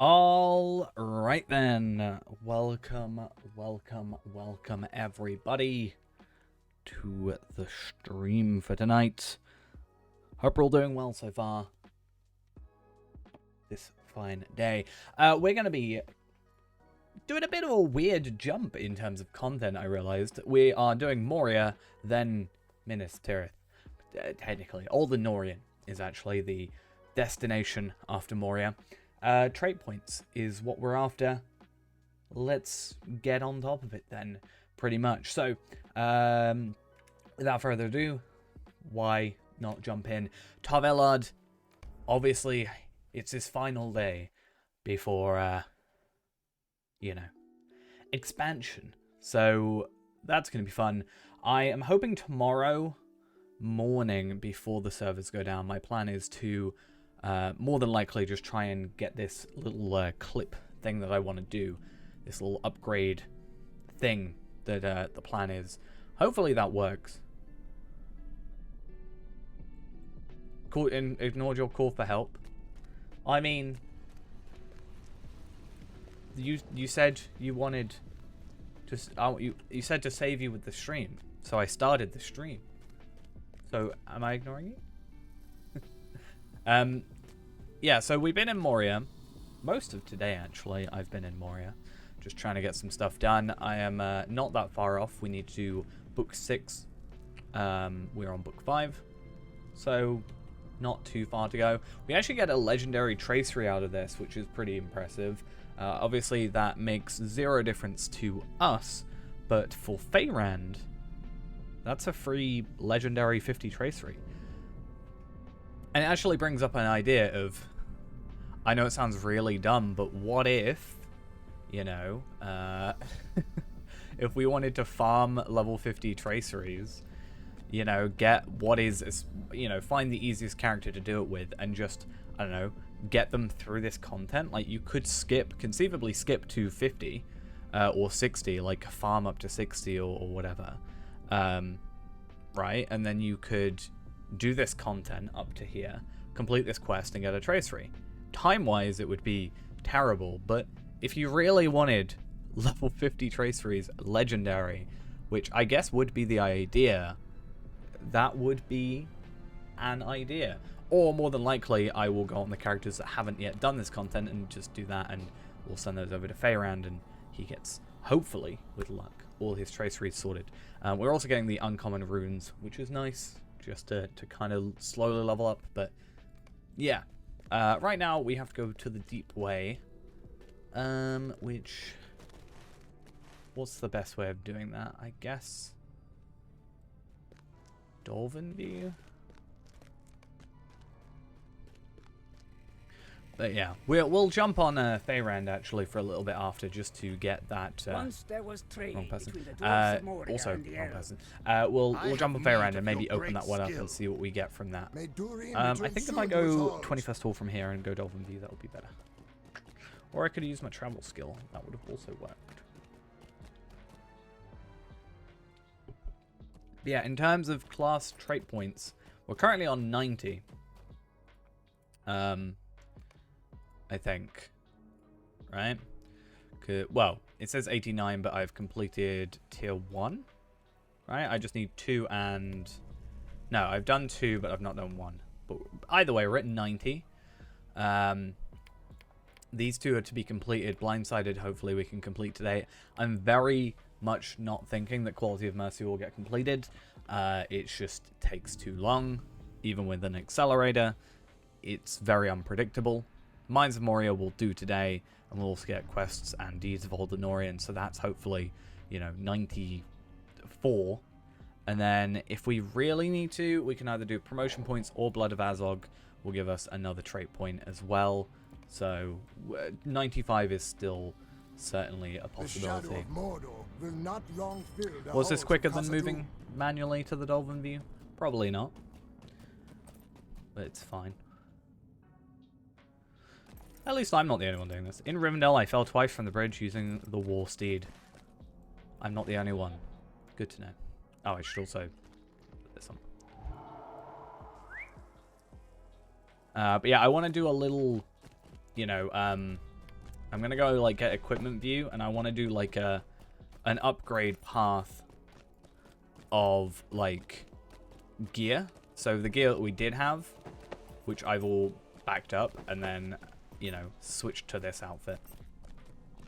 All right then. Welcome everybody to the stream for tonight. Hope we're all doing well so far. This fine day. We're going to be doing a bit of a weird jump in terms of content, I realized. We are doing Moria, then Minas Tirith. Technically, Old Norian is actually the destination after Moria. Trait points is what we're after. Let's get on top of it then, pretty much. So, without further ado, why not jump in? Tarvelard, obviously, it's his final day before, expansion. So, that's going to be fun. I am hoping tomorrow morning, before the servers go down, my plan is to more than likely just try and get this little clip thing that I want to do, this little upgrade thing that the plan is. Hopefully that works. Ignored your call for help. I mean, you said you wanted to. You said to save you with the stream, so I started the stream. So am I ignoring you? Yeah, so we've been in Moria. Most of today, actually, I've been in Moria. Just trying to get some stuff done. I am not that far off. We need to do book 6. We're on book 5. So, not too far to go. We actually get a legendary tracery out of this, which is pretty impressive. Obviously, that makes 0 difference to us. But for Feyrand, that's a free legendary 50 tracery. And it actually brings up an idea of... I know it sounds really dumb, but what if, if we wanted to farm level 50 traceries, get what is, find the easiest character to do it with and just, I don't know, get them through this content. Like, you could conceivably skip to 50 or 60, like farm up to 60 or whatever, right? And then you could do this content up to here, complete this quest, and get a tracery. Time-wise, it would be terrible, but if you really wanted level 50 traceries legendary, which I guess would be the idea, that would be an idea. Or more than likely, I will go on the characters that haven't yet done this content and just do that, and we'll send those over to Feyrand, and he gets, hopefully, with luck, all his traceries sorted. We're also getting the uncommon runes, which is nice, just to kind of slowly level up, but yeah. Right now, we have to go to the deep way, which, what's the best way of doing that? I guess Dolphin View? But yeah, we'll jump on Feyrand actually for a little bit after, just to get that. Once there was trade wrong person. between the dwarves of Moria Also, and the wrong elves. person. We'll jump on Feyrand and maybe open that one up and see what we get from that. I think if I go 21st Hall from here and go Dolphin View, that would be better. Or I could use my travel skill. That would have also worked. But yeah, in terms of class trait points, we're currently on 90. I think. Right? Well, it says 89, but I've completed tier 1. Right? I just need 2 and... No, I've done 2, but I've not done 1. But either way, we're at 90. These 2 are to be completed. Blindsided, hopefully we can complete today. I'm very much not thinking that Quality of Mercy will get completed. It just takes too long. Even with an accelerator, it's very unpredictable. Mines of Moria will do today, and we'll also get quests and Deeds of Old Norian, so that's hopefully, 94. And then if we really need to, we can either do promotion points or Blood of Azog will give us another trait point as well. So 95 is still certainly a possibility. Was this quicker than moving manually to the Dolphin View? Probably not. But it's fine. At least I'm not the only one doing this. In Rivendell, I fell twice from the bridge using the War Steed. I'm not the only one. Good to know. Oh, I should also put this on. But yeah, I want to do a little, I'm gonna go like get equipment view, and I want to do like an upgrade path of like gear. So the gear that we did have, which I've all backed up, and then, you know, switched to this outfit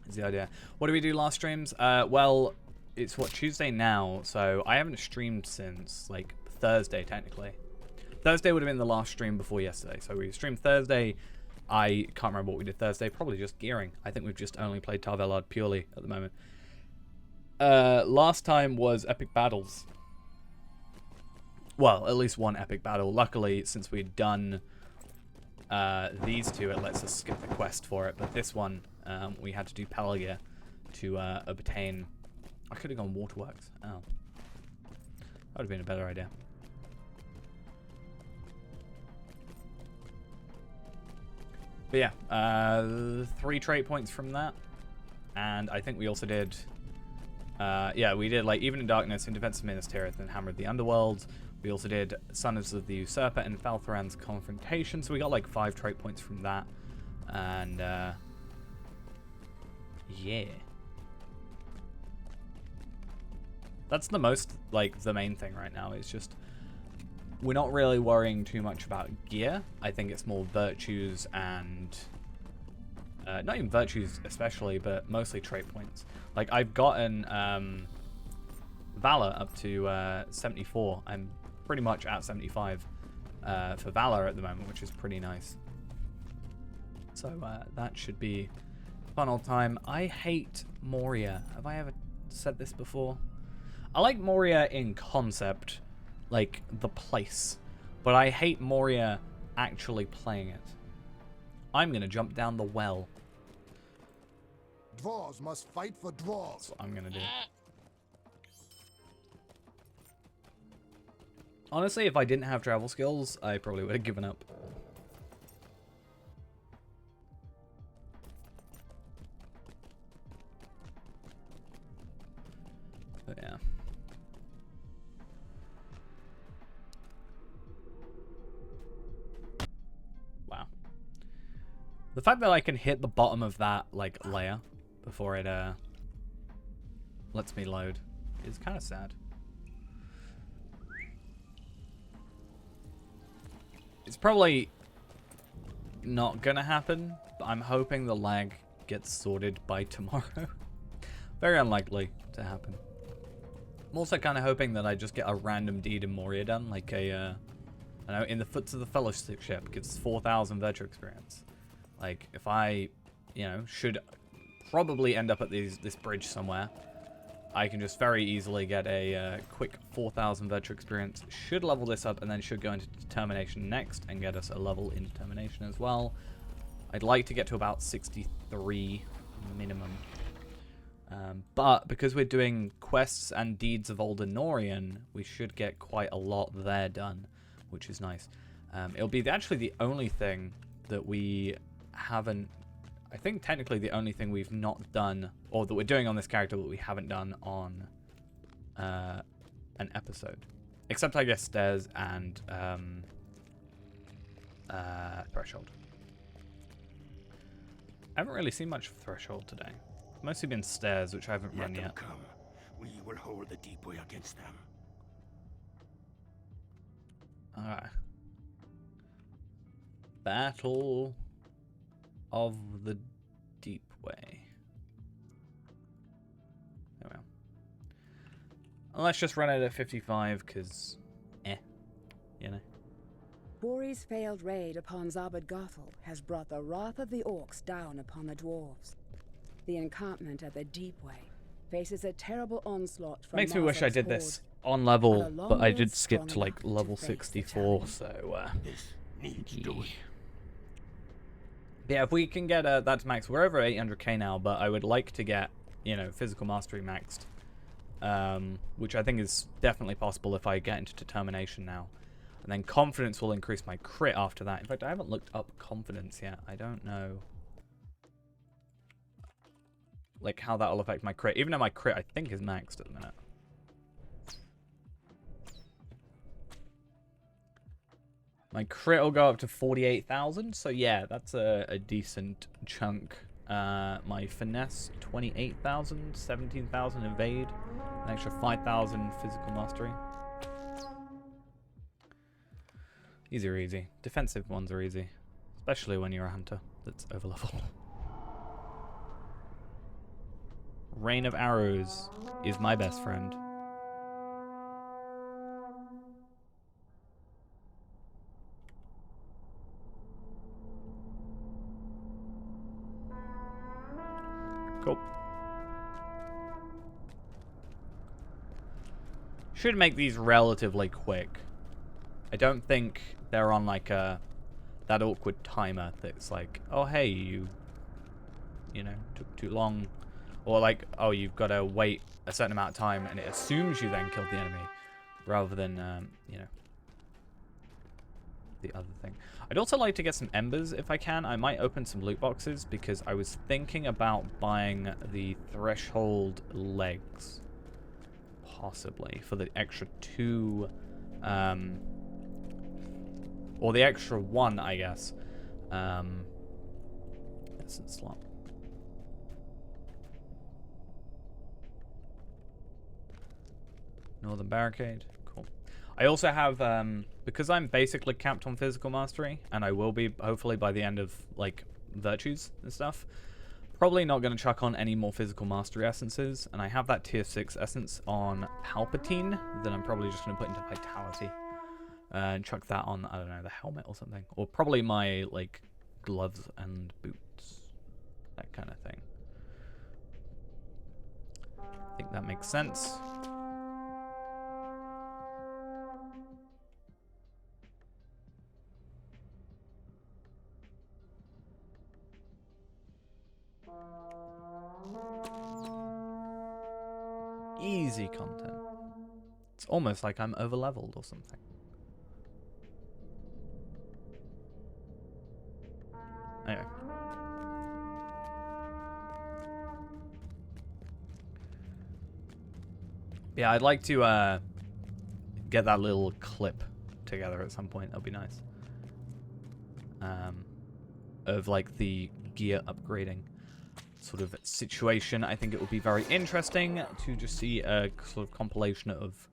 is the idea. What did we do last streams? Well, it's what, Tuesday now, so I haven't streamed since like Thursday technically. Thursday would have been the last stream before yesterday. So we streamed Thursday. I can't remember what we did Thursday. Probably just gearing. I think we've just only played Tarvelard purely at the moment. Last time was epic battles. Well, at least one epic battle. Luckily, since we'd done these two, it lets us skip the quest for it. But this one, we had to do Pelagia to obtain... I could have gone Waterworks. Oh. That would have been a better idea. But yeah, 3 trait points from that. And I think we also did... yeah, we did like Even in Darkness, in Defense of Minas Tirith, and Hammer of the Underworld. We also did Sons of the Usurper and Faltharan's Confrontation, so we got like 5 trait points from that. And yeah. That's the most, like, the main thing right now. It's just, we're not really worrying too much about gear. I think it's more virtues and, not even virtues especially, but mostly trait points. Like, I've gotten Valor up to 74. I'm pretty much at 75 for Valor at the moment, which is pretty nice. So that should be a fun old time. I hate Moria. Have I ever said this before? I like Moria in concept, like the place, but I hate Moria actually playing it. I'm gonna jump down the well. Dwarves must fight for dwarves. That's what I'm gonna do. Honestly, if I didn't have travel skills, I probably would have given up. But yeah. Wow. The fact that I can hit the bottom of that, like, layer before it lets me load is kind of sad. It's probably not gonna happen, but I'm hoping the lag gets sorted by tomorrow. Very unlikely to happen. I'm also kind of hoping that I just get a random deed in Moria done, like a, I don't know, in the Foots of the Fellowship ship, gets 4,000 virtue experience. Like, if I, you know, should probably end up at this bridge somewhere, I can just very easily get a quick 4,000 virtue experience. Should level this up and then should go into Determination next and get us a level in Determination as well. I'd like to get to about 63 minimum. But because we're doing quests and deeds of Old Anorian, we should get quite a lot there done, which is nice. It'll be actually the only thing that we haven't... I think technically the only thing we've not done, or that we're doing on this character that we haven't done on an episode. Except, I guess, Stairs and Threshold. I haven't really seen much of Threshold today. It's mostly been Stairs, which I haven't run yet. Come. We will hold the deep way against them. Alright. Battle of the Deep Way. Oh well. And let's just run it at 55, because, you know. Bori's failed raid upon Zabad Gothel has brought the wrath of the orcs down upon the dwarves. The encampment at the Deep Way faces a terrible onslaught from Makes me wish I did this on level, but I did skip to like level 64, so This needs doing. yeah, if we can get that to max, we're over 800k now, but I would like to get, you know, physical mastery maxed, which I think is definitely possible if I get into determination now. And then confidence will increase my crit after that. In fact, I haven't looked up confidence yet. I don't know, like, how that will affect my crit, even though my crit I think is maxed at the minute. My crit will go up to 48,000, so yeah, that's a decent chunk My finesse 28,000, 17,000 evade, an extra 5,000 physical mastery. These are easy. Defensive ones are easy, especially when you're a hunter that's overleveled. Rain of Arrows is my best friend. Cool. Should make these relatively quick. I don't think they're on like that awkward timer that's like, oh hey, you know, took too long. Or like, oh, you've got to wait a certain amount of time and it assumes you then killed the enemy. Rather than, you know, the other thing. I'd also like to get some embers if I can. I might open some loot boxes because I was thinking about buying the threshold legs. Possibly. For the extra 2, or the extra 1, I guess. Essence slot. Northern Barricade. Cool. I also have, because I'm basically capped on physical mastery, and I will be, hopefully, by the end of, like, virtues and stuff, probably not going to chuck on any more physical mastery essences, and I have that tier 6 essence on Palpatine that I'm probably just going to put into Vitality. And chuck that on, I don't know, the helmet or something. Or probably my, like, gloves and boots. That kind of thing. I think that makes sense. Easy content. It's almost like I'm overleveled or something. Anyway. Yeah, I'd like to get that little clip together at some point. That'll be nice. Of like the gear upgrading sort of situation. I think it would be very interesting to just see a sort of compilation of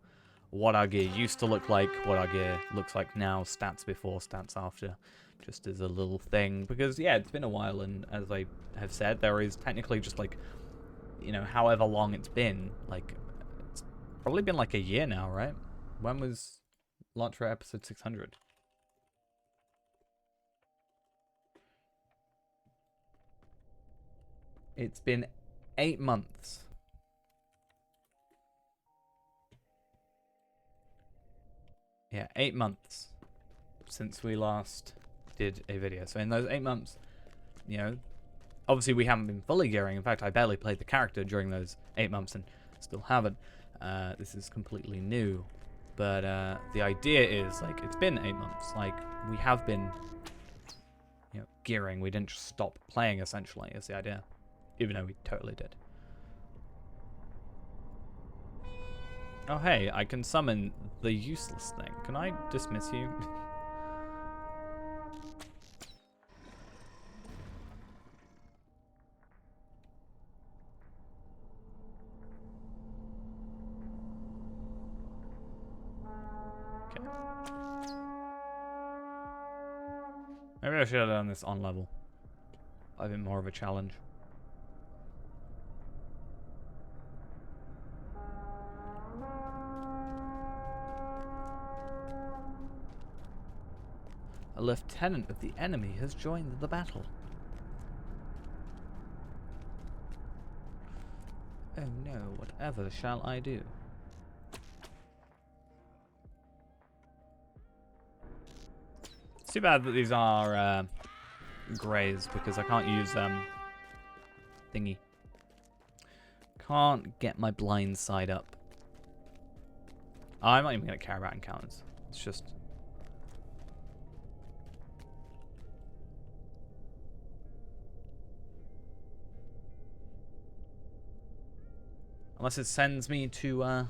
what our gear used to look like, what our gear looks like now, stats before, stats after, just as a little thing. Because, yeah, it's been a while, and as I have said, there is technically just, like, you know, however long it's been. Like, it's probably been like a year now, right? When was launch for episode 600? It's been 8 months. Yeah, 8 months since we last did a video. So in those 8 months, you know, obviously we haven't been fully gearing. In fact, I barely played the character during those 8 months and still haven't. This is completely new. But the idea is, like, it's been 8 months. Like, we have been, you know, gearing. We didn't just stop playing, essentially, is the idea. Even though we totally did. Oh, hey, I can summon the useless thing. Can I dismiss you? Okay. Maybe I should have done this on level. I think more of a challenge. A lieutenant of the enemy has joined the battle. Oh no, whatever shall I do? It's too bad that these are greys, because I can't use thingy. Can't get my blind side up. I'm not even going to care about encounters. It's just... Unless it sends me to the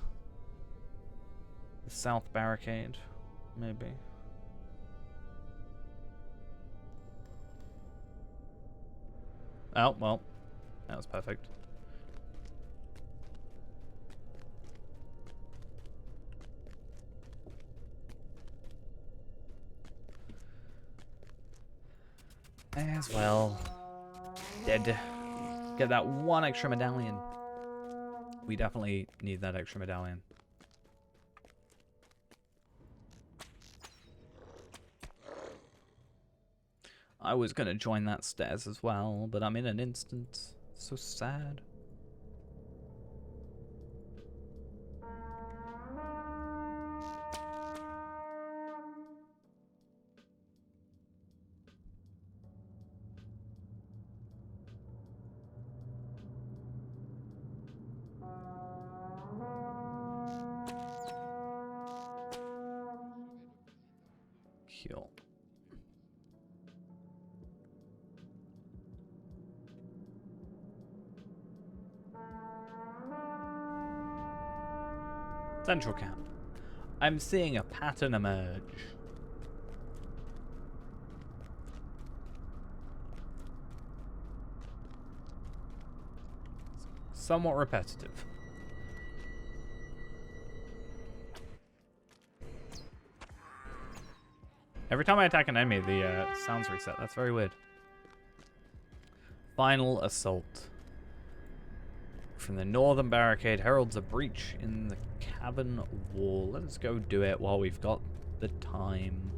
South Barricade, maybe. Oh, well. That was perfect. As well. Dead. Get that one extra medallion. We definitely need that extra medallion. I was going to join that stairs as well, but I'm in an instant. So sad. Cool. Central camp. I'm seeing a pattern emerge. Somewhat repetitive. Every time I attack an enemy, the sounds reset. That's very weird. Final assault. From the northern barricade heralds a breach in the cavern wall. Let's go do it while we've got the time.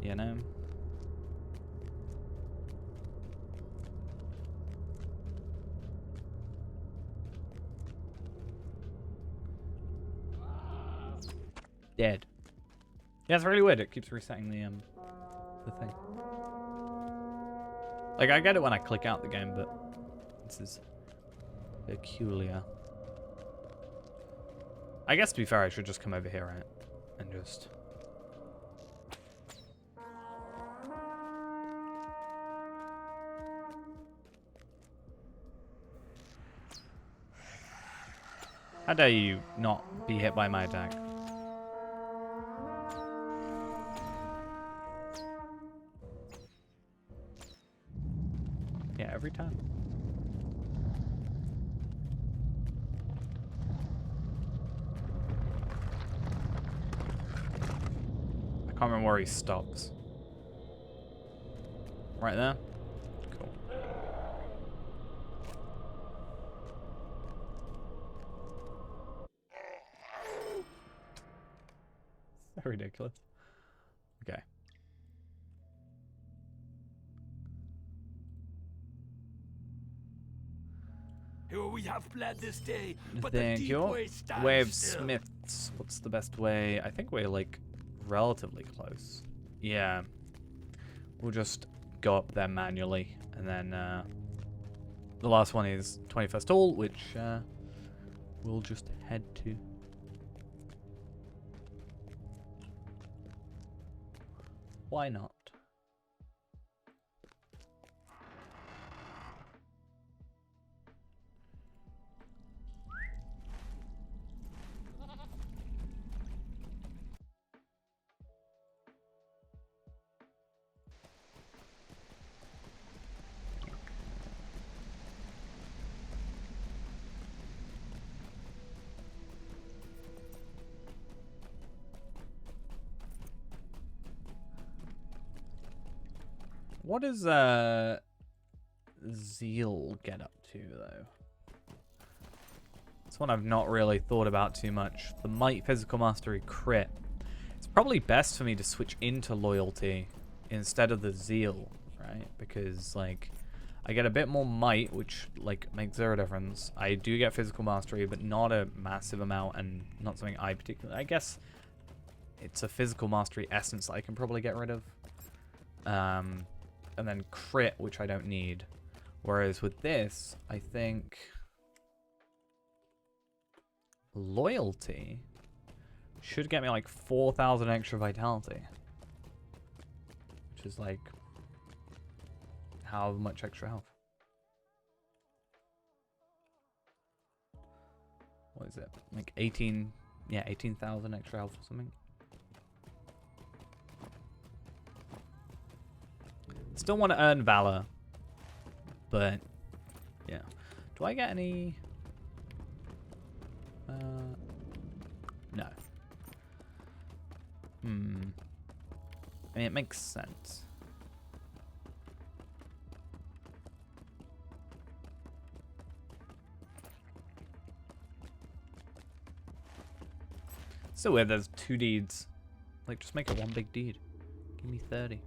You know? Dead. Yeah, it's really weird. It keeps resetting the thing. Like, I get it when I click out the game, but this is peculiar. I guess, to be fair, I should just come over here, right? And just... How dare you not be hit by my attack? Yeah, every time. I can't remember where he stops. Right there? Cool. So ridiculous. Okay. We have planned this day, but Thank the deep you. way stands Way of still. Smiths. What's the best way? I think we're like relatively close. Yeah. We'll just go up there manually. And then the last one is 21st Hall, which we'll just head to. Why not? What does Zeal get up to, though? It's one I've not really thought about too much. The Might Physical Mastery crit. It's probably best for me to switch into Loyalty instead of the Zeal, right? Because, like, I get a bit more Might, which, like, makes zero difference. I do get Physical Mastery, but not a massive amount and not something I particularly... I guess it's a Physical Mastery essence that I can probably get rid of. And then crit, which I don't need. Whereas with this, I think Loyalty should get me like 4,000 extra vitality. Which is like how much extra health? What is it? Like 18, yeah, 18,000 extra health or something. Still want to earn Valor. But yeah, do I get any? No. I mean, it makes sense. So weird, there's 2 deeds. Like, just make it one big deed. Give me 30.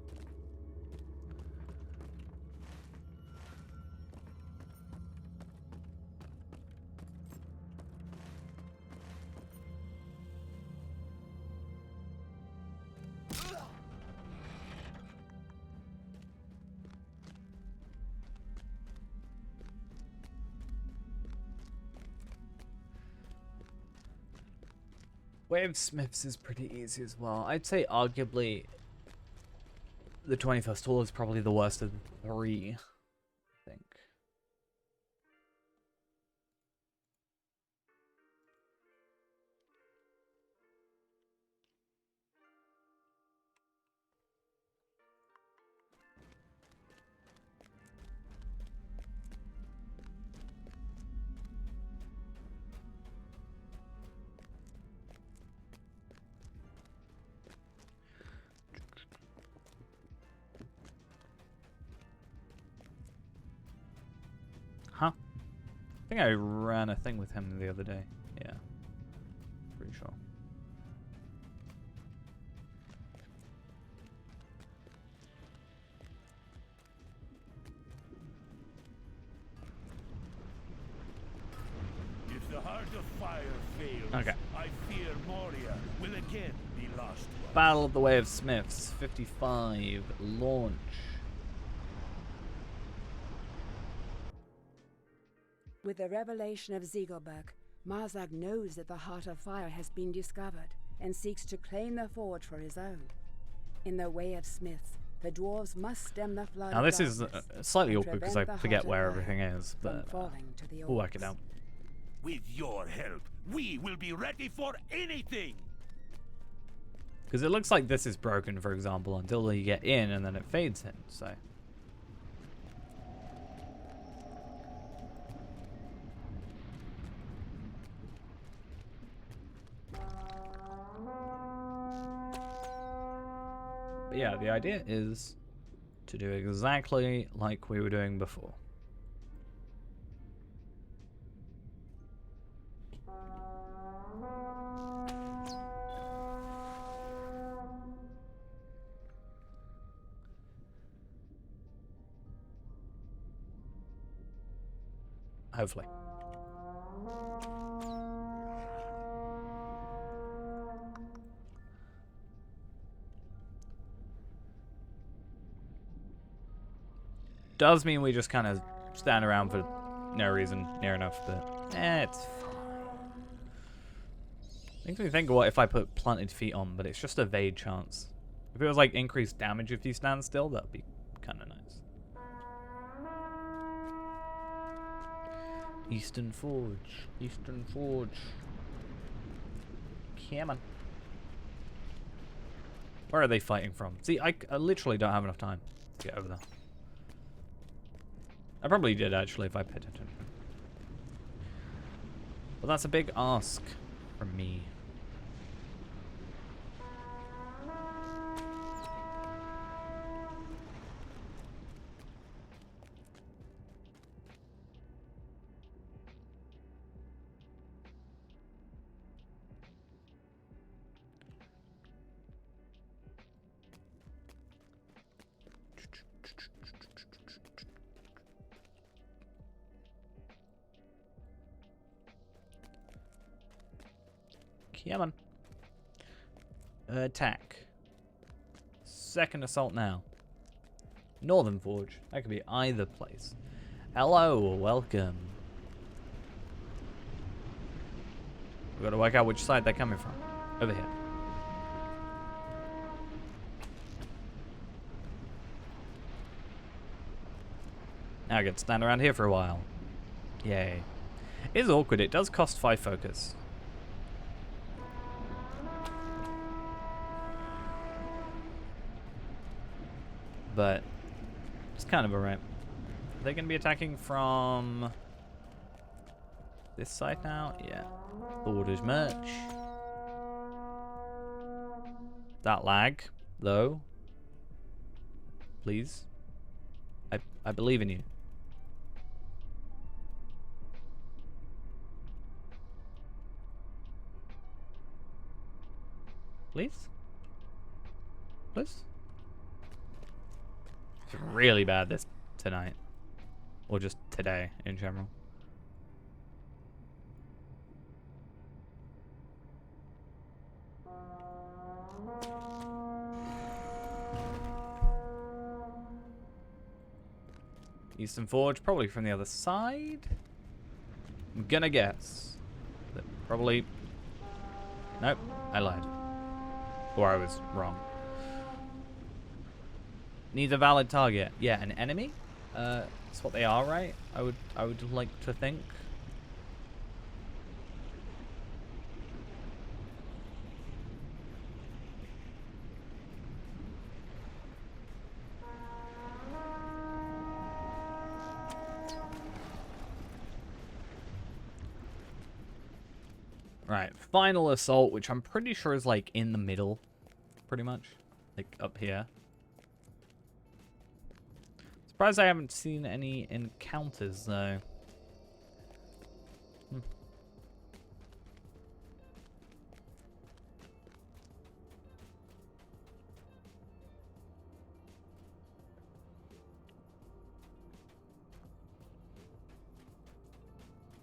Way of Smiths is pretty easy as well. I'd say arguably the 21st tool is probably the worst of the 3, I think. Huh? I think I ran a thing with him the other day. Yeah. Pretty sure. If the heart of fire fails, Okay. I fear Moria will again be lost. Battle of the Way of Smiths, 55, launch. With the revelation of Ziegelberg, Marzag knows that the Heart of Fire has been discovered and seeks to claim the forge for his own. In the Way of Smiths, the dwarves must stem the flood. Now of this is darkness slightly and awkward because I prevent the forget Heart of where Fire everything is, from but falling to the we'll work it orcs. out. With your help, we will be ready for anything. Because it looks like this is broken, for example, until you get in and then it fades in, so. But yeah, the idea is to do exactly like we were doing before. Hopefully. Does mean we just kind of stand around for no reason near enough, but it's fine. Makes me think, what if I put planted feet on, but it's just a vague chance. If it was like increased damage if you stand still, that'd be kind of nice. Eastern Forge. Eastern Forge. Come on. Where are they fighting from? See, I literally don't have enough time to get over there. I probably did, actually, if I paid attention. But that's a big ask from me. Come on. Attack. Second assault now. Northern Forge. That could be either place. Hello, welcome. We've got to work out which side they're coming from. Over here. Now I get to stand around here for a while. Yay. It is awkward. It does cost 5 focus. But it's kind of alright. Are they going to be attacking from this side now? Yeah. Thought as much. That lag, though. Please. I believe in you. Please? Please? It's really bad this tonight. Or just today in general. Eastern Forge, probably from the other side. I'm gonna guess. But probably... Nope, I lied. Or I was wrong. Needs a valid target. Yeah, an enemy? That's what they are, right? I would like to think. Right, final assault, which I'm pretty sure is like in the middle, pretty much, like up here. Surprised I haven't seen any encounters though.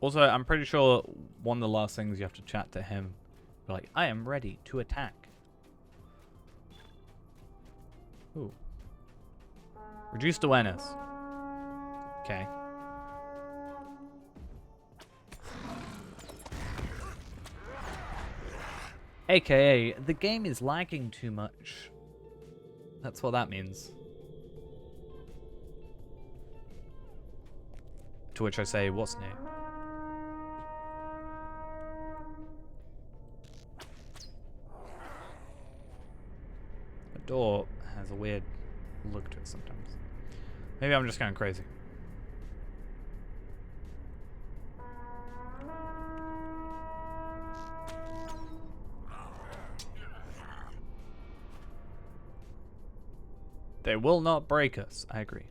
Also, I'm pretty sure one of the last things you have to chat to him, like, I am ready to attack. Ooh. Reduced awareness. Okay. AKA, the game is lagging too much. That's what that means. To which I say, what's new? The door has a weird look to it sometimes. Maybe I'm just kind of crazy. They will not break us. I agree.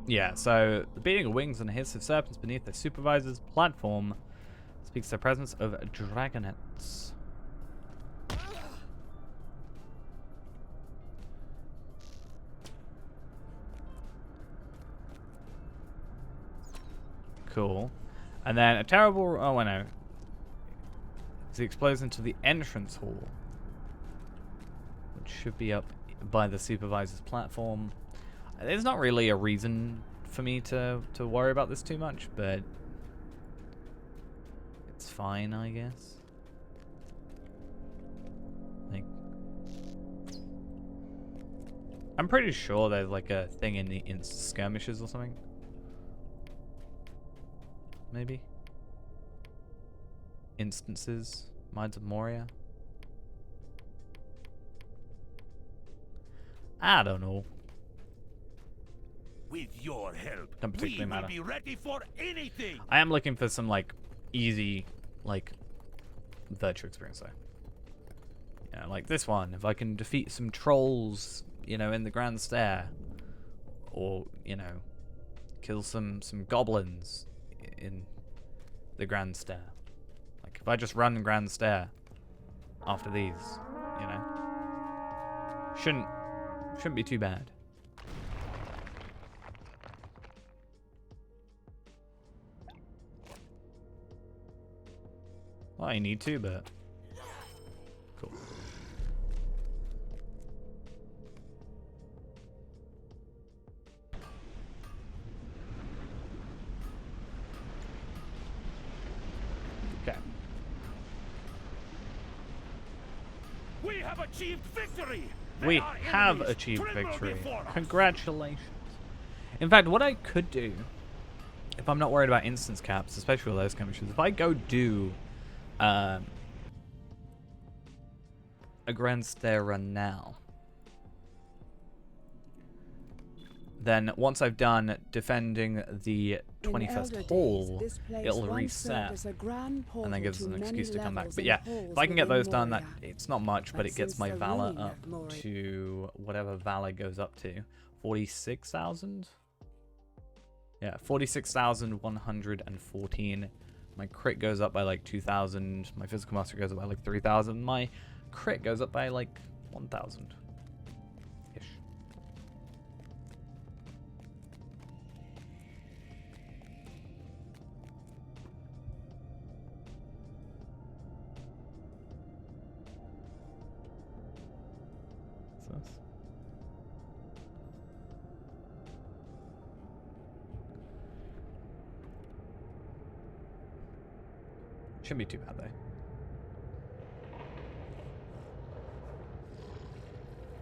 Yeah, so the beating of wings and the hiss of serpents beneath the supervisor's platform speaks to the presence of dragonets. Cool. And then a terrible... Oh, I know. It explodes into the entrance hall, which should be up by the supervisor's platform. There's not really a reason for me to worry about this too much, but it's fine, I guess. Like, I'm pretty sure there's like a thing in the skirmishes or something. Maybe. Instances. Mines of Moria. I don't know. With your help, Don't particularly we will matter. be ready for anything. I am looking for some like easy like virtue experience though. Yeah, like this one. If I can defeat some trolls, you know, in the Grand Stair, or you know, kill some goblins in the Grand Stair. Like if I just run Grand Stair after these, you know, shouldn't be too bad. Well, I need to, but cool. Okay. We have achieved victory. We Our have enemies achieved tremble victory. before us. Congratulations. In fact, what I could do, if I'm not worried about instance caps, especially with those skirmishes, if I go do a Grand Stair run now. Then once I've done defending the 21st hall, it'll reset and then gives us an excuse to come back. But yeah, if I can get those done, that it's not much, but it gets my valor up to whatever valor goes up to. 46,000? Yeah, 46,114. My crit goes up by like 2,000. My physical mastery goes up by like 3,000. My crit goes up by like 1,000. Ish. What's this? Shouldn't be too bad, though.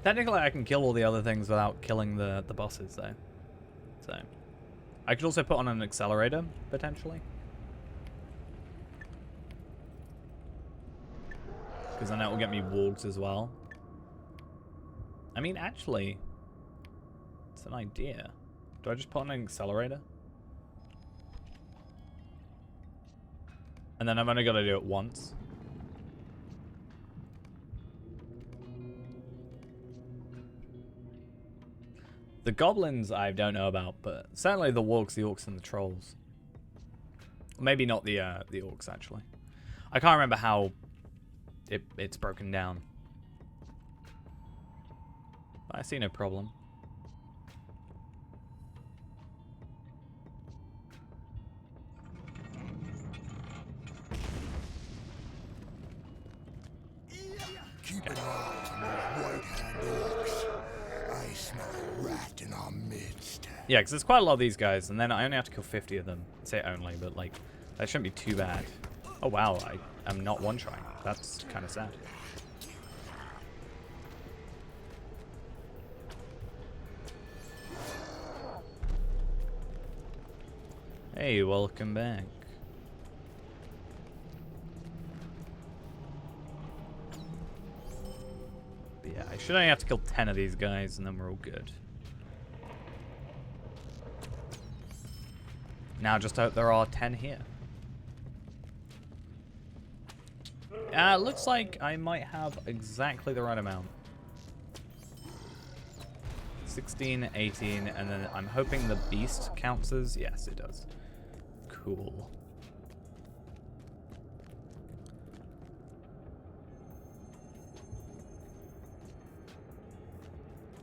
Technically, I can kill all the other things without killing the bosses, though. So, I could also put on an accelerator, potentially. Because then that will get me wargs as well. I mean, actually, it's an idea. Do I just put on an accelerator? And then I've only got to do it once. The goblins I don't know about, but certainly the wargs, the orcs, and the trolls. Maybe not the orcs, actually. I can't remember how it's broken down. But I see no problem. Keep an eye on those white-hand orcs. I smell a rat in our midst. Yeah, because there's quite a lot of these guys, and then I only have to kill 50 of them. I say only, but like, that shouldn't be too bad. Oh wow, I am not one-trying. That's kind of sad. Hey, welcome back. But yeah, I should only have to kill 10 of these guys, and then we're all good. Now just hope there are 10 here. Looks like I might have exactly the right amount. 16, 18, and then I'm hoping the beast counts as... Yes, it does. Cool.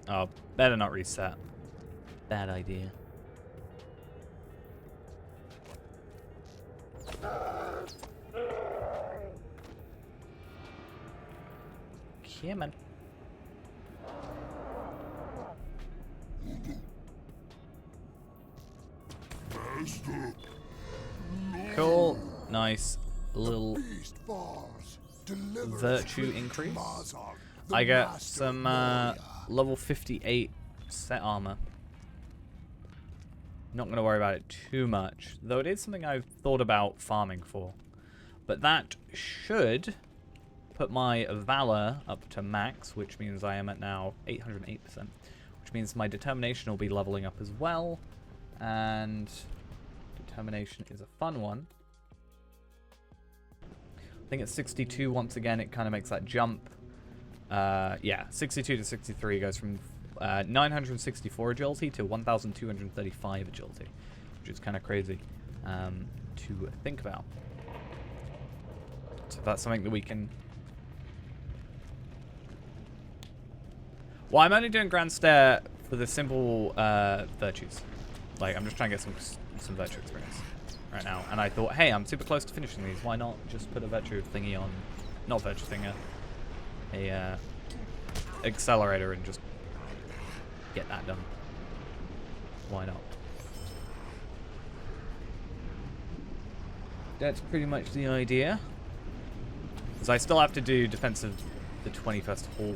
Oh, better not reset. Bad idea. Yeah, man. Cool. Nice. Little virtue increase. I get some level 58 set armor. Not going to worry about it too much, though it is something I've thought about farming for. But that should put my valor up to max, which means I am at now 808%, which means my determination will be leveling up as well. And determination is a fun one. I think it's 62 once again. It kind of makes that jump. Yeah, 62 to 63 goes from 964 agility to 1,235 agility, which is kind of crazy to think about. So that's something that we can... Well, I'm only doing Grand Stair for the simple virtues. Like, I'm just trying to get some virtue experience right now. And I thought, hey, I'm super close to finishing these. Why not just put a virtue thingy on... Not virtue thingy, a accelerator and just get that done. Why not? That's pretty much the idea. Because I still have to do defense of the 21st hall.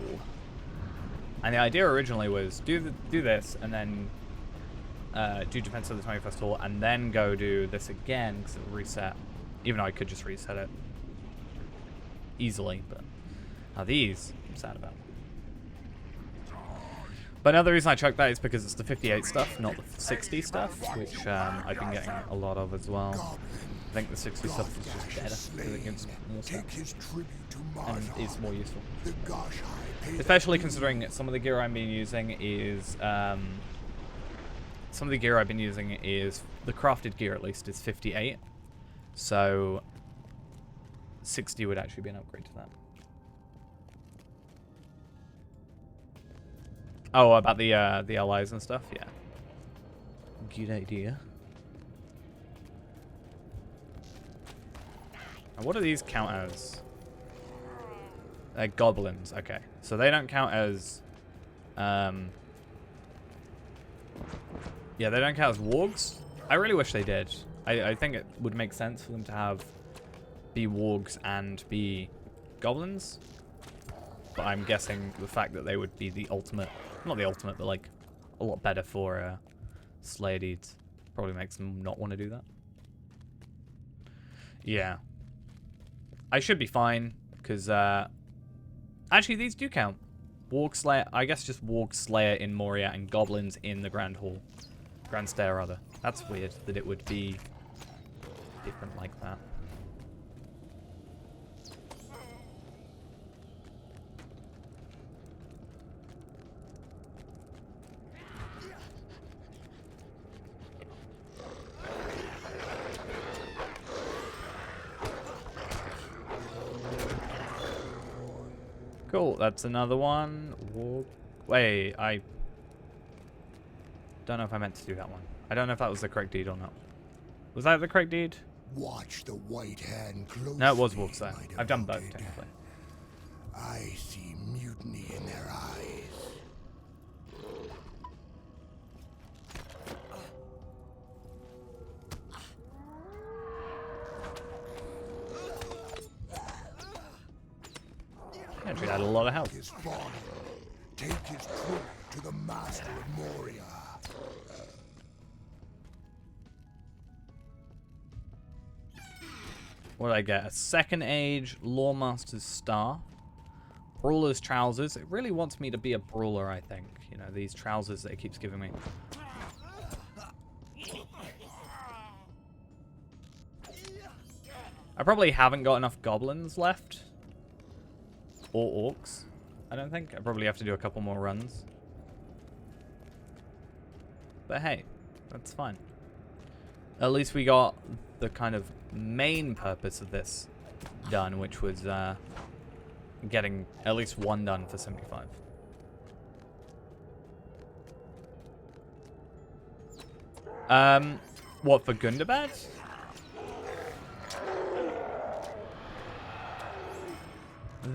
And the idea originally was do this and then do defense of the 21st hall and then go do this again because it'll reset. Even though I could just reset it easily, but Now these, I'm sad about. But another reason I chucked that is because it's the 58 stuff, not the 60 stuff, which I've been getting a lot of as well. I think the 60 stuff is just better because it gives more stuff and is more useful. Especially considering some of the gear I've been using is the crafted gear at least is 58, so 60 would actually be an upgrade to that. Oh, about the allies and stuff, yeah. Good idea. And what do these count as? They're goblins, okay. So they don't count as yeah, they don't count as wargs. I really wish they did. I think it would make sense for them to be wargs and be goblins. But I'm guessing the fact that they would be the ultimate, not the ultimate, but like a lot better for Slayer deeds probably makes them not want to do that. Yeah. I should be fine, because actually these do count. Warg Slayer, I guess just Warg Slayer in Moria and Goblins in the Grand Hall. Grand Stair, rather. That's weird that it would be different like that. Cool, that's another one. Whoa. Wait, I don't know if I meant to do that one. I don't know if that was the correct deed or not. Was that the correct deed? Watch the white hand closely. No, it was Wolf's there. I've done both, technically. I see mutiny in their eyes. Actually, had a lot of health. His father, take his troop to the master of Moria. What did I get? A second age Lawmaster's Star. Brawler's Trousers. It really wants me to be a brawler, I think. You know, these trousers that it keeps giving me. I probably haven't got enough goblins left. Or orcs, I don't think. I probably have to do a couple more runs. But hey, that's fine. At least we got the kind of main purpose of this done, which was getting at least one done for 75. What, for Gundabad?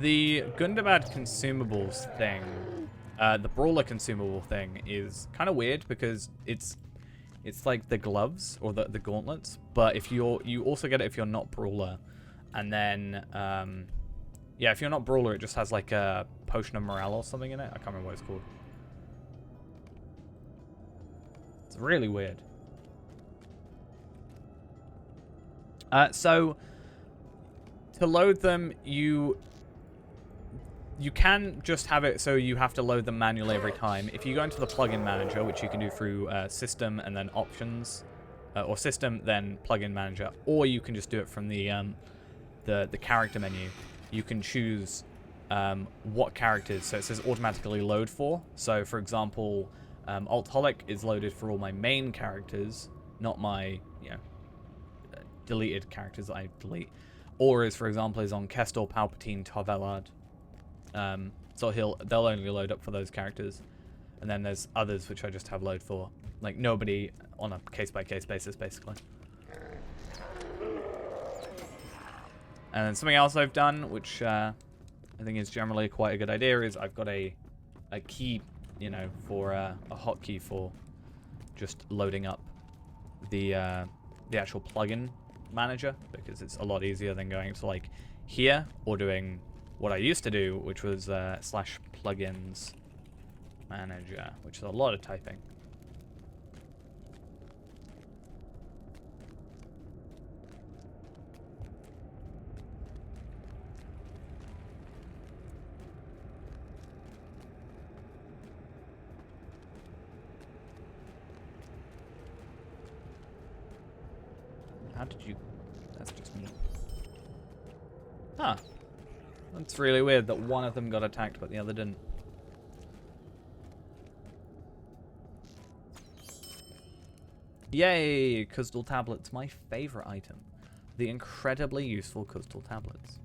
The Gundabad consumables thing, the Brawler consumable thing is kind of weird because it's like the gloves or the gauntlets, but if you also get it if you're not Brawler, and then yeah, if you're not Brawler, it just has like a potion of morale or something in it. I can't remember what it's called. It's really weird. So to load them, you can just have it so you have to load them manually every time. If you go into the plugin manager, which you can do through system and then options, or system then plugin manager, or you can just do it from the character menu. You can choose what characters. So it says automatically load for. So for example, Altholic is loaded for all my main characters, not my deleted characters that I delete. Or is, for example, is on Kestor, Palpatine, Tarvelard. So they'll only load up for those characters, and then there's others which I just have load for, like nobody on a case-by-case basis, basically. And then something else I've done, which I think is generally quite a good idea, is I've got a key, for a hotkey for just loading up the actual plugin manager, because it's a lot easier than going to like here or doing what I used to do, which was /plugins manager, which is a lot of typing. How did you... That's just me. Huh. That's really weird that one of them got attacked but the other didn't. Yay! Crystal tablets, my favorite item. The incredibly useful crystal tablets.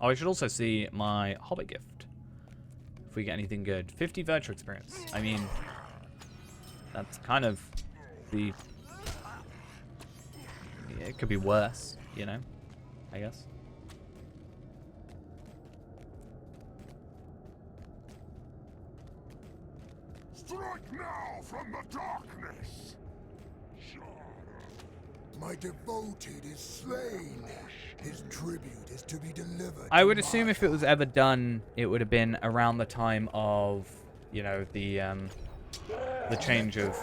Oh, I should also see my Hobbit gift. If we get anything good. 50 virtual experience. I mean, that's kind of the... Yeah, it could be worse, you know, I guess. Strike now from the darkness! My devoted is slain. His tribute is to be delivered. I would assume if it was ever done, it would have been around the time of, you know, the change of,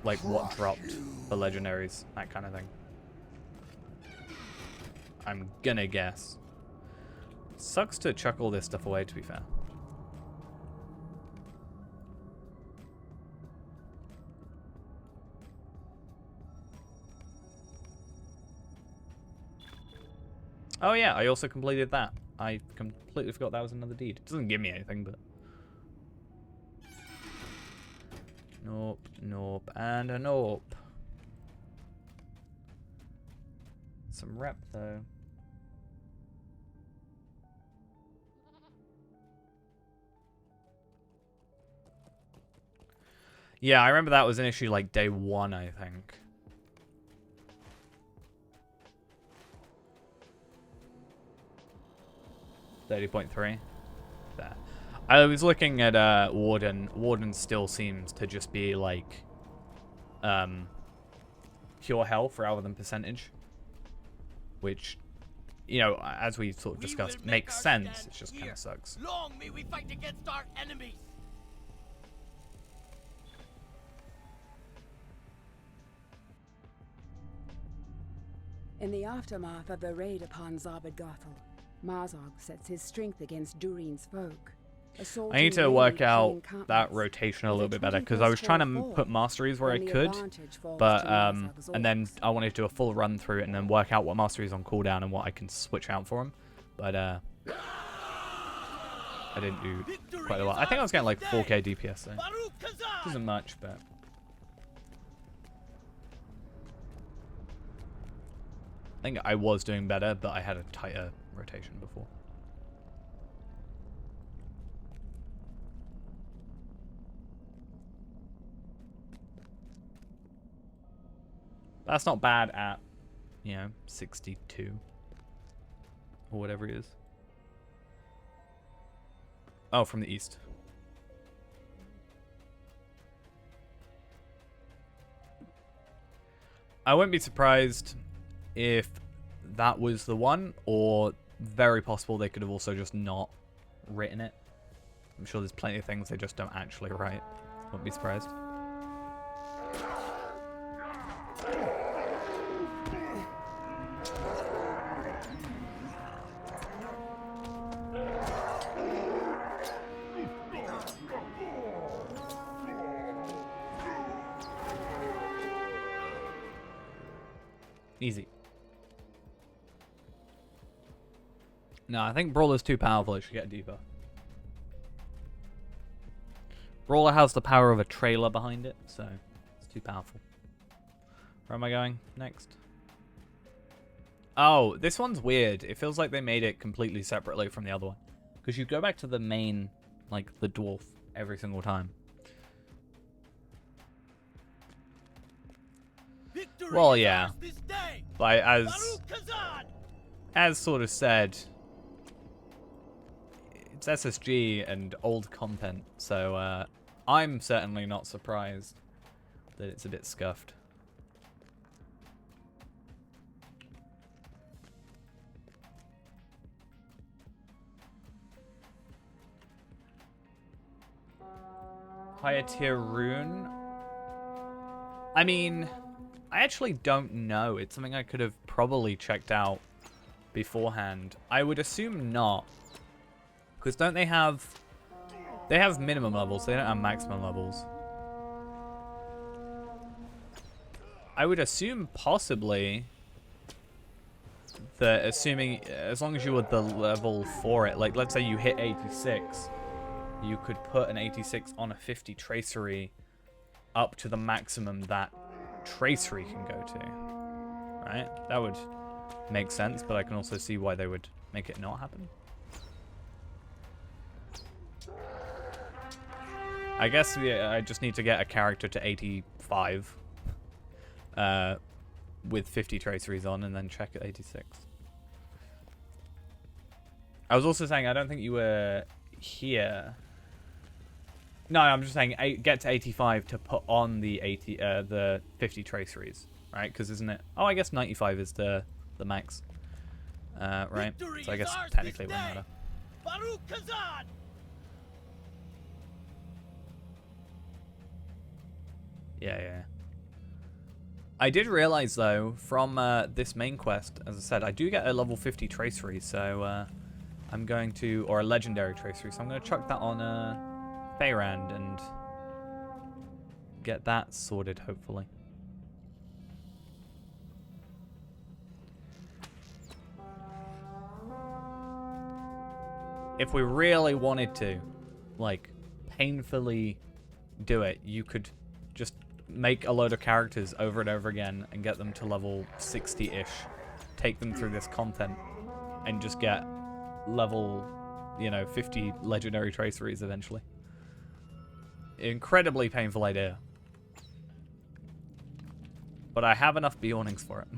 like, what dropped for legendaries, that kind of thing. I'm gonna guess. Sucks to chuck all this stuff away, to be fair. Oh yeah, I also completed that. I completely forgot that was another deed. It doesn't give me anything, but... Nope, nope, and a nope. Some rep, though. Yeah, I remember that was an issue like day 1, I think. 30.3. There. I was looking at Warden. Warden still seems to just be like pure health rather than percentage. Which, you know, as we sort of discussed, makes sense. It just kind of sucks. Long may we fight against our enemies. In the aftermath of the raid upon Zabad-Gothel, Marzog sets his strength against Durin's folk. I need to work out that rotation a little bit better, because I was trying to put masteries where I could, but and then I wanted to do a full run through it and then work out what masteries on cooldown and what I can switch out for them. But I didn't do quite a lot. I think I was getting like 4k DPS though. Which isn't much, but I think I was doing better, but I had a tighter rotation before. That's not bad at, you know, 62 or whatever it is. Oh, from the east. I wouldn't be surprised if that was the one, or very possible they could have also just not written it. I'm sure there's plenty of things they just don't actually write. Wouldn't be surprised. Easy. No, I think Brawler's too powerful. It should get a debuff. Brawler has the power of a trailer behind it, so it's too powerful. Where am I going next? Oh, this one's weird. It feels like they made it completely separately from the other one. Because you go back to the main, like, the dwarf every single time. Well, yeah. But as sort of said, it's SSG and old content, so I'm certainly not surprised that it's a bit scuffed. Higher tier rune? I mean, I actually don't know. It's something I could have probably checked out beforehand. I would assume not. Because don't they have... They have minimum levels. They don't have maximum levels. I would assume possibly that assuming as long as you were the level for it, like let's say you hit 86, you could put an 86 on a 50 tracery up to the maximum that tracery can go to, right? That would make sense, but I can also see why they would make it not happen. I guess I just need to get a character to 85 with 50 traceries on and then check at 86. I was also saying I don't think you were here. No, I'm just saying get to 85 to put on the 50 traceries, right? Because isn't it? Oh, I guess 95 is the max, right? So I guess technically it wouldn't matter. Baruch Kazan! Yeah. I did realize though from this main quest, as I said, I do get a level 50 tracery, so I'm going to, or a legendary tracery, so I'm going to chuck that on Feyrand and get that sorted, hopefully. If we really wanted to, like, painfully do it, you could just make a load of characters over and over again and get them to level 60-ish, take them through this content, and just get level, 50 legendary traceries eventually. Incredibly painful idea. But I have enough Bjornings for it.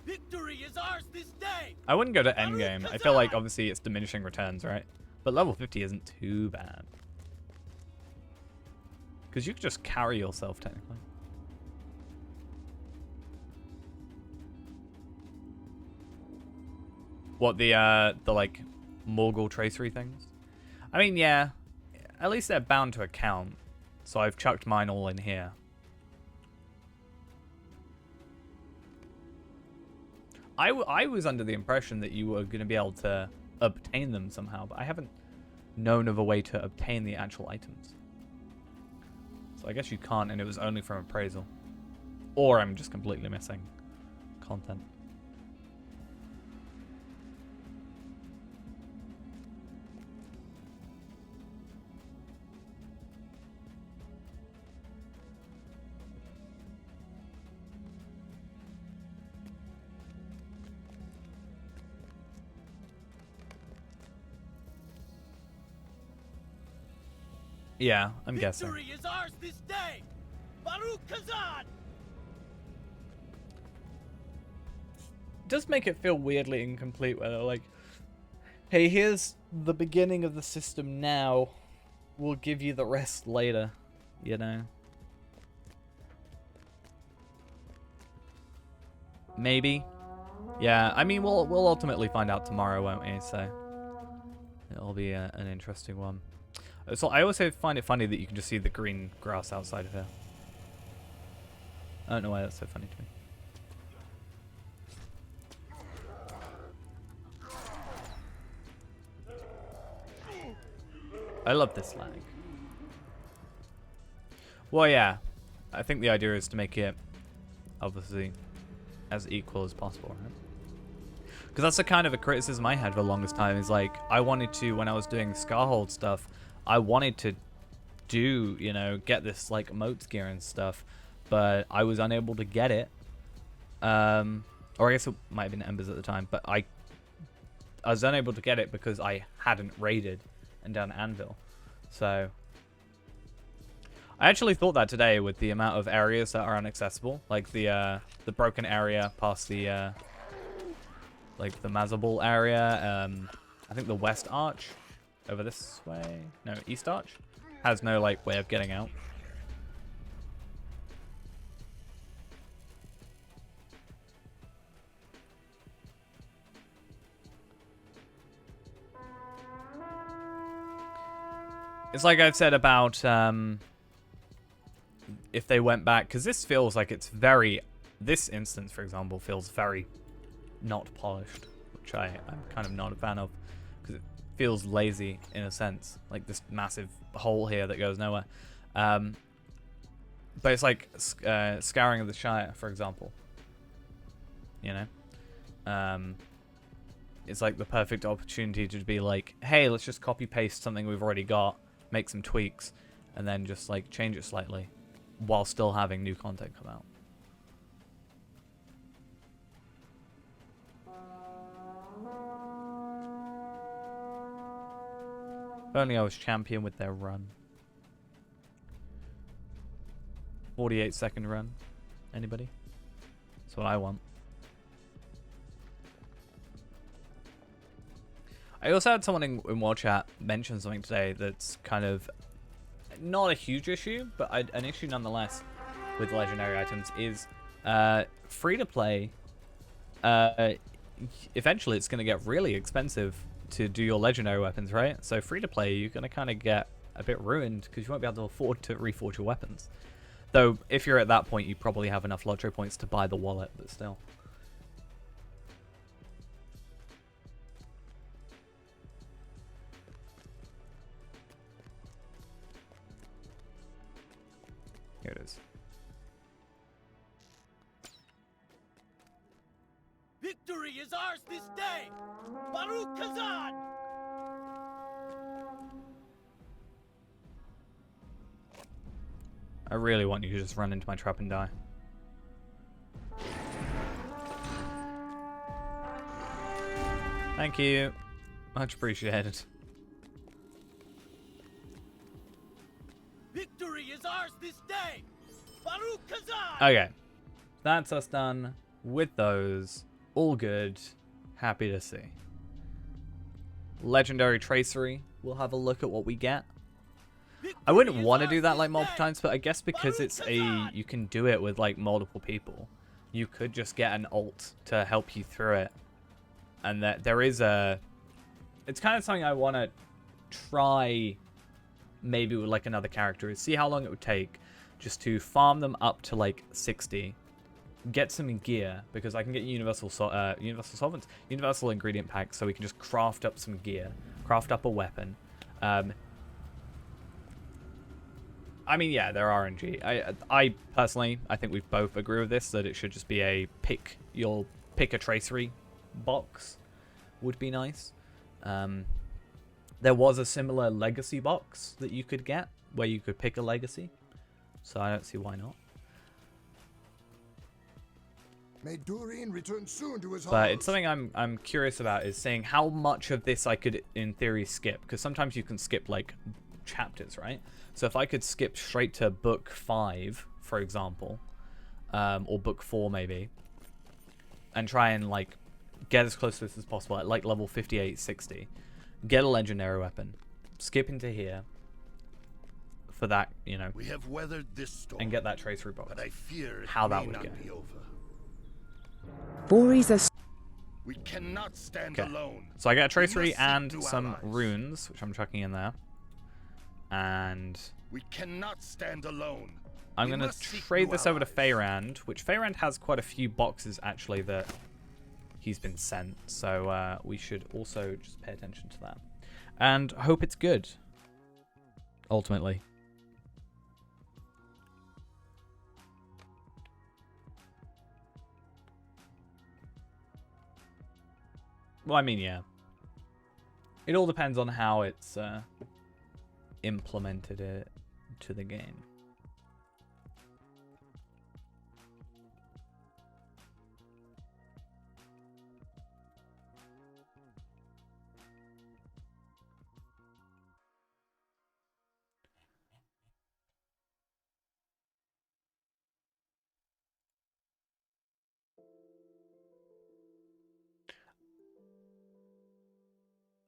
Victory is ours this day! I wouldn't go to endgame. I feel like obviously it's diminishing returns, right? But level 50 isn't too bad. Because you could just carry yourself, technically. What, the like, Morgul tracery things? I mean, yeah. At least they're bound to account. So I've chucked mine all in here. I was under the impression that you were going to be able to obtain them somehow, but I haven't known of a way to obtain the actual items. So I guess you can't, and it was only from appraisal. Or I'm just completely missing content. Yeah, I'm guessing. Victory is ours this day! Baruch Kazan! Does make it feel weirdly incomplete where they're like, hey, here's the beginning of the system now. We'll give you the rest later, you know? Maybe. Yeah, I mean, we'll ultimately find out tomorrow, won't we? So it'll be an interesting one. So I also find it funny that you can just see the green grass outside of here. I don't know why that's so funny to me. I love this lag. Well, yeah. I think the idea is to make it, obviously, as equal as possible, right? Because that's the kind of a criticism I had for the longest time, is like, I wanted to, when I was doing Scarhold stuff, I wanted to do, get this, like, moats gear and stuff, but I was unable to get it. Or I guess it might have been Embers at the time, but I was unable to get it because I hadn't raided and done Anvil. So I actually thought that today with the amount of areas that are inaccessible, like the broken area past the like the Mazabal area. I think the West Arch over this way, no, East Arch has no like way of getting out. It's like I've said about if they went back, because this feels like it's very, this instance, for example, feels very not polished, which I'm kind of not a fan of, because it feels lazy in a sense, like this massive hole here that goes nowhere. But it's like Scouring of the Shire, for example. You know? It's like the perfect opportunity to be like, hey, let's just copy paste something we've already got, make some tweaks, and then just like change it slightly while still having new content come out. If only I was champion with their run. 48-second run. Anybody? That's what I want. I also had someone in War Chat mention something today that's kind of not a huge issue, but an issue nonetheless with legendary items is free-to-play. Eventually, it's going to get really expensive to do your legendary weapons, right? So free-to-play, you're going to kind of get a bit ruined because you won't be able to afford to reforge your weapons. Though, if you're at that point, you probably have enough lottery points to buy the wallet, but still. Here it is. Victory is ours this day! Baruch Kazan! I really want you to just run into my trap and die. Thank you. Much appreciated. Victory is ours this day! Baruch Kazan! Okay. That's us done with those. All good. Happy to see. Legendary Tracery. We'll have a look at what we get. I wouldn't want to do that like multiple times, but I guess because it's you can do it with like multiple people, you could just get an alt to help you through it. And that there is it's kind of something I want to try maybe with like another character, is see how long it would take just to farm them up to like 60, get some gear, because I can get universal solvents, universal ingredient packs, so we can just craft up some gear, craft up a weapon. I mean, yeah, they're RNG. I personally, I think we both agree with this, that it should just be a pick a tracery box would be nice. There was a similar legacy box that you could get where you could pick a legacy, so I don't see why not. May Durian return soon to his But halls. it's something I'm curious about, is seeing how much of this I could in theory skip, because sometimes you can skip like chapters, right? So if I could skip straight to book 5, for example, or book 4 maybe, and try and like get as close to this as possible at like level 58, 60, get a legendary weapon, skip into here for that, you know, We have weathered this storm, and get that tracery box. but I fear it How that may would not go. be over. Boris are We cannot stand Okay. alone. So I get a We tracery must seek and new some allies. runes, which I'm chucking in there. And We cannot stand alone. I'm We going to must seek trade new this over to allies. Feyrand, which Feyrand has quite a few boxes, actually, that he's been sent. So we should also just pay attention to that. And hope it's good, ultimately. Well, I mean, yeah. It all depends on how it's implemented it to the game.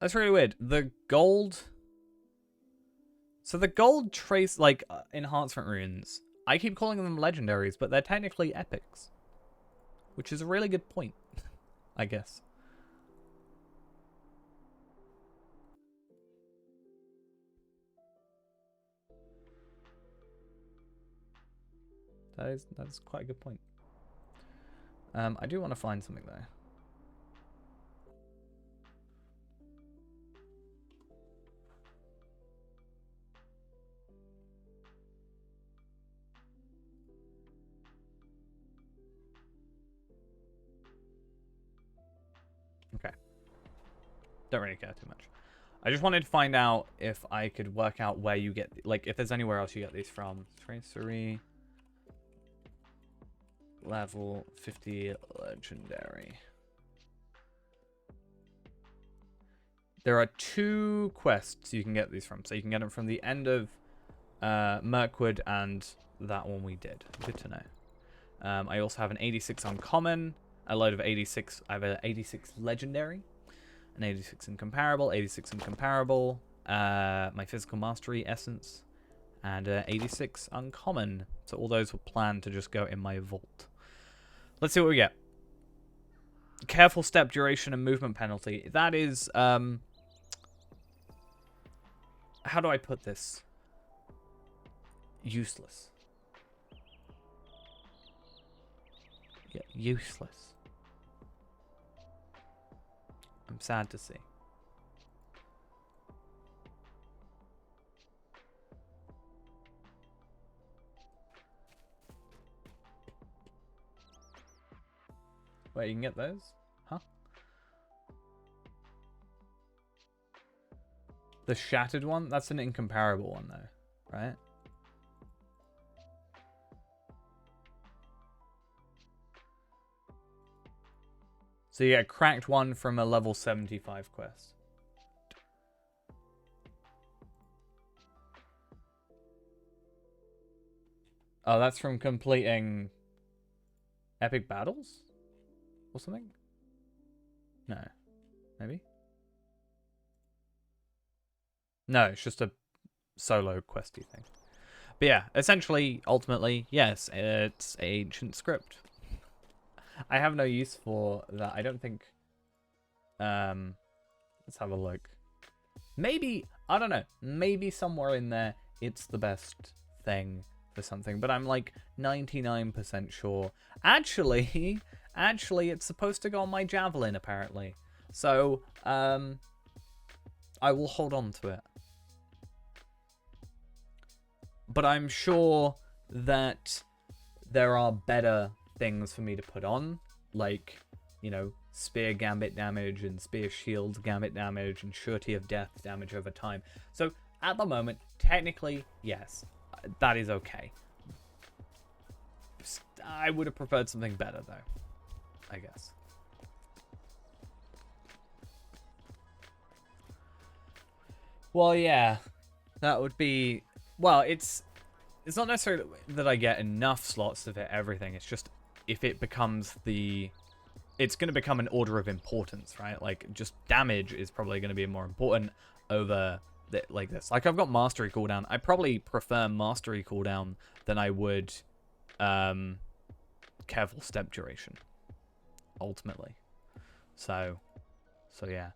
That's really weird. The gold... So the gold trace, like, enhancement runes, I keep calling them legendaries, but they're technically epics. Which is a really good point, I guess. That's quite a good point. I do want to find something though. Okay. Don't really care too much. I just wanted to find out if I could work out where you get, like, if there's anywhere else you get these from. Tracery. Level 50 legendary. There are 2 quests you can get these from. So you can get them from the end of Mirkwood and that one we did. Good to know. I also have an 86 uncommon, a load of 86. I have an 86 legendary, an 86 incomparable, 86 incomparable, my physical mastery essence, and 86 uncommon. So all those were planned to just go in my vault. Let's see what we get. Careful step duration and movement penalty. That is, how do I put this? Useless. Yeah, useless. I'm sad to see. Wait, you can get those? Huh? The shattered one? That's an incomparable one, though, right? So you get a cracked one from a level 75 quest. Oh, that's from completing epic battles? Or something? No. Maybe? No, it's just a solo questy thing. But yeah, essentially, ultimately, yes, it's ancient script. I have no use for that. I don't think... let's have a look. Maybe, I don't know. Maybe somewhere in there, it's the best thing for something. But I'm like 99% sure. Actually, it's supposed to go on my javelin, apparently. So, I will hold on to it. But I'm sure that there are better things for me to put on, like, you know, spear gambit damage and spear shield gambit damage and surety of death damage over time. So at the moment, technically, yes, that is okay. I would have preferred something better though, I guess. Well, yeah, that would be, well, it's not necessarily that I get enough slots to fit everything. It's just if it becomes it's going to become an order of importance, right? Like, just damage is probably going to be more important over like this. Like, I've got mastery cooldown. I probably prefer mastery cooldown than I would careful step duration, ultimately. So yeah.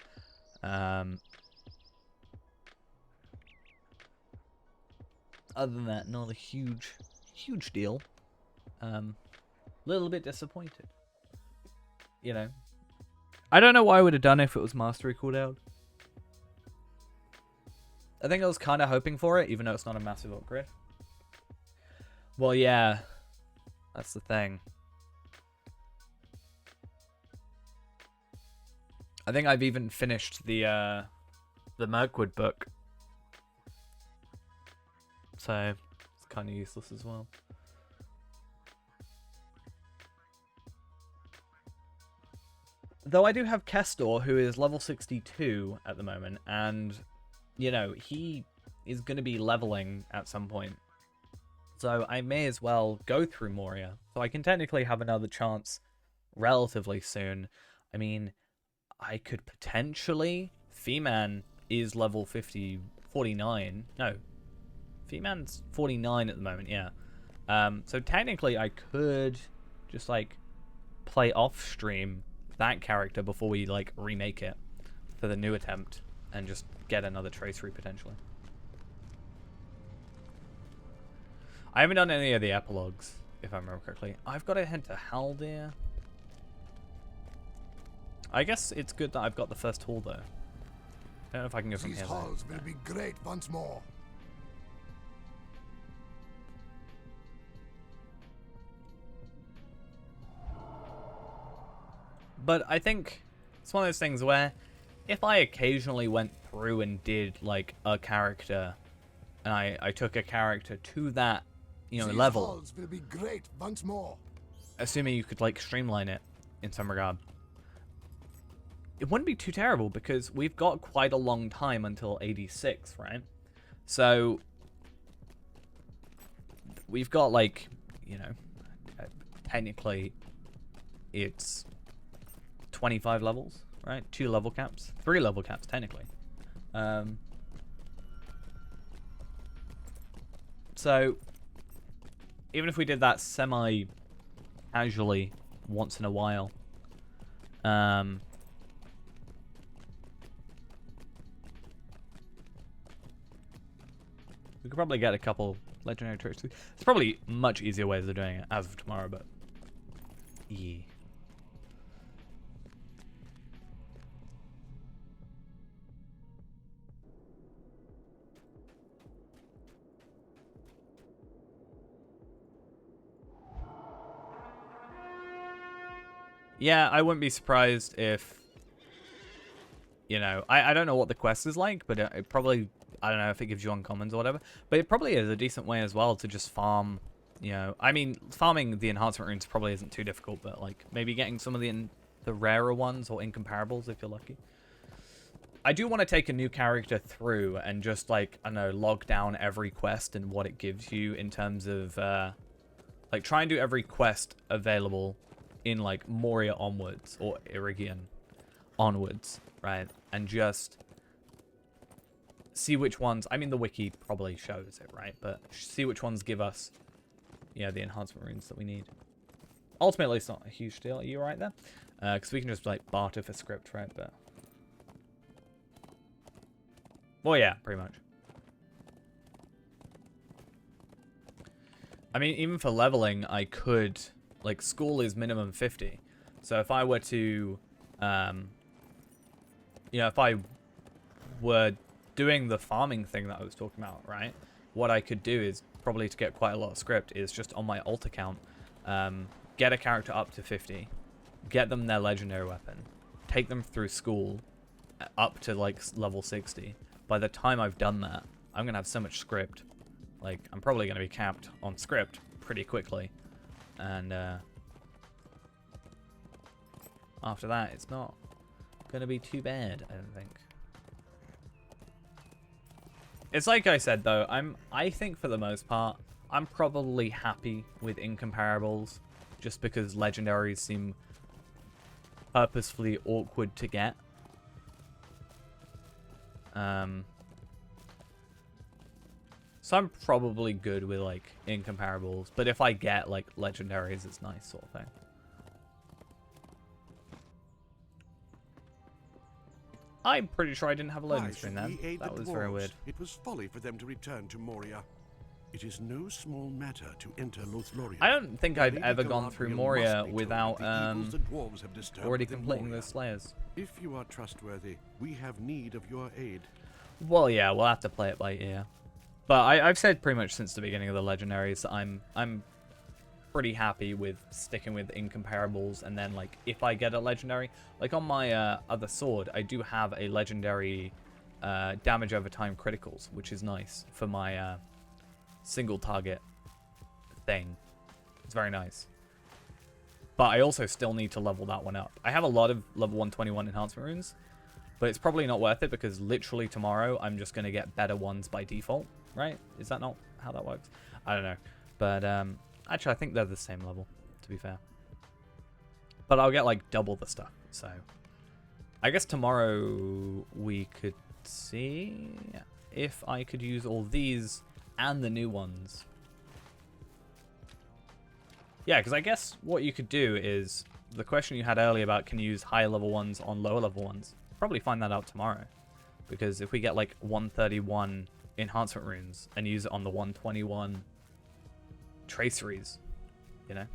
Other than that, not a huge deal. Little bit disappointed. You know, I don't know what I would have done if it was mastery cooldown. I think I was kind of hoping for it, even though it's not a massive upgrade. Well, yeah, that's the thing. I think I've even finished the Mirkwood book, so it's kind of useless as well. Though I do have Kestor, who is level 62 at the moment, and, you know, he is going to be leveling at some point. So I may as well go through Moria. So I can technically have another chance relatively soon. I mean, I could potentially... Feeman is level 49. No, Feeman's 49 at the moment, yeah. So technically I could just, like, play off-stream that character before we, like, remake it for the new attempt and just get another tracery potentially. I haven't done any of the epilogues, if I remember correctly. I've got to head to Haldir. I guess it's good that I've got the first hall, though. I don't know if I can go from These here. halls though. will be great once more. But I think it's one of those things where if I occasionally went through and did like a character, and I took a character to that, you know, These level, halls will be great once more. assuming you could like streamline it in some regard, it wouldn't be too terrible because we've got quite a long time until 86, right? So we've got like, you know, technically it's 25 levels, right? 2 level caps, 3 level caps technically. So even if we did that semi-casually once in a while, we could probably get a couple legendary tricks. There's probably much easier ways of doing it as of tomorrow, but yeah. Yeah, I wouldn't be surprised if, you know, I don't know what the quest is like, but it probably, I don't know if it gives you uncommons or whatever, but it probably is a decent way as well to just farm, you know, I mean, farming the enhancement runes probably isn't too difficult, but like maybe getting some of the rarer ones or incomparables if you're lucky. I do want to take a new character through and just like, I don't know, log down every quest and what it gives you in terms of, like try and do every quest available in like Moria onwards or Irigian onwards, right? And just see which ones, I mean the wiki probably shows it, right? But see which ones give us, you know, the enhancement runes that we need. Ultimately, it's not a huge deal. Are you right there? Because we can just like barter for script, right? But well, yeah, pretty much. I mean, even for leveling, I could, like, school is minimum 50. So if I were to, you know, if I were doing the farming thing that I was talking about, right? What I could do is, probably to get quite a lot of script, is just on my alt account, get a character up to 50, get them their legendary weapon, take them through school up to, like, level 60. By the time I've done that, I'm going to have so much script. Like, I'm probably going to be capped on script pretty quickly. And after that, it's not going to be too bad, I don't think. It's like I said, though, I think for the most part, I'm probably happy with incomparables, just because legendaries seem purposefully awkward to get. So I'm probably good with, like, incomparables. But if I get, like, legendaries, it's nice sort of thing. I'm pretty sure I didn't have a loading screen then. That was very weird. It was folly for them to return to Moria. It is no small matter to enter Lothlorien. I don't think I've ever gone through Moria without already completing those slayers. If you are trustworthy, we have need of your aid. Well, yeah, we'll have to play it by ear. But I've said pretty much since the beginning of the legendaries that I'm pretty happy with sticking with incomparables, and then like if I get a legendary, like on my other sword, I do have a legendary damage over time criticals, which is nice for my single target thing. It's very nice. But I also still need to level that one up. I have a lot of level 121 enhancement runes, but it's probably not worth it because literally tomorrow I'm just going to get better ones by default. Right? Is that not how that works? I don't know. But actually, I think they're the same level, to be fair. But I'll get, like, double the stuff. So I guess tomorrow we could see if I could use all these and the new ones. Yeah, because I guess what you could do is the question you had earlier about can you use higher level ones on lower level ones. Probably find that out tomorrow. Because if we get, like, 131... enhancement runes and use it on the 121 traceries, you know?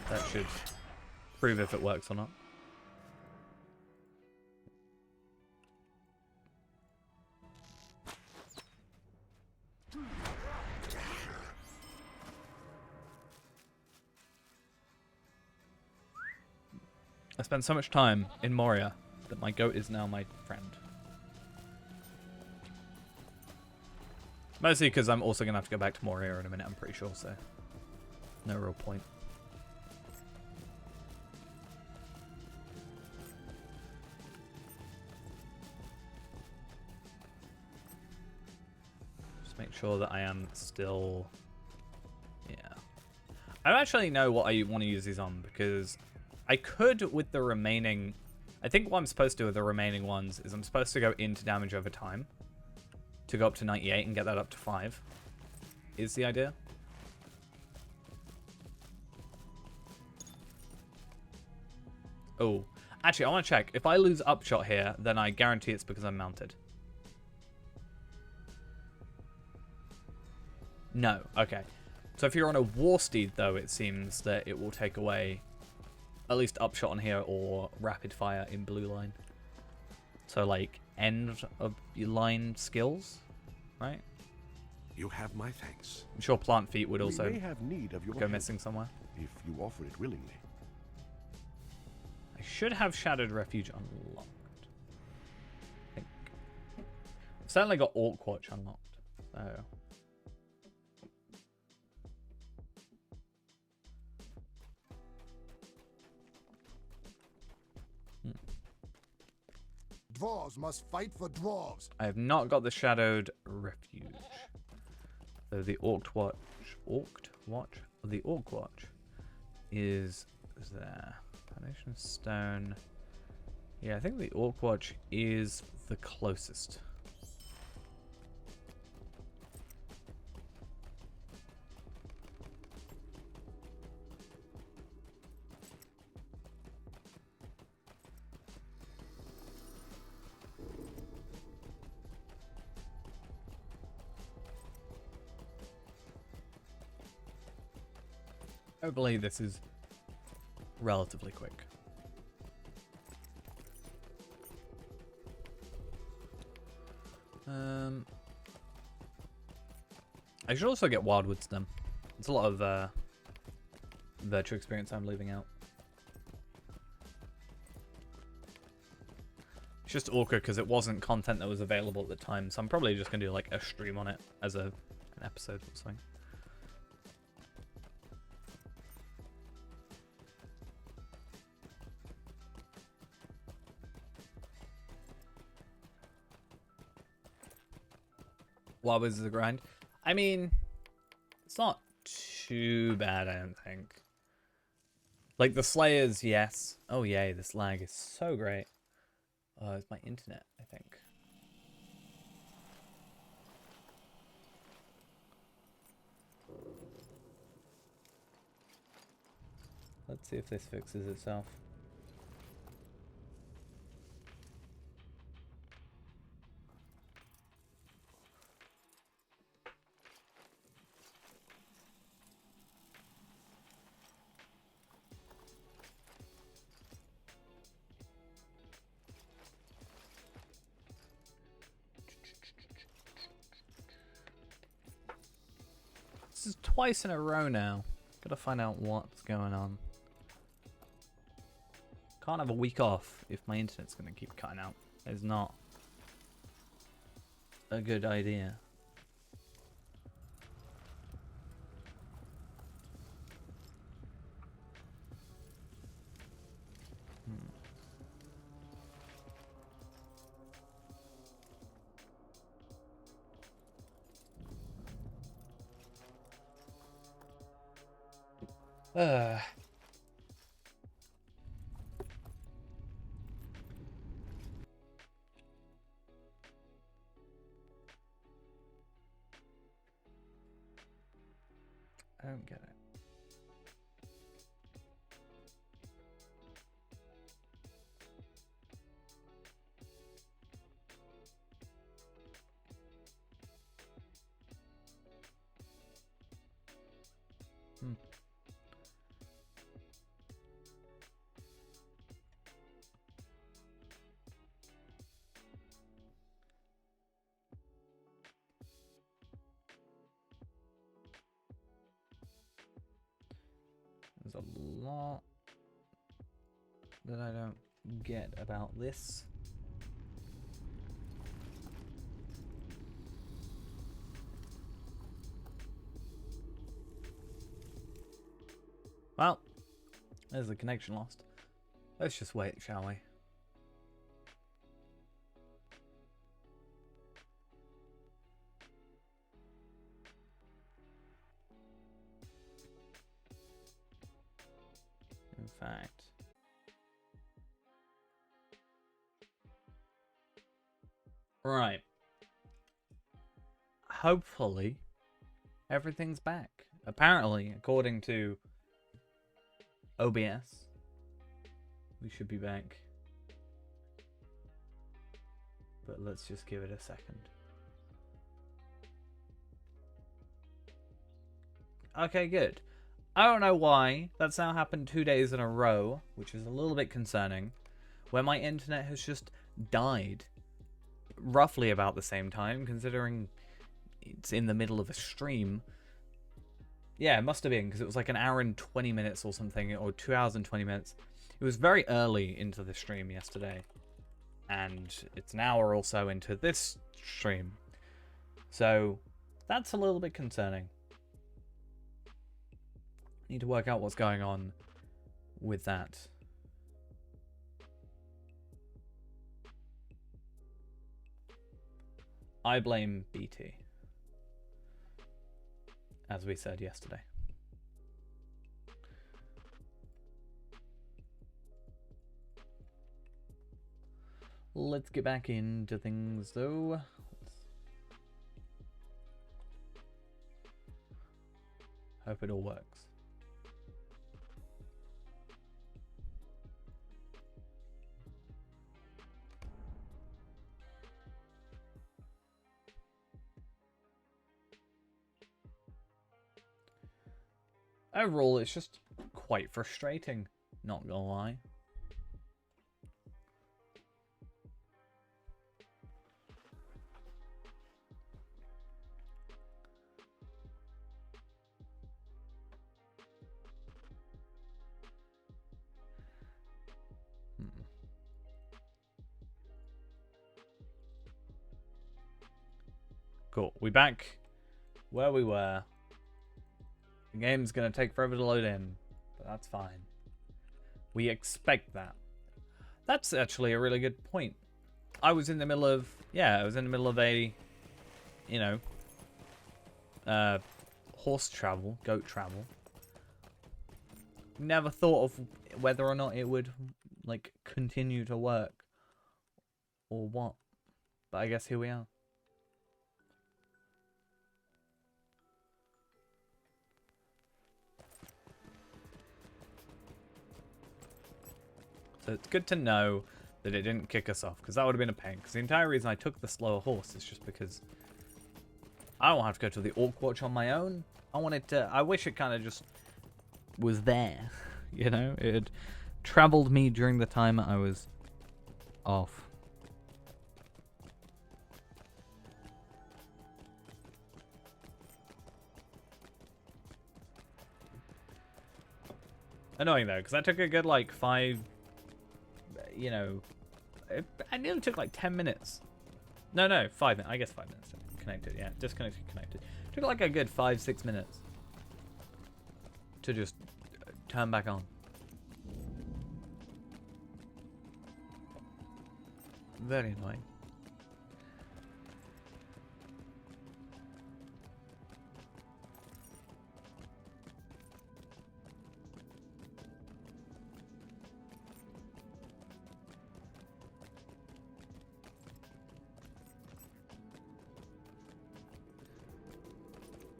That should prove if it works or not. I spent so much time in Moria that my goat is now my friend. Mostly because I'm also going to have to go back to Moria in a minute, I'm pretty sure, so no real point. Just make sure that I am still... Yeah. I don't actually know what I want to use these on, because I could with the remaining... I think what I'm supposed to do with the remaining ones is I'm supposed to go into damage over time to go up to 98 and get that up to 5, is the idea. Oh, actually, I want to check. If I lose upshot here, then I guarantee it's because I'm mounted. No, okay. So if you're on a war steed, though, it seems that it will take away at least upshot on here or rapid fire in blue line. So, like, end of your line skills, right? You have my thanks. I'm sure plant feet would also We may have need of your go help, missing somewhere. if you offer it willingly. I should have Shadowed Refuge unlocked. I think. I've certainly got Orc Watch unlocked, so... Dwarves must fight for dwarves. I have not got the Shadowed Refuge. So the Orc Watch is there. Foundation Stone. Yeah, I think the Orc Watch is the closest. Hopefully this is relatively quick. I should also get Wildwoods then. It's a lot of virtual experience I'm leaving out. It's just awkward because it wasn't content that was available at the time, so I'm probably just gonna do like a stream on it as an episode or something. Wildwoods is a grind. I mean, it's not too bad, I don't think. Like the Slayers, yes. Oh yay, this lag is so great. Oh, it's my internet, I think. Let's see if this fixes itself. This is twice in a row now. Gotta find out what's going on. Can't have a week off if my internet's gonna keep cutting out. It's not a good idea. I don't get it. There's a lot that I don't get about this. Well, there's the connection lost. Let's just wait, shall we? In fact, right. Hopefully, everything's back. Apparently, according to OBS, we should be back. But let's just give it a second. Okay, good. I don't know why. That's now happened 2 days in a row, which is a little bit concerning, where my internet has just died roughly about the same time, considering it's in the middle of a stream. Yeah, it must have been, because it was like an hour and 20 minutes or something, or 2 hours and 20 minutes. It was very early into the stream yesterday, and it's an hour or so into this stream. So, that's a little bit concerning. Need to work out what's going on with that. I blame BT, as we said yesterday. Let's get back into things, though. Hope it all works. Overall, it's just quite frustrating, not gonna lie. Cool, we back where we were. The game's gonna take forever to load in, but that's fine. We expect that. That's actually a really good point. I was in the middle of, I was in the middle of a, horse travel, goat travel. Never thought of whether or not it would, like, continue to work or what. But I guess here we are. So it's good to know that it didn't kick us off, because that would have been a pain. Because the entire reason I took the slower horse is just because I don't have to go to the Orc Watch on my own. I wish it kind of just was there, you know? It had traveled me during the time I was off. Annoying though, because I took a good like 5, I nearly took like 10 minutes. No, 5 minutes. I guess 5 minutes. Connected, yeah. Disconnected, connected. Took like a good 5-6 minutes to just turn back on. Very annoying.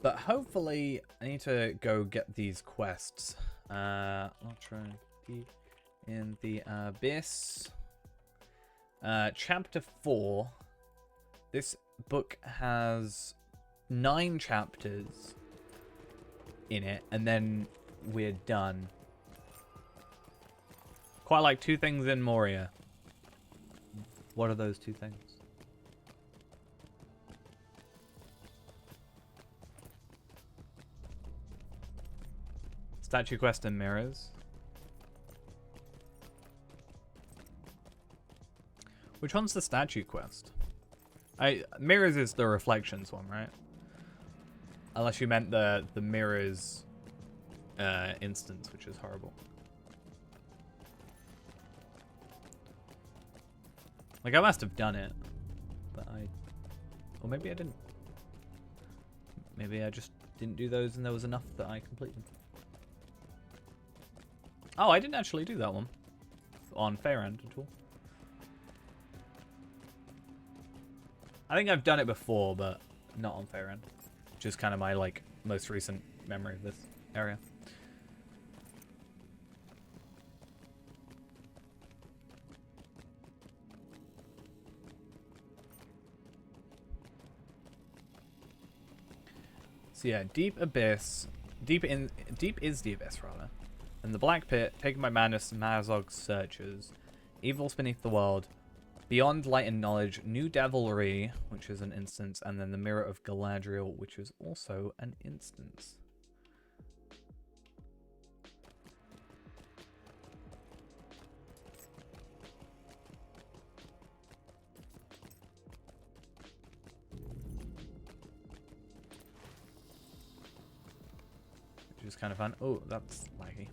But hopefully, I need to go get these quests. I'll try in the Abyss. Chapter 4. This book has 9 chapters. in it, and then we're done. Quite like 2 things in Moria. What are those 2 things? Statue quest and mirrors. Which one's the statue quest? Mirrors is the reflections one, right? Unless you meant the mirrors instance, which is horrible. Like, I must have done it, but or maybe I didn't. Maybe I just didn't do those and there was enough that I completed. Oh, I didn't actually do that one on Fairend at all. I think I've done it before, but not on Fairend, which is kind of my, like, most recent memory of this area. So yeah, deep is the abyss rather, and the black pit taken by Manus Mazog's searchers, evils beneath the world, beyond light and knowledge, new devilry, which is an instance, and then the mirror of Galadriel, which is also an instance. Which is kind of fun. Oh, that's laggy.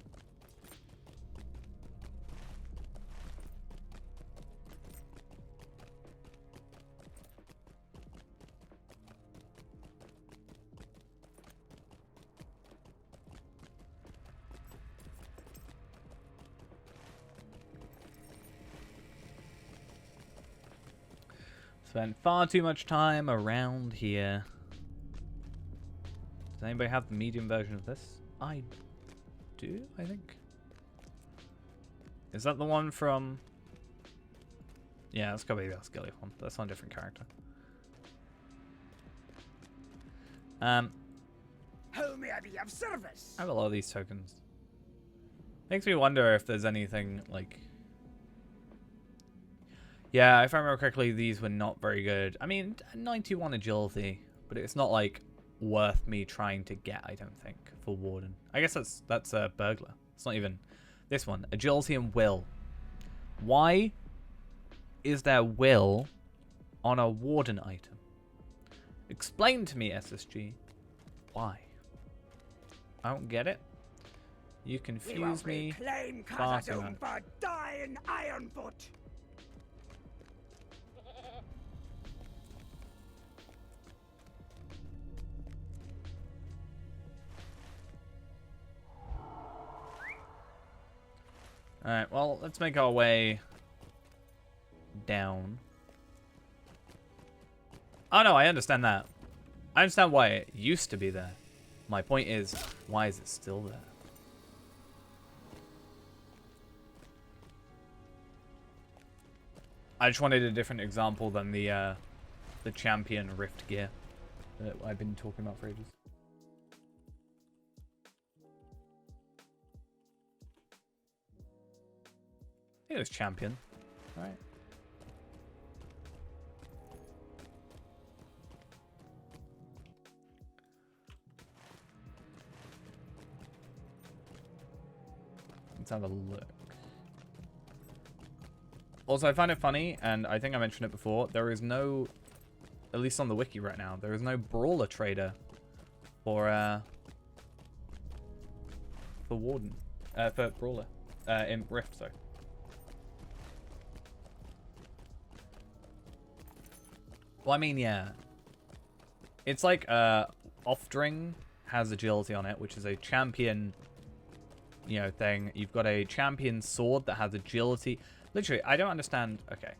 Spent far too much time around here. Does anybody have the medium version of this? I do, I think. Is that the one from... Yeah, that's gotta be the Asgiliath one. That's on a different character. How may I be of service? I have a lot of these tokens. Makes me wonder if there's anything, like... Yeah, if I remember correctly, these were not very good. I mean, 91 agility, but it's not, like, worth me trying to get, I don't think, for Warden. I guess that's a burglar. It's not even this one. Agility and will. Why is there will on a Warden item? Explain to me, SSG. Why? I don't get it. You confuse me far too much. But die in Ironfoot. Alright, well, let's make our way down. Oh no, I understand that. I understand why it used to be there. My point is, why is it still there? I just wanted a different example than the champion rift gear that I've been talking about for ages. It was champion, right? Let's have a look. Also, I find it funny, and I think I mentioned it before, there is no, at least on the wiki right now, there is no brawler trader for Warden, for brawler, in Rift, sorry. Well, I mean, yeah. It's like, Offdring has agility on it, which is a champion, you know, thing. You've got a champion sword that has agility. Literally, I don't understand. Okay.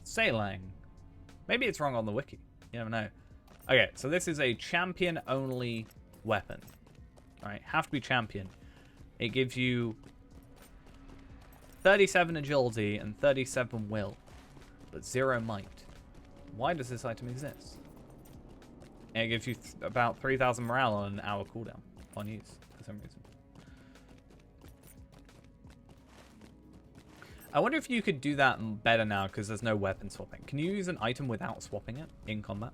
Saylang. Maybe it's wrong on the wiki. You never know. Okay, so this is a champion-only weapon. Alright, have to be champion. It gives you 37 agility and 37 will, but 0 might. Why does this item exist? And it gives you about 3,000 morale on an hour cooldown on use for some reason. I wonder if you could do that better now because there's no weapon swapping. Can you use an item without swapping it in combat?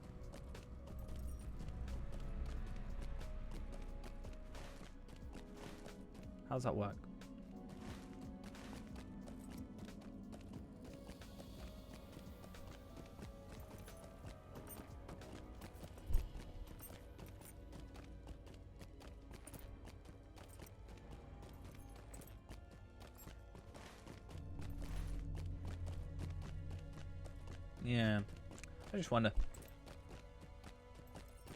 How does that work? Yeah, I just wonder.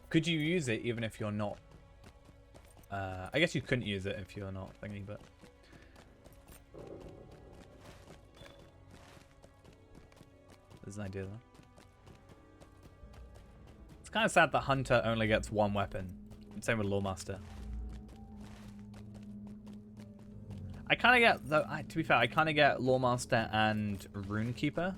Could you use it even if you're not? I guess you couldn't use it if you're not thingy, but there's an idea there. It's kind of sad that Hunter only gets one weapon. Same with Lawmaster. I kind of get, though. To be fair, I kind of get Lawmaster and Runekeeper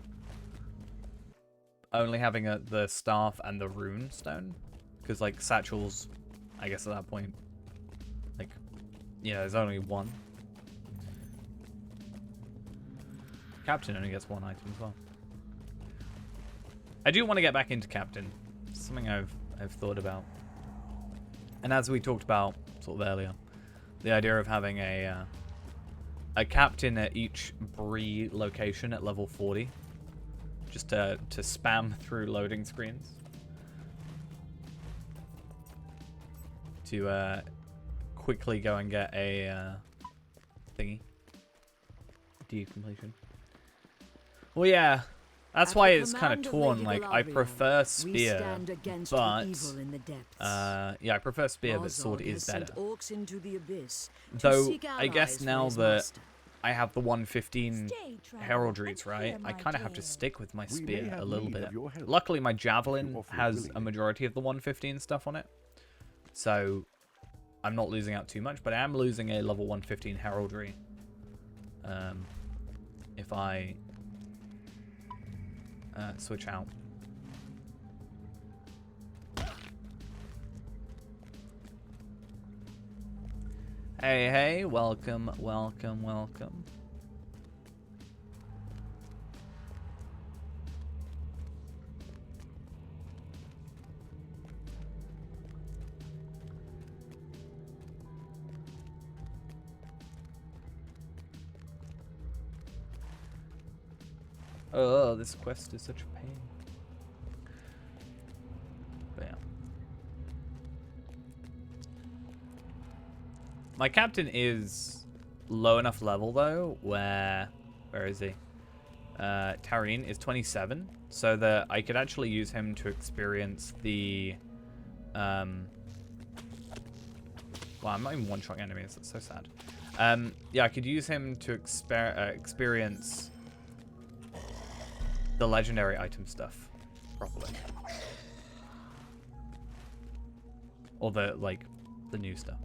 only having the staff and the rune stone, because like satchels, I guess at that point, like, yeah, there's only one. Captain only gets one item as well. I do want to get back into Captain. It's something I've thought about, and as we talked about sort of earlier, the idea of having a captain at each Bree location at level 40. Just to spam through loading screens. To quickly go and get a thingy. Completion. Well, yeah. That's why it's kind of torn. Like, I prefer spear, but yeah, I prefer spear, but sword is better. Though, I guess now that I have the 115 heraldries, right? I kind of have to stick with my spear a little bit. Luckily, my javelin has a majority of the 115 stuff on it, so I'm not losing out too much. But I am losing a level 115 heraldry if I switch out. Hey, hey, welcome, welcome, welcome. Oh, this quest is such a pain. But yeah. My captain is low enough level though, where is he? Tareen is 27, so that I could actually use him to experience the well, I'm not even one-shotting enemies, that's so sad. Yeah, I could use him to experience the legendary item stuff properly. Or the new stuff.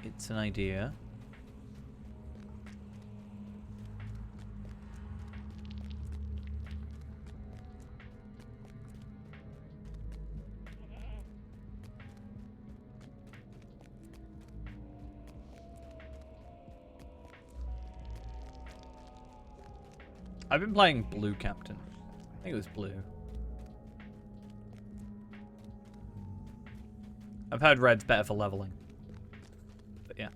It's an idea. I've been playing blue captain. I think it was blue. I've heard red's better for leveling. But yeah.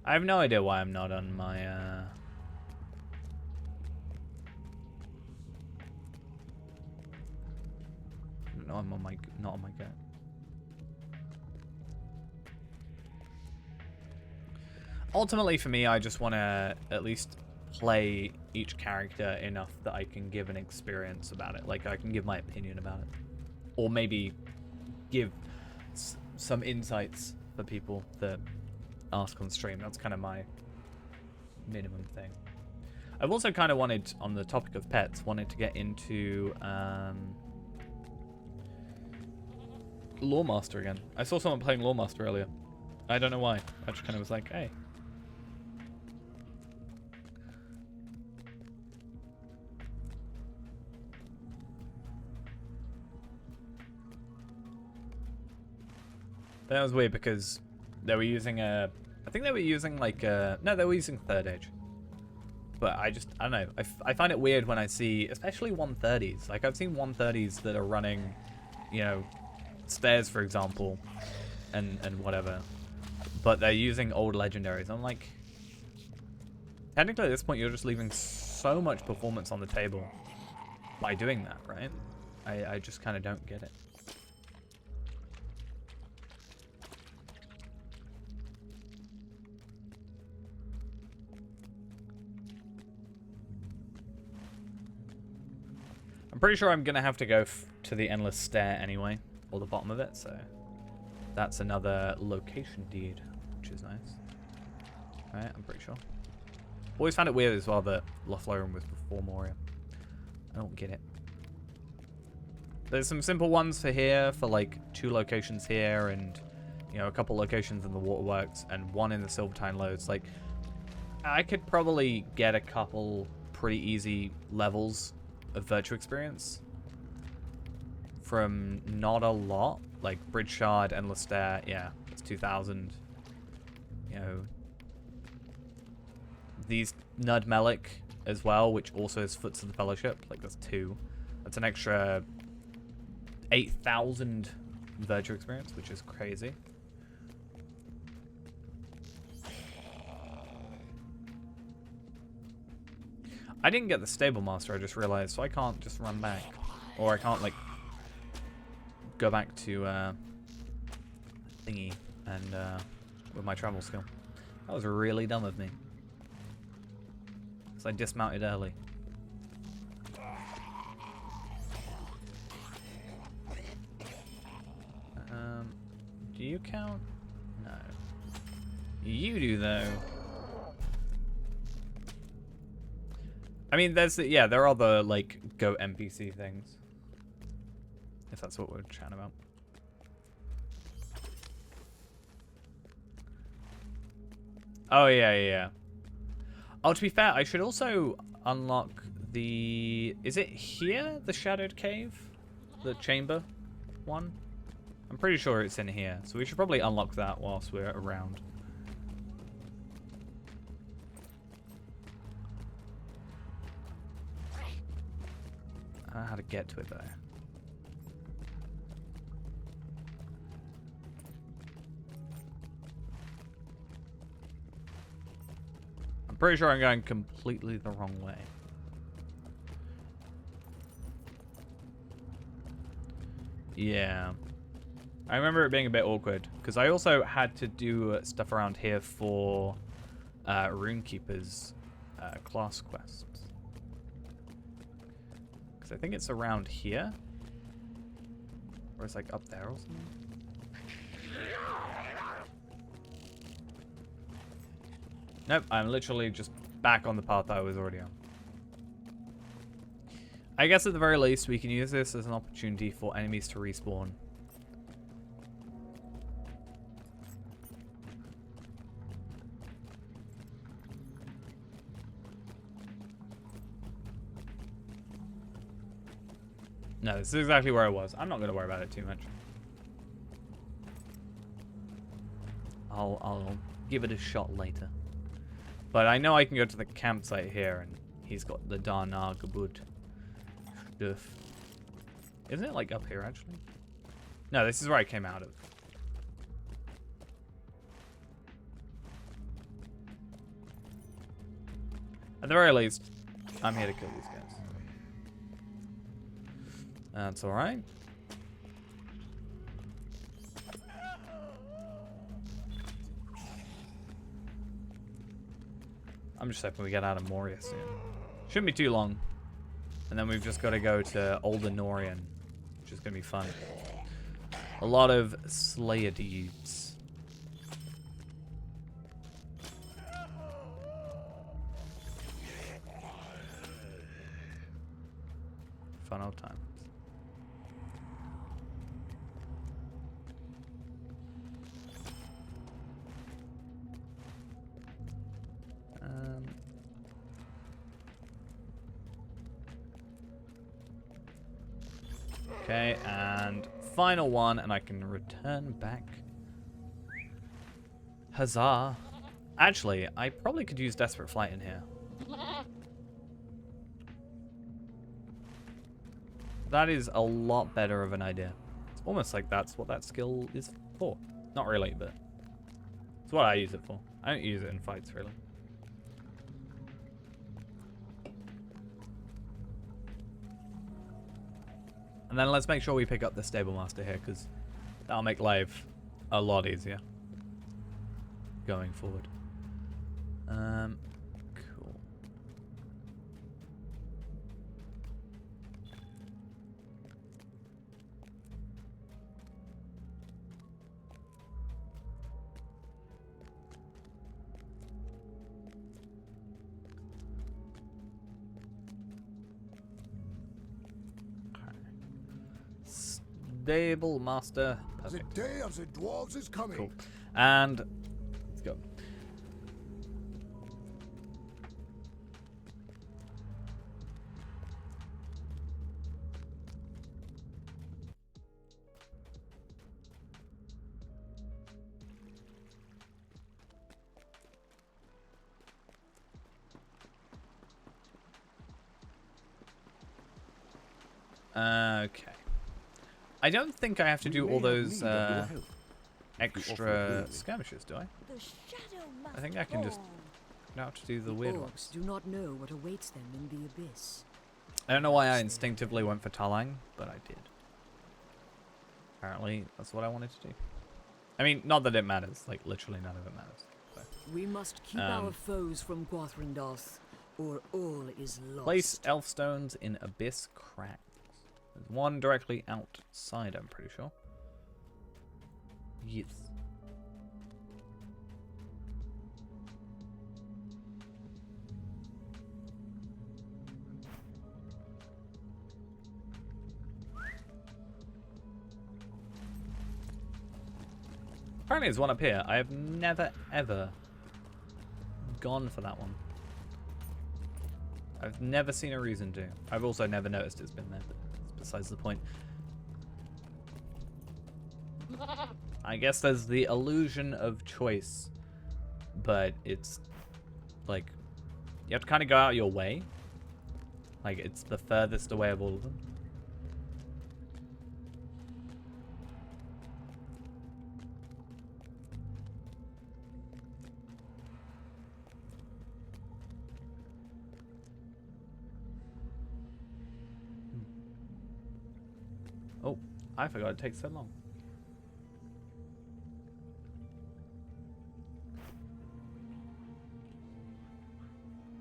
I have no idea why I'm not on my no, I'm on my not on my go. Ultimately, for me, I just want to at least play each character enough that I can give an experience about it. Like, I can give my opinion about it. Or maybe give some insights for people that ask on stream. That's kind of my minimum thing. I've also kind of wanted, on the topic of pets, wanted to get into Lawmaster again. I saw someone playing Lawmaster earlier. I don't know why. I just kind of was like, hey. That was weird because they were using a... I think they were using like a... No, they were using Third Age. But I don't know. I find it weird when I see, especially 130s. Like, I've seen 130s that are running, you know, stairs, for example, and whatever. But they're using old legendaries. I'm like... Technically, at this point, you're just leaving so much performance on the table by doing that, right? I just kind of don't get it. I'm pretty sure I'm going to have to go to the Endless Stair anyway, or the bottom of it, so that's another location deed, which is nice. Right, I'm pretty sure. Always found it weird as well that Lothlorien was before Moria. I don't get it. There's some simple ones for here, for like 2 locations here, and you know, a couple locations in the Waterworks, and 1 in the Silvertine Loads. Like, I could probably get a couple pretty easy levels of virtue experience from not a lot, like Bridge Shard, Endless Stair, yeah, it's 2,000. You know, these Nud Melik as well, which also is Foots of the Fellowship, like that's 2. That's an extra 8,000 virtue experience, which is crazy. I didn't get the Stable Master, I just realized, so I can't just run back. Or I can't, like, go back to, thingy and, with my travel skill. That was really dumb of me. Because I dismounted early. Do you count? No. You do, though. I mean, there are the, like, go NPC things. If that's what we're chatting about. Oh, yeah. Oh, to be fair, I should also unlock the... Is it here? The Shadowed Cave? The chamber one? I'm pretty sure it's in here. So we should probably unlock that whilst we're around. I don't know how to get to it, though. I'm pretty sure I'm going completely the wrong way. Yeah. I remember it being a bit awkward, because I also had to do stuff around here for Runekeeper's class quests. I think it's around here. Or it's like up there or something. Nope, I'm literally just back on the path I was already on. I guess at the very least we can use this as an opportunity for enemies to respawn. No, this is exactly where I was. I'm not going to worry about it too much. I'll give it a shot later. But I know I can go to the campsite here, and he's got the Darnagabud stuff. Isn't it like up here, actually? No, this is where I came out of. At the very least, I'm here to kill these guys. That's alright. I'm just hoping we get out of Moria soon. Shouldn't be too long. And then we've just got to go to Older Norien, which is going to be fun. A lot of Slayer deeds. fun old times. Okay, and final one, and I can return back. Huzzah. Actually, I probably could use Desperate Flight in here. That is a lot better of an idea. It's almost like that's what that skill is for. Not really, but it's what I use it for. I don't use it in fights, really. And then let's make sure we pick up the Stable Master here, because that'll make life a lot easier going forward. Cool. Stable Master. Perfect. The day of the dwarves is coming. Cool. And let's go. Okay. I don't think I have to do all those extra skirmishes, do I? I think I can just not to do the weird ones. Do not know what awaits them in the abyss. I don't know why I instinctively went for Talang, but I did. Apparently, that's what I wanted to do. I mean, not that it matters. Like, literally none of it matters. So. We must keep our foes from Gwathrendoth, or all is lost. Place elf stones in abyss cracks. There's one directly outside, I'm pretty sure. Yes. Apparently there's one up here. I have never, ever gone for that one. I've never seen a reason to. I've also never noticed it's been there, but besides the point. I guess there's the illusion of choice, but it's like you have to kind of go out your way. Like it's the furthest away of all of them. Oh, I forgot it takes so long.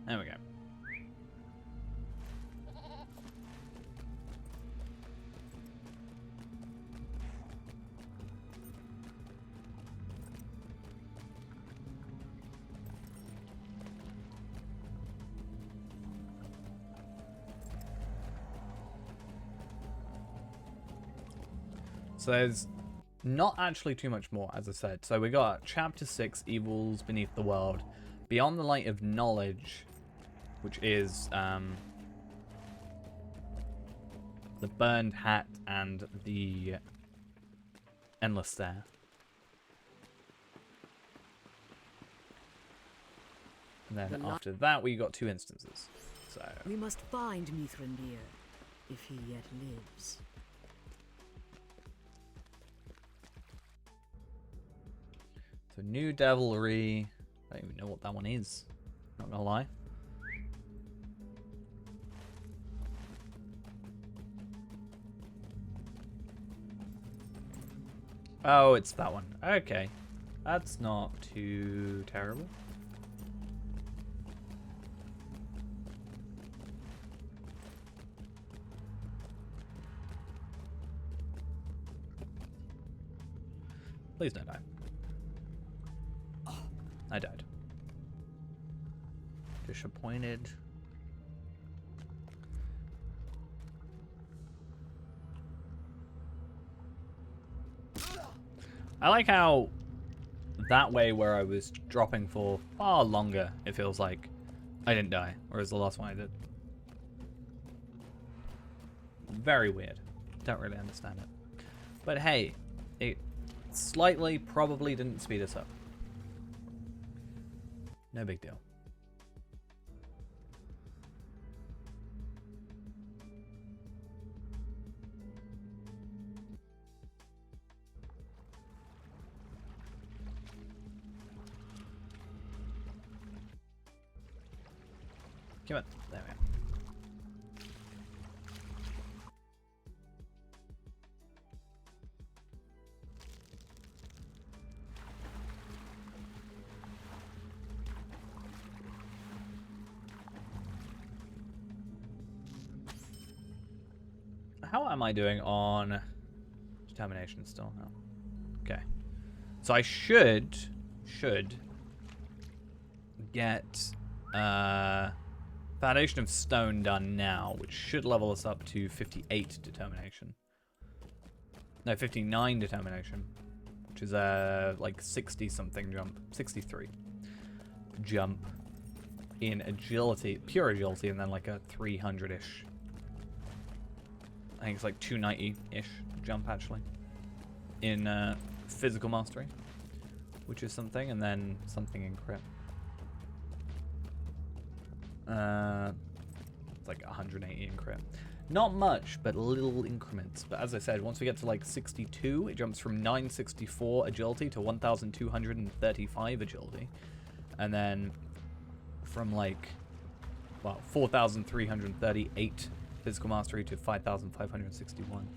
There we go. So there's not actually too much more, as I said. So we got Chapter 6, Evils Beneath the World, Beyond the Light of Knowledge, which is the Burned Hat and the Endless Stare. And then after that, we got 2 instances. So we must find Mithrandir, if he yet lives. So New Devilry. I don't even know what that one is. Not gonna lie. Oh, it's that one. Okay. That's not too terrible. Please don't die. I died. Disappointed. I like how that way where I was dropping for far longer, it feels like I didn't die, whereas the last one I did. Very weird. Don't really understand it. But hey, it slightly probably didn't speed us up. No big deal. Come on. There we are. How am I doing on determination still? No. Okay. So I should get Foundation of Stone done now, which should level us up to 58 determination. No, 59 determination, which is like 60 something jump, 63 jump in agility, pure agility, and then like a 300-ish. I think it's like 290-ish jump actually in physical mastery, which is something, and then something in crit. It's like 180 in crit. Not much, but little increments. But as I said, once we get to like 62, it jumps from 964 agility to 1,235 agility. And then from like, well, 4,338 physical mastery to 5,561.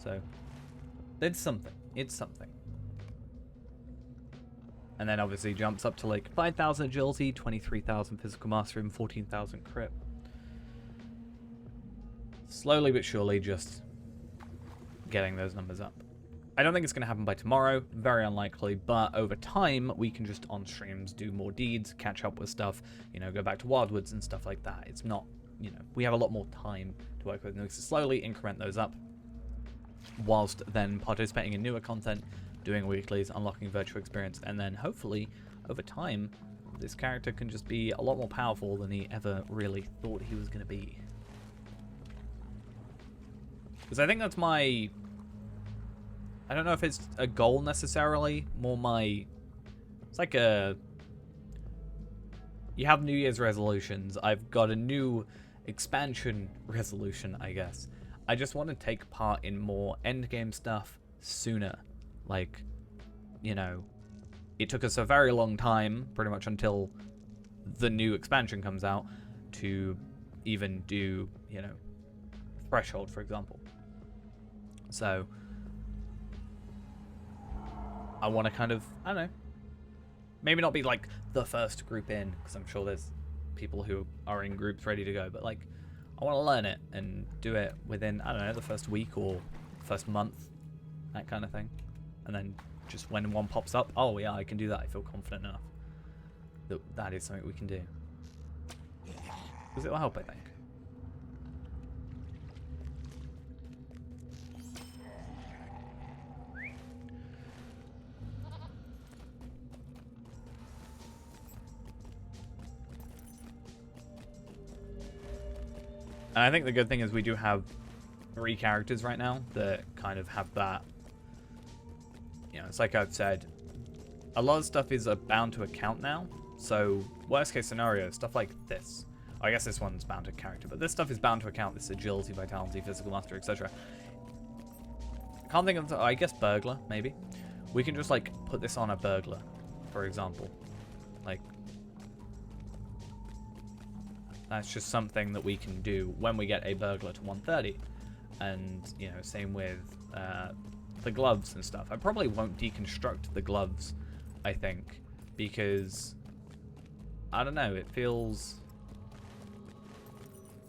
So, it's something. It's something. And then obviously jumps up to like 5,000 agility, 23,000 physical mastery, and 14,000 crit. Slowly but surely just getting those numbers up. I don't think it's going to happen by tomorrow, very unlikely, but over time we can just on streams do more deeds, catch up with stuff, you know, go back to Wildwoods and stuff like that. It's not, you know, we have a lot more time to work with, and we can slowly increment those up whilst then participating in newer content, doing weeklies, unlocking virtual experience, and then hopefully over time this character can just be a lot more powerful than he ever really thought he was going to be. Because I think that's my, I don't know if it's a goal necessarily, more my, it's like a, you have New Year's resolutions. I've got a new expansion resolution, I guess. I just want to take part in more endgame stuff sooner. Like, you know, it took us a very long time, pretty much until the new expansion comes out, to even do, you know, Threshold, for example. So, I want to kind of, I don't know, maybe not be like the first group in, because I'm sure there's people who are in groups ready to go, but like, I want to learn it and do it within, I don't know, the first week or first month, that kind of thing. And then just when one pops up, oh yeah, I can do that. I feel confident enough that that is something we can do. Because it will help, I think. And I think the good thing is we do have 3 characters right now that kind of have that. You know, it's like I've said, a lot of stuff is bound to account now. So worst case scenario, stuff like this. I guess this one's bound to character, but this stuff is bound to account. This agility, vitality, physical mastery, etc. I can't think of, I guess burglar, maybe. We can just like put this on a burglar, for example. Like, that's just something that we can do when we get a burglar to 130. And, you know, same with the gloves and stuff. I probably won't deconstruct the gloves, I think, because, I don't know, it feels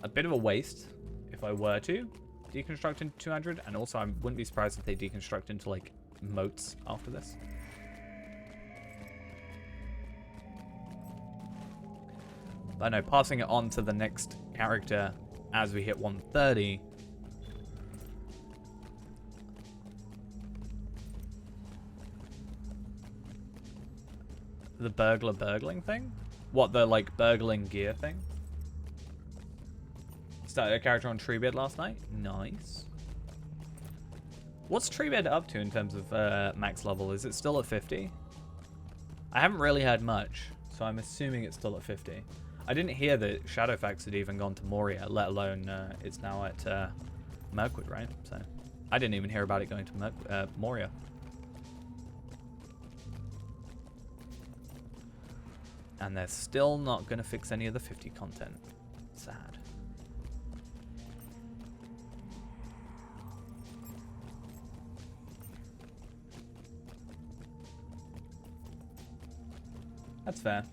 a bit of a waste if I were to deconstruct into 200, and also I wouldn't be surprised if they deconstruct into, like, moats after this. But no, passing it on to the next character as we hit 130. The burgling thing? What, the, like, burgling gear thing? Started a character on Treebeard last night. Nice. What's Treebeard up to in terms of max level? Is it still at 50? I haven't really heard much, so I'm assuming it's still at 50. I didn't hear that Shadowfax had even gone to Moria, let alone it's now at Mirkwood, right? So I didn't even hear about it going to Moria. And they're still not going to fix any of the 50 content. Sad. That's fair.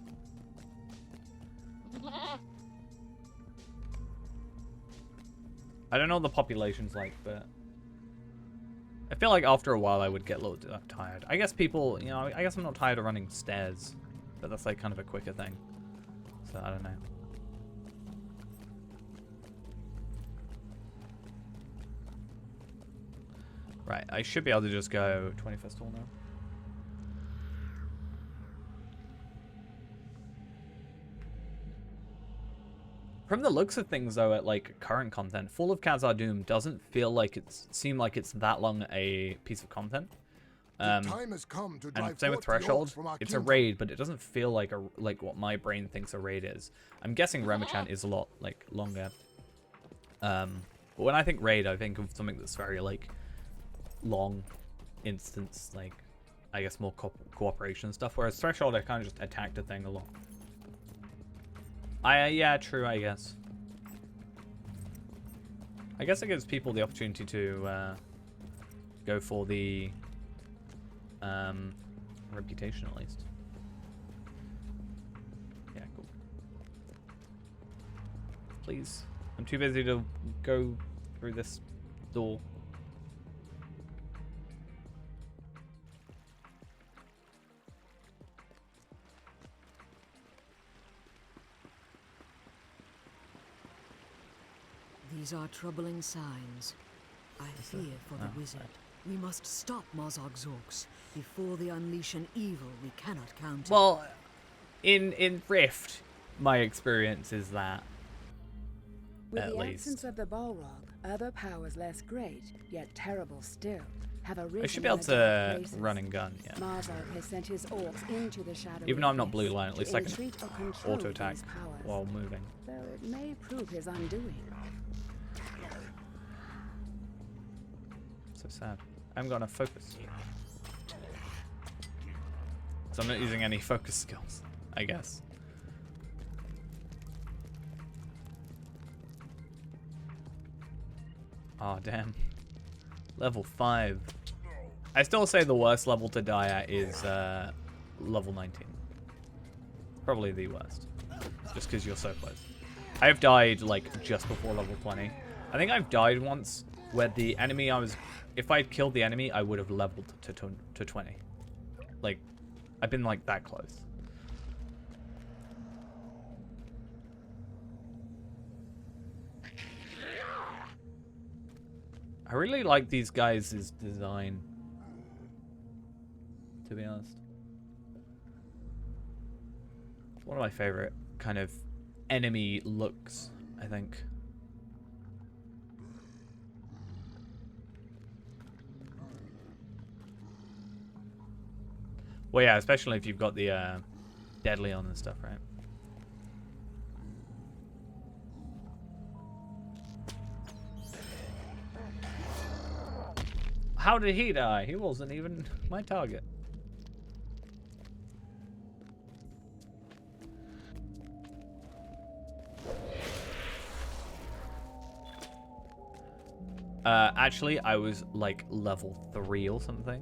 I don't know what the population's like, but I feel like after a while I would get a little tired. I guess people, you know, I guess I'm not tired of running stairs, but that's like kind of a quicker thing. So I don't know. Right, I should be able to just go 21st hall now. From the looks of things, though, at like current content, Fall of Khazad-dûm doesn't seem like it's that long a piece of content. And same with Threshold. It's a raid, but it doesn't feel like what my brain thinks a raid is. I'm guessing Remichan is a lot like longer. But when I think raid, I think of something that's very like long instance, like I guess more cooperation stuff. Whereas Threshold, I kind of just attacked a thing a lot. Yeah, true, I guess. I guess it gives people the opportunity to go for the reputation, at least. Yeah, cool. Please. I'm too busy to go through this door. These are troubling signs. I fear for the wizard. We must stop Mozarg's orcs before they unleash an evil we cannot counter. Well, in Rift, my experience is that With at the least. absence of the Balrog, other powers less great, yet terrible still, have arisen. I should be able in the dark to places. run and gun, yeah. Mozarg has sent his orcs into the shadow. Even though I'm not blue line, at least I can entreat or control auto attack these powers, while moving. though it may prove his undoing. So sad. I'm gonna focus. So I'm not using any focus skills, I guess. Oh, damn. Level 5. I still say the worst level to die at is level 19. Probably the worst. Just because you're so close. I've died, like, just before level 20. I think I've died once where the enemy I was... If I'd killed the enemy, I would have leveled to 20. Like, I've been, like, that close. I really like these guys' design, to be honest. It's one of my favorite kind of enemy looks, I think. Well, yeah, especially if you've got the deadly on and stuff, right? How did he die? He wasn't even my target. Actually, I was like level 3 or something.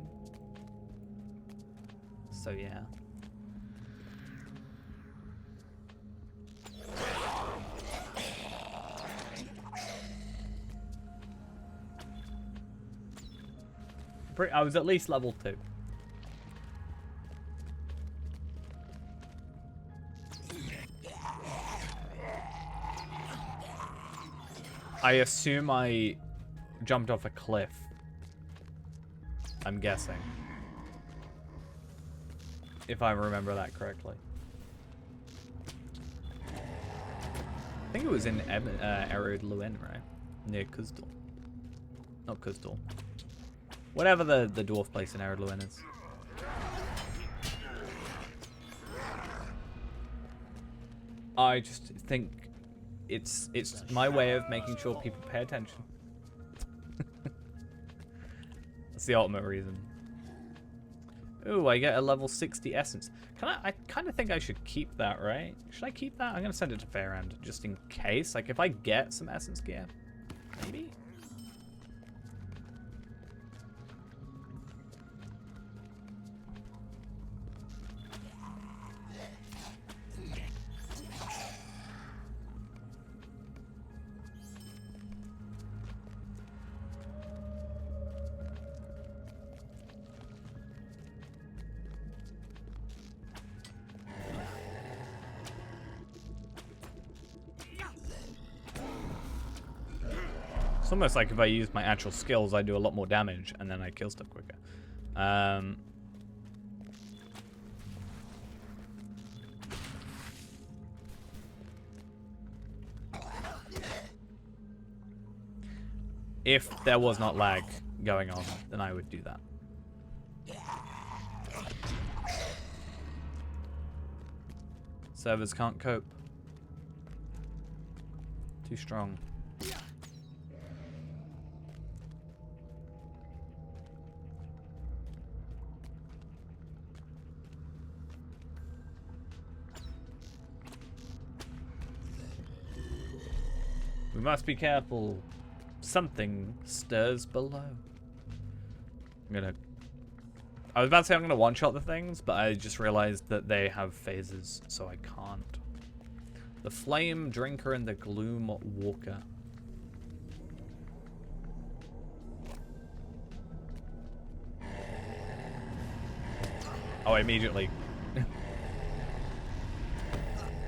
So yeah. I was at least level 2. I assume I jumped off a cliff. I'm guessing. If I remember that correctly. I think it was in Ered Luin, right? Near Kuzdal. Not Kuzdal. Whatever the dwarf place in Ered Luin is. I just think it's my way of making sure people pay attention. That's the ultimate reason. Ooh, I get a level 60 essence. I kind of think I should keep that, right? Should I keep that? I'm gonna send it to Fairhand just in case. Like if I get some essence gear, maybe. It's almost like if I use my actual skills, I do a lot more damage, and then I kill stuff quicker. If there was not lag going on, then I would do that. Servers can't cope. Too strong. We must be careful. Something stirs below. I was about to say I'm gonna one-shot the things, but I just realized that they have phases, so I can't. The Flame Drinker and the Gloom Walker. Oh, I immediately kind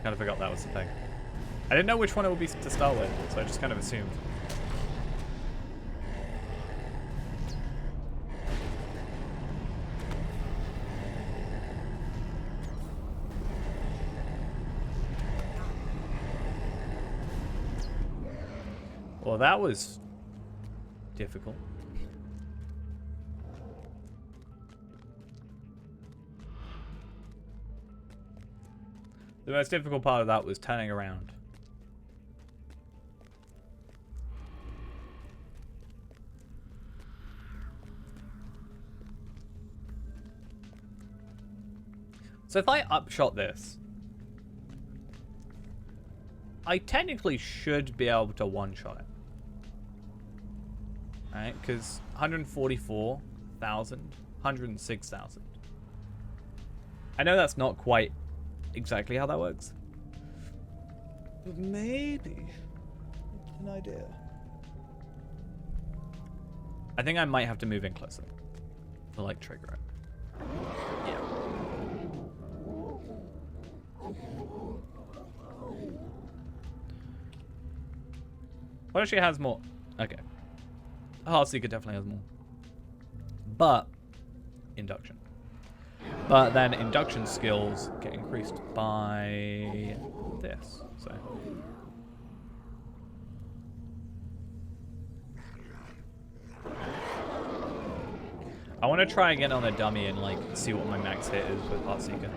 of forgot that was the thing. I didn't know which one it would be to start with, so I just kind of assumed. Well, that was difficult. The most difficult part of that was turning around. So if I upshot this, I technically should be able to one-shot it. Right? Because 144,000, 106,000. I know that's not quite exactly how that works. But maybe it's an idea. I think I might have to move in closer to like trigger it. Yeah. What actually has more? Okay. Heartseeker definitely has more. But induction. But then induction skills get increased by this. So I want to try again on a dummy and like see what my max hit is with Heartseeker.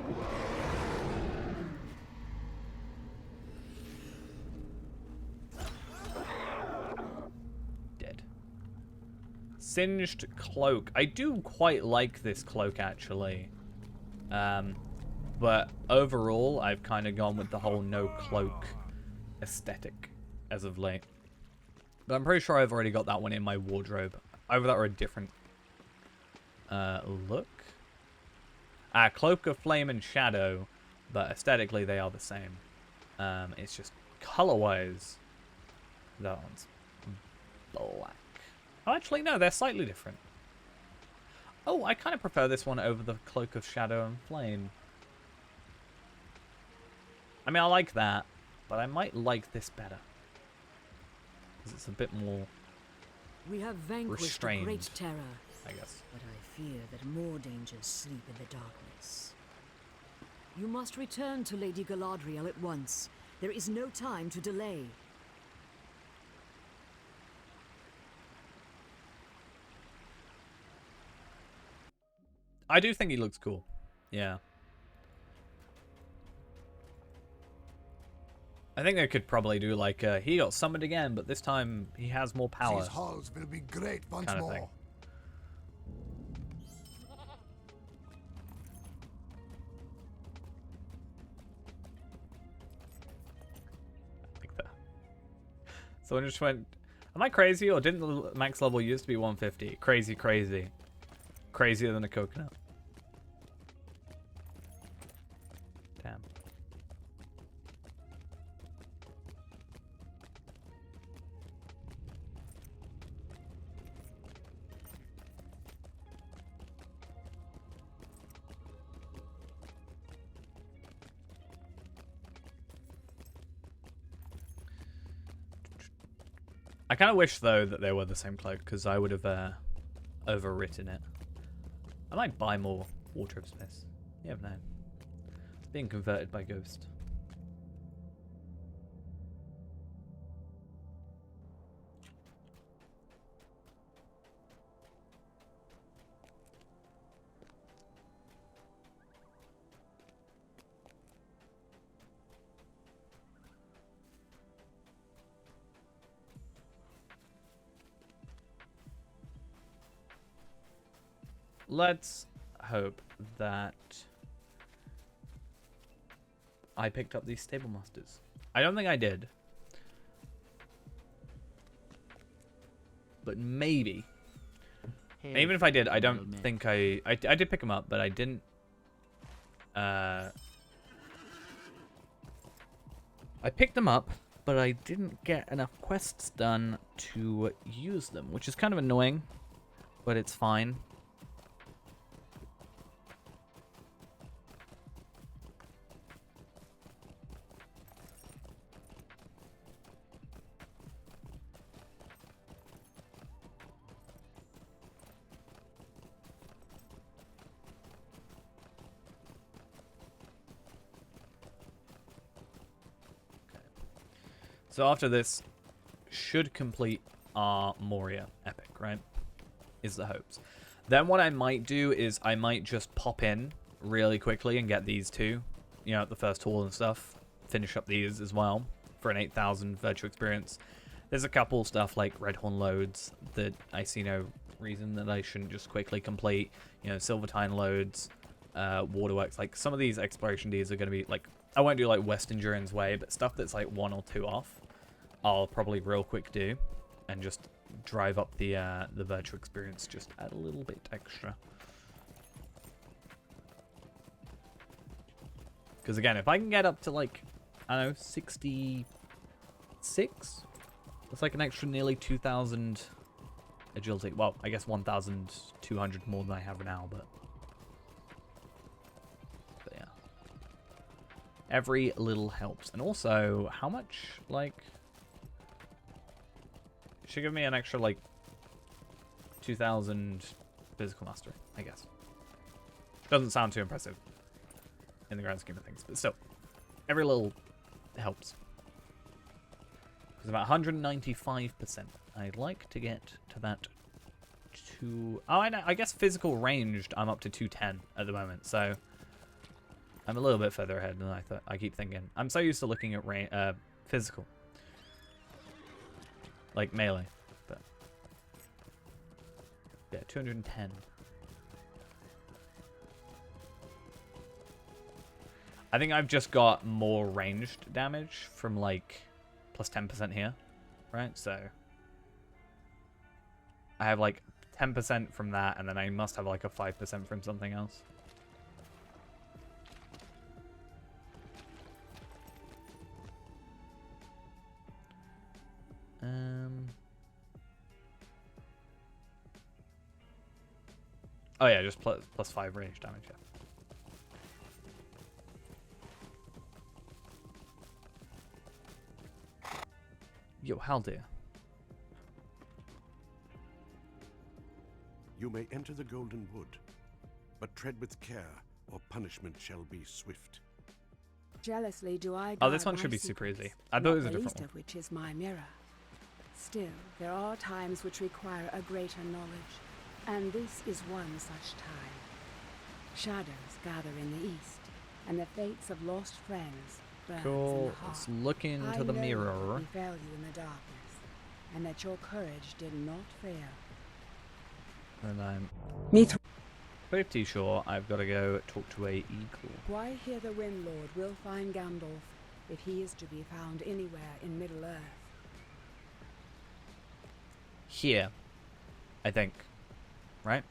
Dead. Singed Cloak. I do quite like this cloak actually. But overall, I've kind of gone with the whole no cloak aesthetic as of late. But I'm pretty sure I've already got that one in my wardrobe. Either that or a different look. Cloak of Flame and Shadow, but aesthetically they are the same. It's just color-wise, that one's black. Oh, actually, no, they're slightly different. Oh, I kind of prefer this one over the Cloak of Shadow and Flame. I mean, I like that, but I might like this better. Because it's a bit more We have vanquished restrained, a great terror, I guess. but I fear that more dangers sleep in the darkness. You must return to Lady Galadriel at once. There is no time to delay. I do think he looks cool. Yeah. I think they could probably do like, he got summoned again, but this time he has more power. These halls will be great once Kind of more. thing. Like that. Someone just went, am I crazy or didn't the max level used to be 150? Crazy, crazy. Crazier than a coconut. Damn. I kind of wish, though, that they were the same cloak, because I would have overwritten it. I might buy more wardrobe space. You never know. Being converted by Ghost. Let's hope that I picked up these stable masters. I don't think I did. But maybe. And even if I did, I don't think I did pick them up, but I didn't. I picked them up, but I didn't get enough quests done to use them, which is kind of annoying, but it's fine. So after this, should complete our Moria epic, right? Is the hopes. Then what I might do is I might just pop in really quickly and get these two, you know, at the first hall and stuff. Finish up these as well for an 8,000 virtual experience. There's a couple stuff like Redhorn loads that I see no reason that I shouldn't just quickly complete. You know, Silvertine loads, Waterworks. Like some of these exploration deeds are going to be like, I won't do like Western Durin's Way, but stuff that's like 1 or 2 off, I'll probably real quick do, and just drive up the virtual experience just add a little bit extra. Because again, if I can get up to like, I don't know, 66, that's like an extra nearly 2,000 agility. Well, I guess 1,200 more than I have now, but yeah. Every little helps. And also, how much, like, should give me an extra, like, 2,000 physical mastery, I guess. Doesn't sound too impressive in the grand scheme of things, but still, every little helps. Because about 195%. I'd like to get to that oh, I guess physical ranged, I'm up to 210 at the moment, so I'm a little bit further ahead than I thought. I keep thinking. I'm so used to looking at physical. Like melee, but yeah, 210. I think I've just got more ranged damage from like plus 10% here, right? So I have like 10% from that, and then I must have like a 5% from something else. Oh yeah, just plus 5 range damage, yeah. Yo, Haldir. You may enter the Golden Wood, but tread with care, or punishment shall be swift. Jealously do I Oh, this guard one should my be super secrets, easy. I thought it was a not the different least one. of which is my mirror. Still, there are times which require a greater knowledge, and this is one such time. Shadows gather in the east, and the fates of lost friends burns in Cool. the Let's heart. look into I the know mirror. that befell you in the darkness, and that your courage did not fail. And I'm Me pretty sure I've got to go talk to a eagle. Why hear the Wind Lord will find Gandalf if he is to be found anywhere in Middle-earth? Here, I think. Right?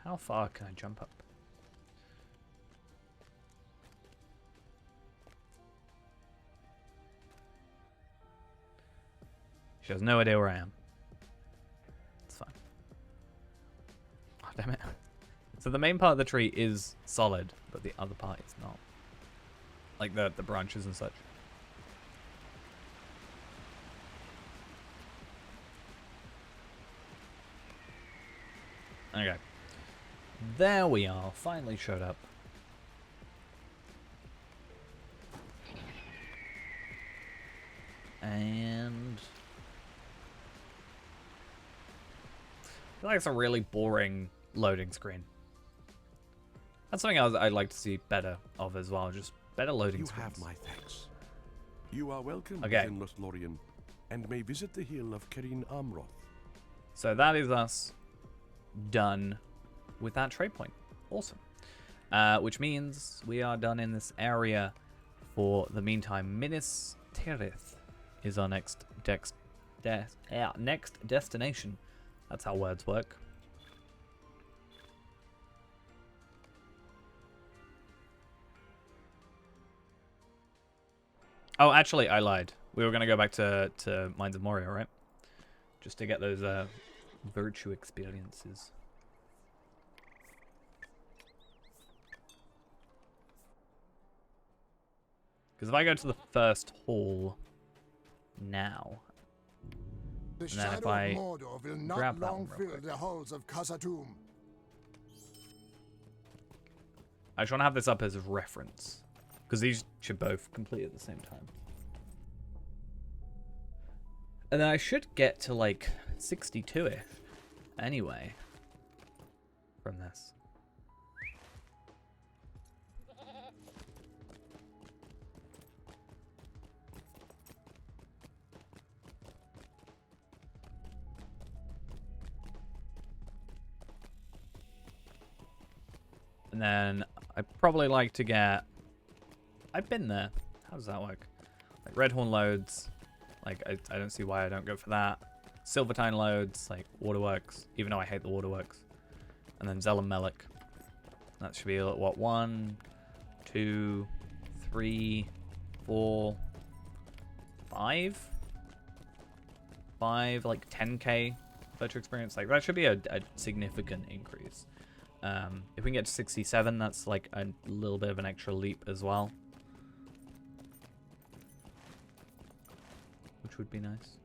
How far can I jump up? She has no idea where I am. It's fine. Oh, damn it. So the main part of the tree is solid, but the other part is not. Like the branches and such. Okay. There we are. Finally showed up. And I feel like it's a really boring loading screen. That's something I'd like to see better of as well. Just better loading You screens. have my thanks. You are welcome Okay. within Lothlorien, and may visit the hill of Kerin Amroth. So that is us done with that trade point. Awesome. Which means we are done in this area for the meantime. Minas Tirith is our next next destination. That's how words work. Oh, actually, I lied. We were going to go back to Mines of Moria, right? Just to get those virtue experiences. Because if I go to the first hall now, The and then if shadow I of Mordor will not grab that long one real fill quick. the halls of Khazad-dûm. I just want to have this up as a reference. Because these should both complete at the same time. And then I should get to like 62-ish anyway from this. And then I'd probably like to get... I've been there. How does that work? Like Redhorn loads. Like, I don't see why I don't go for that. Silvertine loads, like Waterworks, even though I hate the Waterworks. And then Zell and Melik. That should be, what, 1, 2, 3, 4, 5? 5, like 10k virtual experience. Like, that should be a significant increase. If we can get to 67, that's like a little bit of an extra leap as well. Which would be nice.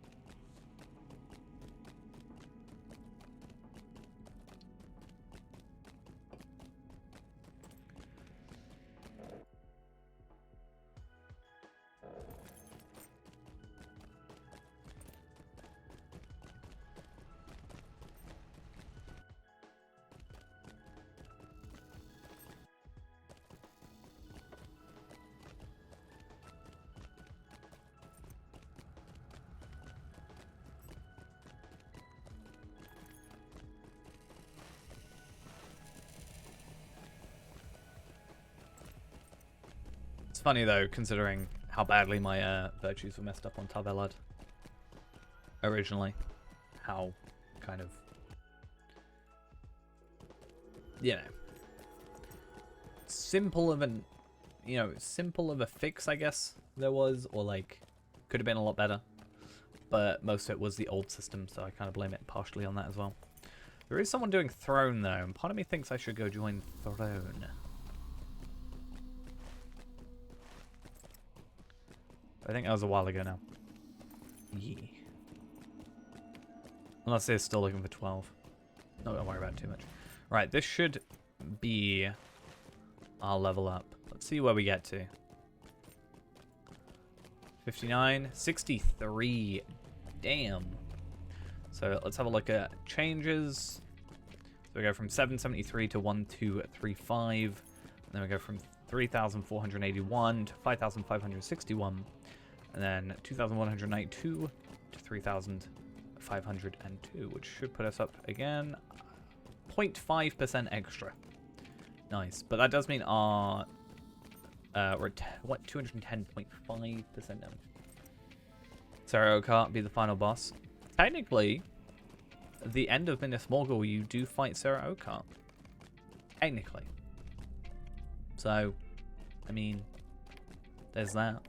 It's funny though, considering how badly my virtues were messed up on Tabelad originally. How kind of, you know, simple of an, simple of a fix, I guess there was, or like could have been a lot better. But most of it was the old system, so I kind of blame it partially on that as well. There is someone doing Throne though, and part of me thinks I should go join Throne. I think that was a while ago now. Yeah. Unless they're still looking for 12. No, don't worry about it too much. Right, this should be our level up. Let's see where we get to. 59, 63. Damn. So let's have a look at changes. So we go from 773 to 1235. And then we go from 3,481 to 5,561. And then 2,192 to 3,502, which should put us up again 0.5% extra. Nice. But that does mean our we're at 210.5% damage. Sarah can't be the final boss. Technically, at the end of Minas Morgul, you do fight Sarah Okart. Technically. So, I mean, there's that.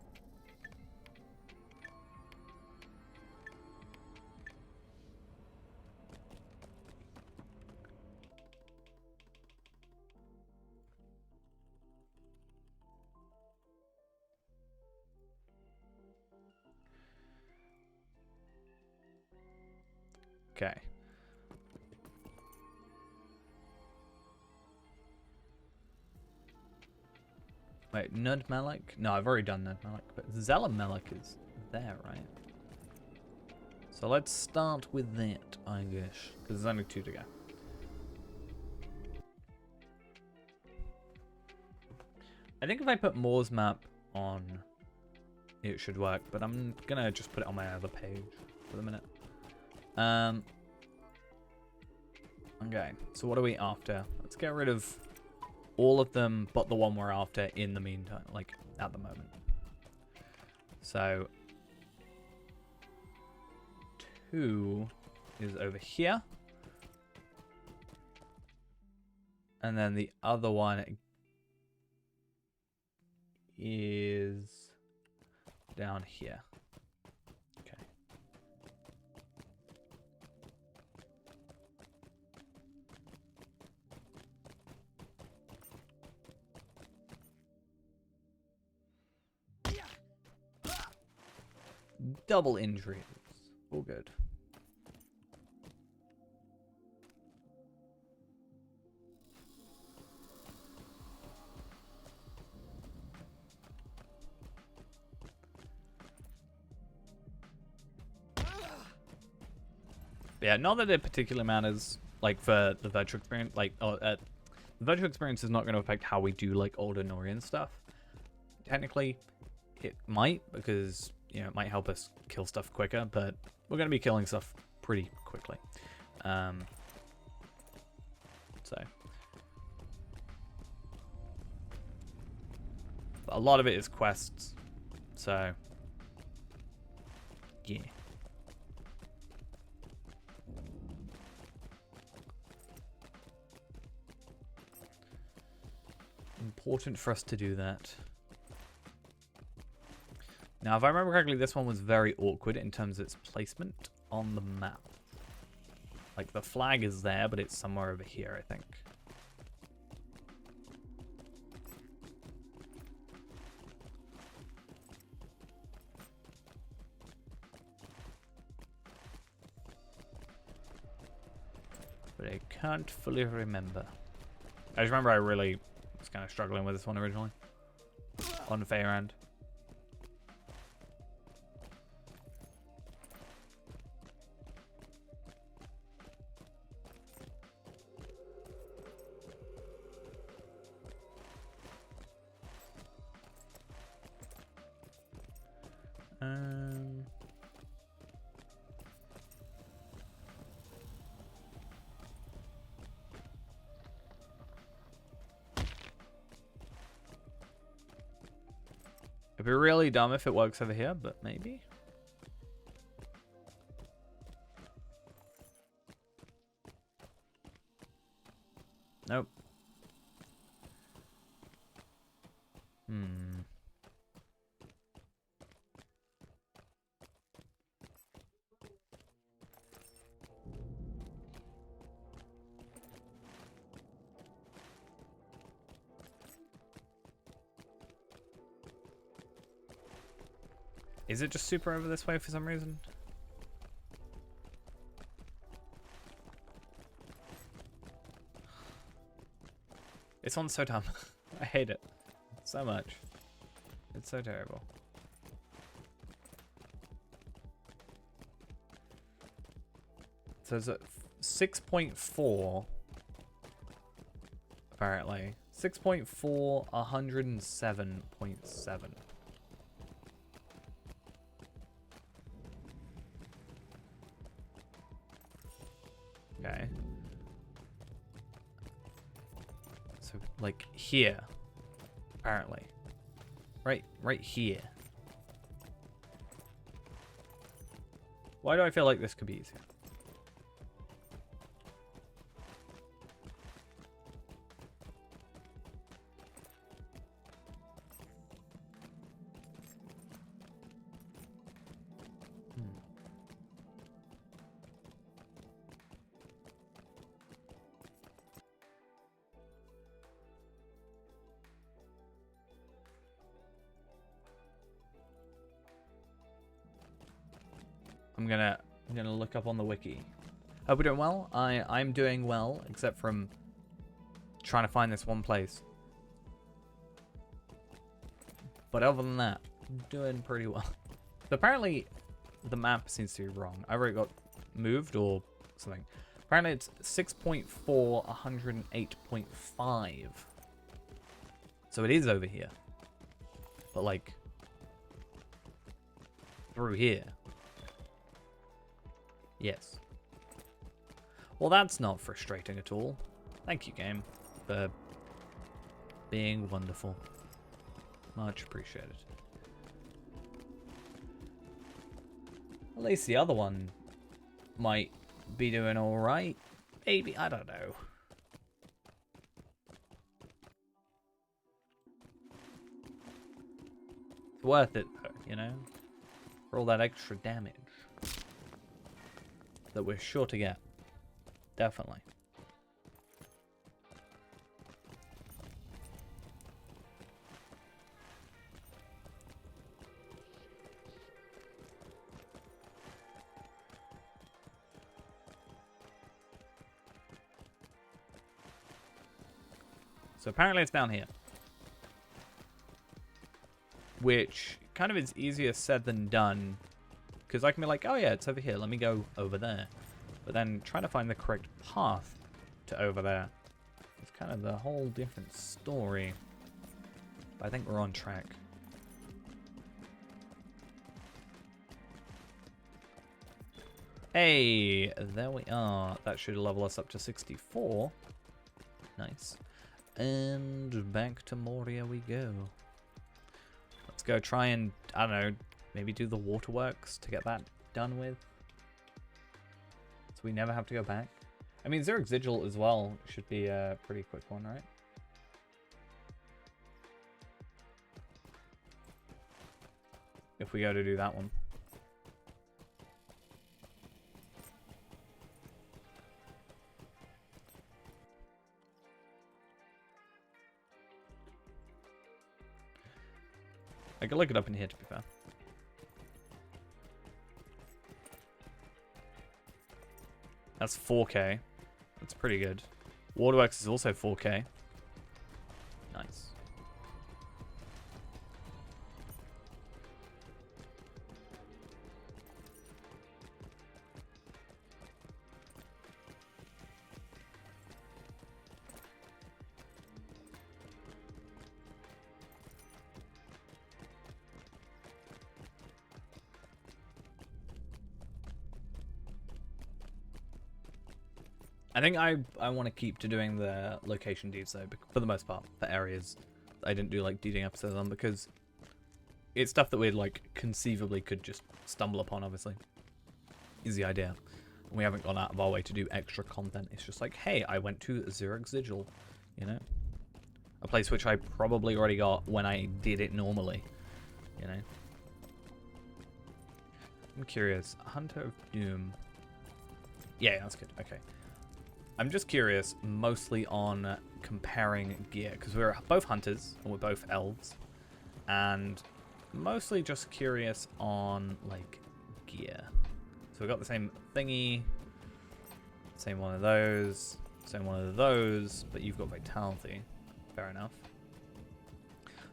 Okay. Wait, Nud Malak? No, I've already done Nud Malak, but Zella Malak is there, right? So let's start with that, I guess, because there's only 2 to go. I think if I put Moore's map on, it should work, but I'm gonna just put it on my other page for the minute. Okay, so what are we after? Let's get rid of all of them but the one we're after in the meantime, like at the moment. So 2 is over here. And then the other one is down here. Okay. Double injuries. All good. Yeah, not that it particularly matters, like, for the virtual experience, like, the virtual experience is not going to affect how we do, like, older Norian stuff. Technically, it might, because, you know, it might help us kill stuff quicker, but we're going to be killing stuff pretty quickly. So. But a lot of it is quests, so, yeah. Important for us to do that. Now, if I remember correctly, this one was very awkward in terms of its placement on the map. Like, the flag is there, but it's somewhere over here, I think. But I can't fully remember. I just remember I really was kind of struggling with this one originally. On Fairand. It'd be really dumb if it works over here, but maybe. Nope. Is it just super over this way for some reason? This one's so dumb. I hate it so much. It's so terrible. So it's at 6.4 apparently. 6.4, 107.7. Okay. So like here, apparently. Right here. Why do I feel like this could be easier? I'm gonna look up on the wiki. Hope we're doing well. I'm doing well, except from trying to find this one place. But other than that, I'm doing pretty well. So apparently, the map seems to be wrong. I already got moved or something. Apparently, it's 6.4, 108.5. So it is over here. But like, through here. Yes. Well, that's not frustrating at all. Thank you, game, for being wonderful. Much appreciated. At least the other one might be doing alright. Maybe, I don't know. It's worth it, though, you know? For all that extra damage that we're sure to get. Definitely. So apparently it's down here. Which kind of is easier said than done. Because I can be like, oh yeah, it's over here. Let me go over there. But then trying to find the correct path to over there. It's kind of the whole different story. But I think we're on track. Hey, there we are. That should level us up to 64. Nice. And back to Moria we go. Let's go try and, I don't know, maybe do the waterworks to get that done with. So we never have to go back. I mean, Zurich Sigil as well should be a pretty quick one, right? If we go to do that one. I could look it up in here, to be fair. That's 4K. That's pretty good. Waterworks is also 4K. Nice. I think I want to keep to doing the location deeds though, for the most part, for areas I didn't do like deeding episodes on, because it's stuff that we like conceivably could just stumble upon, obviously, is the idea. And we haven't gone out of our way to do extra content. It's just like, hey, I went to Zurich Sigil, you know? A place which I probably already got when I did it normally, you know? I'm curious. Hunter of Doom. Yeah, that's good. Okay. I'm just curious, mostly on comparing gear, because we're both hunters, and we're both elves, and mostly just curious on, like, gear. So we've got the same thingy, same one of those, same one of those, but you've got vitality. Fair enough.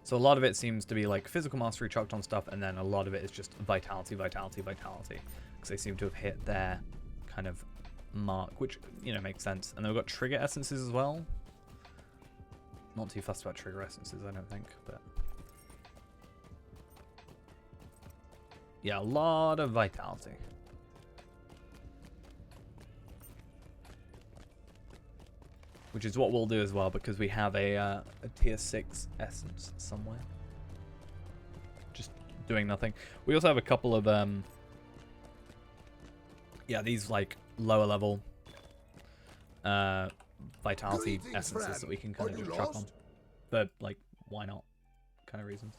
So a lot of it seems to be like physical mastery chucked on stuff, and then a lot of it is just vitality, vitality, vitality. Because they seem to have hit their kind of mark, which, you know, makes sense. And then we've got trigger essences as well. Not too fussed about trigger essences, I don't think, but... yeah, a lot of vitality. Which is what we'll do as well, because we have a tier 6 essence somewhere. Just doing nothing. We also have a couple of, yeah, these, like, lower level vitality essences that we can kind of just chuck on. But, like, why not? Kind of reasons.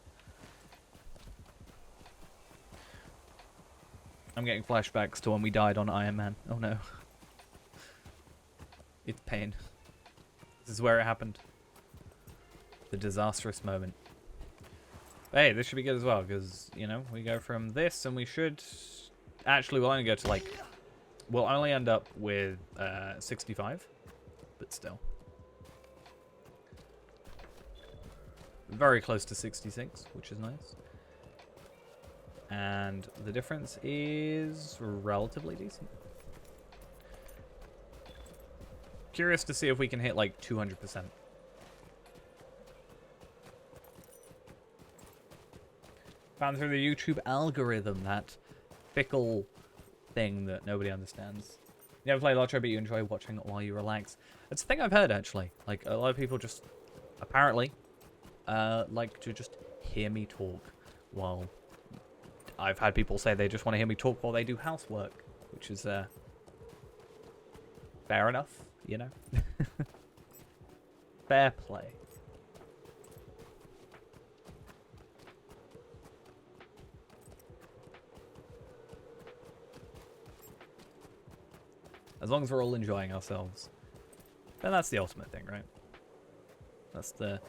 I'm getting flashbacks to when we died on Iron Man. Oh no. It's pain. This is where it happened. The disastrous moment. But hey, this should be good as well, because, you know, we go from this and we should... actually, we'll only go to, like... we'll only end up with 65. But still. Very close to 66, which is nice. And the difference is relatively decent. Curious to see if we can hit like 200%. Found through the YouTube algorithm, that fickle thing that nobody understands. You ever play Lotto, but you enjoy watching it while you relax? It's a thing I've heard, actually. Like, a lot of people just, apparently, like to just hear me talk while... I've had people say they just want to hear me talk while they do housework, which is, fair enough, you know? Fair play. As long as we're all enjoying ourselves, then that's the ultimate thing, right? That's the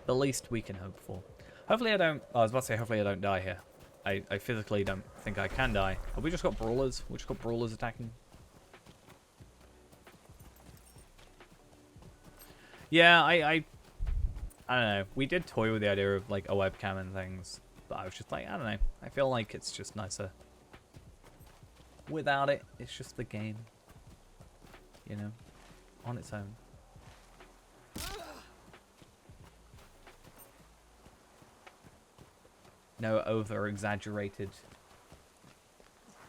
least we can hope for. Hopefully I don't... I was about to say hopefully I don't die here. I physically don't think I can die. Have we just got brawlers? We just got brawlers attacking? Yeah, I don't know. We did toy with the idea of like a webcam and things, but I was just like, I don't know. I feel like it's just nicer without it. It's just the game, you know, on its own. No over-exaggerated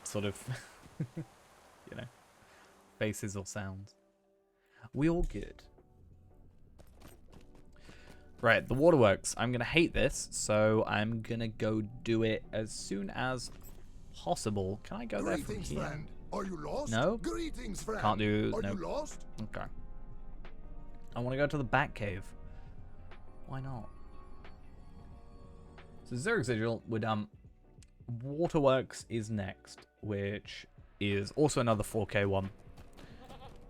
sort of, you know, faces or sounds. We all good. Right, the waterworks. I'm going to hate this, so I'm going to go do it as soon as possible. Can I go there from here? Friend. Are you lost? No? Greetings, friend. Can't do... Are no. you lost? Okay. I want to go to the Bat Cave. Why not? So Zurich Sigil with Waterworks is next, which is also another 4K one,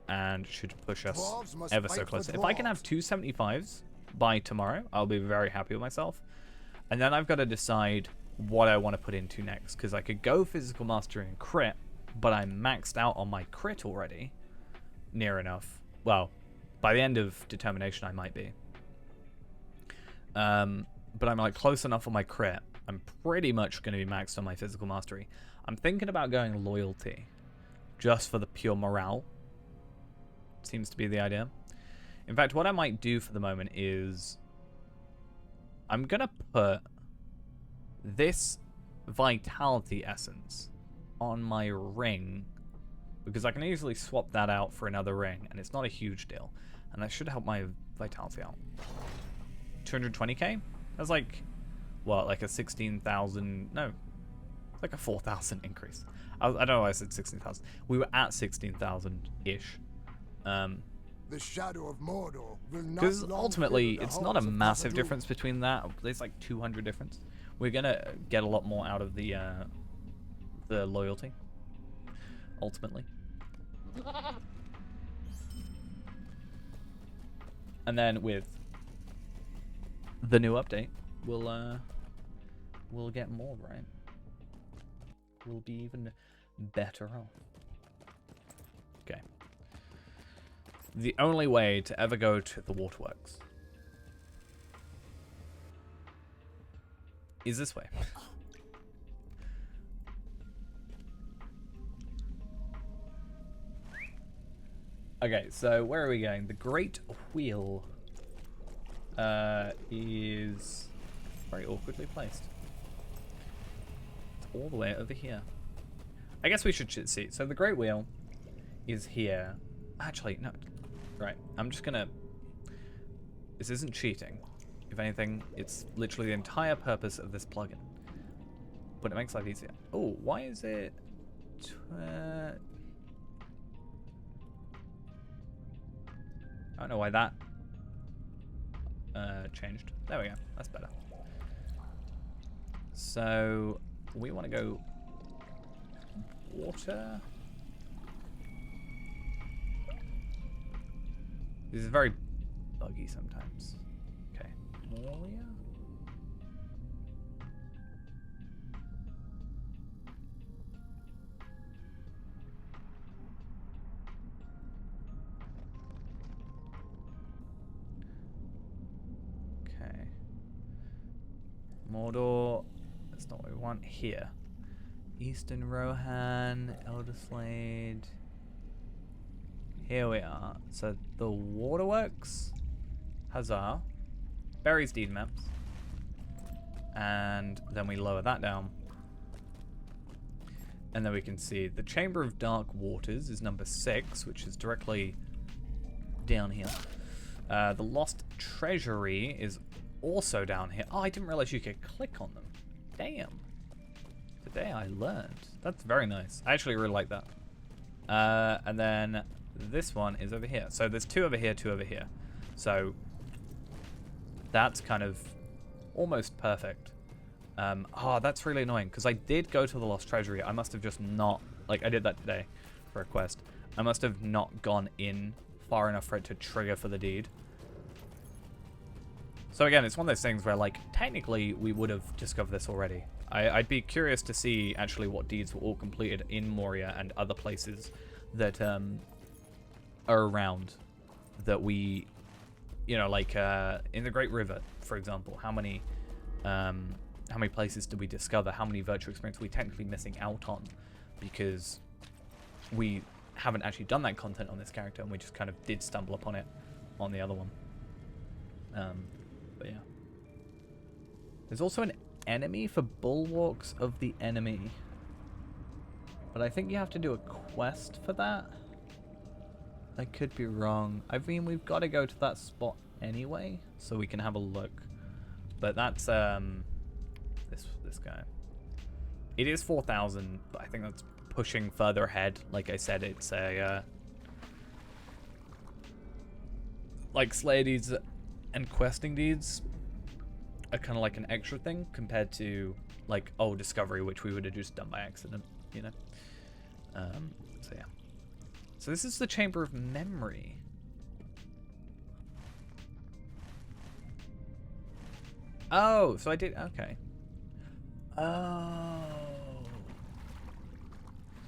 and should push us ever so close. If I can have 275s by tomorrow, I'll be very happy with myself. And then I've got to decide what I want to put into next, because I could go physical mastery and crit, but I'm maxed out on my crit already, near enough. Well, by the end of determination, I might be. But I'm like close enough on my crit. I'm pretty much going to be maxed on my physical mastery. I'm thinking about going loyalty, just for the pure morale. Seems to be the idea. In fact, what I might do for the moment is I'm going to put this vitality essence on my ring, because I can easily swap that out for another ring, and it's not a huge deal. And that should help my vitality out. 220k? That's like, what, like a 16,000... No, like a 4,000 increase. I don't know why I said 16,000. We were at 16,000-ish. The shadow of Mordor will not because long ultimately, fill the it's not a halls of massive Khazad-dûm. difference between that. There's like 200 difference. We're going to get a lot more out of the loyalty, ultimately. And then with the new update, we'll we'll get more, right? We'll be even better off. Okay. The only way to ever go to the waterworks is this way. Okay, so where are we going? The Great Wheel is very awkwardly placed. It's all the way over here. I guess we should see. So the Great Wheel is here. Actually, no. Right, I'm just gonna... This isn't cheating. If anything, it's literally the entire purpose of this plugin. But it makes life easier. Oh, why is it... I don't know why that changed. There we go. That's better. So we want to go water. This is very buggy sometimes. Okay, Moria. Mordor, that's not what we want. Here. Eastern Rohan, Elderslade. Here we are. So the waterworks. Huzzah. Berry's deed maps. And then we lower that down. And then we can see the Chamber of Dark Waters is number 6, which is directly down here. The Lost Treasury is also down here. Oh, I didn't realize you could click on them. Damn. Today I learned. That's very nice. I actually really like that. And then this one is over here. So there's 2 over here, 2 over here. So that's kind of almost perfect. Oh, that's really annoying because I did go to the Lost Treasury. I must have just not, like I did that today for a quest. I must have not gone in far enough for it to trigger for the deed. So again, it's one of those things where, like, technically we would have discovered this already. I'd be curious to see actually what deeds were all completed in Moria and other places that are around that we, you know, like in the Great River, for example. How many places did we discover? How many virtual experiences are we technically missing out on because we haven't actually done that content on this character and we just kind of did stumble upon it on the other one. But yeah. There's also an enemy for Bulwarks of the Enemy. But I think you have to do a quest for that. I could be wrong. I mean, we've got to go to that spot anyway, so we can have a look. But that's this guy. It is 4,000, but I think that's pushing further ahead. Like I said, it's a like Slayer deeds and questing deeds are kind of like an extra thing compared to like Discovery, which we would have just done by accident, you know. So yeah. So this is the Chamber of Memory. Oh, so I did, okay. Oh.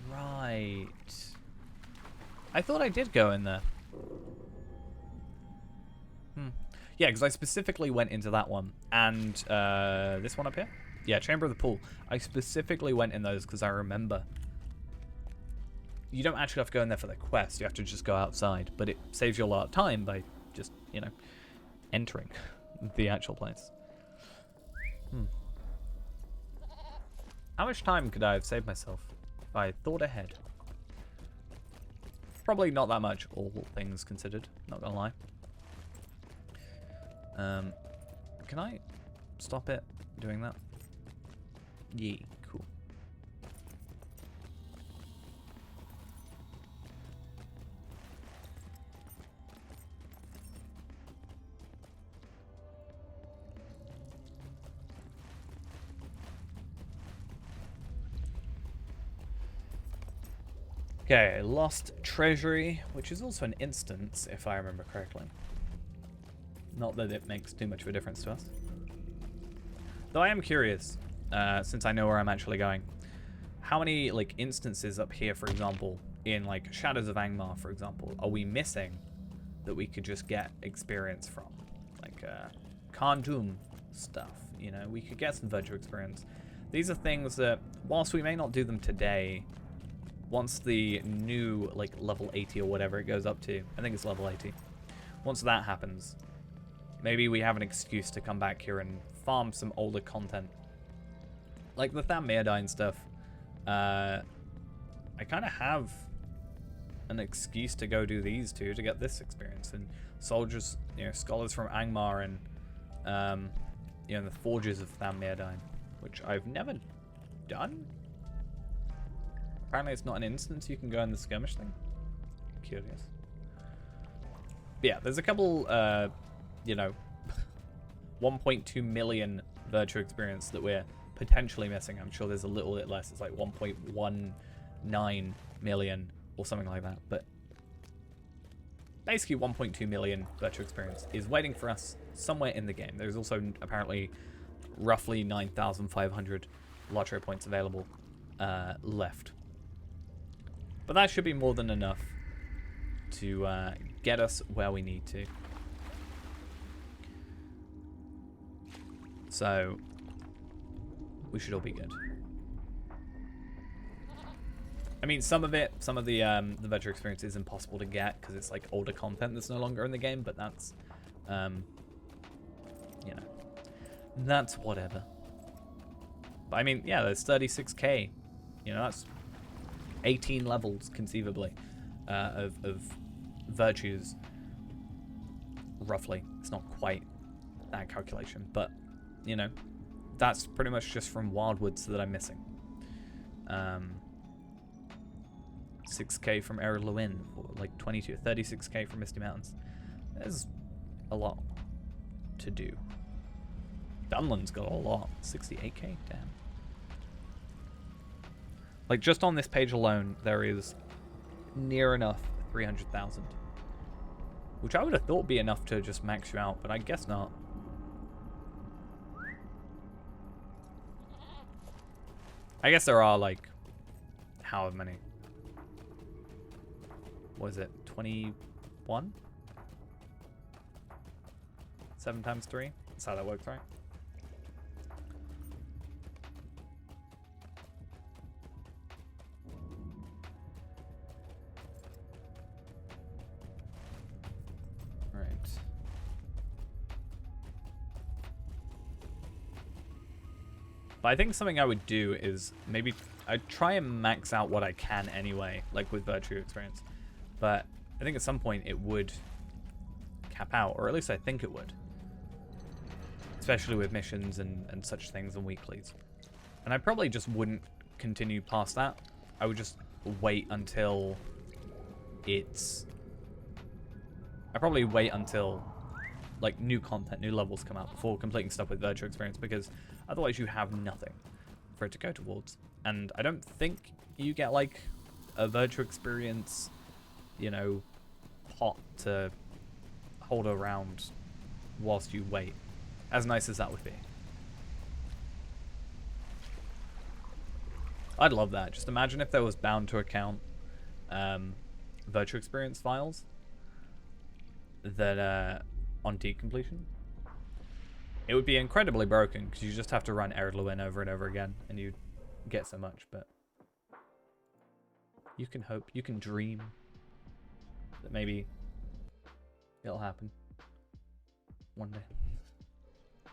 Right. I thought I did go in there. Yeah, because I specifically went into that one. And this one up here? Yeah, Chamber of the Pool. I specifically went in those because I remember. You don't actually have to go in there for the quest. You have to just go outside. But it saves you a lot of time by just, you know, entering the actual place. How much time could I have saved myself if I thought ahead? Probably not that much, all things considered. Not gonna lie. Can I stop it doing that? Yeah, cool. Okay, Lost Treasury, which is also an instance, if I remember correctly. Not that it makes too much of a difference to us. Though I am curious, since I know where I'm actually going. How many like instances up here, for example, in like Shadows of Angmar, for example, are we missing that we could just get experience from? Like Khartoum stuff, you know, we could get some virtual experience. These are things that, whilst we may not do them today, once the new like level 80 or whatever it goes up to, I think it's level 80. Once that happens, maybe we have an excuse to come back here and farm some older content. Like the Thammirdain stuff, I kind of have an excuse to go do these two to get this experience. And soldiers, you know, scholars from Angmar and, you know, the forges of Thammirdain, which I've never done. Apparently it's not an instance you can go in the skirmish thing. Curious. But yeah, there's a couple, you know, 1.2 million virtual experience that we're potentially missing. I'm sure there's a little bit less. It's like 1.19 million or something like that. But basically 1.2 million virtual experience is waiting for us somewhere in the game. There's also apparently roughly 9,500 lottery points available left. But that should be more than enough to get us where we need to. So we should all be good. I mean, some of the virtual experience is impossible to get because it's like older content that's no longer in the game, but that's, you know, that's whatever. But I mean, yeah, there's 36k. You know, that's 18 levels conceivably of virtues. Roughly, it's not quite that calculation, but you know, that's pretty much just from Wildwoods that I'm missing. 6k from Ered Luin, or like 36k from Misty Mountains. There's a lot to do. Dunland's got a lot. 68k? Damn. Like, just on this page alone, there is near enough 300,000. Which I would have thought would be enough to just max you out, but I guess not. I guess there are, like, however many. What is it? 21? 7 times 3? That's how that works, right? Right. But I think something I would do is maybe I'd try and max out what I can anyway, like with virtue experience. But I think at some point it would cap out, or at least I think it would. Especially with missions and such things and weeklies. And I probably just wouldn't continue past that. I would just wait until it's... I'd probably wait until like new content, new levels come out before completing stuff with virtual experience, because otherwise you have nothing for it to go towards. And I don't think you get like a virtual experience, you know, pot to hold around whilst you wait, as nice as that would be. I'd love that. Just imagine if there was bound to account virtual experience files that on decompletion. It would be incredibly broken because you just have to run Ered Luin over and over again and you get so much, but you can hope, you can dream that maybe it'll happen one day.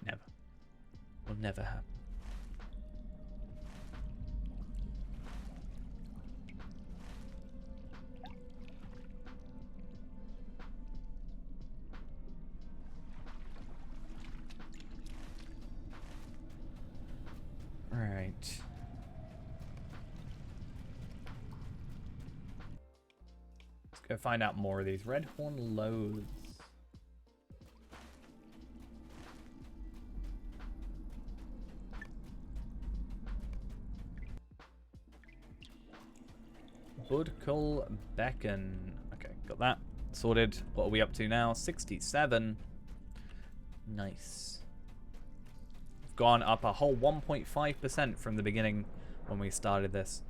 Never. Will never happen. Right. Let's go find out more of these. Redhorn Loads. Budkul Beacon. Okay, got that sorted. What are we up to now? 67. Nice. Of gone up a whole 1.5% from the beginning when we started this.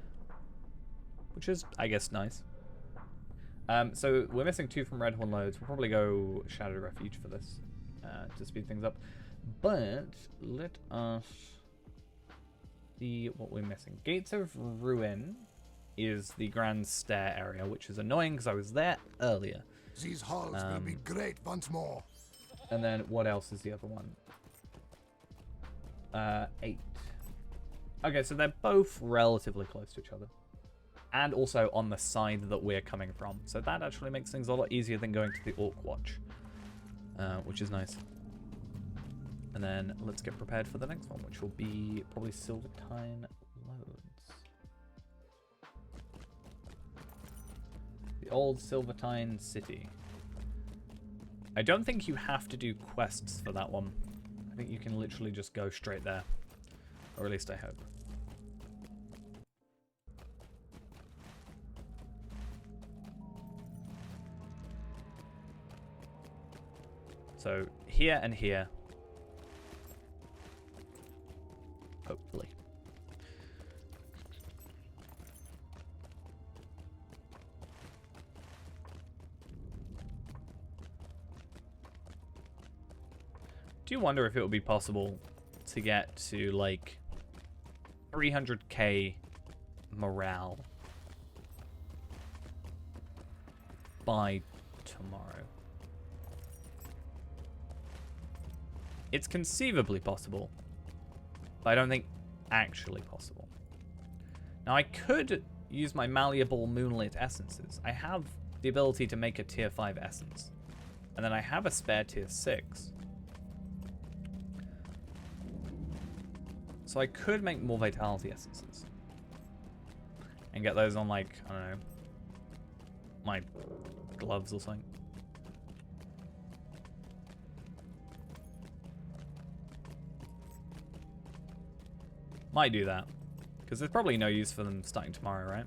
Which is, I guess, nice. So we're missing 2 from Redhorn Loads. We'll probably go Shadow Refuge for this to speed things up. But let us see what we're missing. Gates of Ruin is the Grand Stair area, which is annoying because I was there earlier. These halls will be great once more. And then what else is the other one? 8. Okay, so they're both relatively close to each other. And also on the side that we're coming from. So that actually makes things a lot easier than going to the Orc Watch. Which is nice. And then let's get prepared for the next one, which will be probably Silvertine Loads. The old Silvertine City. I don't think you have to do quests for that one. I think you can literally just go straight there. Or at least I hope. So here and here. Hopefully. Do you wonder if it would be possible to get to like 300k morale by tomorrow? It's conceivably possible, but I don't think actually possible. Now I could use my malleable moonlit essences. I have the ability to make a tier 5 essence, and then I have a spare tier 6. So I could make more vitality essences and get those on, like, I don't know, my gloves or something. Might do that, because there's probably no use for them starting tomorrow, right?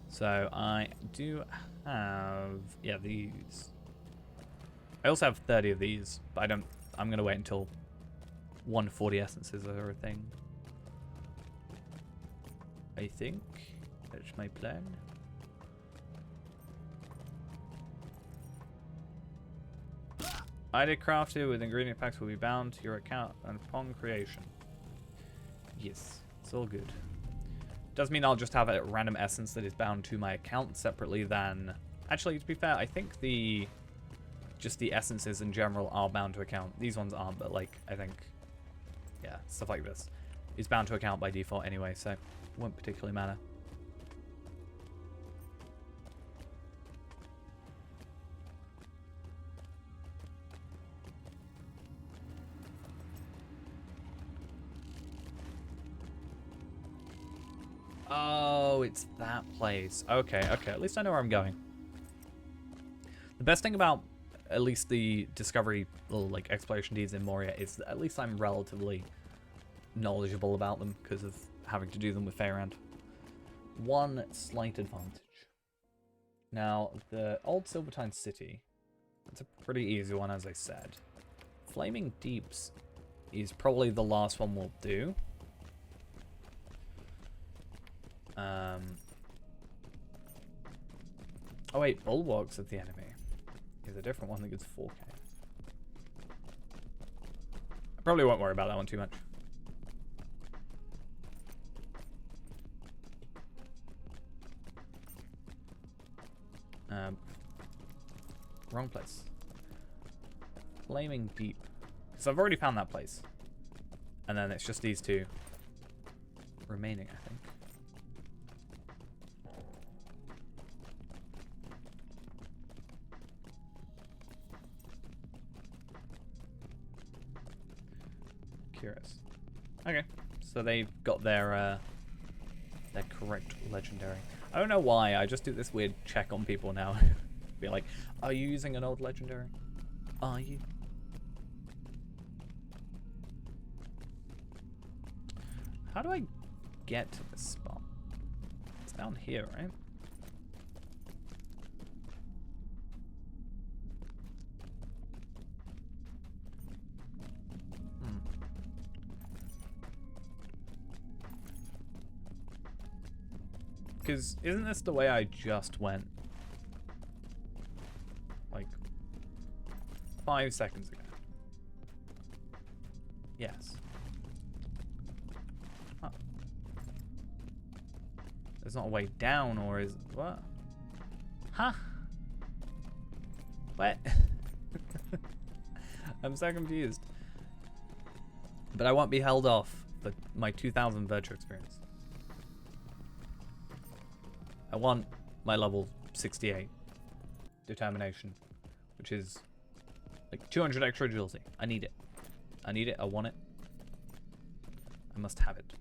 So I do have, yeah, these. I also have 30 of these, but I don't, I'm going to wait until 140 essences are a thing. I think that's my plan. ID crafted with ingredient packs will be bound to your account upon creation. Yes, it's all good. Does mean I'll just have a random essence that is bound to my account separately than... Actually, to be fair, I think just the essences in general are bound to account. These ones aren't, but like, I think, yeah, stuff like this is bound to account by default anyway, so it won't particularly matter. Oh, it's that place. Okay, okay. At least I know where I'm going. The best thing about at least the discovery, little like exploration deeds in Moria is that at least I'm relatively knowledgeable about them because of having to do them with Faerand. One slight advantage. Now, the old Silvertine City, it's a pretty easy one, as I said. Flaming Deeps is probably the last one we'll do. Oh wait, Bulwarks of the Enemy is a different one that gets 4k. I probably won't worry about that one too much. Wrong place. Flaming Deep. So I've already found that place. And then it's just these two remaining, I think. Curious. Okay, so they've got their correct legendary. I don't know why, I just do this weird check on people now. Be like, are you using an old legendary? Are you? How do I get to this spot? It's down here, right? Because isn't this the way I just went? Like 5 seconds ago. Yes. Huh. There's not a way down, or is what? Huh? What? I'm so confused. But I won't be held off for my 2000 virtual experience. I want my level 68 determination, which is like 200 extra agility. I need it. I need it. I want it. I must have it.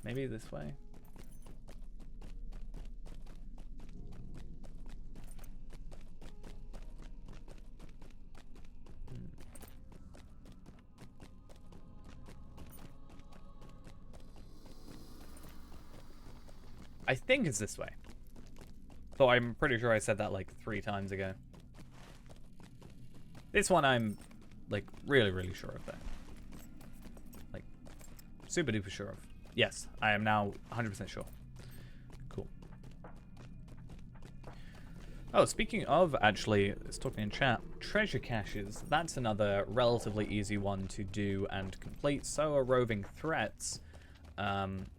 Maybe this way. I think it's this way. Though I'm pretty sure I said that like 3 times ago. This one I'm like really, really sure of though. Like super duper sure of. Yes, I am now 100% sure. Cool. Oh, speaking of actually, it's talking in chat, treasure caches. That's another relatively easy one to do and complete. So are roving threats.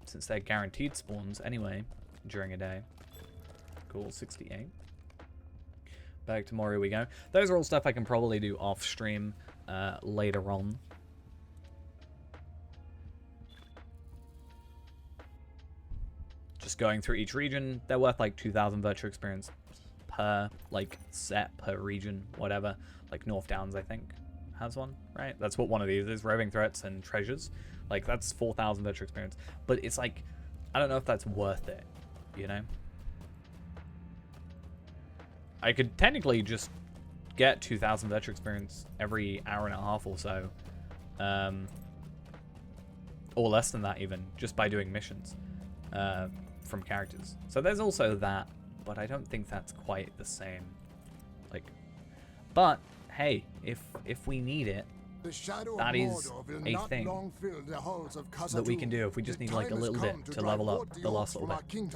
Since they're guaranteed spawns anyway during a day. Cool, 68. Back to Moria we go. Those are all stuff I can probably do off stream later on. Just going through each region, they're worth like 2,000 virtual experience per like set per region, whatever. Like North Downs, I think, has one, right? That's what one of these is, roving threats and treasures. Like that's 4,000 virtual experience, but it's like, I don't know if that's worth it, you know? I could technically just get 2,000 virtual experience every hour and a half or so, or less than that even, just by doing missions from characters. So there's also that, but I don't think that's quite the same. Like, but hey, if we need it, that is a thing that we can do if we just need like a little bit to level up the last little bit.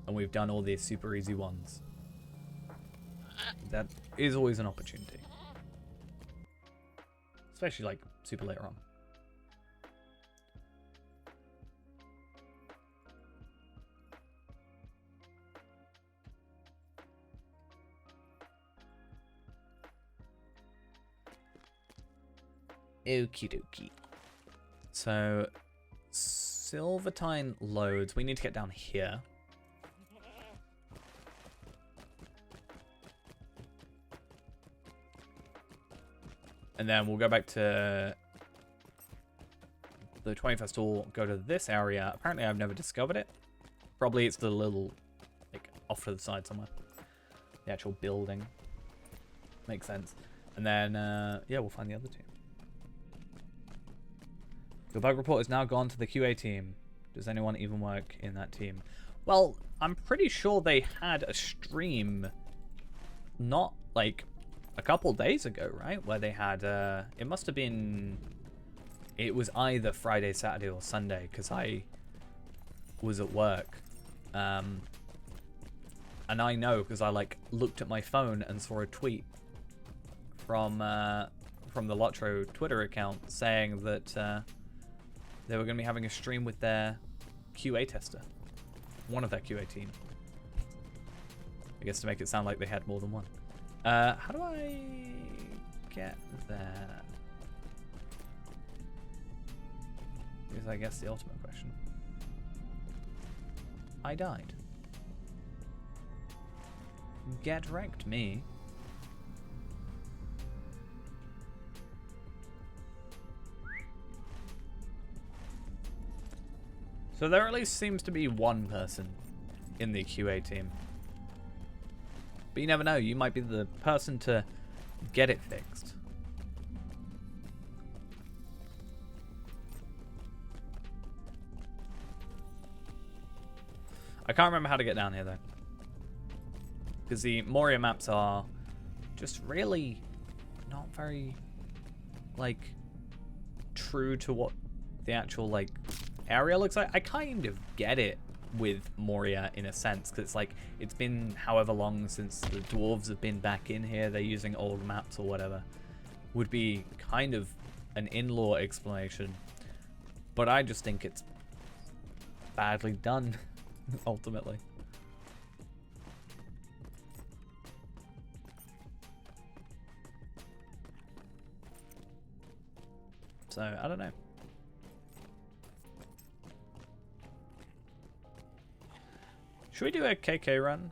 And we've done all these super easy ones. That is always an opportunity. Especially like super later on. Okie dokie. So, Silvertine loads. We need to get down here. And then we'll go back to the 20 Festival, go to this area. Apparently I've never discovered it. Probably it's the little, like, off to the side somewhere. The actual building. Makes sense. And then, yeah, we'll find the other two. Your bug report is now gone to the QA team. Does anyone even work in that team? Well, I'm pretty sure they had a stream not, like, a couple days ago, right? Where they had, it must have been, it was either Friday, Saturday, or Sunday, because I was at work. And I know, because I, like, looked at my phone and saw a tweet from the Lotro Twitter account saying that they were going to be having a stream with their QA tester. One of their QA team. I guess to make it sound like they had more than one. How do I get there? Is I guess the ultimate question. I died. Get wrecked, me. So there at least seems to be one person in the QA team. But you never know, you might be the person to get it fixed. I can't remember how to get down here though. Because the Moria maps are just really not very, like, true to what the actual, like, area looks like. I kind of get it with Moria in a sense, because it's like it's been however long since the dwarves have been back in here. They're using old maps or whatever. Would be kind of an in-law explanation, but I just think it's badly done ultimately. So I don't know. Should we do a KK run?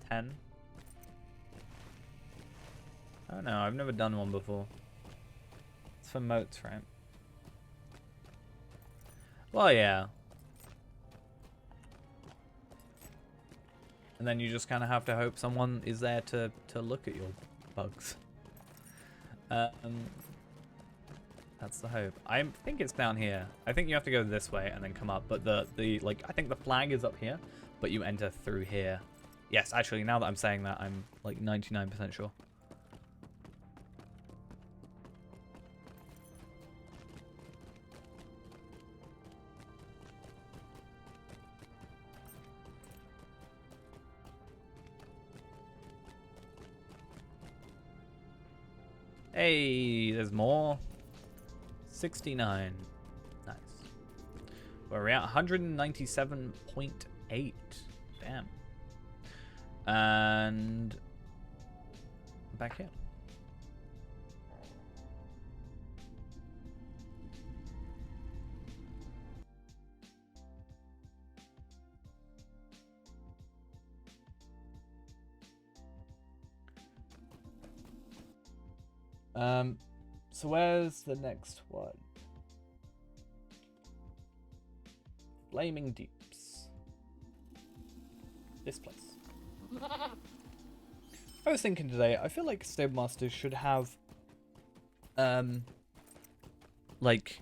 10? I don't know, I've never done one before. It's for moats, right? Well, yeah. And then you just kind of have to hope someone is there to look at your bugs. That's the hope. I think it's down here. I think you have to go this way and then come up. But the like, I think the flag is up here, but you enter through here. Yes, actually, now that I'm saying that, I'm like 99% sure. Hey, there's more. 69. Nice. Where are we at? 197.8. Damn. And back here. So where's the next one? Flaming Deeps. This place. I was thinking today, I feel like Stable Masters should have, like,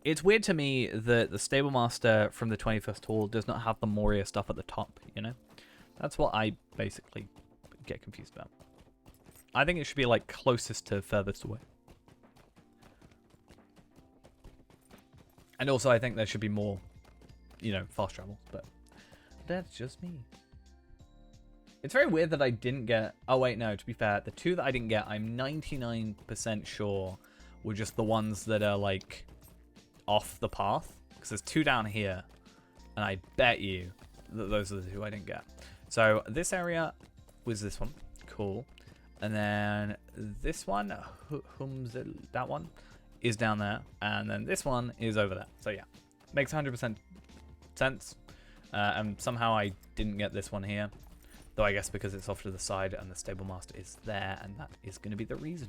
it's weird to me that the Stable Master from the 21st Hall does not have the Moria stuff at the top, you know? That's what I basically get confused about. I think it should be, like, closest to furthest away. And also, I think there should be more, you know, fast travel, but that's just me. It's very weird that I didn't get... Oh, wait, no, to be fair, the two that I didn't get, I'm 99% sure were just the ones that are, like, off the path. Because there's two down here, and I bet you that those are the two I didn't get. So, this area was this one. Cool. And then this one, that one, is down there. And then this one is over there. So, yeah. Makes 100% sense. And somehow I didn't get this one here. Though I guess because it's off to the side and the Stable Master is there. And that is going to be the reason.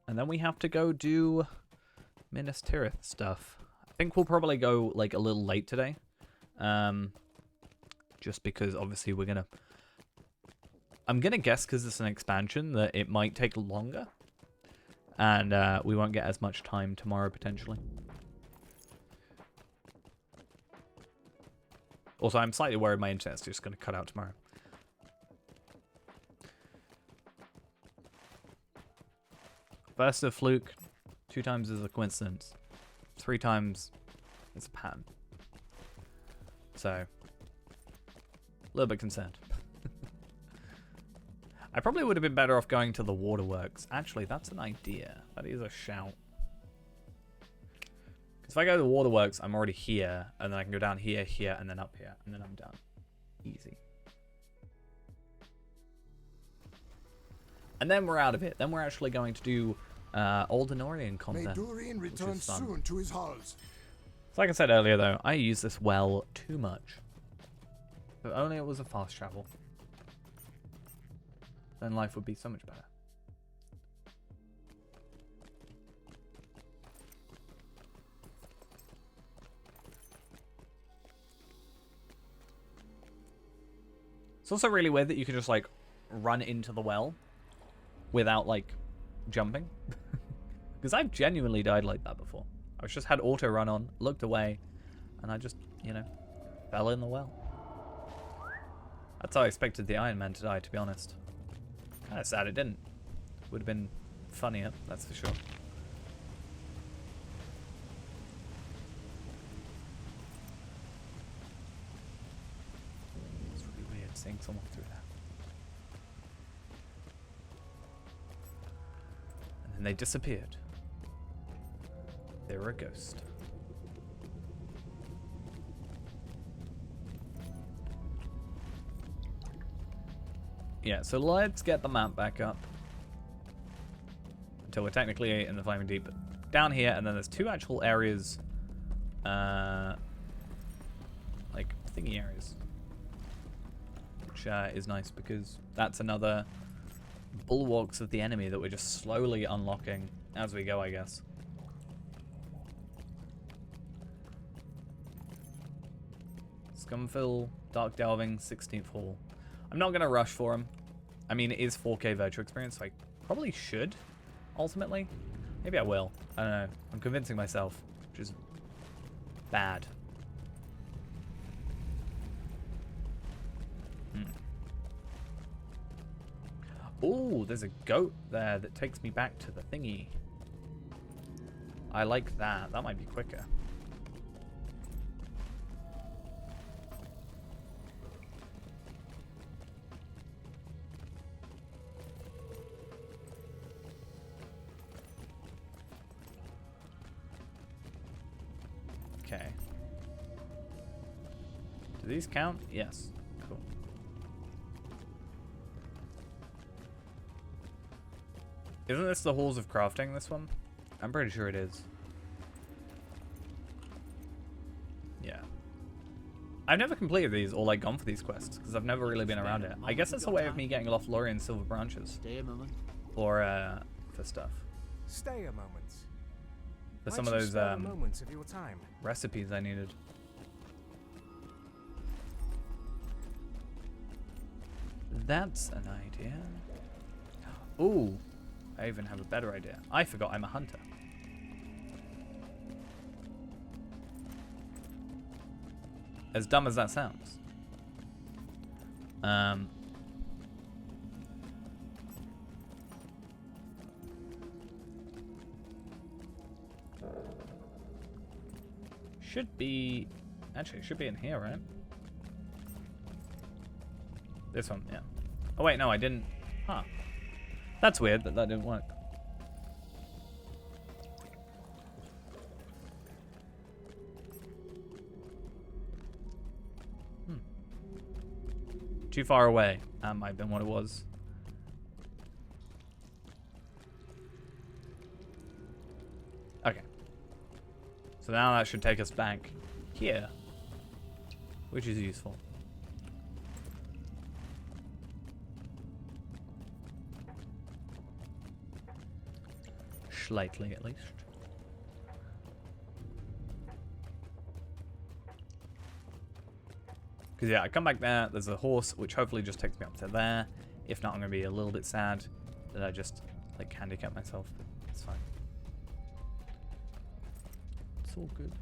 And then we have to go do Minas Tirith stuff. I think we'll probably go like a little late today. Just because obviously we're going to... I'm going to guess because it's an expansion that it might take longer. And we won't get as much time tomorrow potentially. Also, I'm slightly worried my internet's just going to cut out tomorrow. First a fluke, 2 times is a coincidence, 3 times it's a pattern. So, a little bit concerned. I probably would have been better off going to the waterworks. Actually, that's an idea. That is a shout. Because if I go to the waterworks, I'm already here, and then I can go down here, here, and then up here, and then I'm done. Easy. And then we're out of it. Then we're actually going to do Old Denorian content. May Durian return soon to his halls. So like I said earlier, though, I use this well too much. If only it was a fast travel. Then life would be so much better. It's also really weird that you can just, like, run into the well without, like, jumping. Because I've genuinely died like that before. I've just had auto run on, looked away, and I just, you know, fell in the well. That's how I expected the Iron Man to die, to be honest. Kind of sad it didn't. Would have been funnier, that's for sure. It's really weird seeing someone through that. And then they disappeared. They were a ghost. Yeah, so let's get the map back up. Until we're technically in the Flaming Deep. Down here, and then there's two actual areas. Like, thingy areas. Which is nice, because that's another bulwarks of the enemy that we're just slowly unlocking as we go, I guess. Scumfill, Dark Delving, 16th Hall. I'm not going to rush for him. I mean, it is 4K virtual experience, so I probably should, ultimately. Maybe I will. I don't know. I'm convincing myself, which is bad. Oh, there's a goat there that takes me back to the thingy. I like that. That might be quicker. Okay. Do these count? Yes. Cool. Isn't this the Halls of Crafting, this one? I'm pretty sure it is. Yeah. I've never completed these or like gone for these quests because I've never really been around it. I guess it's a way of me getting Lothlorien silver branches. Stay a moment. Or for stuff. Stay a moment. For some of those moments of your time. recipes I needed. That's an idea. Ooh, I even have a better idea. I forgot I'm a hunter. As dumb as that sounds. Should be... Actually, it should be in here, right? This one, yeah. Oh wait, no, I didn't... Huh. That's weird that that didn't work. Too far away. That might have been what it was. Okay. So now that should take us back here, which is useful. Slightly, at least. Because yeah, I come back there, there's a horse, which hopefully just takes me up to there. If not, I'm going to be a little bit sad that I just, like, handicap myself. It's fine. It's all good.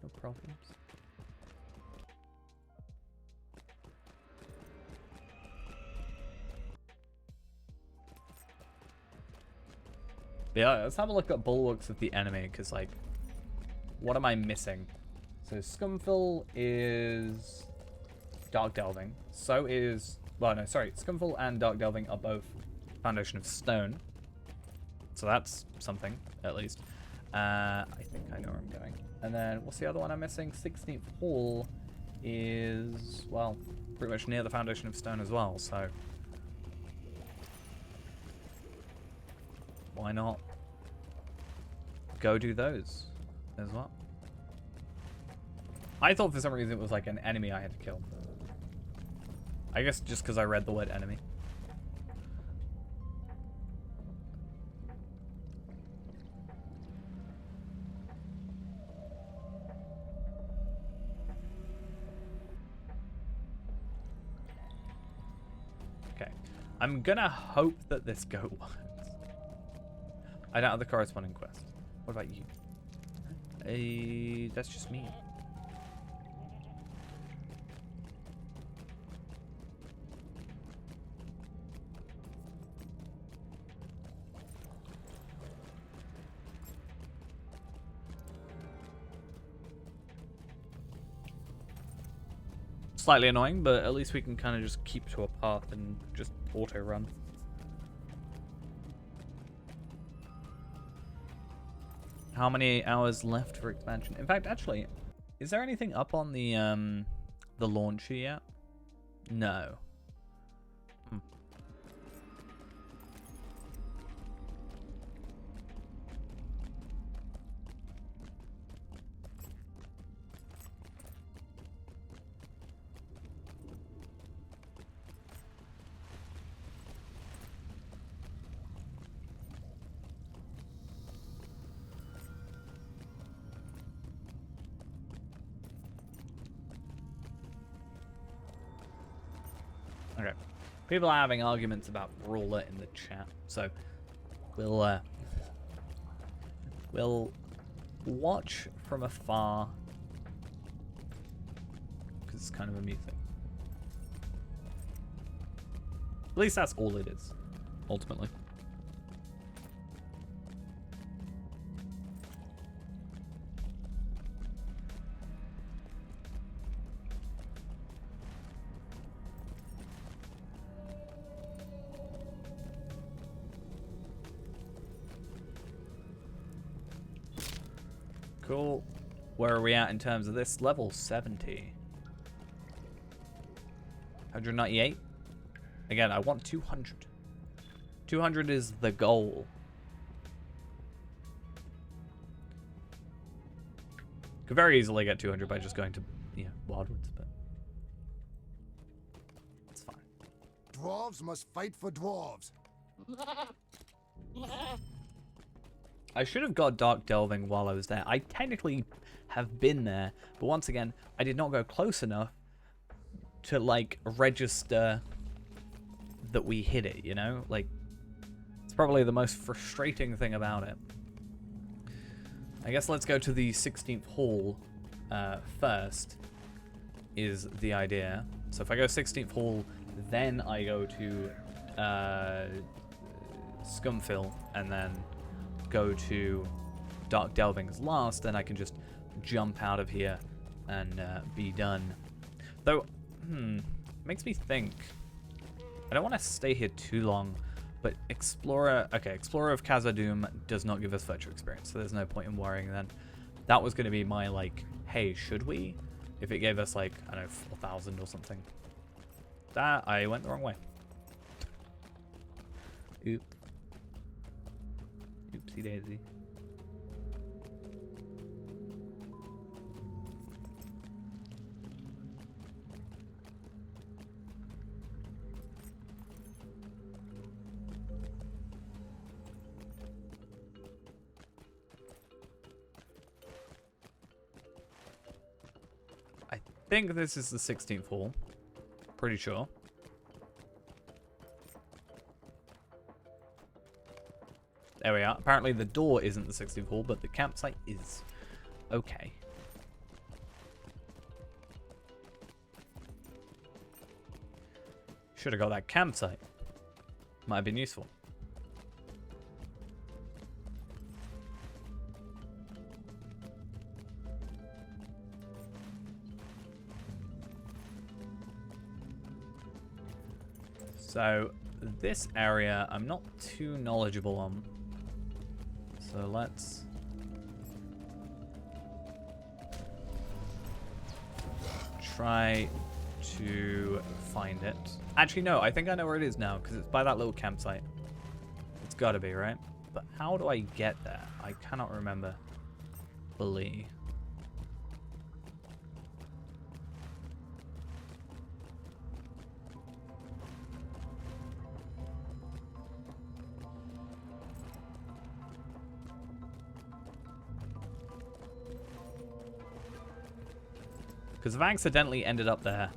No problems. But yeah, let's have a look at bulwarks of the enemy, because, like, what am I missing? So Scumfill is Dark Delving. So is... Well, no, sorry. Scumfill and Dark Delving are both Foundation of Stone. So that's something, at least. I think I know where I'm going. And then, what's the other one I'm missing? 16th Hall is, well, pretty much near the Foundation of Stone as well, so... Why not go do those as well? I thought for some reason it was like an enemy I had to kill. I guess just because I read the word enemy. Okay. I'm gonna hope that this goat works. I don't have the corresponding quest. What about you? That's just me. Slightly annoying, but at least we can kind of just keep to a path and just auto-run. How many hours left for expansion? In fact, actually, is there anything up on the launcher yet? No. Okay. People are having arguments about Brawler in the chat, so we'll watch from afar because it's kind of amusing. At least that's all it is, ultimately. Cool. Where are we at in terms of this? Level 70. 198. Again, I want 200. 200 is the goal. Could very easily get 200 by just going to, Wildwoods, but it's fine. Dwarves must fight for dwarves. I should have got Dark Delving while I was there. I technically have been there, but once again, I did not go close enough to, like, register that we hit it, you know? Like, it's probably the most frustrating thing about it. I guess let's go to the 16th hall first, is the idea. So if I go 16th hall, then I go to Scumfill, and then go to Dark Delving's last, then I can just jump out of here and be done. Though, makes me think, I don't want to stay here too long, but Explorer of Khazad-dûm does not give us virtual experience, so there's no point in worrying then. That was going to be my, like, hey, should we? If it gave us, like, I don't know, 4,000 or something. That, I went the wrong way. Oop. Oopsie daisy. I think this is the 16th hall. Pretty sure. There we are. Apparently the door isn't the 16th hall, but the campsite is. Okay. Should have got that campsite. Might have been useful. So this area I'm not too knowledgeable on. So let's try to find it. Actually, no, I think I know where it is now, because it's by that little campsite. It's gotta be, right? But how do I get there? I cannot remember. Fully. Because I've accidentally ended up there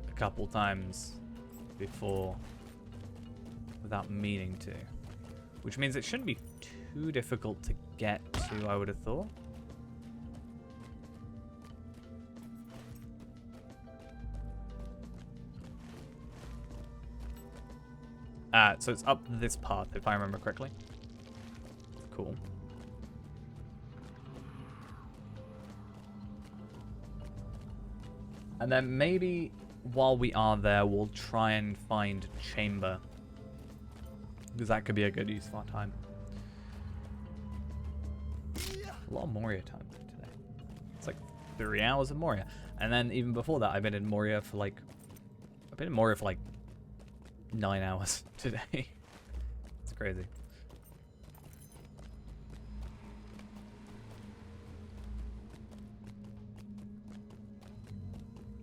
a couple times before without meaning to. Which means it shouldn't be too difficult to get to, I would have thought. So it's up this path, if I remember correctly. Cool. And then maybe while we are there, we'll try and find Chamber. Because that could be a good use of our time. A lot of Moria time today. It's like 3 hours of Moria. And then even before that, I've been in Moria for like 9 hours today. It's crazy.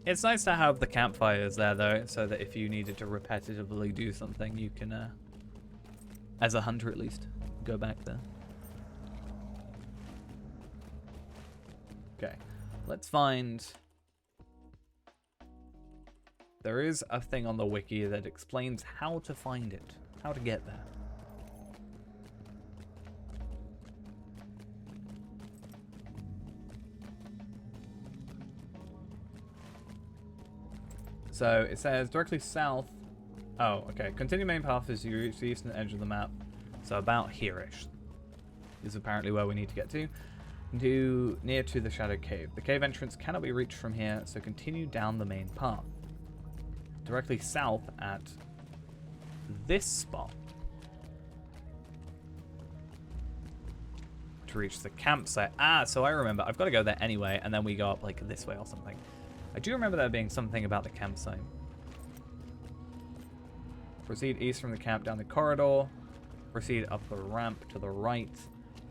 It's nice to have the campfires there though, so that if you needed to repetitively do something, you can, as a hunter at least, go back there. Okay, let's find... There is a thing on the wiki that explains how to find it, how to get there. So it says directly south. Oh, okay. Continue main path as you reach the eastern edge of the map. So about here-ish is apparently where we need to get to. Near to the Shadow Cave. The cave entrance cannot be reached from here, so continue down the main path. Directly south at this spot. To reach the campsite. Ah, so I remember. I've got to go there anyway, and then we go up like this way or something. I do remember there being something about the campsite. Proceed east from the camp down the corridor. Proceed up the ramp to the right.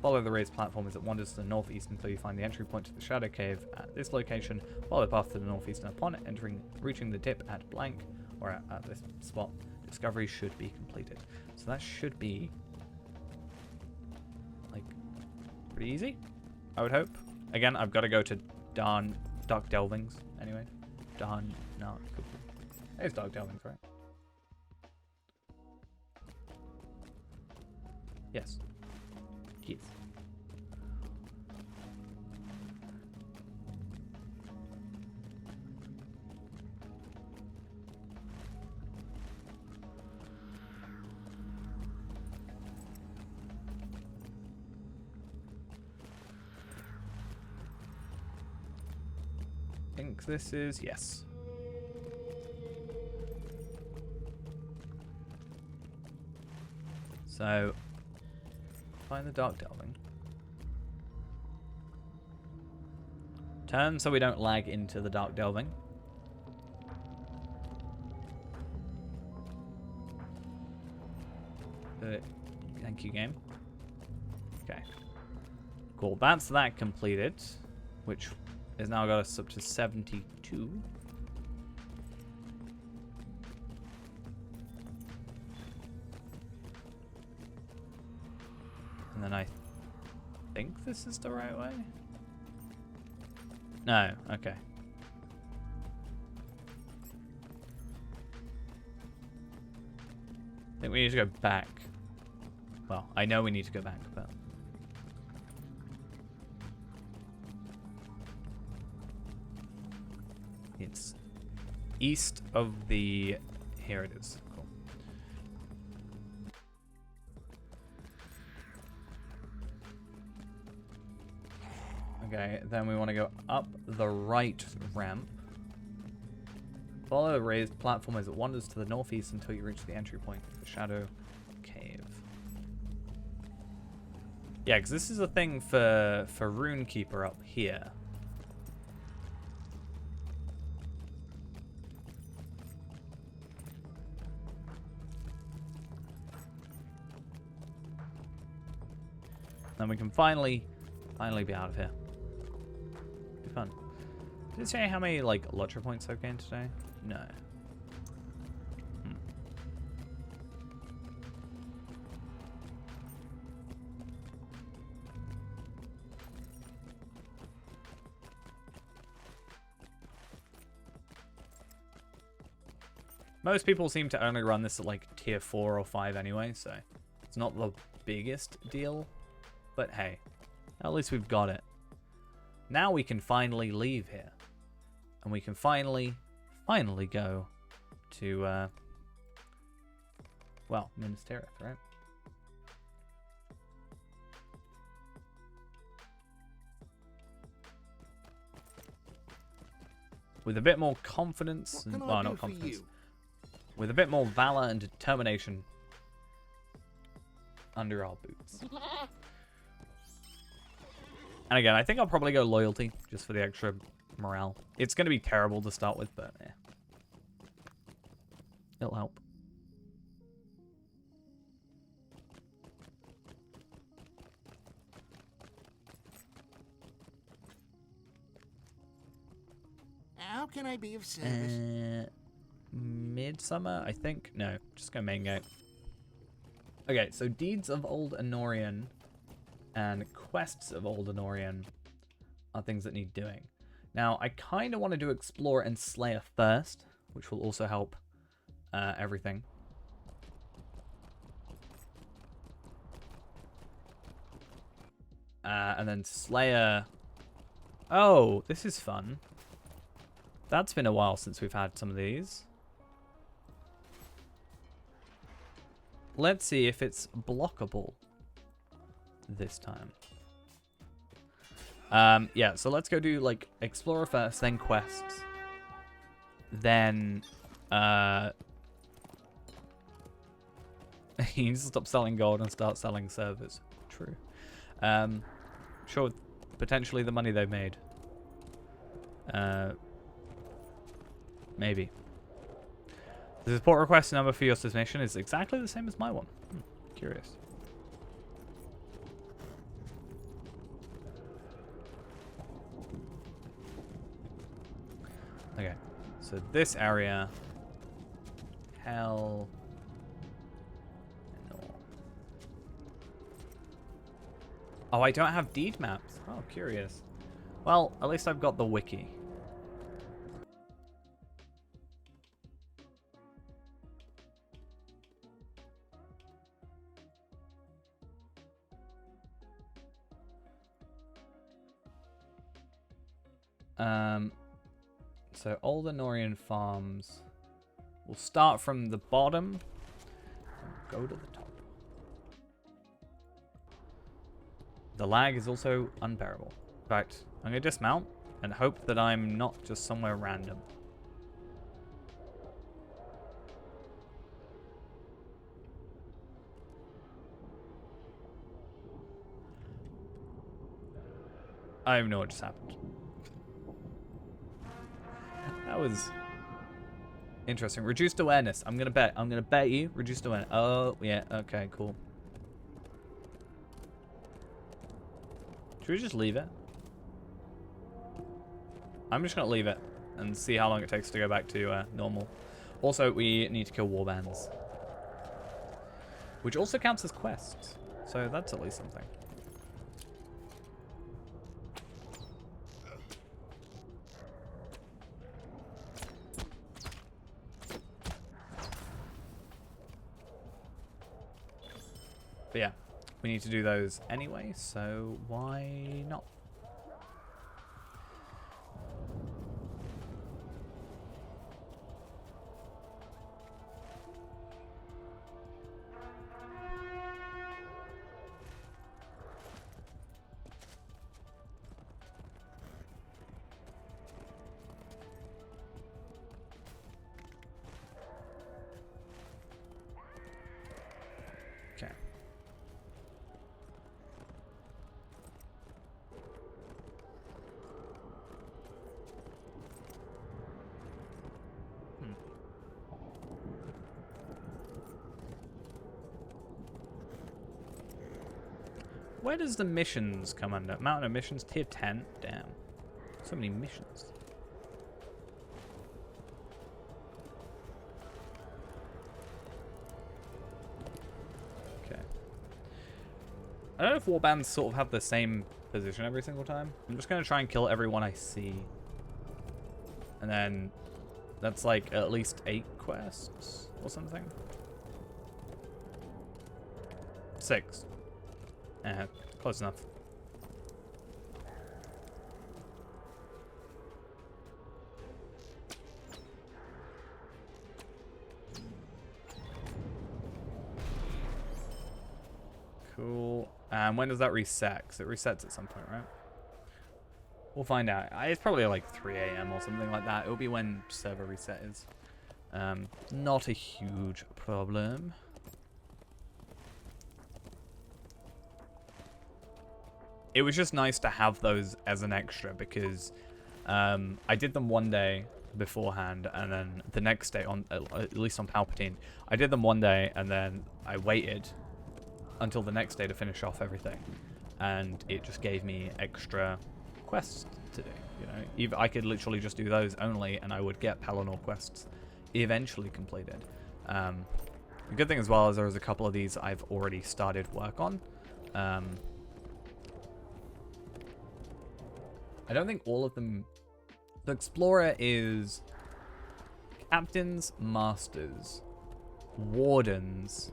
Follow the raised platform as it wanders to the northeast until you find the entry point to the Shadow Cave at this location. Follow the path to the northeast, and upon reaching the dip at blank, or at this spot, discovery should be completed. So that should be, like, pretty easy, I would hope. Again, I've got to go to Dark Delvings, anyway. It's Dark Delvings, right? Yes. Yes. I think this is, yes. So, find the Dark Delving. Turn so we don't lag into the Dark Delving. Thank you, game. Okay. Cool, that's that completed, which has now got us up to 72. And then I think this is the right way? No, okay. I think we need to go back. Well, I know we need to go back, but... It's east of the... Here it is. Cool. Okay, then we want to go up the right ramp. Follow the raised platform as it wanders to the northeast until you reach the entry point of the Shadow Cave. Yeah, because this is a thing for Runekeeper up here. Then we can finally be out of here. Be fun. Did it say how many, like, Lottery points I've gained today? No. Most people seem to only run this at, like, tier 4 or 5 anyway, so it's not the biggest deal. But hey, at least we've got it. Now we can finally leave here. And we can finally go to, well, Minas Tirith, right? with a bit more confidence, What can I well, do not for confidence, you? with a bit more valor and determination under our boots. And again, I think I'll probably go loyalty, just for the extra morale. It's going to be terrible to start with, but yeah. It'll help. How can I be of service? Midsummer, I think? No, just go main gate. Okay, so Deeds of Old Anorian and Quests of Old Anorian are things that need doing. Now, I kind of want to do Explorer and Slayer first, which will also help everything. And then Slayer... Oh, this is fun. That's been a while since we've had some of these. Let's see if it's blockable this time. Yeah, so let's go do, like, Explorer first, then Quests. Then, you need to stop selling gold and start selling servers. True. Sure, potentially the money they've made. Maybe. The support request number for your submission is exactly the same as my one. Curious. Okay, so this area, hell, no. Oh, I don't have deed maps. Oh, curious. Well, at least I've got the wiki. So Old Anorian farms. We'll start from the bottom and go to the top. The lag is also unbearable. In fact, I'm going to dismount and hope that I'm not just somewhere random. I don't even know what just happened. That was interesting. Reduced awareness. I'm gonna bet you reduced awareness. Oh yeah. Okay. Cool. Should we just leave it? I'm just gonna leave it and see how long it takes to go back to normal. Also, we need to kill warbands, which also counts as quests. So that's at least something. But yeah, we need to do those anyway, so why not? Okay. Where does the missions come under? Mountain of missions, tier 10? Damn. So many missions. Okay. I don't know if warbands sort of have the same position every single time. I'm just going to try and kill everyone I see. And then that's like at least 8 quests or something. 6. Close enough. Cool. And when does that reset? Because it resets at some point, right? We'll find out. It's probably like 3 a.m. or something like that. It'll be when server reset is. Not a huge problem. It was just nice to have those as an extra because I did them one day beforehand, and then the next day, on at least on Palpatine, I did them one day, and then I waited until the next day to finish off everything, and it just gave me extra quests to do. You know, I could literally just do those only, and I would get Pelennor quests eventually completed. The good thing as well is there was a couple of these I've already started work on. I don't think all of them. The Explorer is captains, masters, wardens,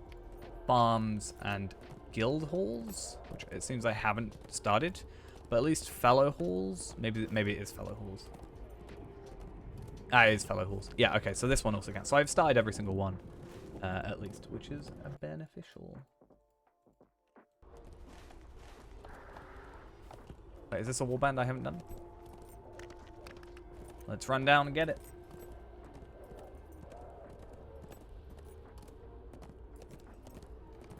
farms, and guild halls, which it seems I haven't started, but at least fellow halls. Maybe it is fellow halls. It is fellow halls. Yeah, okay, so this one also counts. So I've started every single one, at least, which is beneficial. Wait, is this a warband I haven't done? Let's run down and get it.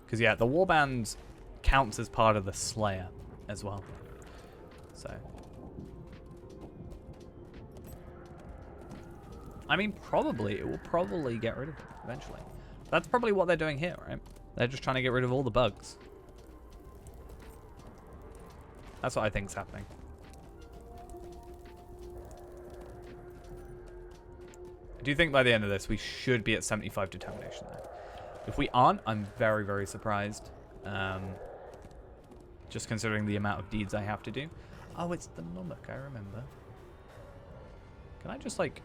Because, yeah, the warband counts as part of the Slayer as well. So. I mean, probably. It will probably get rid of it eventually. That's probably what they're doing here, right? They're just trying to get rid of all the bugs. That's what I think is happening. I do think by the end of this, we should be at 75 determination there. If we aren't, I'm very, very surprised. Just considering the amount of deeds I have to do. Oh, it's the Mummock, I remember. Can I just, like,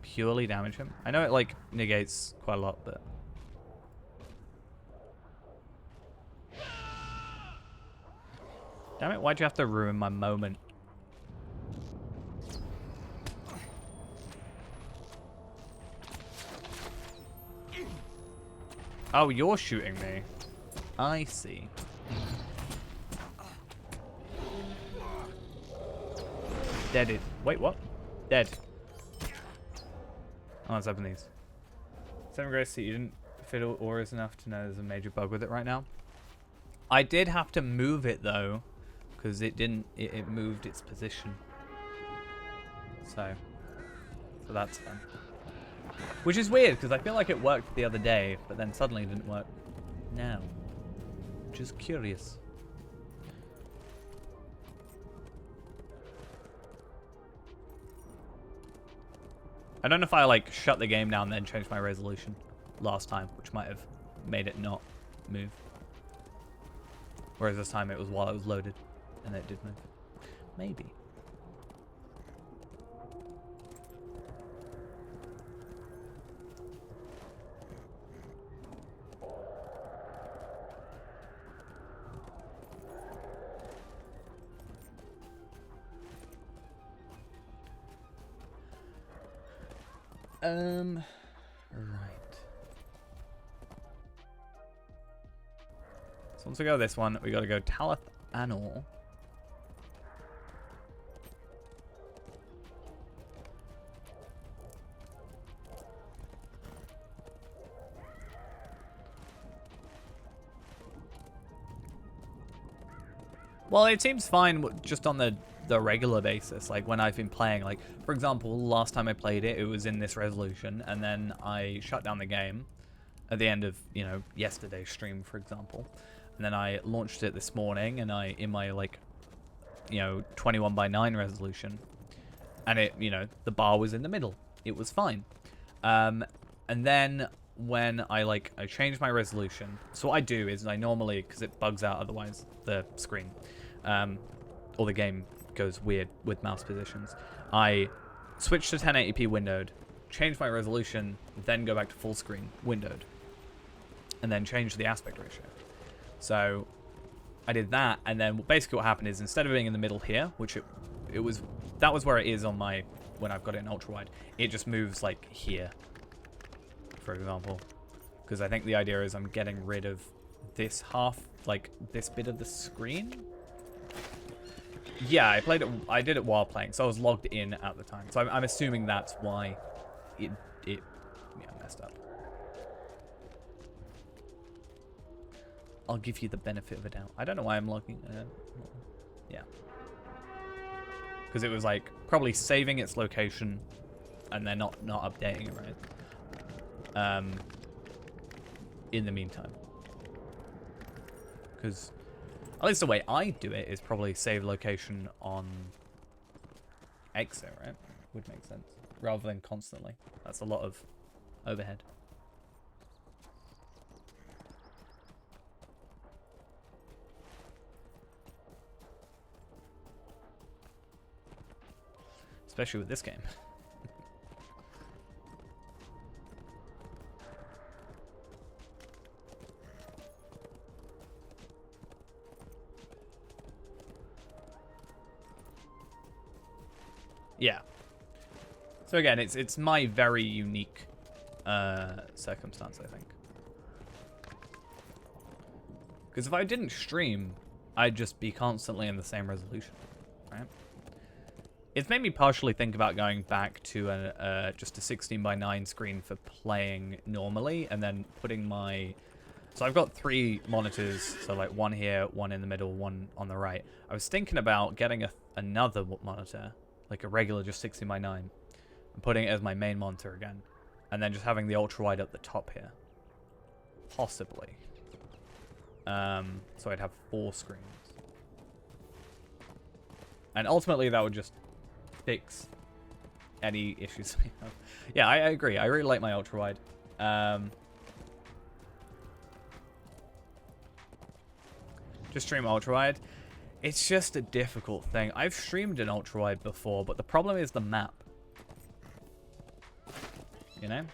purely damage him? I know it, like, negates quite a lot, but... Damn it, why'd you have to ruin my moment? Oh, you're shooting me. I see. Deaded. Wait, what? Dead. Oh, let's open these. 7 grace that you didn't fiddle auras enough to know there's a major bug with it right now. I did have to move it though, because it didn't. It moved its position. So that's fun. Which is weird, because I feel like it worked the other day, but then suddenly it didn't work now. Just curious. I don't know if I, like, shut the game down and then changed my resolution last time, which might have made it not move. Whereas this time it was while it was loaded, and it did move. Maybe. Right. So once we go this one, we gotta go Talith Anor. Well, it seems fine just on the regular basis, like when I've been playing. Like, for example, last time I played it, it was in this resolution, and then I shut down the game at the end of, you know, yesterday's stream, for example. And then I launched it this morning, and in my, like, you know, 21:9 resolution, and it, you know, the bar was in the middle. It was fine. And then when I changed my resolution, so what I do is I normally, because it bugs out otherwise, the screen, or the game goes weird with mouse positions, I switch to 1080p windowed, change my resolution, then go back to full screen windowed, and then change the aspect ratio. So I did that, and then basically what happened is, instead of being in the middle here, which that was where it is on my, when I've got it in ultra wide, it just moves like here, for example, because I think the idea is I'm getting rid of this half, like this bit of the screen. Yeah, I played it. I did it while playing, so I was logged in at the time. So I'm assuming that's why it messed up. I'll give you the benefit of a doubt. I don't know why I'm logging. Yeah, because it was like probably saving its location, and they're not updating it, right? In the meantime, because at least the way I do it is probably save location on exit, right? Would make sense. Rather than constantly. That's a lot of overhead. Especially with this game. Yeah. So again, it's my very unique circumstance, I think. Because if I didn't stream, I'd just be constantly in the same resolution, right? It's made me partially think about going back to just a 16:9 screen for playing normally, and then putting my... So I've got 3 monitors, so like one here, one in the middle, one on the right. I was thinking about getting another monitor, like a regular just 16:9, and putting it as my main monitor again, and then just having the ultra wide at the top here, possibly. So I'd have 4 screens, and ultimately that would just fix any issues we have. Yeah, I agree. I really like my ultra wide. Just stream ultra wide. It's just a difficult thing. I've streamed an ultra wide before, but the problem is the map. You know?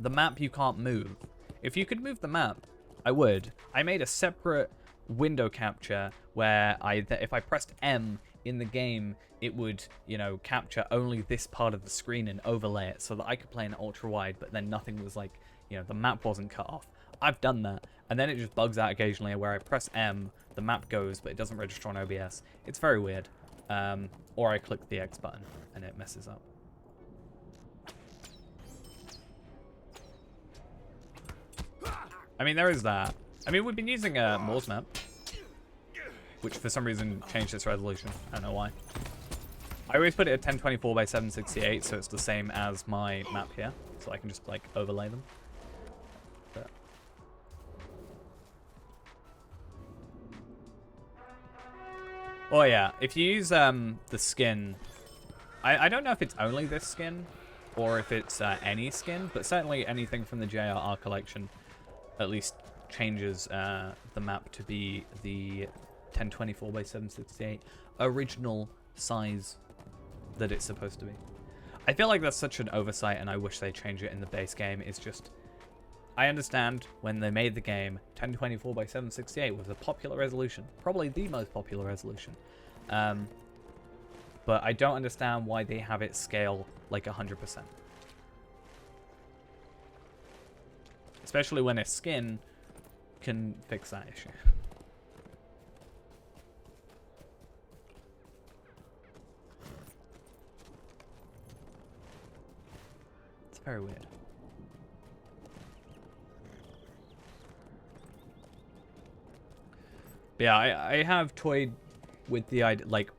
The map you can't move. If you could move the map, I would. I made a separate window capture where if I pressed M in the game, it would, you know, capture only this part of the screen and overlay it so that I could play in ultra wide, but then nothing was like, you know, the map wasn't cut off. I've done that, and then it just bugs out occasionally where I press M, the map goes, but it doesn't register on OBS. It's very weird. Or I click the X button and it messes up. I mean, there is that. I mean, we've been using Moore's map, which for some reason changed its resolution. I don't know why. I always put it at 1024 by 768, so it's the same as my map here, so I can just like overlay them. But... Oh yeah, if you use the skin, I don't know if it's only this skin or if it's any skin, but certainly anything from the JRR collection at least changes the map to be the 1024 by 768 original size that it's supposed to be. I feel like that's such an oversight, and I wish they change it in the base game. It's just, I understand when they made the game, 1024 by 768 was a popular resolution, probably the most popular resolution. But I don't understand why they have it scale like 100%. Especially when a skin can fix that issue. It's very weird. But yeah, I have toyed with the idea, like,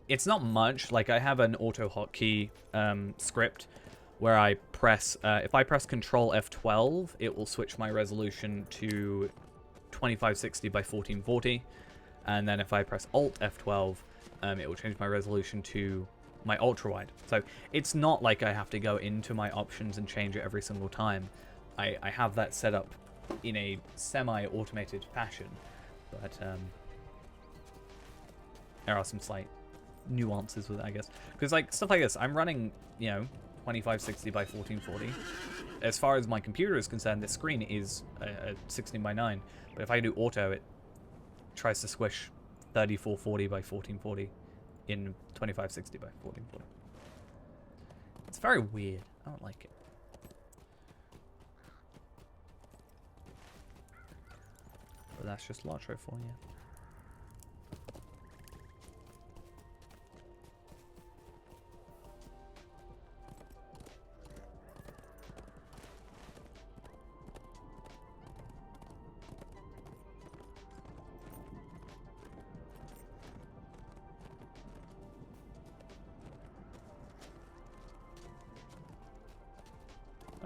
it's not much. Like, I have an auto hotkey script where I press, if I press Control F12, it will switch my resolution to 2560 by 1440. And then if I press Alt F12, it will change my resolution to my ultra wide. So it's not like I have to go into my options and change it every single time. I have that set up in a semi-automated fashion, but there are some slight nuances with it, I guess. Because like stuff like this, I'm running, you know, 2560 by 1440. As far as my computer is concerned, this screen is a 16:9. But if I do auto, it tries to squish 3440 by 1440 in 2560 by 1440. It's very weird. I don't like it. But that's just Lotro for you.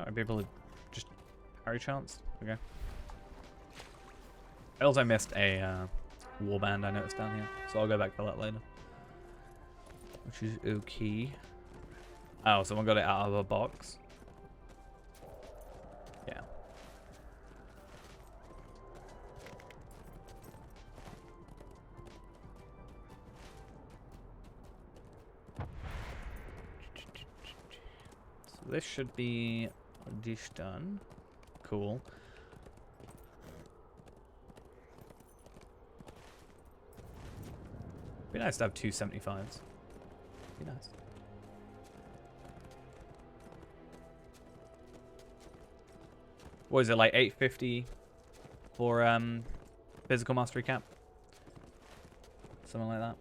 Might be able to just parry chance. Okay. I also missed a warband I noticed down here, so I'll go back for that later. Which is okay. Oh, someone got it out of a box. Yeah. So this should be this done. Cool. Be nice to have 275s. Be nice. What is it, like 850 for physical mastery cap? Something like that.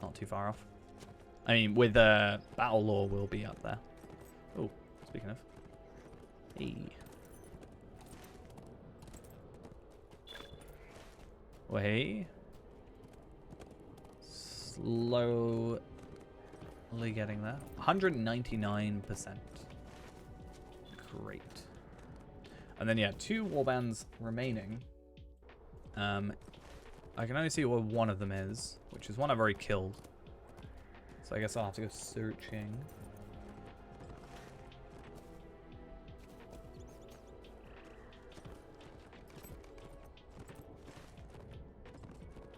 Not too far off. I mean, with battle lore will be up there. Oh, speaking of. Hey. Well, hey. Slowly getting there. 199%. Great. And then, yeah, 2 warbands remaining. I can only see where one of them is, which is one I've already killed. So I guess I'll have to go searching.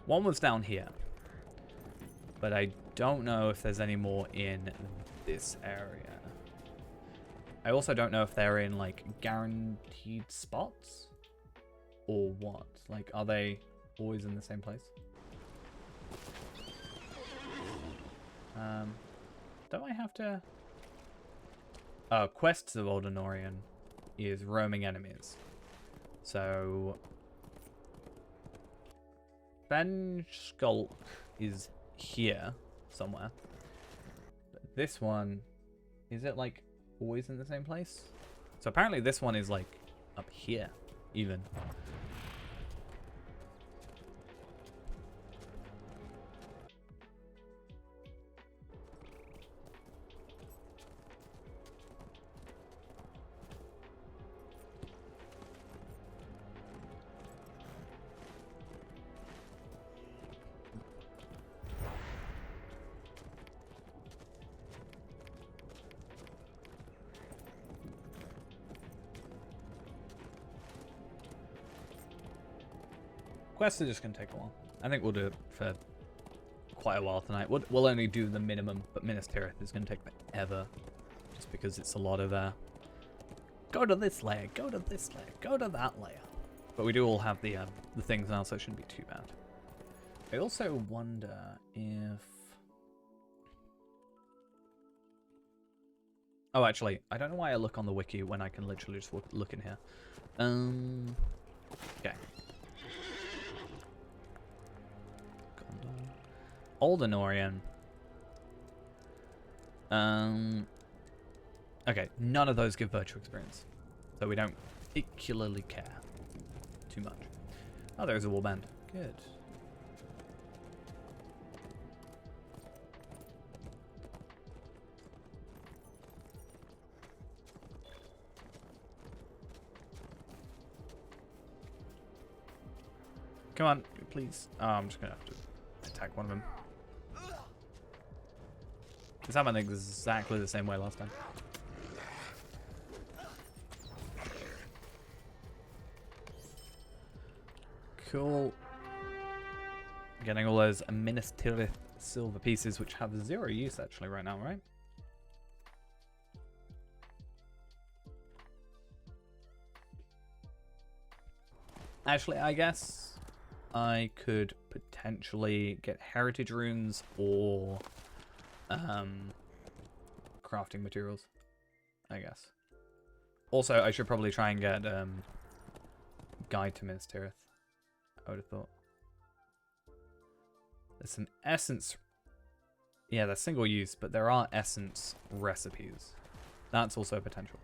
One was down here. But I don't know if there's any more in this area. I also don't know if they're in, like, guaranteed spots? Or what? Like, are they always in the same place? Don't I have to... Oh, Quests of Oldenorian is roaming enemies. So... Ben Skulk is here somewhere. But this one... Is it, like, always in the same place? So apparently this one is, like, up here, even. Quests are just going to take a while. I think we'll do it for quite a while tonight. We'll only do the minimum, but Minas Tirith is going to take forever. Just because it's a lot of, go to this layer, go to this layer, go to that layer. But we do all have the things now, so it shouldn't be too bad. I also wonder if... Oh, actually, I don't know why I look on the wiki when I can literally just look in here. Okay. Oldenorian. Okay, none of those give virtual experience. So we don't particularly care too much. Oh, there's a warband. Good. Come on, please. Oh, I'm just gonna have to attack one of them. This happened exactly the same way last time. Cool. Getting all those Minas Tirith silver pieces, which have 0 use actually right now, right? Actually, I guess I could potentially get heritage runes or crafting materials, I guess. Also, I should probably try and get guide to Minas Tirith, I would have thought. There's some essence. Yeah, they're single use, but there are essence recipes. That's also a potential.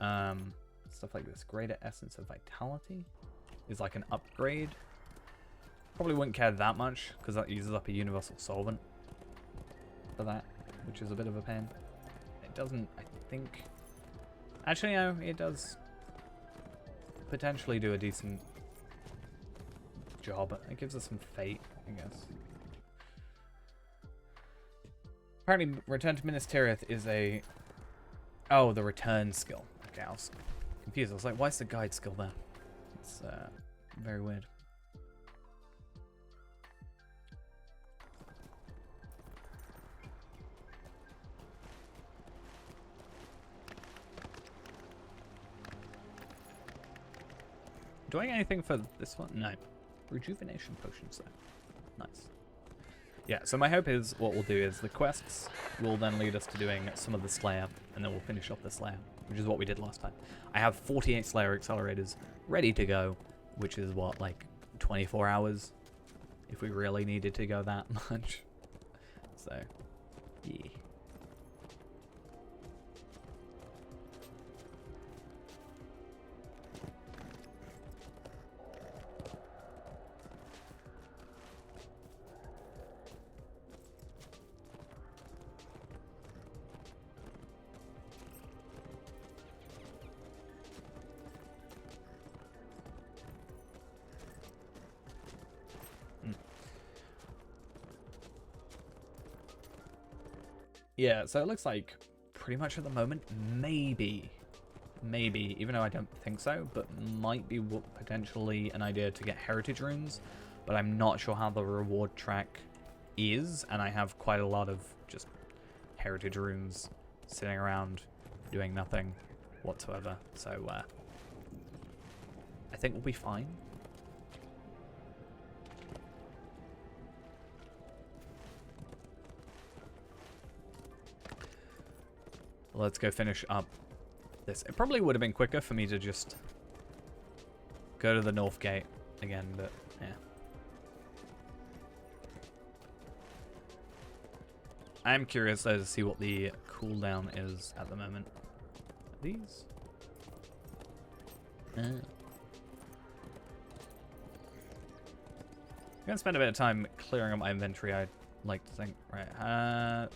Stuff like this. Greater essence of vitality is like an upgrade. Probably wouldn't care that much because that uses up a universal solvent for that, which is a bit of a pain. It doesn't, I think, Actually, no, it does potentially do a decent job. It gives us some fate, I guess. Apparently, Return to Minas Tirith is a... Oh, the return skill. Okay, I was confused. I was like, why is the guide skill there? It's very weird. Doing anything for this one? No. Rejuvenation potions though. Nice. Yeah, so my hope is what we'll do is the quests will then lead us to doing some of the Slayer, and then we'll finish off the Slayer, which is what we did last time. I have 48 Slayer accelerators ready to go, which is what, like 24 hours if we really needed to go that much. So, yeah. Yeah, so it looks like pretty much at the moment, maybe, even though I don't think so, but might be potentially an idea to get heritage runes, but I'm not sure how the reward track is, and I have quite a lot of just heritage runes sitting around doing nothing whatsoever, so I think we'll be fine. Let's go finish up this. It probably would have been quicker for me to just go to the north gate again, but yeah. I am curious though to see what the cooldown is at the moment. These? I'm gonna spend a bit of time clearing up my inventory, I'd like to think. Right,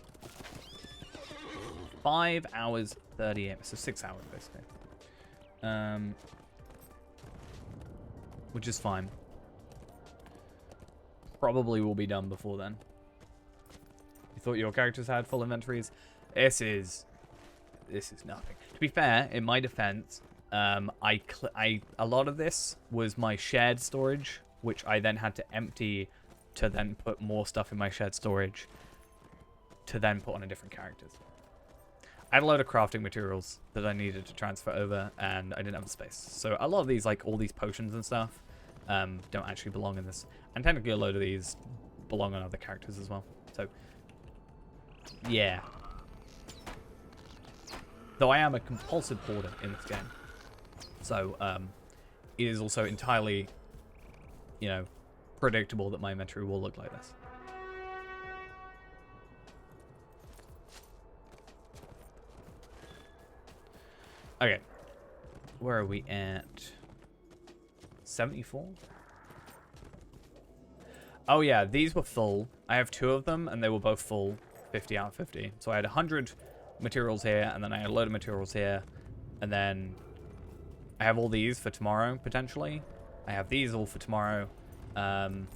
5 hours 38, so 6 hours basically. Which is fine. Probably will be done before then. You thought your characters had full inventories? This is nothing. To be fair, in my defense, a lot of this was my shared storage, which I then had to empty to then put more stuff in my shared storage to then put on a different characters. I had a load of crafting materials that I needed to transfer over, and I didn't have the space. So a lot of these, like all these potions and stuff, don't actually belong in this. And technically a load of these belong on other characters as well. So, yeah. Though I am a compulsive hoarder in this game. So, it is also entirely, you know, predictable that my inventory will look like this. Okay, where are we at? 74? Oh yeah, these were full. I have 2 of them, and they were both full, 50 out of 50. So I had 100 materials here, and then I had a load of materials here, and then I have all these for tomorrow, potentially. I have these all for tomorrow, and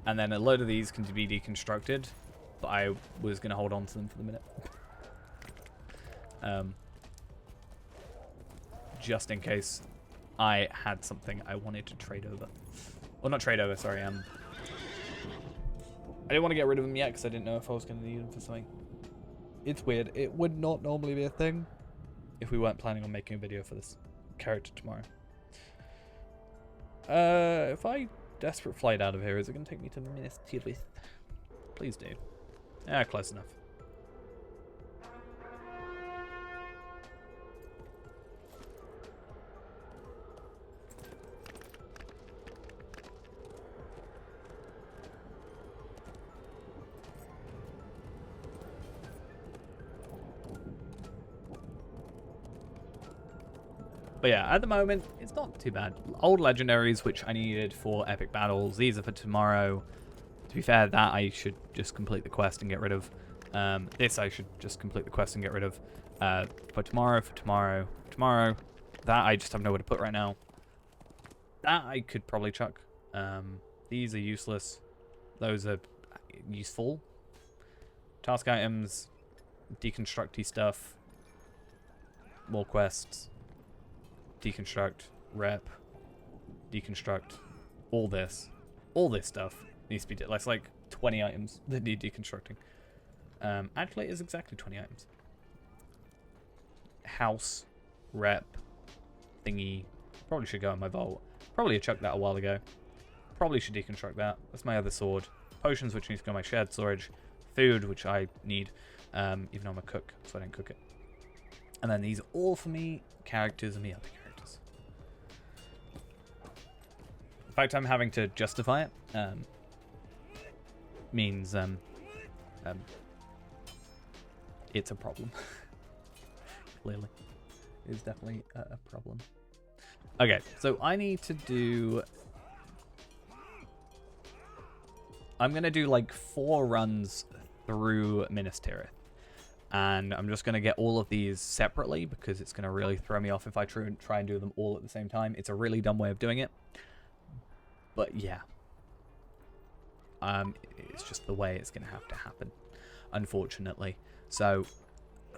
then a load of these can be deconstructed, but I was going to hold on to them for the minute. Just in case I had something I wanted to trade over. Well, not trade over, sorry. I didn't want to get rid of them yet because I didn't know if I was going to need them for something. It's weird. It would not normally be a thing if we weren't planning on making a video for this character tomorrow. If I desperate flight out of here, is it going to take me to Minas Tirith? Please do. Yeah, close enough. But yeah, at the moment, it's not too bad. Old legendaries, which I needed for epic battles, these are for tomorrow. To be fair, that I should just complete the quest and get rid of. This I should just complete the quest and get rid of. For tomorrow. That I just have nowhere to put right now. That I could probably chuck. These are useless. Those are useful. Task items, deconstructy stuff, more quests, deconstruct, rep, deconstruct, all this stuff needs to be that's like 20 items that need deconstructing. Actually, it is exactly 20 items. House, rep, thingy. Probably should go in my vault. Probably chucked that a while ago. Probably should deconstruct that. That's my other sword. Potions, which needs to go in my shared storage. Food, which I need, even though I'm a cook, so I don't cook it. And then these are all for me, characters and me other characters. The fact I'm having to justify it means it's a problem. Clearly. It's definitely a problem. Okay, so I need to do... I'm going to do like 4 runs through Minas Tirith. And I'm just going to get all of these separately because it's going to really throw me off if I try and do them all at the same time. It's a really dumb way of doing it. But yeah. It's just the way it's going to have to happen, unfortunately. So,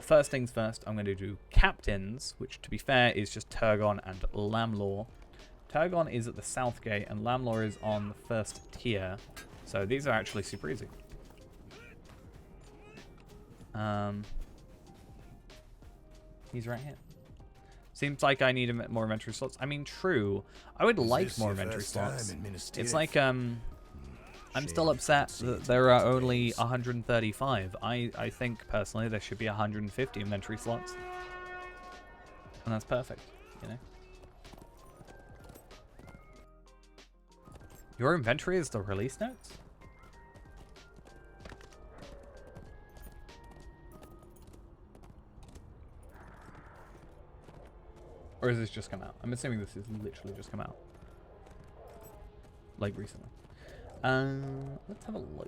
first things first, I'm going to do captains, which to be fair is just Turgon and Lamlor. Turgon is at the south gate and Lamlor is on the first tier. So these are actually super easy. He's right here. Seems like I need more inventory slots. I mean, true. I would like more inventory slots. It's like, I'm still upset that there are only 135. I think, personally, there should be 150 inventory slots. And that's perfect, you know? Your inventory is the release notes? Or is this just come out? I'm assuming this is literally just come out. Like recently. Let's have a look.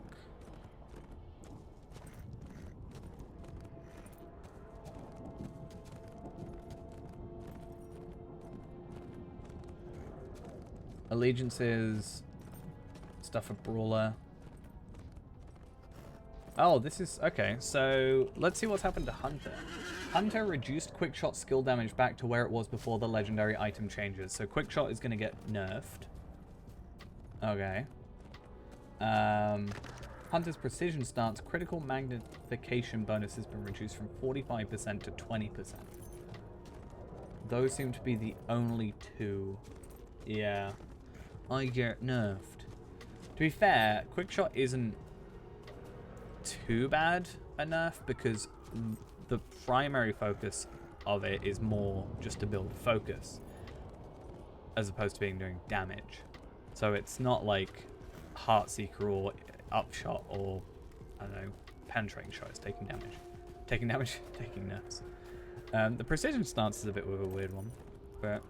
Allegiances. Stuff for Brawler. Oh, this is... Okay, so let's see what's happened to Hunter. Hunter reduced Quickshot skill damage back to where it was before the legendary item changes. So Quickshot is going to get nerfed. Okay. Hunter's precision stance critical magnification bonus has been reduced from 45% to 20%. Those seem to be the only two. Yeah. I get nerfed. To be fair, Quickshot isn't too bad a nerf because the primary focus of it is more just to build focus as opposed to being doing damage. So it's not like Heartseeker or Upshot or, I don't know, Penetrating Shot is taking damage. Taking damage? Taking nerfs. The precision stance is a bit of a weird one, but...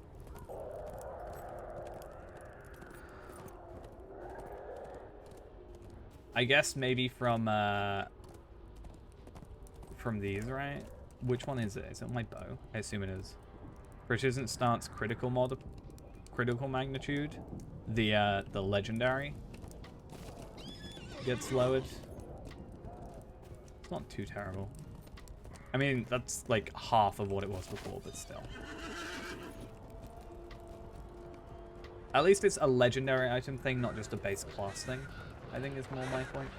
I guess maybe from these, right? Which one is it? Is it my bow? I assume it is. Precision stance critical magnitude. The legendary gets lowered. It's not too terrible. I mean, that's like half of what it was before, but still. At least it's a legendary item thing, not just a base class thing. I think is more my point.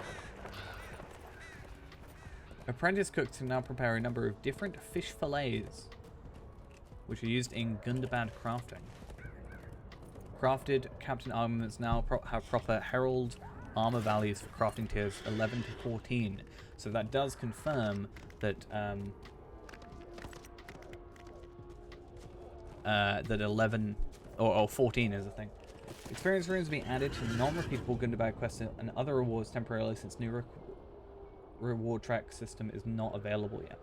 Apprentice cooks can now prepare a number of different fish fillets, which are used in Gundabad crafting. Crafted captain armaments now have proper herald armor values for crafting tiers 11 to 14. So that does confirm that that 11 or 14 is a thing. Experience runes will be added to non-repeatable Gundabad quests and other rewards temporarily since new reward track system is not available yet.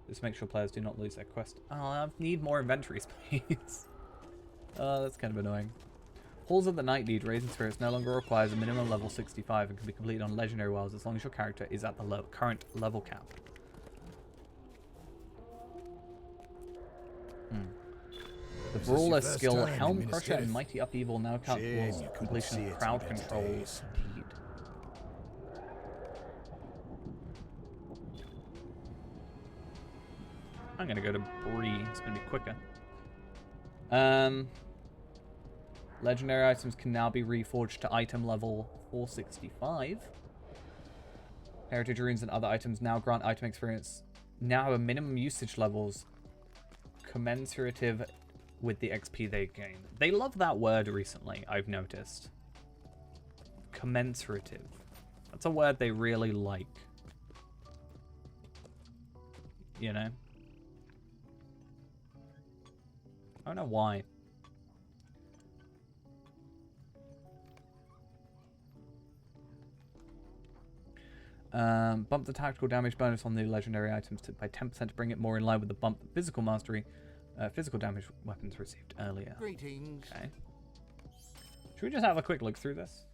Just make sure players do not lose their quest. Oh, I need more inventory space. Oh, that's kind of annoying. Halls of the Night Deed, Raising Spirits, no longer requires a minimum level 65 and can be completed on Legendary Wilds as long as your character is at the current level cap. this Brawler your first skill, time in Helm Minas Crusher and Tirith? Mighty Upheaval now count Shame towards you couldn't completion see of it crowd in better control. days. Indeed. I'm gonna go to Bree. It's gonna be quicker. Legendary items can now be reforged to item level 465. Heritage runes and other items now grant item experience. Now have a minimum usage levels commensurative with the XP they gain. They love that word recently, I've noticed. Commensurative. That's a word they really like. You know? I don't know why. Bump the tactical damage bonus on the legendary items by 10% to bring it more in line with the bump physical mastery. Physical damage weapons received earlier. Greetings. Okay. Should we just have a quick look through this?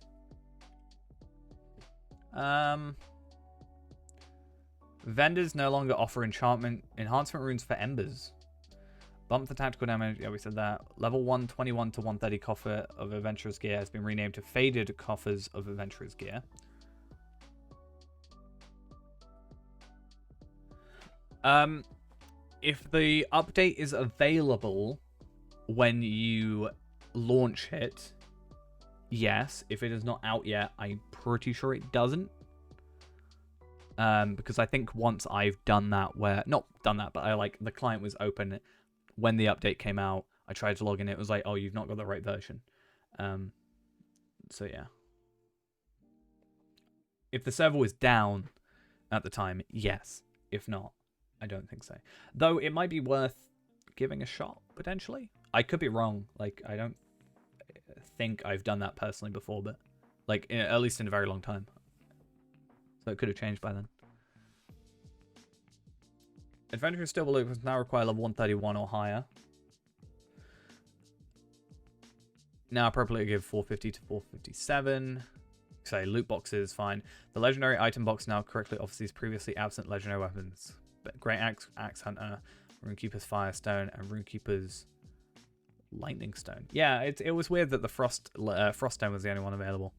Vendors no longer offer enchantment enhancement runes for embers. Bump the tactical damage. Yeah, we said that. Level 121 to 130 coffer of adventurer's gear has been renamed to faded coffers of adventurer's gear. If the update is available when you launch it, yes. If it is not out yet, I'm pretty sure it doesn't. Because I think once I've done that not done that, but the client was open when the update came out. I tried to log in, it was like, oh, you've not got the right version. So yeah. If the server was down at the time, yes. If not, I don't think so. Though it might be worth giving a shot, potentially. I could be wrong. I don't think I've done that personally before, but at least in a very long time. So it could have changed by then. Adventurers still will now require level 131 or higher. Now appropriately give 450 to 457. Say loot boxes, fine. The legendary item box now correctly offers these previously absent legendary weapons. Great Axe Hunter, Runekeeper's Firestone, and Runekeeper's Lightning Stone. Yeah, it was weird that the Frost Stone was the only one available.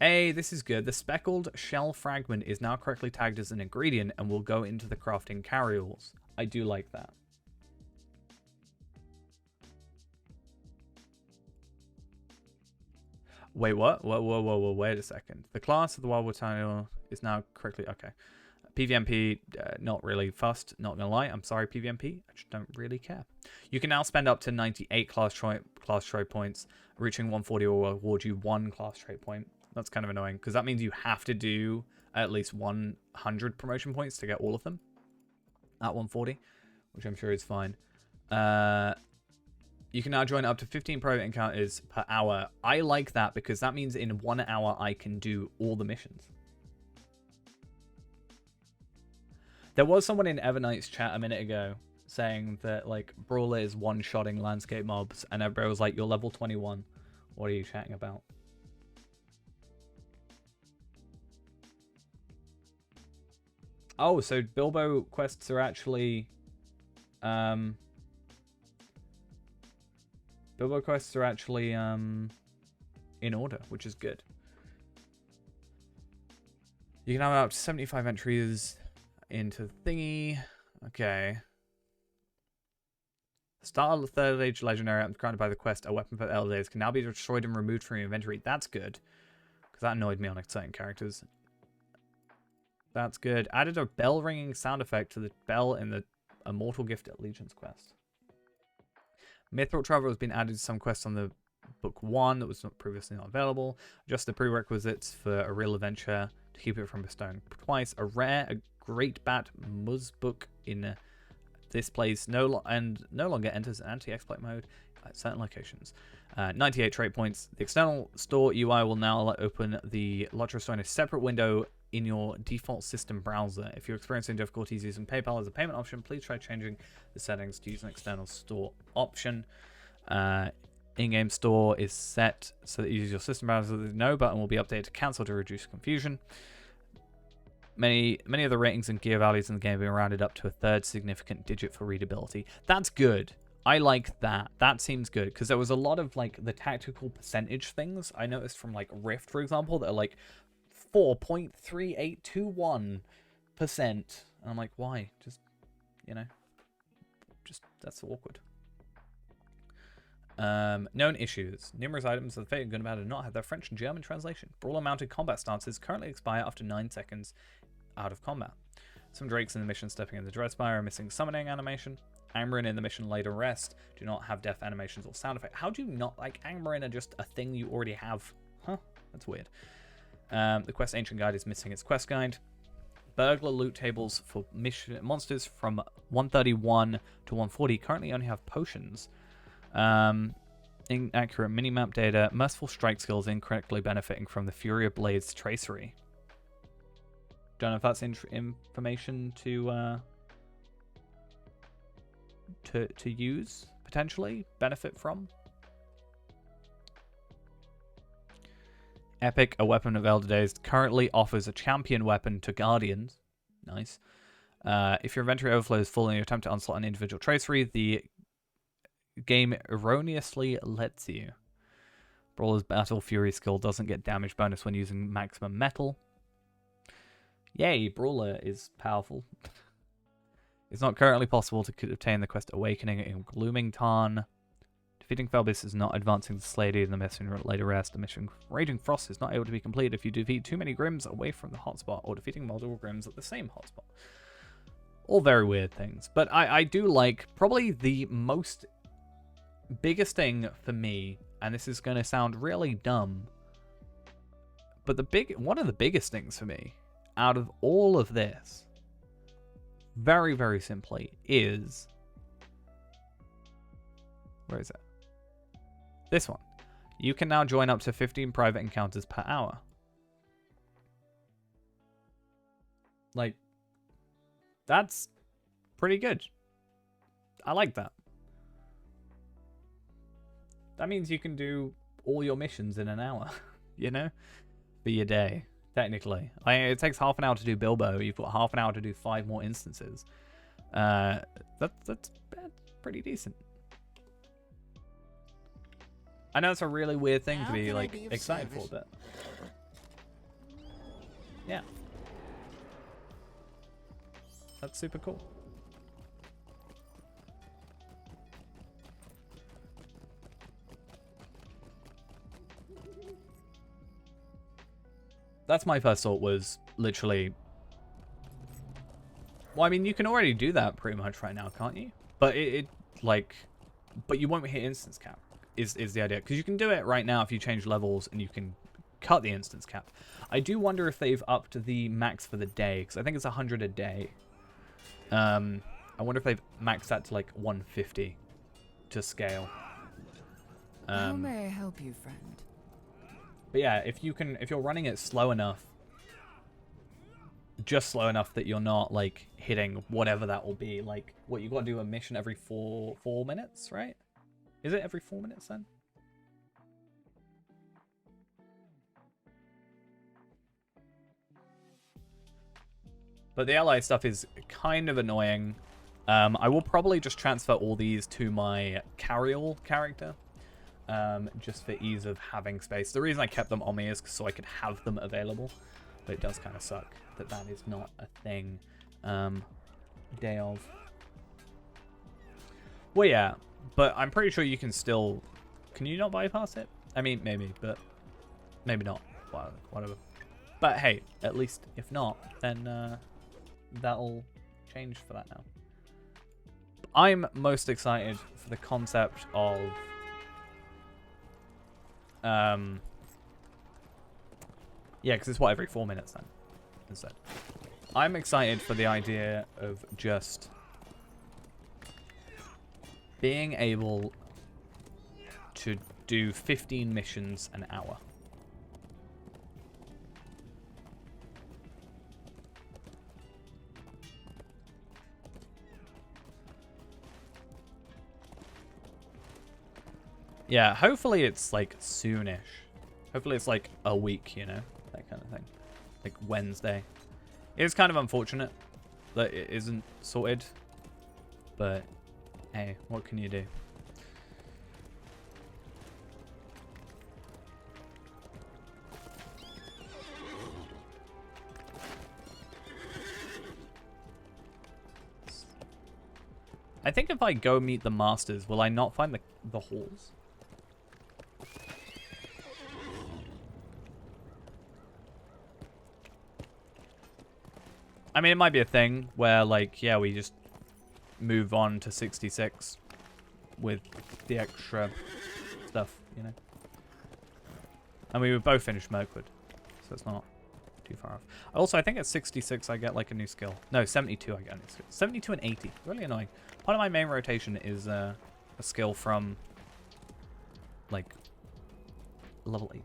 Hey, this is good. The speckled shell fragment is now correctly tagged as an ingredient and will go into the crafting carryalls. I do like that. Wait, what? Whoa, wait a second. The class of the Wildwood Tunnel is now correctly... Okay. PvMP, not really fussed, not gonna lie. I'm sorry, PvMP. I just don't really care. You can now spend up to 98 class trait points. Reaching 140 will award you 1 class trait point. That's kind of annoying, because that means you have to do at least 100 promotion points to get all of them at 140, which I'm sure is fine. You can now join up to 15 private encounters per hour. I like that, because that means in 1 hour I can do all the missions. There was someone in Everknight's chat a minute ago saying that, Brawler is one-shotting landscape mobs, and everybody was like, you're level 21. What are you chatting about? Oh, so Bilbo quests are actually... Bilbo quests are actually in order, which is good. You can have up to 75 entries into thingy. Okay. Start of the Third Age Legendary items granted by the quest, a weapon for the Elder Days, can now be destroyed and removed from your inventory. That's good. Because that annoyed me on certain characters. That's good. Added a bell ringing sound effect to the bell in the Immortal Gift at Legion's quest. Mithril Travel has been added to some quests on the Book 1 that was previously not available. Just the prerequisites for a real adventure to keep it from bestowing twice. A Great Bat Muzz book in this place no longer enters anti-exploit mode at certain locations. 98 trait points. The external store UI will now open the Lottery store in a separate window in your default system browser. If you're experiencing difficulties using PayPal as a payment option, please try changing the settings to use an external store option. In-game store is set so that you use your system browser. The no button will be updated to cancel to reduce confusion. Many of the ratings and gear values in the game have been rounded up to a third significant digit for readability. That's good. I like that. That seems good, because there was a lot of like the tactical percentage things I noticed from like Rift, for example, that are like 4.3821%. And I'm like, why? Just, you know, just that's awkward. Known issues. Numerous items of the Fate and Good and Bad do not have their French and German translation. Brawler mounted combat stances currently expire after 9 seconds out of combat. Some Drakes in the mission stepping in the Dreadspire are missing summoning animation. Angmarin in the mission Later Rest do not have death animations or sound effect. How do you not, like, Angmarin are just a thing you already have? Huh? That's weird. The quest Ancient Guide is missing its quest guide. Burglar loot tables for mission monsters from 131 to 140 currently only have potions. Inaccurate minimap data. Merciful strike skills incorrectly benefiting from the Fury of Blades tracery. Don't know if that's information to use, potentially benefit from. Epic, a weapon of Elder Days, currently offers a champion weapon to Guardians. Nice. If your inventory overflows full and you attempt to onslaught an individual tracery, the game erroneously lets you. Brawler's Battle Fury skill doesn't get damage bonus when using maximum metal. Yay, Brawler is powerful. It's not currently possible to obtain the quest Awakening in Glooming Tarn. Defeating Felbis is not advancing the Slady in the mission Later Rest. The mission Raging Frost is not able to be completed if you defeat too many Grims away from the hotspot or defeating multiple Grims at the same hotspot. All very weird things. But I do like probably the most biggest thing for me, and this is going to sound really dumb, but one of the biggest things for me out of all of this, very, very simply, is... Where is it? This one. You can now join up to 15 private encounters per hour. Like, that's pretty good. I like that. That means you can do all your missions in an hour, you know? For your day, technically. It takes half an hour to do Bilbo. You've got half an hour to do 5 more instances. That's pretty decent. I know it's a really weird thing to be, like, excited for, but... yeah. That's super cool. That's my first thought, was literally... Well, I mean, you can already do that pretty much right now, can't you? But but you won't hit instance cap, is the idea. Because you can do it right now if you change levels and you can cut the instance cap. I do wonder if they've upped the max for the day, because I think it's 100 a day. I wonder if they've maxed that to like 150 to scale. How may I help you, friend? But yeah, if you're running it slow enough, just slow enough that you're not like hitting whatever that will be. Like, what, you got to do a mission every 4 minutes, right? Is it every 4 minutes then? But the ally stuff is kind of annoying. I will probably just transfer all these to my Carriol character. Just for ease of having space. The reason I kept them on me is so I could have them available. But it does kind of suck that that is not a thing. Day of. Well, yeah. But I'm pretty sure you can still... Can you not bypass it? I mean, maybe, but maybe not. Whatever. But hey, at least if not, then that'll change for that now. I'm most excited for the concept of... yeah, because it's what, every 4 minutes then, instead. I'm excited for the idea of just being able to do 15 missions an hour. Yeah, hopefully it's like soonish. Hopefully it's like a week, you know, that kind of thing. Like Wednesday. It is kind of unfortunate that it isn't sorted, but Hey, what can you do? I think if I go meet the masters, will I not find the halls? I mean, it might be a thing where, like, yeah, we just move on to 66 with the extra stuff, you know? And we would both finish Mirkwood, so it's not too far off. Also, I think at 66 I get, like, a new skill. No, 72 I get a new skill. 72 and 80. Really annoying. Part of my main rotation is a skill from, like, level 80.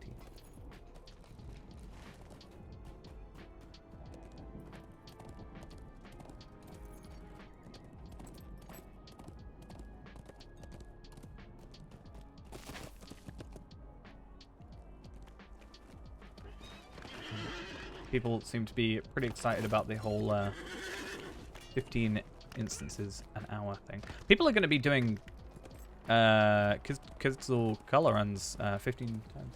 People seem to be pretty excited about the whole 15 instances an hour thing. People are going to be doing Crystal color runs 15 times.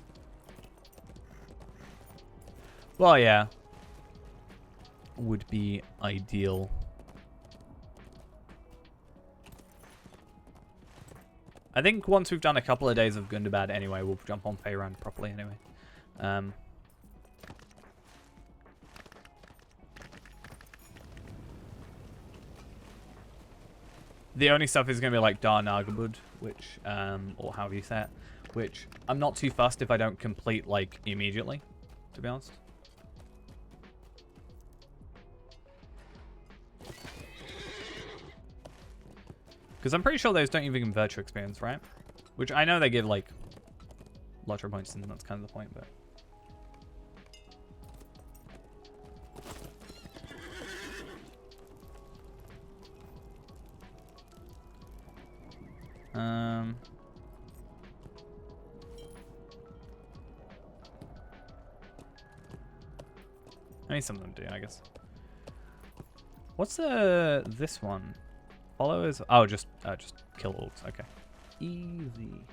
Well, yeah. Would be ideal. I think once we've done a couple of days of Gundabad anyway, we'll jump on Faerun properly anyway. The only stuff is going to be like Dar Nagabud, which, or however you say it, which I'm not too fussed if I don't complete, like, immediately, to be honest. Because I'm pretty sure those don't even give virtue experience, right? Which I know they give, like, lottery points, and that's kind of the point, but... I mean, some of them do, I guess. What's this one? Followers? Oh, just kill orcs. Okay, easy.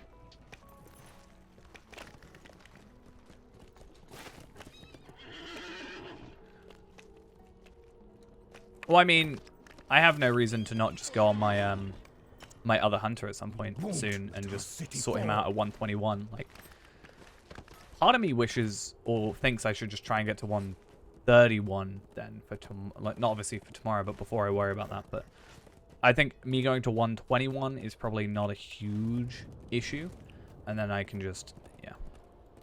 Well, I mean, I have no reason to not just go on my my other hunter at some point soon and just sort him out at 121. Like, part of me wishes or thinks I should just try and get to 131 then for like, not obviously for tomorrow, but before I worry about that. But I think me going to 121 is probably not a huge issue, and then I can just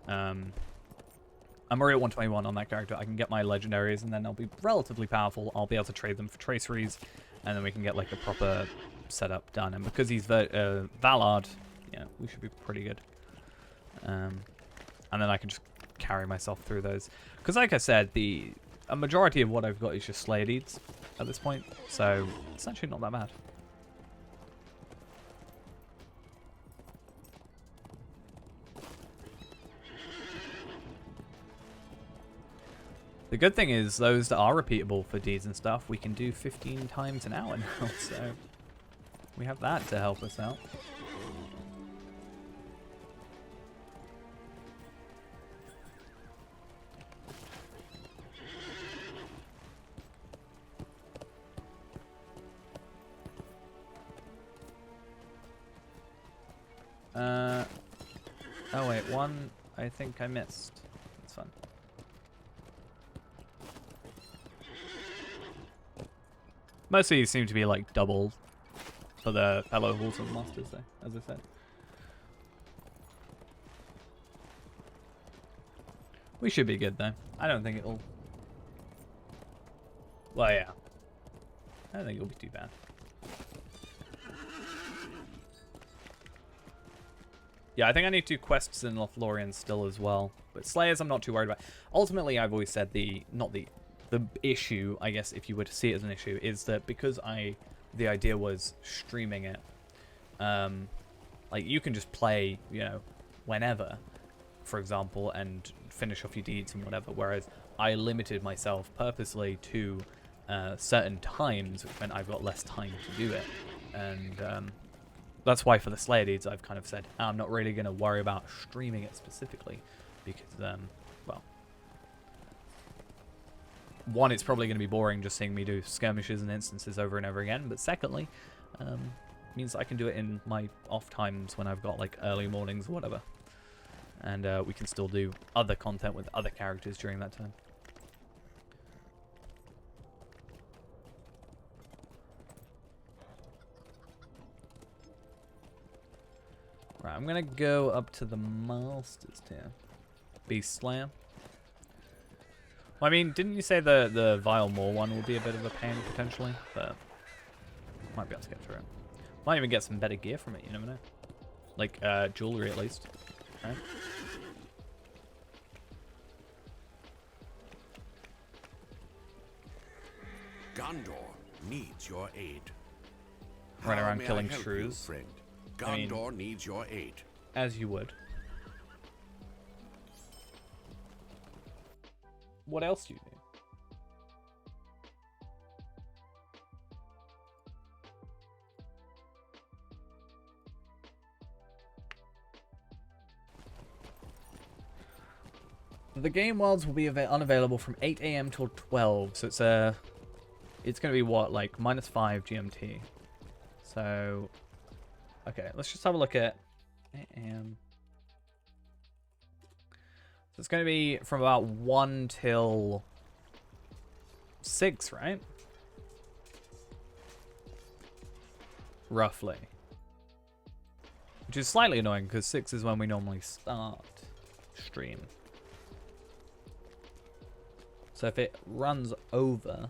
I'm already at 121 on that character. I can get my legendaries, and then I'll be relatively powerful. I'll be able to trade them for traceries, and then we can get like a proper setup done. And because he's Vallard, yeah, we should be pretty good. And then I can just carry myself through those. Because like I said, a majority of what I've got is just Slayer deeds at this point, so it's actually not that bad. The good thing is, those that are repeatable for deeds and stuff, we can do 15 times an hour now, so we have that to help us out. Oh wait, one I think I missed. That's fun. Most of these seem to be like double for the fellow halls of masters, though, as I said. We should be good, though. I don't think it'll... Well, yeah. I don't think it'll be too bad. Yeah, I think I need to do quests in Lothlorien still as well. But Slayers I'm not too worried about. Ultimately, I've always said the issue, I guess, if you were to see it as an issue, is that because the idea was streaming it, like, you can just play, you know, whenever, for example, and finish off your deeds and whatever, whereas I limited myself purposely to certain times when I've got less time to do it. And that's why for the Slayer Deeds I've kind of said I'm not really going to worry about streaming it specifically because, well, one, it's probably going to be boring just seeing me do skirmishes and instances over and over again, but secondly, means I can do it in my off times when I've got like early mornings or whatever, and we can still do other content with other characters during that time. Right, I'm gonna go up to the Masters tier. Beast Slayer. Well, I mean, didn't you say the Vile Maw one will be a bit of a pain potentially? But might be able to get through it. Might even get some better gear from it, you never know. Like jewelry at least. Right? Gondor needs your aid. Running How around may killing I help shrews. you, friend? I mean, Gondor needs your aid. as you would. What else do you need? The game worlds will be unavailable from 8 AM till 12, so it's going to be what, like -5 GMT. So, okay, let's just have a look at 8 AM. So it's going to be from about 1 till 6, right? Roughly. Which is slightly annoying because 6 is when we normally start stream. So if it runs over...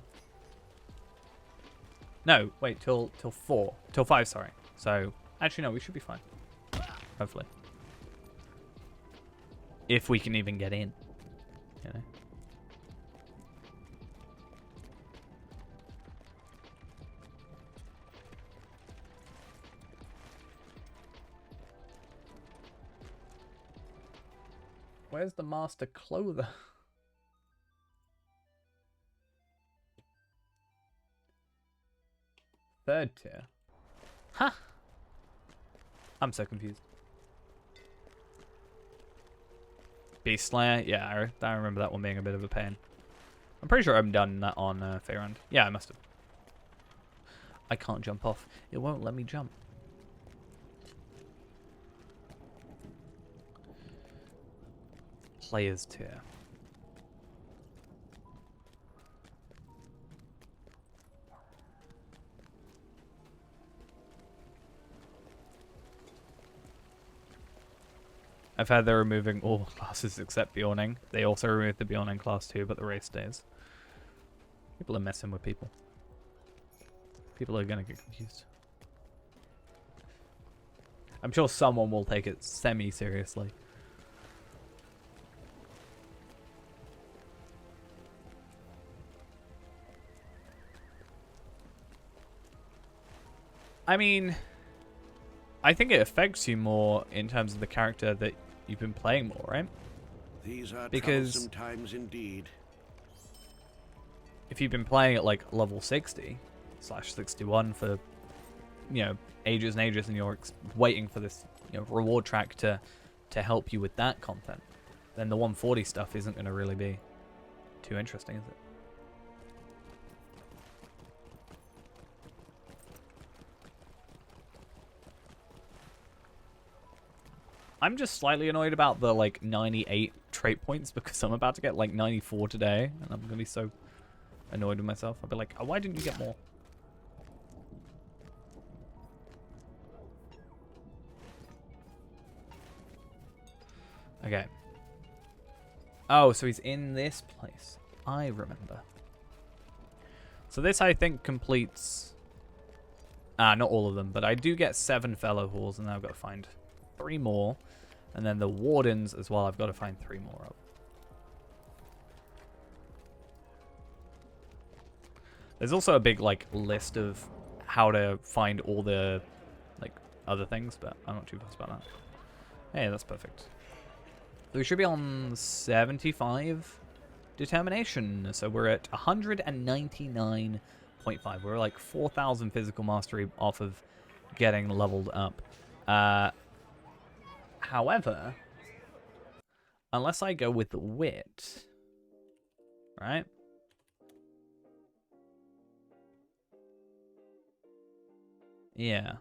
No, wait, till 4. Till 5, sorry. So, actually no, we should be fine. Hopefully. If we can even get in. You know? Where's the master clother? Third tier. Huh. I'm so confused. Beast Slayer? Yeah, I remember that one being a bit of a pain. I'm pretty sure I've done that on Faerund. Yeah, I must have. I can't jump off. It won't let me jump. Players tier. I've heard they're removing all classes except Bjorning. They also removed the Bjorning class too, but the race stays. People are messing with people. People are gonna get confused. I'm sure someone will take it semi-seriously. I mean, I think it affects you more in terms of the character that you've been playing more, right? These are because troublesome times indeed. If you've been playing at like level 60/61 for, you know, ages and ages, and you're waiting for this, you know, reward track to help you with that content, then the 140 stuff isn't going to really be too interesting, is it? I'm just slightly annoyed about the like 98 trait points because I'm about to get like 94 today, and I'm gonna be so annoyed with myself. I'll be like, oh, why didn't you get more? Okay. Oh, so he's in this place. I remember. So this, I think, completes... not all of them, but I do get 7 fellow halls, and now I've got to find 3 more. And then the wardens as well, I've got to find 3 more of. There's also a big, like, list of how to find all the, like, other things, but I'm not too fussed about that. Hey, that's perfect. We should be on 75 determination, so we're at 199.5. We're like 4,000 physical mastery off of getting leveled up. However, unless I go with the wit, right? Yeah.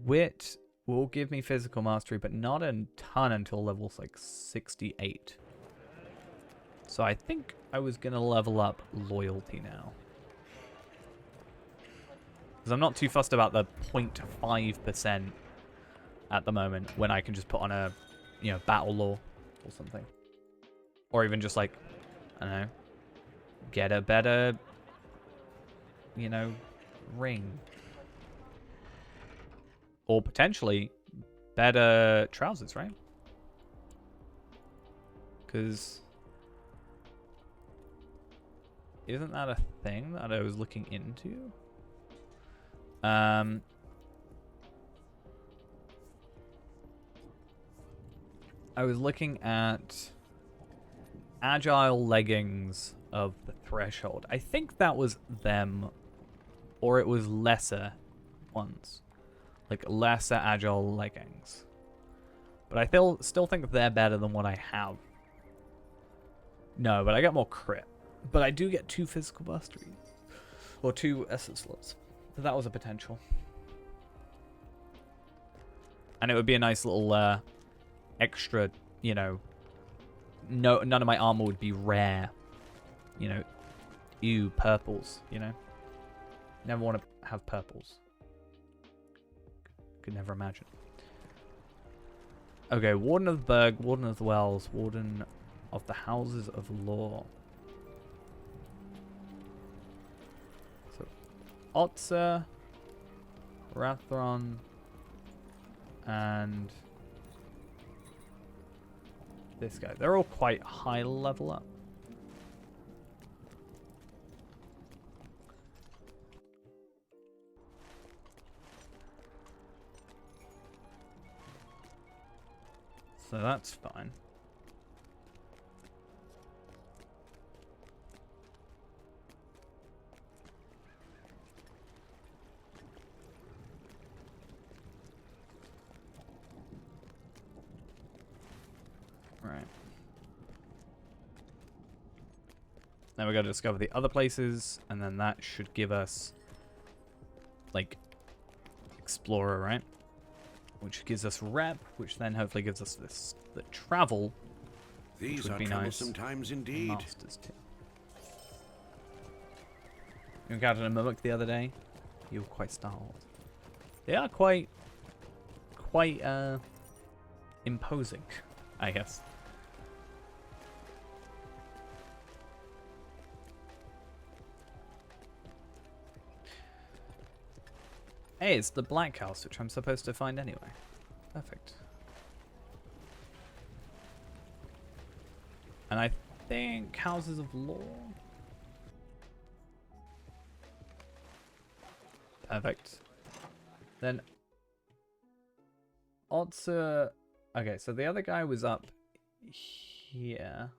Wit will give me physical mastery, but not a ton until levels like 68. So I think I was going to level up loyalty now. Because I'm not too fussed about the 0.5% at the moment when I can just put on a, you know, battle law or something. Or even just like, I don't know, get a better, you know, ring. Or potentially better trousers, right? Because isn't that a thing that I was looking into? I was looking at agile leggings of the threshold. I think that was them, or it was lesser ones. Like lesser agile leggings. But I still think they're better than what I have. No, but I get more crit. But I do get 2 physical mastery. Or 2 essence slots. So that was a potential. And it would be a nice little extra, you know. No, none of my armor would be rare. You know. Ew, purples, you know. Never want to have purples. Could never imagine. Okay, Warden of the Berg, Warden of the Wells, Warden of the Houses of Law. So, Otzer, Rathron, and this guy. They're all quite high level up. So that's fine. Right. Now we got to discover the other places, and then that should give us, like, Explorer, right? Which gives us rep, which then hopefully gives us the travel. These are troublesome times indeed. Masters too. You encountered a mimic the other day. You were quite startled. They are quite imposing, I guess. Hey, it's the Black House, which I'm supposed to find anyway. Perfect. And I think Houses of Law. Perfect. Then Otzer. Okay, so the other guy was up here.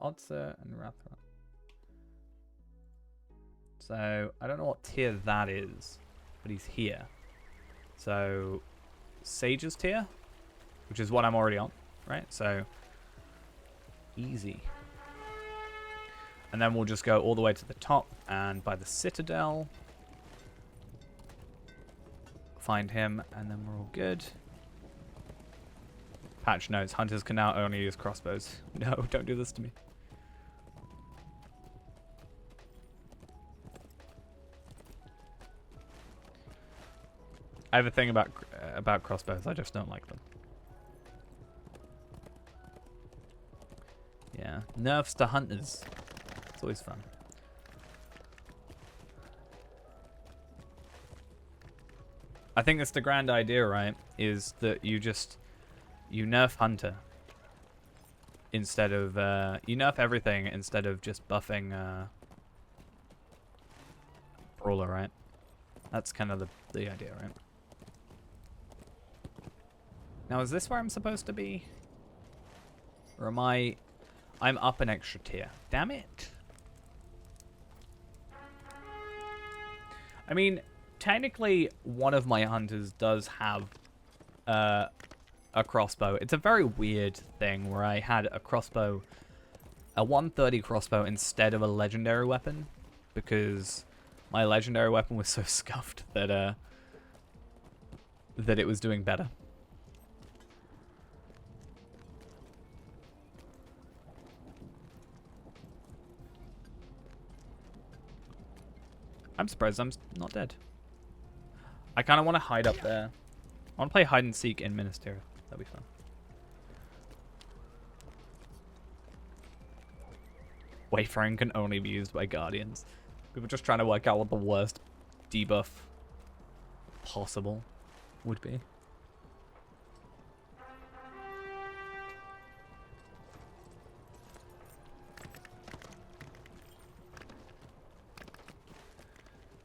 Otzer and Rathron. So I don't know what tier that is, but he's here. So Sage's tier, which is what I'm already on, right? So easy. And then we'll just go all the way to the top and by the Citadel. Find him, and then we're all good. Patch notes. Hunters can now only use crossbows. No, don't do this to me. I have a thing about crossbows. I just don't like them. Yeah. Nerfs to hunters. It's always fun. I think that's the grand idea, right? Is that you nerf hunter instead of you nerf everything instead of just buffing brawler, right? That's kind of the idea, right? Now, is this where I'm supposed to be? Or am I'm up an extra tier. Damn it. I mean, technically, one of my hunters does have a crossbow. It's a very weird thing where I had a crossbow, a 130 crossbow instead of a legendary weapon, because my legendary weapon was so scuffed that that it was doing better. I'm surprised I'm not dead. I kind of want to hide up there. I want to play hide and seek in Minas Tirith. That'd be fun. Wayfaring can only be used by guardians. We were just trying to work out what the worst debuff possible would be.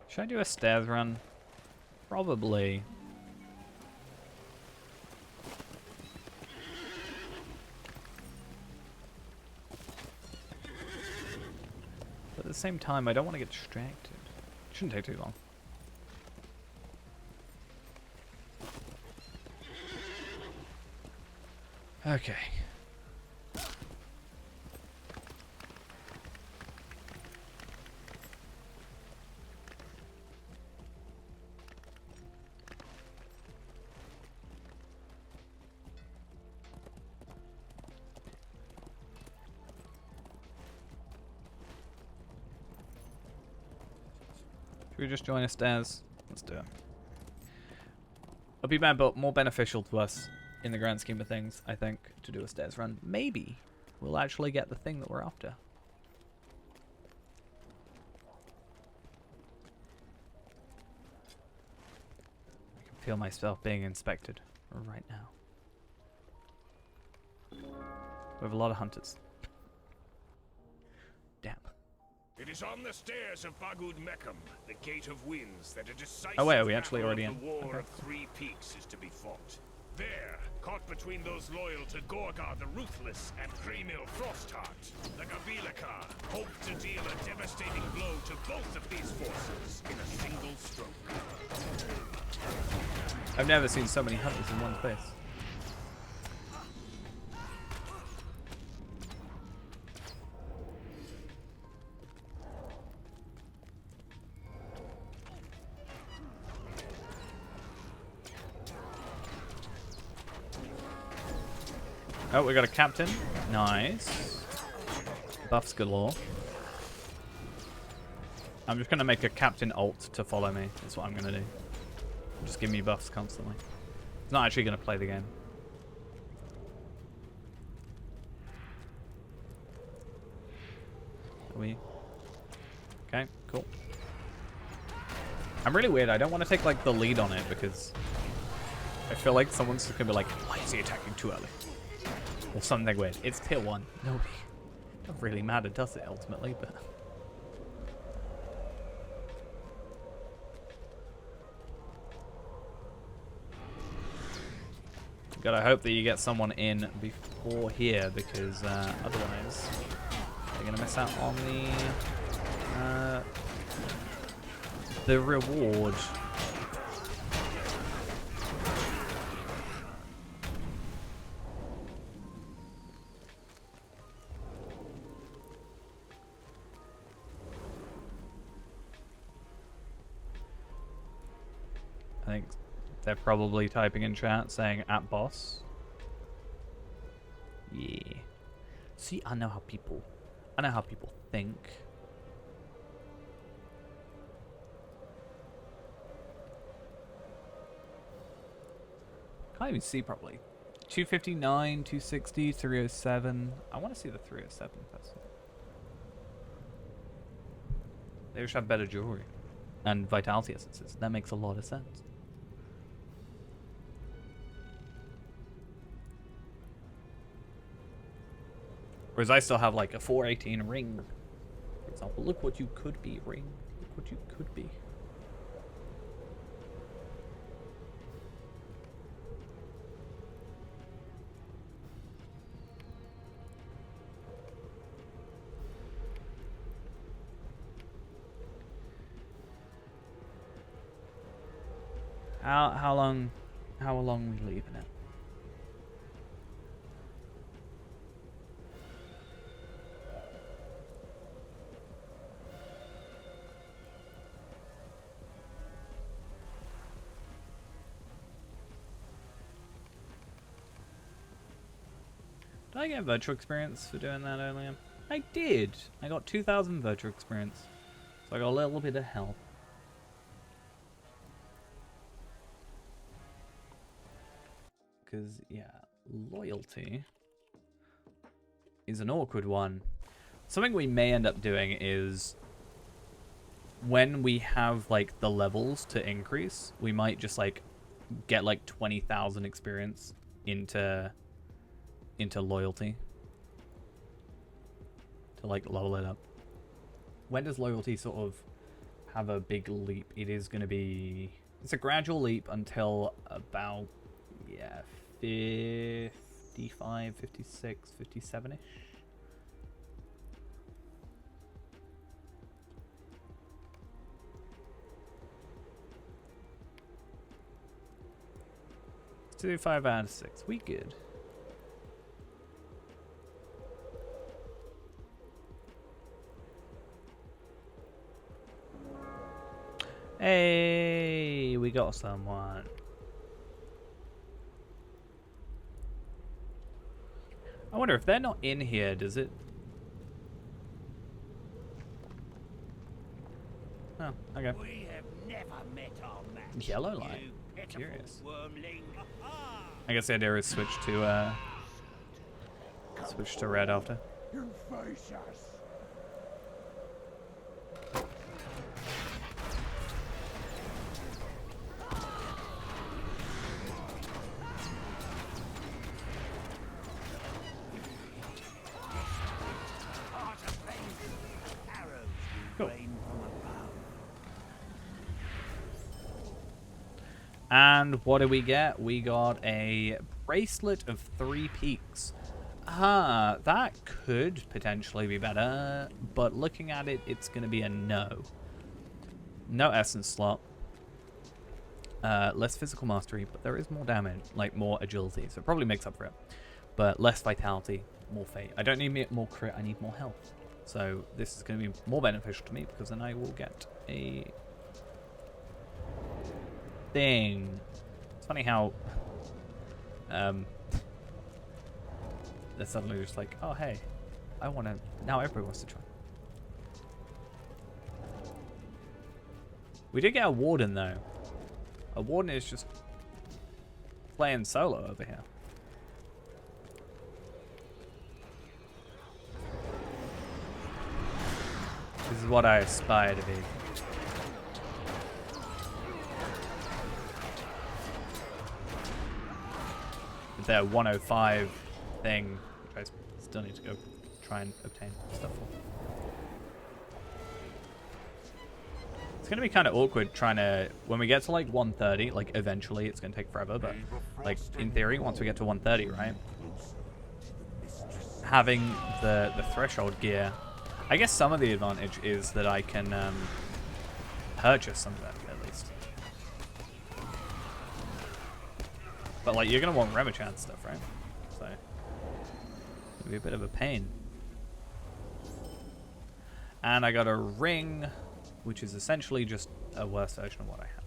Should I do a stairs run? Probably. But at the same time, I don't want to get distracted. Shouldn't take too long. Okay. Should we just join us stairs? Let's do it. It'll be more beneficial to us in the grand scheme of things, I think, to do a stairs run. Maybe we'll actually get the thing that we're after. I can feel myself being inspected right now. We have a lot of hunters. Damn. It is on the stairs of Bagud Meckham, the Gate of Winds, that a decisive Oh wait, are we actually battle already of in? the War Okay. of Three Peaks is to be fought. There, caught between those loyal to Gorgar the Ruthless and Gremil Frostheart, the Gabilakar hope to deal a devastating blow to both of these forces in a single stroke. I've never seen so many hunters in one space. Oh, we got a captain. Nice. Buffs galore. I'm just going to make a captain alt to follow me. That's what I'm going to do. Just give me buffs constantly. It's not actually going to play the game. Are we? Okay, cool. I'm really weird. I don't want to take like the lead on it because I feel like someone's just going to be like, why is he attacking too early? Or something weird. It's tier 1. Nobody. Not really matter, does it, ultimately, but... Gotta hope that you get someone in before here, because otherwise they're gonna miss out on the reward. I think they're probably typing in chat saying at boss. Yeah. See, I know how people think. Can't even see properly. 259, 260, 307. I want to see the 307 person. They should have better jewelry and vitality essences. That makes a lot of sense. Whereas I still have like a 418 ring, for example. Look what you could be, ring. Look what you could be. How long we leaving it? Did I get virtual experience for doing that earlier? I did. I got 2,000 virtual experience. So I got a little bit of health. Because, yeah, loyalty is an awkward one. Something we may end up doing is when we have, like, the levels to increase, we might just, like, get, like, 20,000 experience into loyalty. To, like, level it up. When does loyalty sort of have a big leap? It is going to be... It's a gradual leap until about... Yeah, 55, 56, 57-ish. Let's do 5 out of 6. We good. Hey, we got someone. I wonder if they're not in here, does it? Oh, okay. We have never met our match. Yellow light. You Curious. wormling. I guess the idea is switch to red after. You face us. Cool. And what do we get? We got a bracelet of 3 peaks. That could potentially be better, but looking at it, it's going to be a no. No essence slot. Less physical mastery, but there is more damage, like more agility, so it probably makes up for it. But less vitality, more fate. I don't need more crit, I need more health. So this is going to be more beneficial to me because then I will get a thing. It's funny how they're suddenly just like, oh hey, I want to, now everybody wants to try. We did get a warden though. A warden is just playing solo over here. This is what I aspire to be. With their 105 thing, which I still need to go try and obtain stuff for. It's gonna be kind of awkward trying to, when we get to like 130, like eventually it's gonna take forever, but like in theory, once we get to 130, right? Having the threshold gear, I guess some of the advantage is that I can purchase some of that at least. But like you're gonna want Remichan stuff, right? So it'll be a bit of a pain. And I got a ring, which is essentially just a worse version of what I have.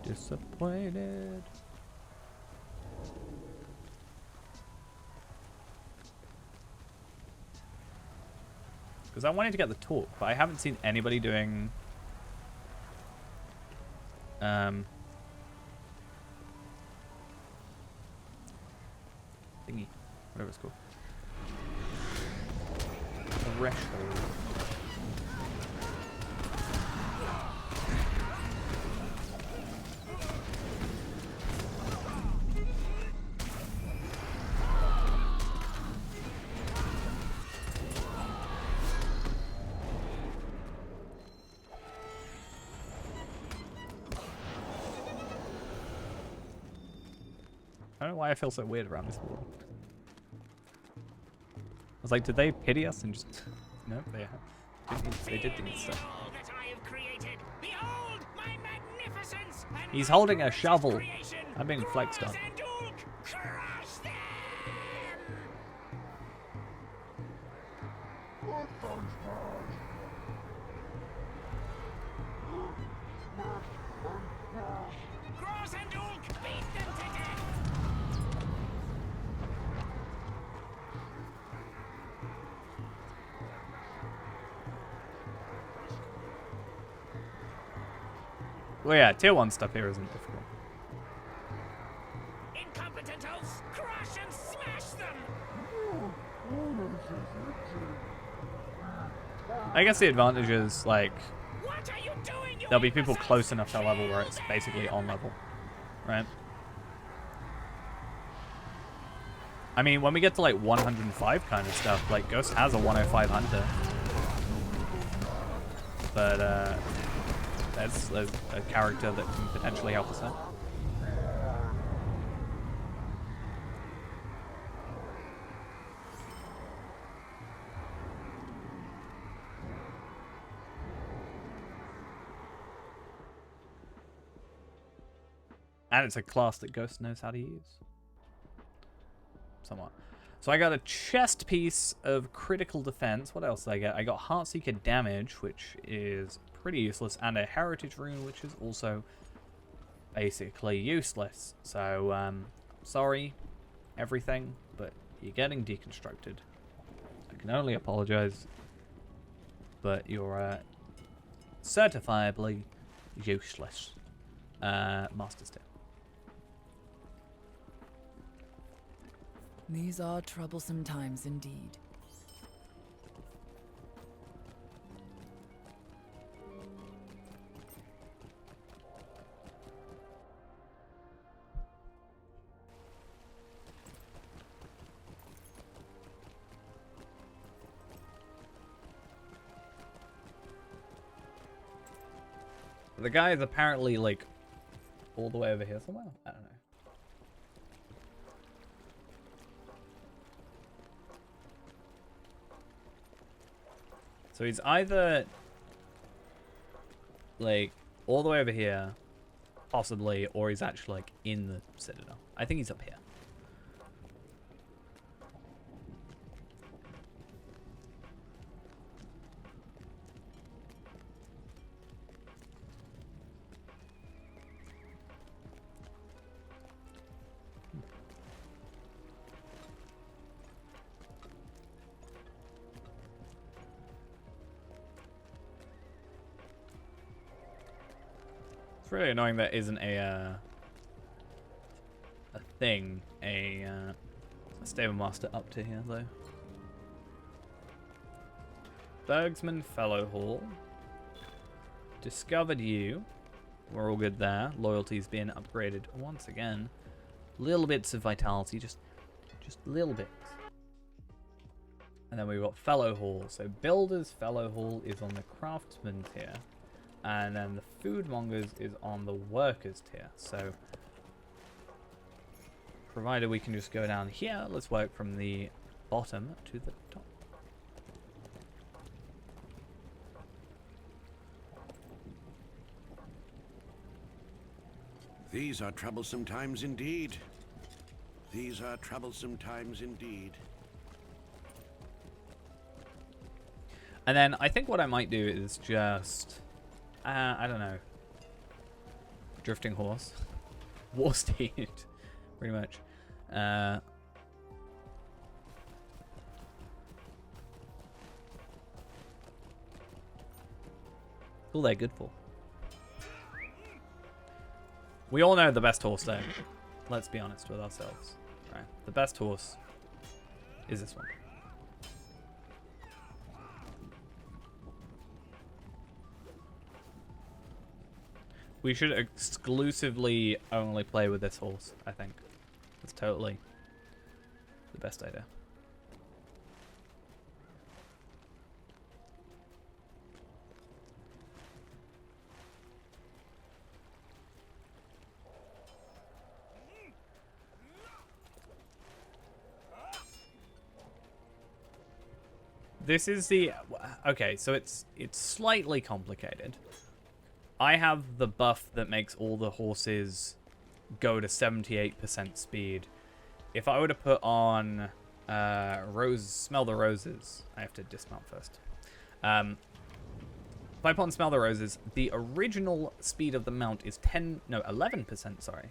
Disappointed. Because I wanted to get the talk, but I haven't seen anybody doing thingy, whatever it's called. Threshold. I don't know why I feel so weird around this wall. I was like, did they pity us and just... No, they did things stuff. That I have created. Behold He's holding a shovel. I'm being flexed on. Well, yeah, tier 1 stuff here isn't difficult. Incompetent hosts, crush and smash them! I guess the advantage is, like, What are you doing, you there'll be people close enough to level where it's basically on level, right? I mean, when we get to, like, 105 kind of stuff, like, Ghost has a 105 Hunter. But, there's a character that can potentially help us out. And it's a class that Ghost knows how to use. Somewhat. So I got a chest piece of critical defense. What else did I get? I got Heartseeker damage, which is pretty useless, and a heritage rune, which is also basically useless. So, sorry, everything, but you're getting deconstructed. I can only apologize, but you're certifiably useless. Master's tip. These are troublesome times indeed. The guy is apparently, like, all the way over here somewhere? I don't know. So he's either, like, all the way over here, possibly, or he's actually, like, in the Citadel. I think he's up here. It's really annoying that isn't a thing, a stable master up to here though. Bergsman Fellow Hall. Discovered you. We're all good there. Loyalty's been upgraded once again. Little bits of vitality, just little bits. And then we've got Fellow Hall. So Builder's Fellow Hall is on the Craftsman tier. And then the Foodmongers is on the Workers tier. So, provided we can just go down here, let's work from the bottom to the top. These are troublesome times indeed. These are troublesome times indeed. And then I think what I might do is just... I don't know. Drifting Horse. War Steed. Pretty much. All they're good for. We all know the best horse though. Let's be honest with ourselves. Right. The best horse is this one. We should exclusively only play with this horse, I think. That's totally the best idea. This is the... Okay, so it's slightly complicated. I have the buff that makes all the horses go to 78% speed. If I were to put on Smell the Roses, I have to dismount first. If I put on Smell the Roses, the original speed of the mount is 11%, sorry.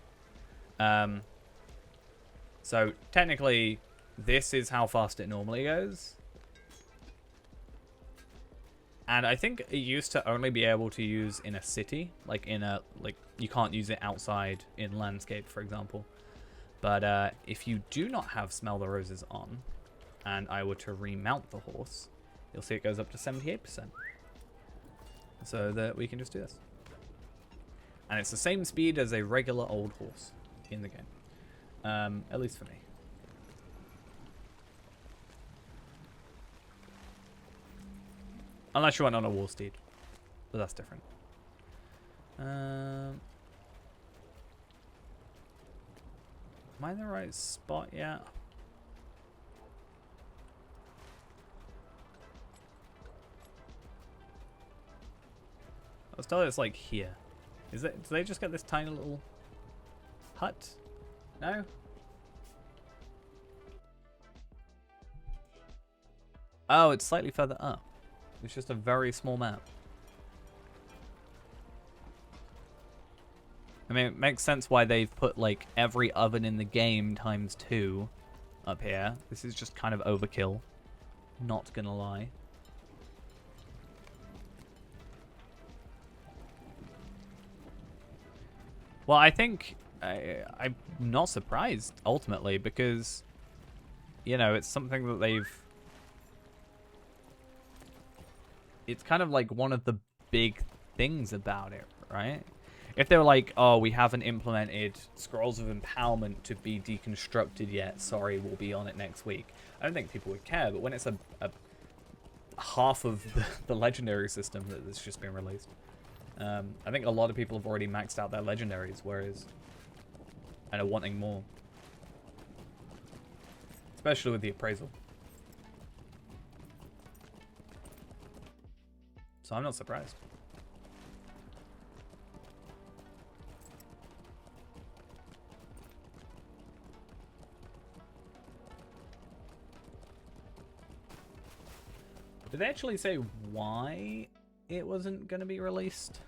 So technically, this is how fast it normally goes. And I think it used to only be able to use in a city, like you can't use it outside in landscape, for example. But if you do not have Smell the Roses on, and I were to remount the horse, you'll see it goes up to 78%. So that we can just do this. And it's the same speed as a regular old horse in the game. At least for me. Unless you went on a war steed. But that's different. Am I in the right spot yet? I was told it's like here. Is it? Do they just get this tiny little hut? No? Oh, it's slightly further up. It's just a very small map. I mean, it makes sense why they've put like every oven in the game ×2 up here. This is just kind of overkill. Not gonna lie. Well, I think I'm not surprised ultimately because, you know, it's something that they've. It's kind of like one of the big things about it, right? If they were like, oh, we haven't implemented Scrolls of Empowerment to be deconstructed yet, sorry, we'll be on it next week, I don't think people would care. But when it's a half of the legendary system that's just been released, I think a lot of people have already maxed out their legendaries, whereas and are wanting more, especially with the appraisal. So I'm not surprised. Did they actually say why it wasn't going to be released?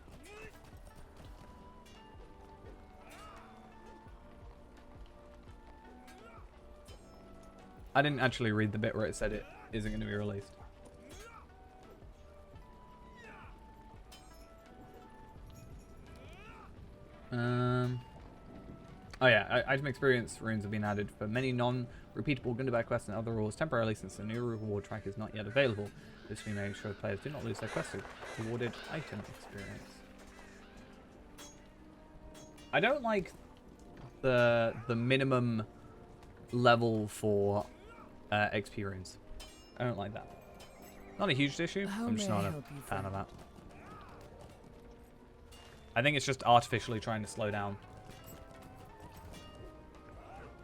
I didn't actually read the bit where it said it isn't going to be released. Oh yeah, item experience runes have been added for many non-repeatable Gundabai quests and other rules temporarily since the new reward track is not yet available. This will make sure players do not lose their quest rewarded item experience. I don't like the minimum level for XP runes. I don't like that. Not a huge issue. I'm just not a fan of that. I think it's just artificially trying to slow down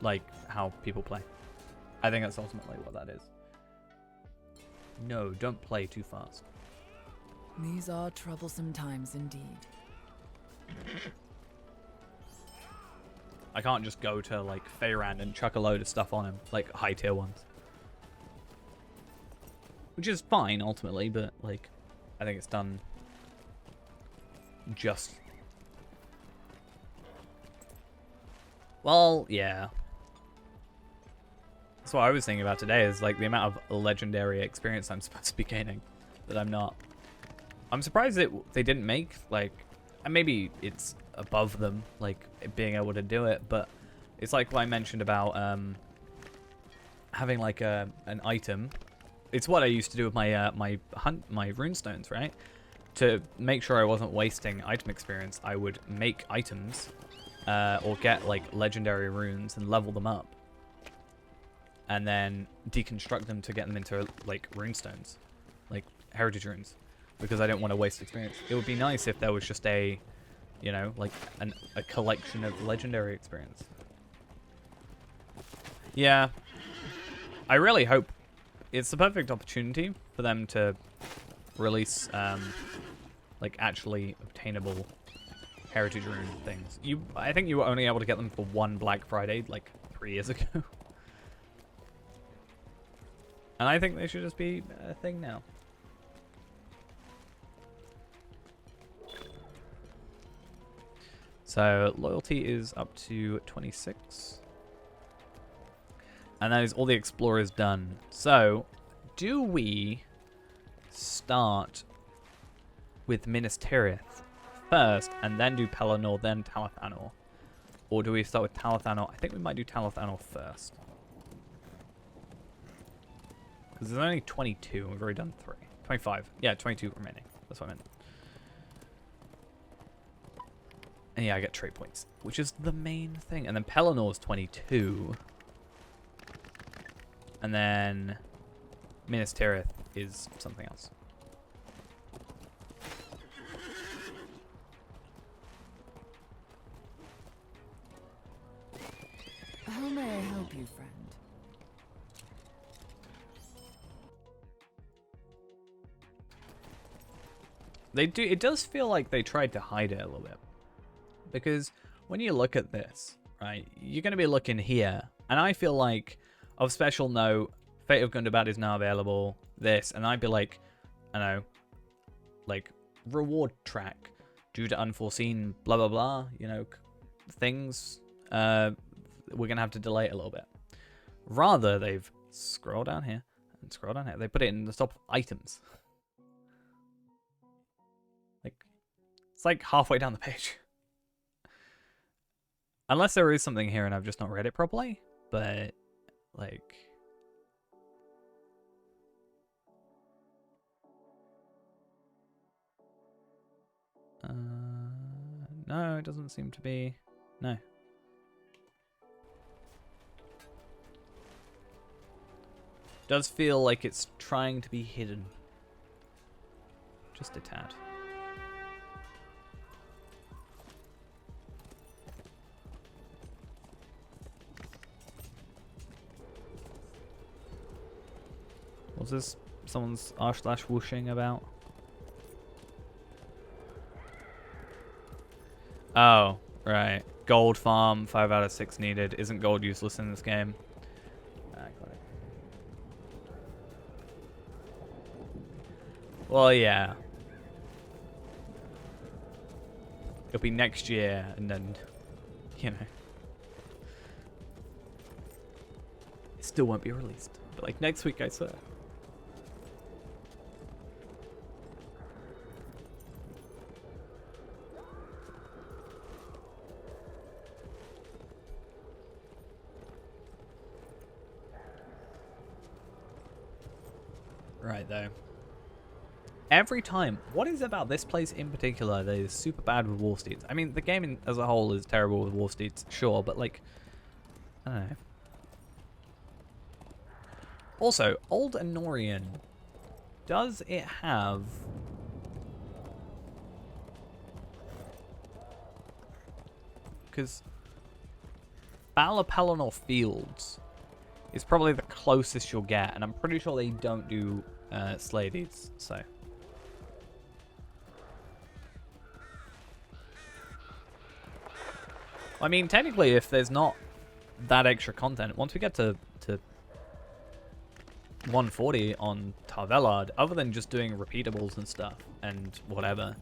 like how people play. I think that's ultimately what that is. No, don't play too fast. These are troublesome times indeed. I can't just go to like Feyrand and chuck a load of stuff on him, like high tier ones. Which is fine ultimately, but like I think it's done just. Well, yeah. That's what I was thinking about today, is like the amount of legendary experience I'm supposed to be gaining that I'm not. I'm surprised that they didn't make like, and maybe it's above them, like being able to do it, but it's like what I mentioned about having like an item. It's what I used to do with my my runestones, right? To make sure I wasn't wasting item experience, I would make items or get like legendary runes and level them up, and then deconstruct them to get them into like runestones, like heritage runes, because I didn't want to waste experience. It would be nice if there was just a, you know, like a collection of legendary experience. Yeah, I really hope it's the perfect opportunity for them to release like actually obtainable heritage rune things. I think you were only able to get them for one Black Friday like 3 years ago. And I think they should just be a thing now. So loyalty is up to 26. And that is all the explorers done. So do we start with Minas Tirith first and then do Pelennor, then Talath Anor? Or do we start with Talath Anor? I think we might do Talath Anor first. Because there's only 22 and we've already done 3. 25. Yeah, 22 remaining. That's what I meant. And yeah, I get trait points, which is the main thing. And then Pellennor's 22. And then Minas Tirith is something else. How may I help you, friend? It does feel like they tried to hide it a little bit. Because when you look at this, right, you're going to be looking here. And I feel like, of special note, Fate of Gundabad is now available, this, and I'd be like, I don't know, like, reward track due to unforeseen blah blah blah, you know, things, we're going to have to delay it a little bit. Rather, they've scrolled down here and scroll down here. They put it in the top of items. Like, it's like halfway down the page. Unless there is something here and I've just not read it properly, but, like... no, it doesn't seem to be... No. Does feel like it's trying to be hidden. Just a tad. What's this? Someone's r/whooshing about? Oh, right. Gold farm, 5 out of 6 needed. Isn't gold useless in this game? Ah, got it. Well, yeah. It'll be next year, and then, you know. It still won't be released. But, like, next week, I swear. Right, though. Every time, what is it about this place in particular that is super bad with war steeds? I mean, the game as a whole is terrible with war steeds, sure, but like, I don't know. Also, Old Anorian, does it have... Because Battle of Pelennor Fields is probably the closest you'll get, and I'm pretty sure they don't do Slay Deeds, so... I mean, technically, if there's not that extra content, once we get to 140 on Tarvelard, other than just doing repeatables and stuff and whatever,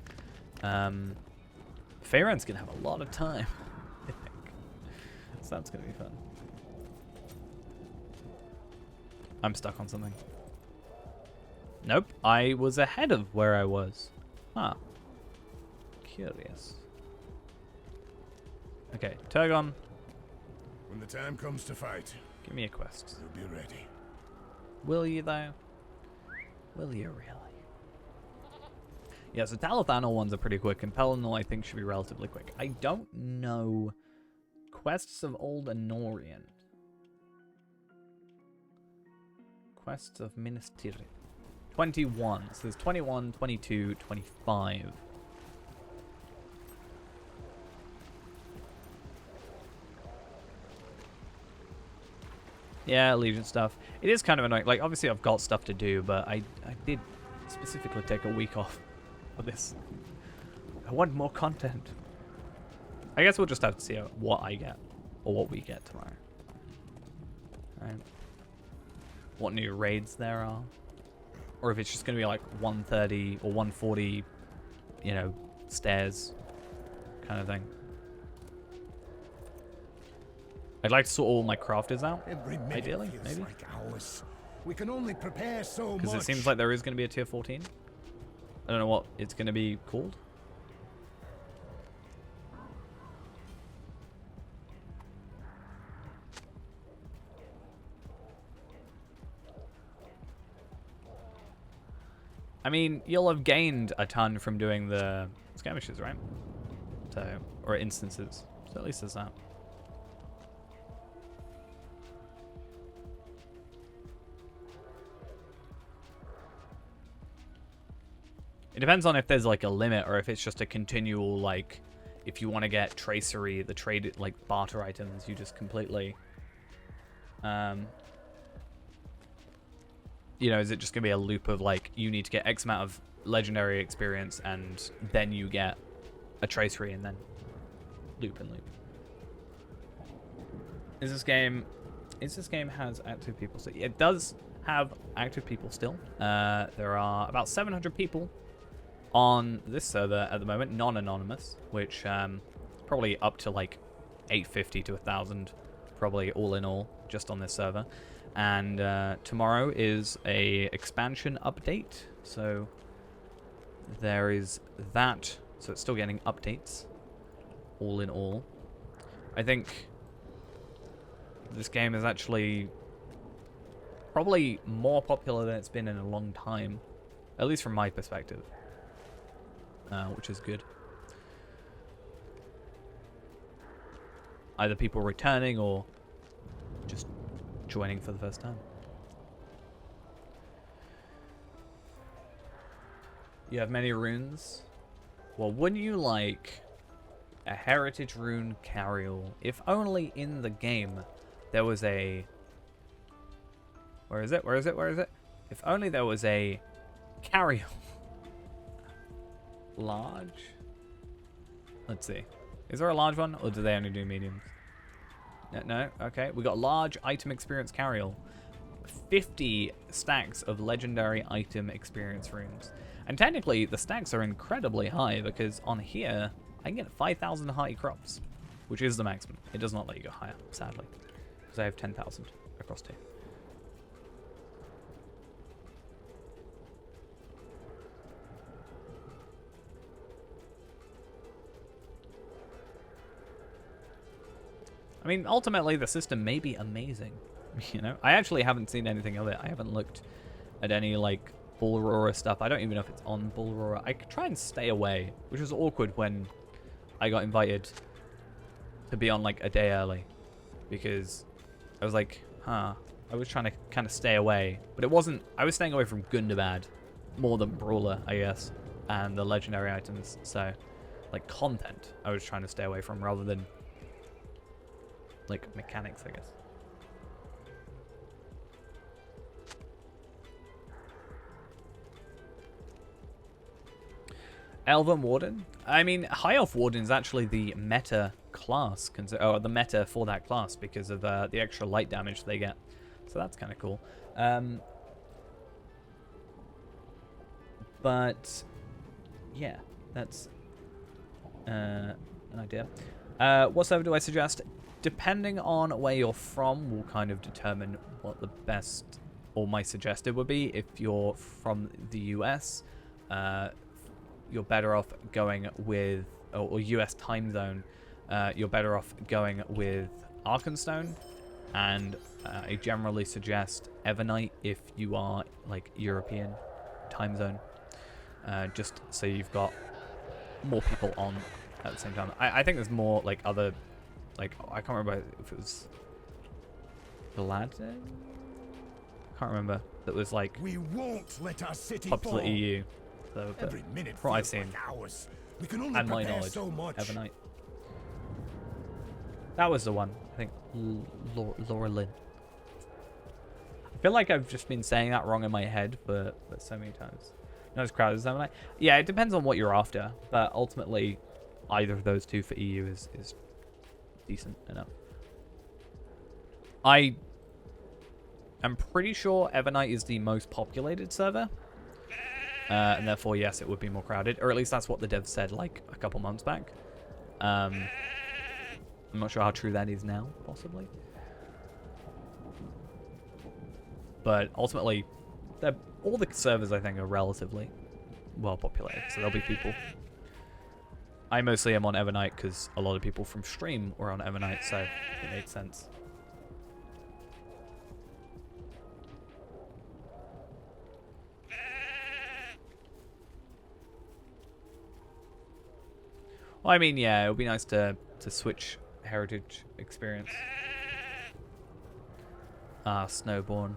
Faerun's gonna have a lot of time, I think. So that's gonna be fun. I'm stuck on something. Nope, I was ahead of where I was. Huh. Curious. Okay, Turgon. When the time comes to fight, give me a quest. you'll be ready. Will you, though? Will you really? Yeah, so Talath Anor ones are pretty quick, and Pelennor I think should be relatively quick. I don't know quests of Old Anorian. Quests of Minas Tirith. 21. So there's 21, 22, 25. Yeah, Legion stuff. It is kind of annoying. Like, obviously I've got stuff to do, but I did specifically take a week off for this. I want more content. I guess we'll just have to see what I get, or what we get tomorrow. Alright. What new raids there are. Or if it's just going to be like 130 or 140, you know, stairs kind of thing. I'd like to sort all my crafters out, ideally, maybe. Like ours. We can only prepare so much. Because it seems like there is going to be a tier 14. I don't know what it's going to be called. I mean, you'll have gained a ton from doing the skirmishes, right? So, or instances. So at least there's that. It depends on if there's like a limit or if it's just a continual, like, if you want to get tracery, the trade, like barter items, you just completely, you know, is it just going to be a loop of like, you need to get X amount of legendary experience and then you get a tracery and then loop and loop. Is this game has active people? So it does have active people still. There are about 700 people on this server at the moment, non-anonymous, which probably up to like 850 to 1,000, probably all in all, just on this server. And tomorrow is a expansion update, so there is that. So it's still getting updates, all in all. I think this game is actually probably more popular than it's been in a long time, at least from my perspective. Which is good. Either people returning or just joining for the first time. You have many runes. Well, wouldn't you like a heritage rune carryall? If only in the game there was a... Where is it? Where is it? Where is it? If only there was a carryall. Large? Let's see. Is there a large one, or do they only do mediums? No. Okay, we got large item experience carryall. 50 stacks of legendary item experience runes. And technically, the stacks are incredibly high, because on here, I can get 5,000 hearty crops, which is the maximum. It does not let you go higher, sadly, because I have 10,000 across two. I mean, ultimately, the system may be amazing. You know, I actually haven't seen anything of it. I haven't looked at any, like, Bull Roarer stuff. I don't even know if it's on Bull Roarer. I could try and stay away, which was awkward when I got invited to be on, like, a day early. Because I was like, I was trying to kind of stay away. But it wasn't... I was staying away from Gundabad more than Brawler, I guess. And the legendary items. So, like, content I was trying to stay away from rather than... like mechanics, I guess. Elven Warden. I mean, High Elf Warden is actually the meta class, or the meta for that class because of the extra light damage they get. So that's kind of cool. But yeah, that's an idea. What server do I suggest? Depending on where you're from will kind of determine what the best, or my suggested would be. If you're from the US, you're better off going with, or US time zone, you're better off going with Arkenstone. And I generally suggest Evernight if you are like European time zone. Just so you've got more people on at the same time. I think there's more like other... Like, I can't remember if it was Gladden? Can't remember. That was like we won't let our city popular fall. EU. So, but Every minute from what I've feels seen, like hours. We can only and my prepare knowledge, so much. Evernight. That was the one. I think Laura Lynn. I feel like I've just been saying that wrong in my head for so many times. Not as crowded as Evernight. Yeah, it depends on what you're after, but ultimately, either of those two for EU is decent enough. I am pretty sure Evernight is the most populated server, and therefore, yes, it would be more crowded, or at least that's what the devs said like a couple months back. I'm not sure how true that is now, possibly. But ultimately, all the servers, I think, are relatively well populated, so there'll be people. I mostly am on Evernight because a lot of people from stream were on Evernight, so it made sense. Well, I mean, yeah, it would be nice to switch heritage experience. Snowborn.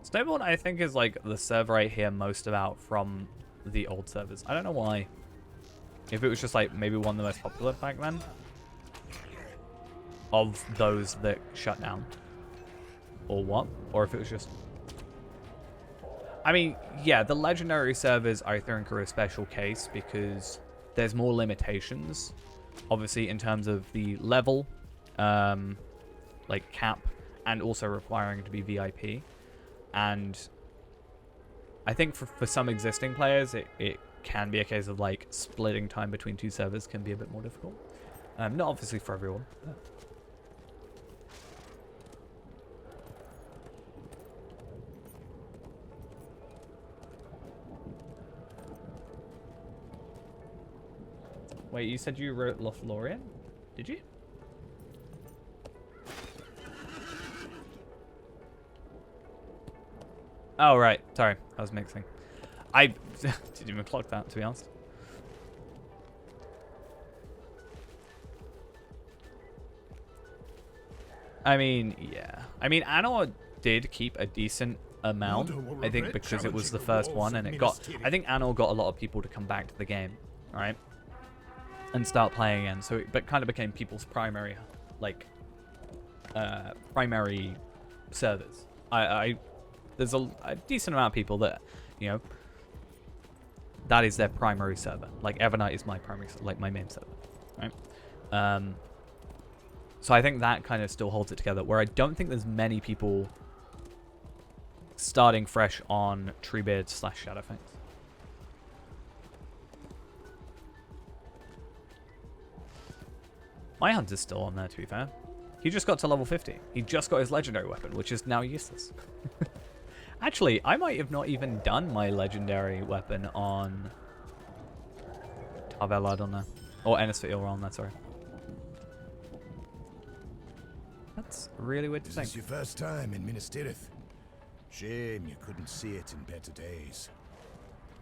Snowborn, I think, is like the server I hear most about from the old servers. I don't know why. If it was just like maybe one of the most popular back then. Of those that shut down. Or what? Or if it was just... I mean, yeah, the legendary servers I think are a special case because there's more limitations. Obviously in terms of the level, like cap, and also requiring it to be VIP. And I think for some existing players, it can be a case of like splitting time between two servers can be a bit more difficult. Not obviously for everyone. But... Wait, you said you wrote Lothlorien? Did you? Oh, right. Sorry. I was mixing. I didn't even clock that, to be honest. I mean, yeah. I mean, Anor did keep a decent amount, I think, because it was the first one, and it got... I think Anor got a lot of people to come back to the game, right? And start playing again. So it kind of became people's primary, like, primary servers. There's a decent amount of people that, you know, that is their primary server. Like, Evernight is my primary, like, my main server, right? So I think that kind of still holds it together, where I don't think there's many people starting fresh on Treebeard / Shadowfangs. My Hunter's still on there, to be fair. He just got to level 50. He just got his legendary weapon, which is now useless. Actually, I might have not even done my legendary weapon on Tarvelad on there. Or Enisfit on there, sorry. That's really weird to think. Is this your first time in Minas Tirith? Shame you couldn't see it in better days.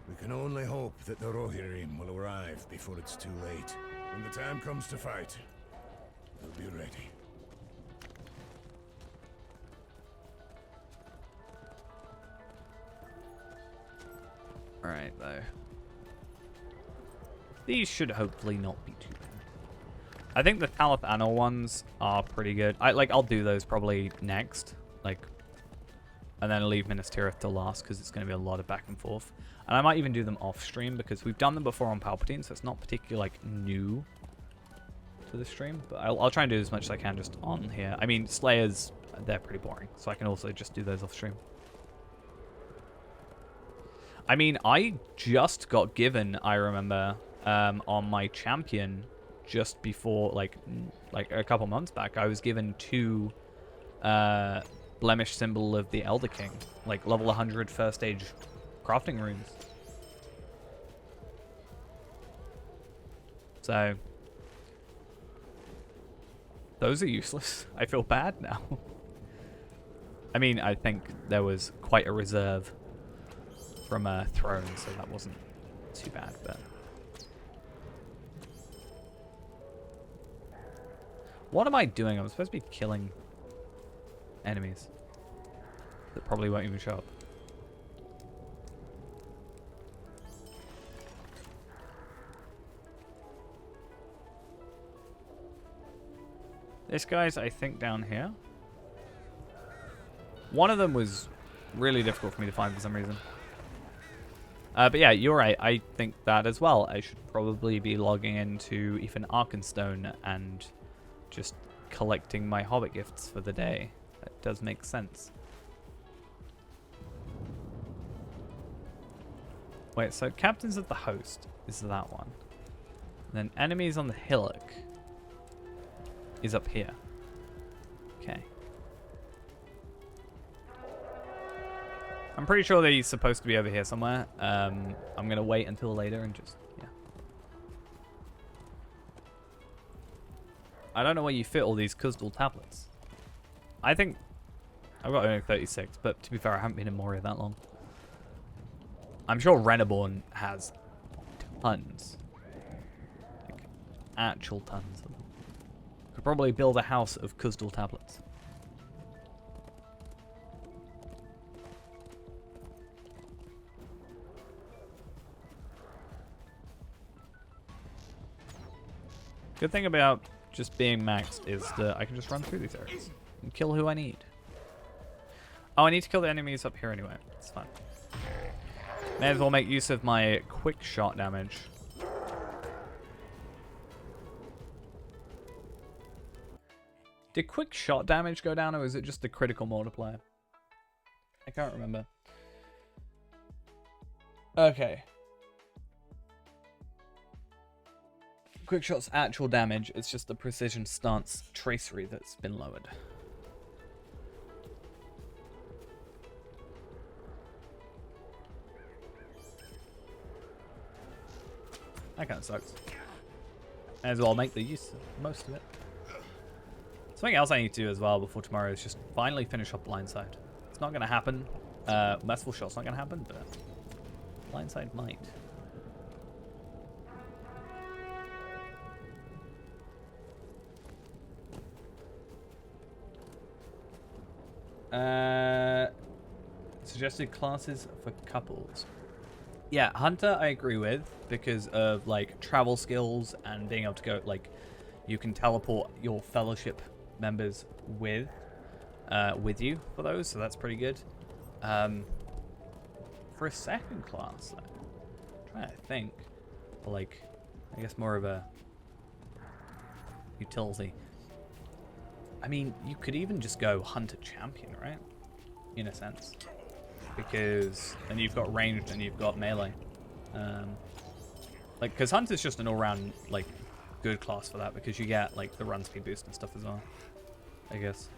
We can only hope that the Rohirrim will arrive before it's too late. When the time comes to fight, we'll be ready. Alright, though. These should hopefully not be too bad. I think the Talith Anor ones are pretty good. I'll do those probably next. And then leave Minas Tirith till last, because it's going to be a lot of back and forth. And I might even do them off stream, because we've done them before on Palpatine, so it's not particularly, new to the stream. But I'll try and do as much as I can just on here. I mean, Slayers, they're pretty boring, so I can also just do those off stream. I mean, I just got given, I remember, on my champion just before, like a couple months back, I was given 2 Blemish Symbol of the Elder King, like level 100 first stage crafting runes. So, those are useless. I feel bad now. I mean, I think there was quite a reserve from a throne, so that wasn't too bad, but... What am I doing? I'm supposed to be killing enemies that probably won't even show up. This guy's, I think, down here. One of them was really difficult for me to find for some reason. But yeah, you're right. I think that as well. I should probably be logging into even Arkenstone and just collecting my Hobbit gifts for the day. That does make sense. Wait, so Captains of the Host is that one. And then Enemies on the Hillock is up here. Okay. I'm pretty sure they're supposed to be over here somewhere. I'm going to wait until later and just, yeah. I don't know where you fit all these Kuzdal tablets. I think I've got only 36, but to be fair, I haven't been in Moria that long. I'm sure Reneborn has tons. Like, actual tons of them. Could probably build a house of Kuzdal tablets. Good thing about just being maxed is that I can just run through these areas and kill who I need. Oh, I need to kill the enemies up here anyway. It's fine. May as well make use of my quick shot damage. Did quick shot damage go down, or was it just the critical multiplier? I can't remember. Okay. Quick shot's actual damage, it's just the precision stance tracery that's been lowered. That kind of sucks. May as well make the use of most of it. Something else I need to do as well before tomorrow is just finally finish up Blindside. It's not going to happen. Merciful Shot's not going to happen, but Blindside might. Suggested classes for couples. Yeah, Hunter I agree with because of like travel skills and being able to go, like, you can teleport your fellowship members with you for those, so that's pretty good. For a second class, though, I'm trying to think, like, I guess more of a utility. I mean, you could even just go Hunter Champion, right? In a sense. Because then you've got ranged and you've got melee. Like, because Hunter's just an all-round, like, good class for that, because you get, like, the run speed boost and stuff as well, I guess.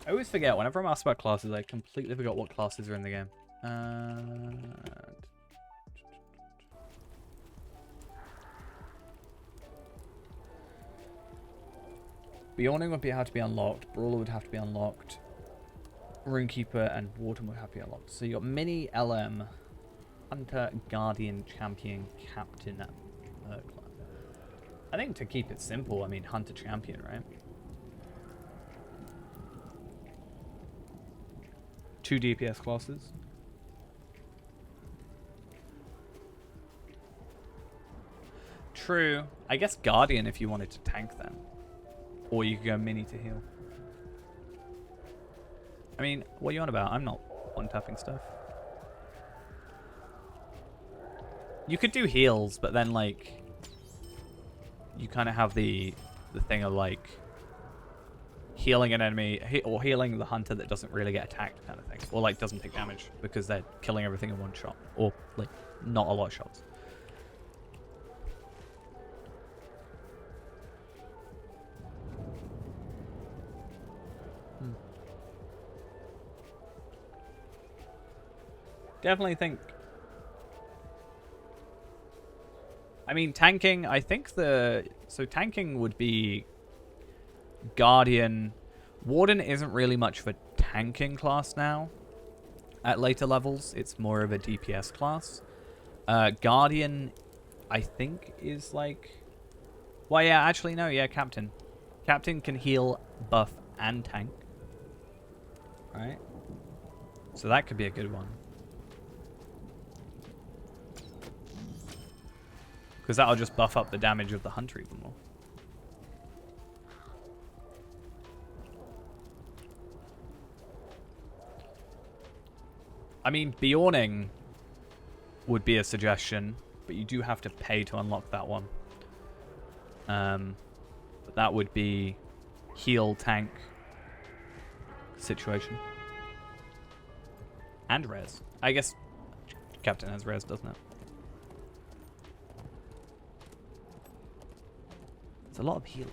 I always forget, whenever I'm asked about classes, I completely forgot what classes are in the game. Beyonding would have to be unlocked. Brawler would have to be unlocked. Runekeeper and Warden would have to be unlocked. So you got Mini, LM, Hunter, Guardian, Champion, Captain, Merkler. I think to keep it simple, I mean Hunter Champion, right? 2 DPS classes. True. I guess Guardian if you wanted to tank them. Or you could go Mini to heal. I mean, what are you on about? I'm not one-tapping stuff. You could do heals, but then, like, you kind of have the thing of, like, healing an enemy, or healing the hunter that doesn't really get attacked kind of thing. Or, like, doesn't take damage, because they're killing everything in one shot. Or, like, not a lot of shots. Definitely think... I mean, tanking, I think so tanking would be Guardian. Warden isn't really much of a tanking class now. At later levels, it's more of a DPS class. Guardian, I think, is like... Well, yeah, actually, no, yeah, Captain. Captain can heal, buff, and tank. Right? So that could be a good one. Because that'll just buff up the damage of the hunter even more. I mean, Bjorning would be a suggestion, but you do have to pay to unlock that one. But that would be heal tank situation. And res. I guess Captain has res, doesn't it? It's a lot of healing.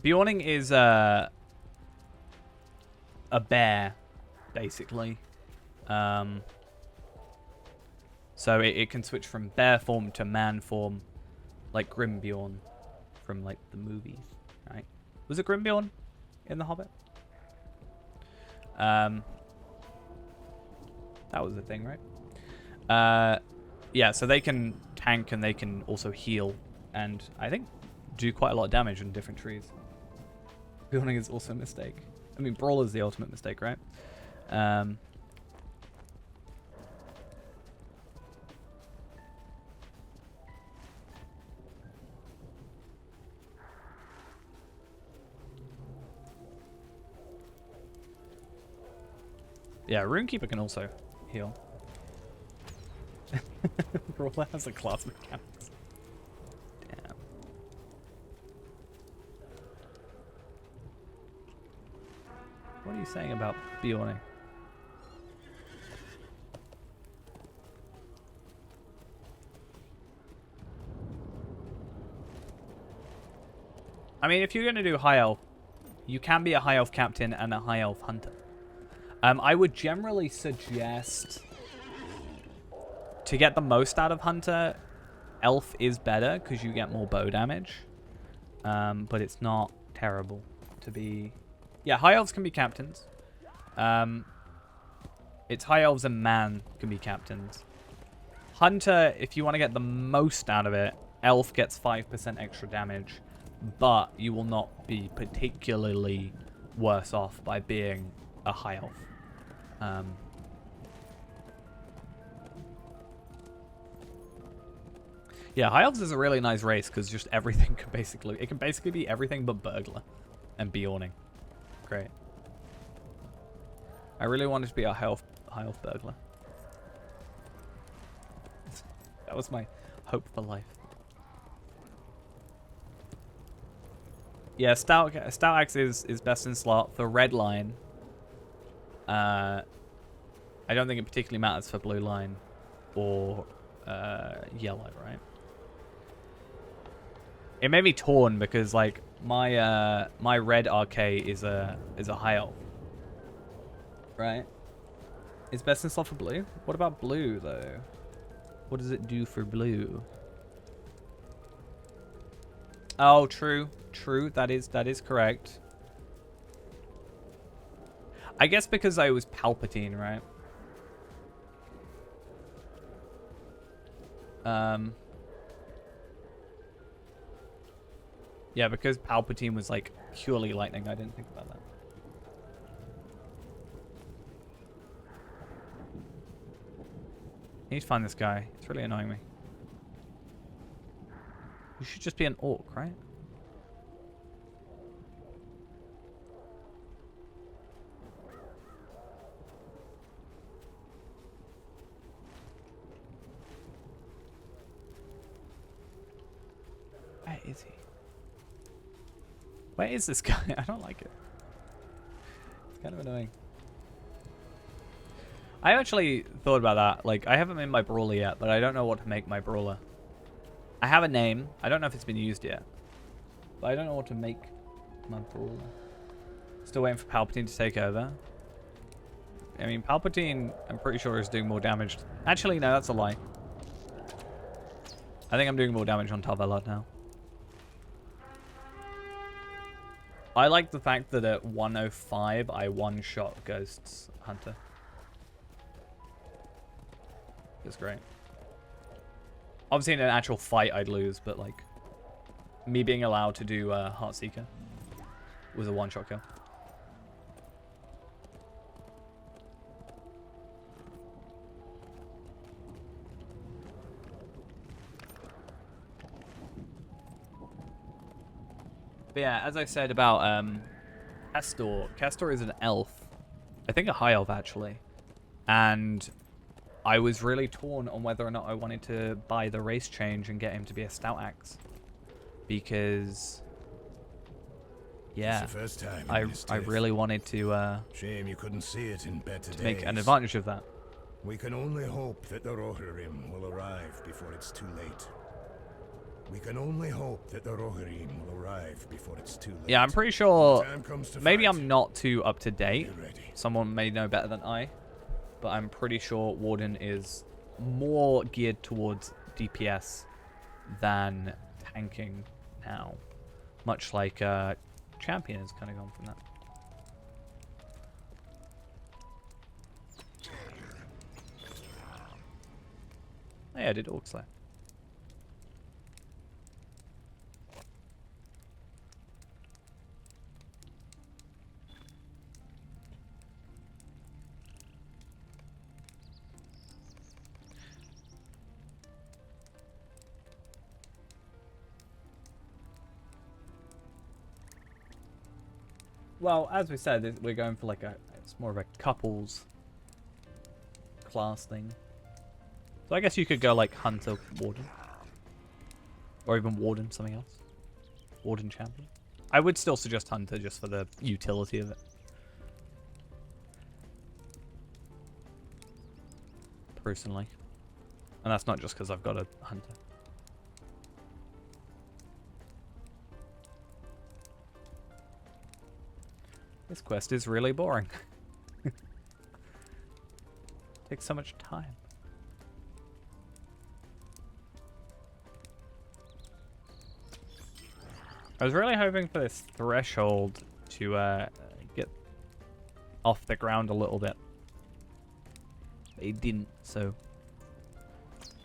Bjorning is a bear, basically. So it can switch from bear form to man form, like Grimbjorn from like the movies, right? Was it Grimbjorn in The Hobbit? That was the thing, right? Yeah, so they can tank and they can also heal, and I think do quite a lot of damage in different trees. Bjorning is also a mistake. I mean, Brawl is the ultimate mistake, right? Yeah, Runekeeper can also heal. Brawler has a class mechanics. Damn. What are you saying about Bjorning? I mean, if you're going to do high elf, you can be a high elf captain and a high elf hunter. I would generally suggest to get the most out of hunter, elf is better because you get more bow damage. But it's not terrible to be... Yeah, high elves can be captains. It's high elves and man can be captains. Hunter, if you want to get the most out of it, elf gets 5% extra damage. But you will not be particularly worse off by being a high elf. Yeah, high elves is a really nice race because just everything can basically be everything but burglar and Bjorning. Great. I really wanted to be a high elf burglar. That was my hope for life. Yeah, Stout Axe is best in slot for red line. I don't think it particularly matters for blue line or yellow, right? It may be torn because like my red RK is a high elf, right? It's best in slot for blue. What about blue though? What does it do for blue? Oh, true. That is correct. I guess because I was Palpatine, right? Yeah, because Palpatine was like purely lightning. I didn't think about that. I need to find this guy. It's really annoying me. You should just be an orc, right? Where is he? Where is this guy? I don't like it. It's kind of annoying. I actually thought about that. Like, I haven't made my brawler yet, but I don't know what to make my brawler. I have a name. I don't know if it's been used yet. But I don't know what to make my brawler. Still waiting for Palpatine to take over. I mean, Palpatine, I'm pretty sure, is doing more damage. Actually, no, that's a lie. I think I'm doing more damage on Tarvelard now. I like the fact that at 105, I one-shot Ghost's Hunter. It's great. Obviously, in an actual fight, I'd lose, but like, me being allowed to do Heartseeker was a one-shot kill. But yeah, as I said about Castor. Castor is an elf. I think a high elf, actually. And I was really torn on whether or not I wanted to buy the race change and get him to be a stout axe. Because... yeah, It's the first time I really wanted to shame you couldn't see it in better days. make an advantage of that. We can only hope that the Rohirrim will arrive before it's too late. We can only hope that the Rohirrim will arrive before it's too late. Yeah, I'm pretty sure. Time comes to Maybe fight. I'm not too up to date. Be ready. Someone may know better than I, but I'm pretty sure Warden is more geared towards DPS than tanking now. Much like Champion has kind of gone from that. Oh yeah, I did Orc Slayer. Well, as we said, we're going for like it's more of a couples class thing. So I guess you could go like Hunter, Warden. Or even Warden, something else. Warden Champion. I would still suggest Hunter just for the utility of it. Personally. And that's not just because I've got a Hunter. This quest is really boring. Takes so much time. I was really hoping for this threshold to get off the ground a little bit. But it didn't, so...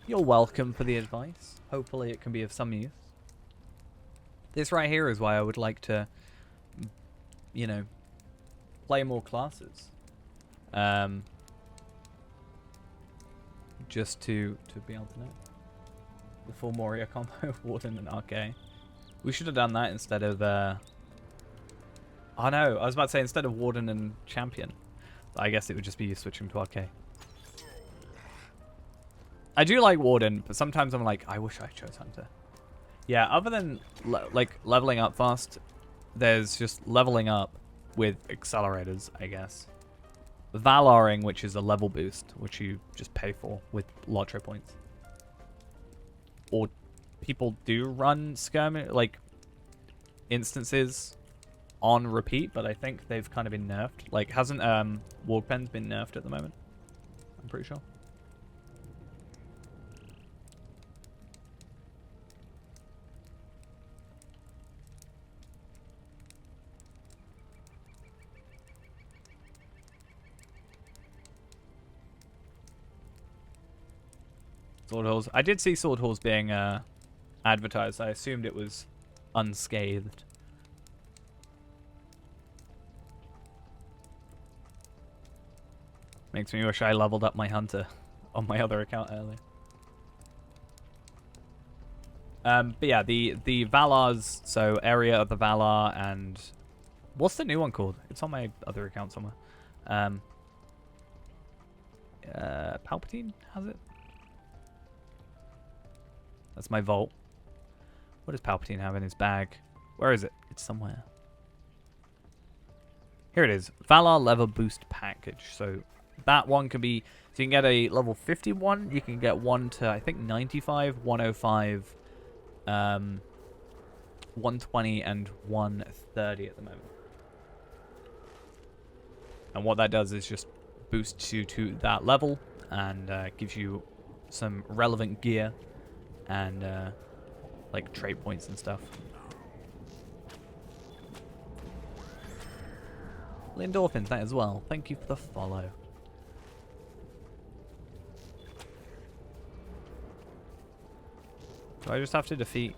You're welcome for the advice. Hopefully it can be of some use. This right here is why I would like to, you know, play more classes. Just to be able to know. The full Moria combo, Warden and RK. We should have done that instead of, oh no, I was about to say instead of Warden and Champion. I guess it would just be you switching to RK. I do like Warden, but sometimes I'm like, I wish I chose Hunter. Yeah, other than, like, leveling up fast, there's just leveling up with accelerators, I guess. Valaring, which is a level boost, which you just pay for with Lotro points. Or people do run skirmish, like, instances on repeat, but I think they've kind of been nerfed. Like, hasn't Wargpen's been nerfed at the moment? I'm pretty sure. Sword Halls. I did see Sword Halls being advertised. I assumed it was unscathed. Makes me wish I leveled up my Hunter on my other account earlier. But yeah, the Valars, so Area of the Valar, and what's the new one called? It's on my other account somewhere. Palpatine has it? That's my vault. What does Palpatine have in his bag? Where is it? It's somewhere. Here it is. Valar level boost package. So that one can be... So you can get a level 51. You can get one to, I think, 95, 105, 120, and 130 at the moment. And what that does is just boosts you to that level and gives you some relevant gear. And like trait points and stuff. Lindorphins, that as well. Thank you for the follow. Do I just have to defeat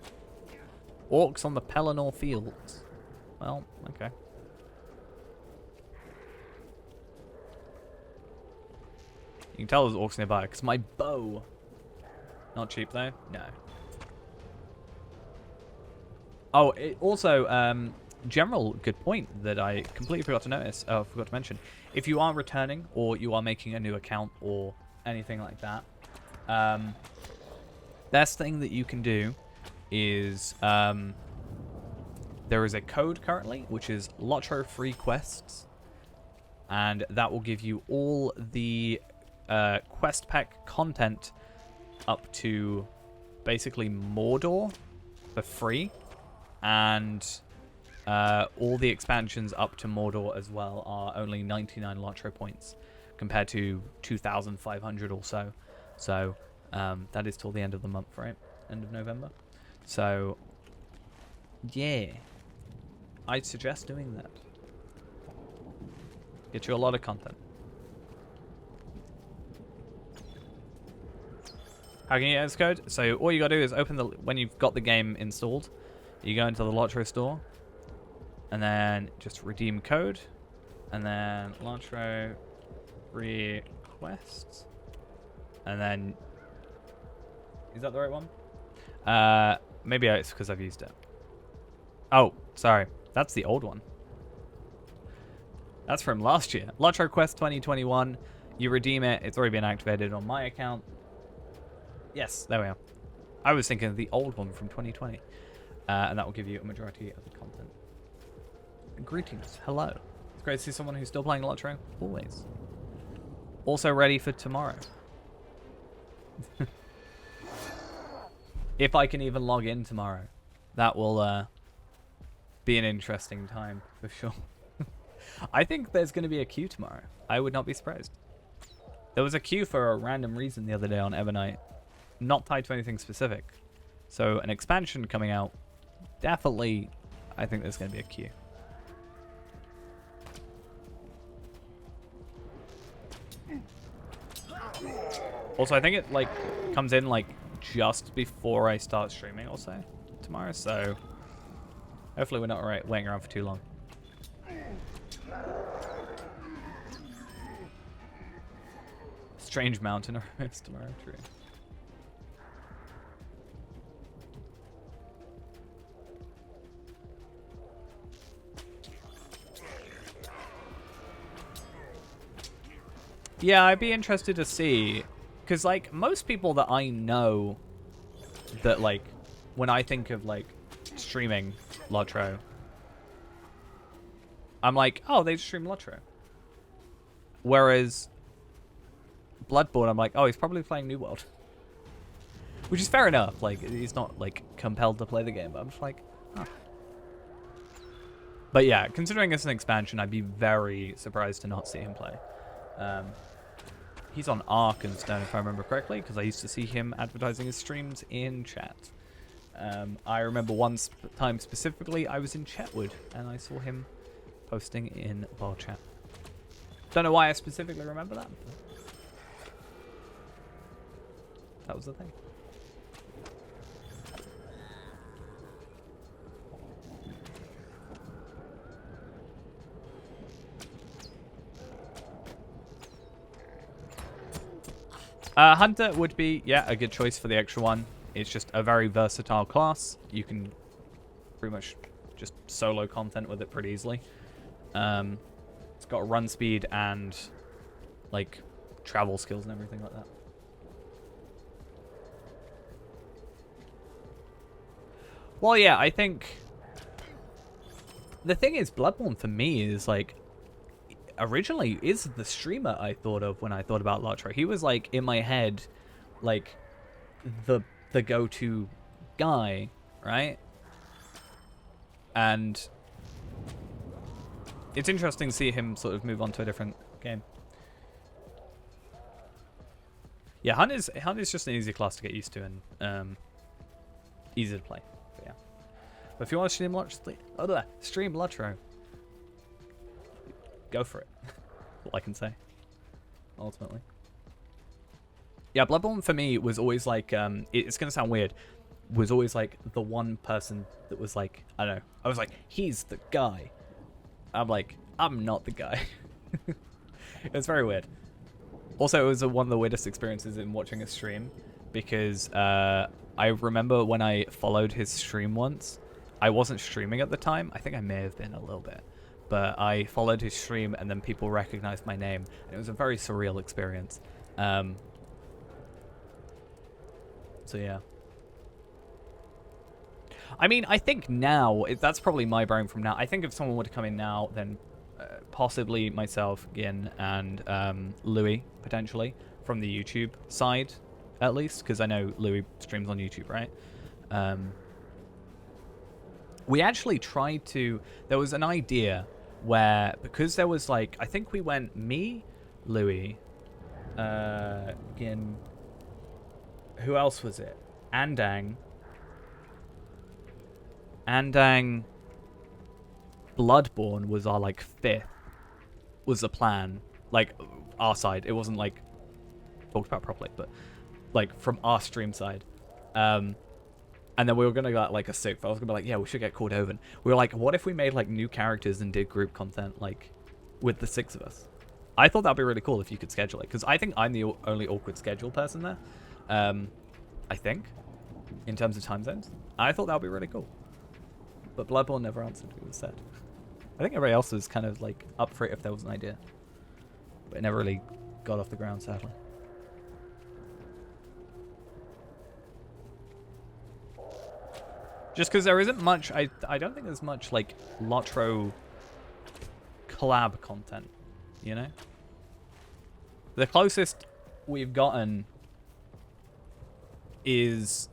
orcs on the Pelennor fields? Well, okay. You can tell there's orcs nearby because my bow. Not cheap though? No. Oh, also, general good point that I completely forgot to forgot to mention. If you are returning or you are making a new account or anything like that, best thing that you can do is there is a code currently, which is Lotro free quests, and that will give you all the quest pack content up to basically Mordor for free, and all the expansions up to Mordor as well are only 99 Lotro points compared to 2,500 or so. So that is till the end of the month, right? End of November. So yeah, I'd suggest doing that. Get you a lot of content. How can you get this code? So all you gotta do is open when you've got the game installed, you go into the Lotro store, and then just redeem code, and then Lotro requests, and then is that the right one? Maybe it's because I've used it. Oh, sorry, that's the old one. That's from last year. Lotro Quest 2021. You redeem it. It's already been activated on my account. Yes, there we are. I was thinking of the old one from 2020. And that will give you a majority of the content. Greetings. Hello. It's great to see someone who's still playing Lotro. Always. Also ready for tomorrow. If I can even log in tomorrow. That will be an interesting time, for sure. I think there's going to be a queue tomorrow. I would not be surprised. There was a queue for a random reason the other day on Evernight. Not tied to anything specific. So an expansion coming out. Definitely, I think there's going to be a queue. Also, I think it like comes in like just before I start streaming also tomorrow. So hopefully we're not waiting around for too long. Strange mountain arrives tomorrow. True. Yeah, I'd be interested to see, because like most people that I know that like when I think of like streaming Lotro, I'm like, oh, they stream Lotro. Whereas Bloodborne, I'm like, oh, he's probably playing New World. Which is fair enough. Like, he's not, like, compelled to play the game. But I'm just like, huh. But yeah, considering it's an expansion, I'd be very surprised to not see him play. He's on Arkenstone, if I remember correctly, because I used to see him advertising his streams in chat. I remember one time specifically, I was in Chetwood, and I saw him posting in bar chat. Don't know why I specifically remember that. That was the thing. Hunter would be, yeah, a good choice for the extra one. It's just a very versatile class. You can pretty much just solo content with it pretty easily. It's got run speed and like travel skills and everything like that. Well, yeah, I think the thing is, Bloodborne for me is like originally is the streamer I thought of when I thought about Lotro. He was like in my head, like the go-to guy, right? And it's interesting to see him sort of move on to a different game. Yeah, Hunt is just an easy class to get used to and easy to play. But yeah. But if you want to stream Lotro, go for it. All I can say. Ultimately. Yeah, Bloodborne for me was always like, it's going to sound weird, was always like the one person that was like, I don't know, I was like, he's the guy. I'm like, I'm not the guy. It was very weird. Also, it was one of the weirdest experiences in watching a stream, because I remember when I followed his stream once, I wasn't streaming at the time. I think I may have been a little bit. But I followed his stream, and then people recognized my name. And it was a very surreal experience. So, yeah. I mean, I think now, that's probably my brain from now. I think if someone were to come in now, then possibly myself, Gin, and Louis, potentially, from the YouTube side, at least. Because I know Louis streams on YouTube, right? We actually tried to... There was an idea where, because there was like... I think we went me, Louis, Gin... Who else was it? Andang, Bloodborne was our, like, 5th, was the plan. Like, our side. It wasn't, like, talked about properly, but, like, from our stream side. And then we were going to get, like, a 6th. I was going to be like, yeah, we should get Cordovan. We were like, what if we made, like, new characters and did group content, like, with the 6 of us? I thought that'd be really cool if you could schedule it, because I think I'm the only awkward schedule person there. I think, in terms of time zones. I thought that would be really cool. But Bloodborne never answered, it was sad. I think everybody else was kind of like up for it if there was an idea. But it never really got off the ground, sadly. Just because there isn't much, I don't think there's much like Lotro collab content, you know? The closest we've gotten is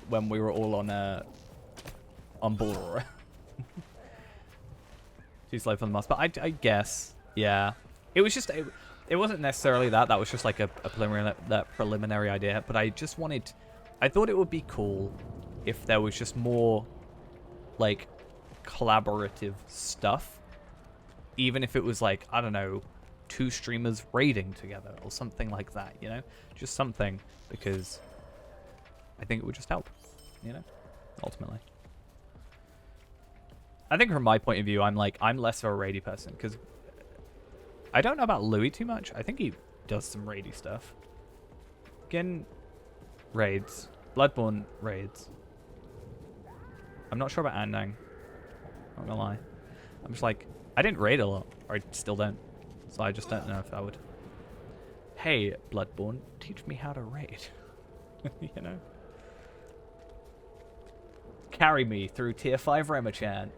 when we were all on Bull. Too slow for the mouse, but I guess, yeah. It was just, it wasn't necessarily that. That was just like a preliminary idea. But I just wanted, I thought it would be cool if there was just more, like, collaborative stuff. Even if it was like, I don't know, 2 streamers raiding together or something like that, you know? Just something, because I think it would just help, you know? Ultimately. I think from my point of view, I'm less of a raidy person, because I don't know about Louis too much. I think he does some raidy stuff. Again, raids. Bloodborne raids. I'm not sure about Andang. Not gonna lie. I'm just like, I didn't raid a lot, or I still don't. So I just don't know if I would. Hey, Bloodborne, teach me how to raid. You know? Carry me through tier 5 Remachan.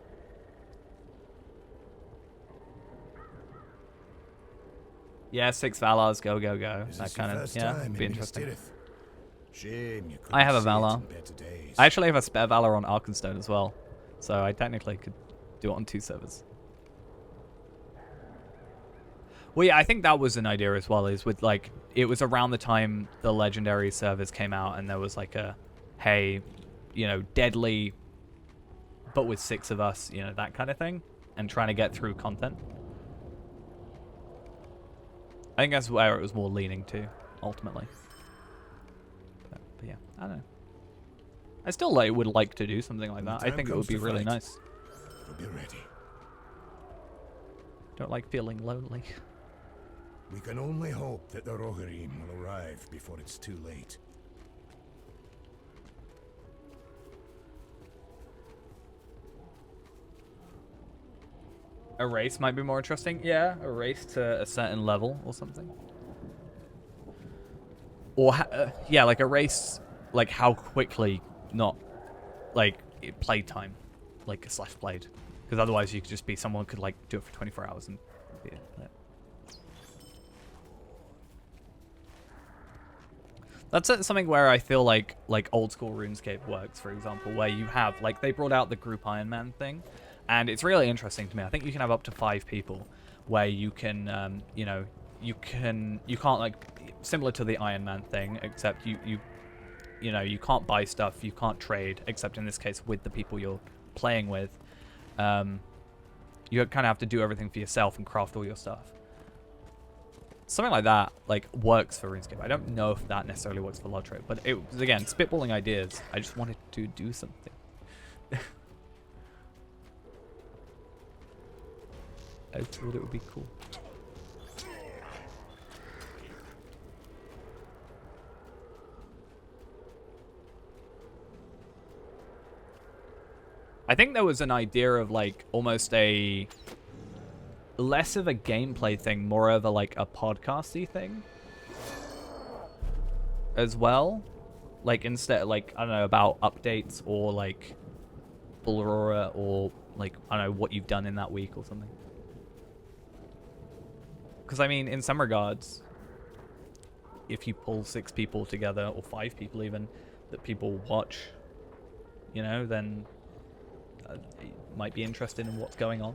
Yeah, 6 Valars, go, go, go. That kind of, yeah, would be interesting. Shame you I have a couldn't see it Valar. in better days. I actually have a spare Valar on Arkenstone as well. So I technically could do it on 2 servers. Well, yeah, I think that was an idea as well, is with, like, it was around the time the Legendary servers came out, and there was, like, a, hey, you know, deadly, but with 6 of us, you know, that kind of thing, and trying to get through content. I think that's where it was more leaning to, ultimately. But yeah, I don't know. I still would like to do something like that. I think it would be really nice. We'll be ready. Don't like feeling lonely. We can only hope that the Rohirrim will arrive before it's too late. A race might be more interesting. Yeah, a race to a certain level or something. Or, yeah, like a race, like how quickly, not like playtime, like / played. Because otherwise you could just be, someone could like do it for 24 hours and be it. That's something where I feel like old school RuneScape works, for example, where you have, like, they brought out the group Iron Man thing, and it's really interesting to me. I think you can have up to 5 people, where you can, you know, you can't, like, similar to the Iron Man thing, except you know, you can't buy stuff, you can't trade, except in this case with the people you're playing with. You kind of have to do everything for yourself and craft all your stuff. Something like that, like, works for RuneScape. I don't know if that necessarily works for Lotro, but it was, again, spitballing ideas. I just wanted to do something. I thought it would be cool. I think there was an idea of like almost a less of a gameplay thing, more of a like a podcasty thing as well. Like instead, like, I don't know, about updates or like Aurora or like, I don't know, what you've done in that week or something. Because I mean, in some regards, if you pull 6 people together or 5 people even that people watch, you know, then you might be interested in what's going on.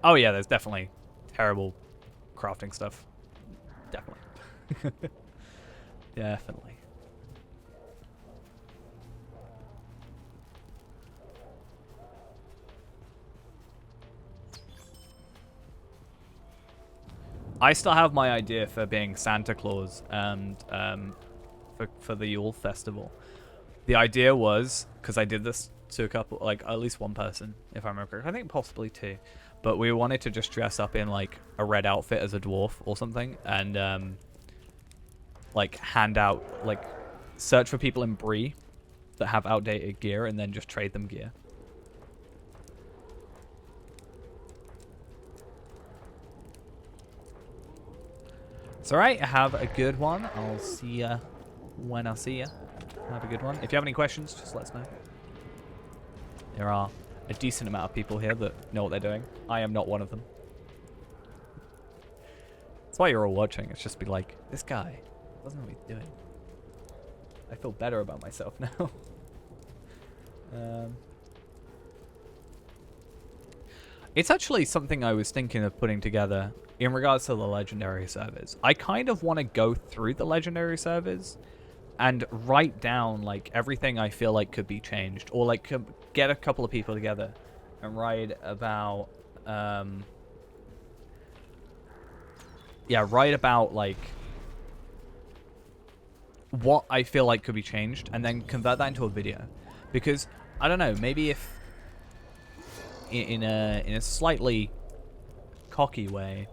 Oh yeah, there's definitely terrible crafting stuff. Definitely. Definitely. I still have my idea for being Santa Claus and for the Yule Festival. The idea was, because I did this to a couple, like at least one person, if I remember correctly. I think possibly 2. But we wanted to just dress up in like a red outfit as a dwarf or something, and like hand out, like search for people in Bree that have outdated gear, and then just trade them gear. It's alright, have a good one. I'll see ya when I see ya. Have a good one. If you have any questions, just let us know. There are a decent amount of people here that know what they're doing. I am not one of them. That's why you're all watching. It's just be like, this guy doesn't know what he's doing. I feel better about myself now. It's actually something I was thinking of putting together in regards to the legendary servers. I kind of want to go through the legendary servers and write down like everything I feel like could be changed, or like get a couple of people together and write about write about like what I feel like could be changed, and then convert that into a video. Because I don't know, maybe if in a slightly cocky way,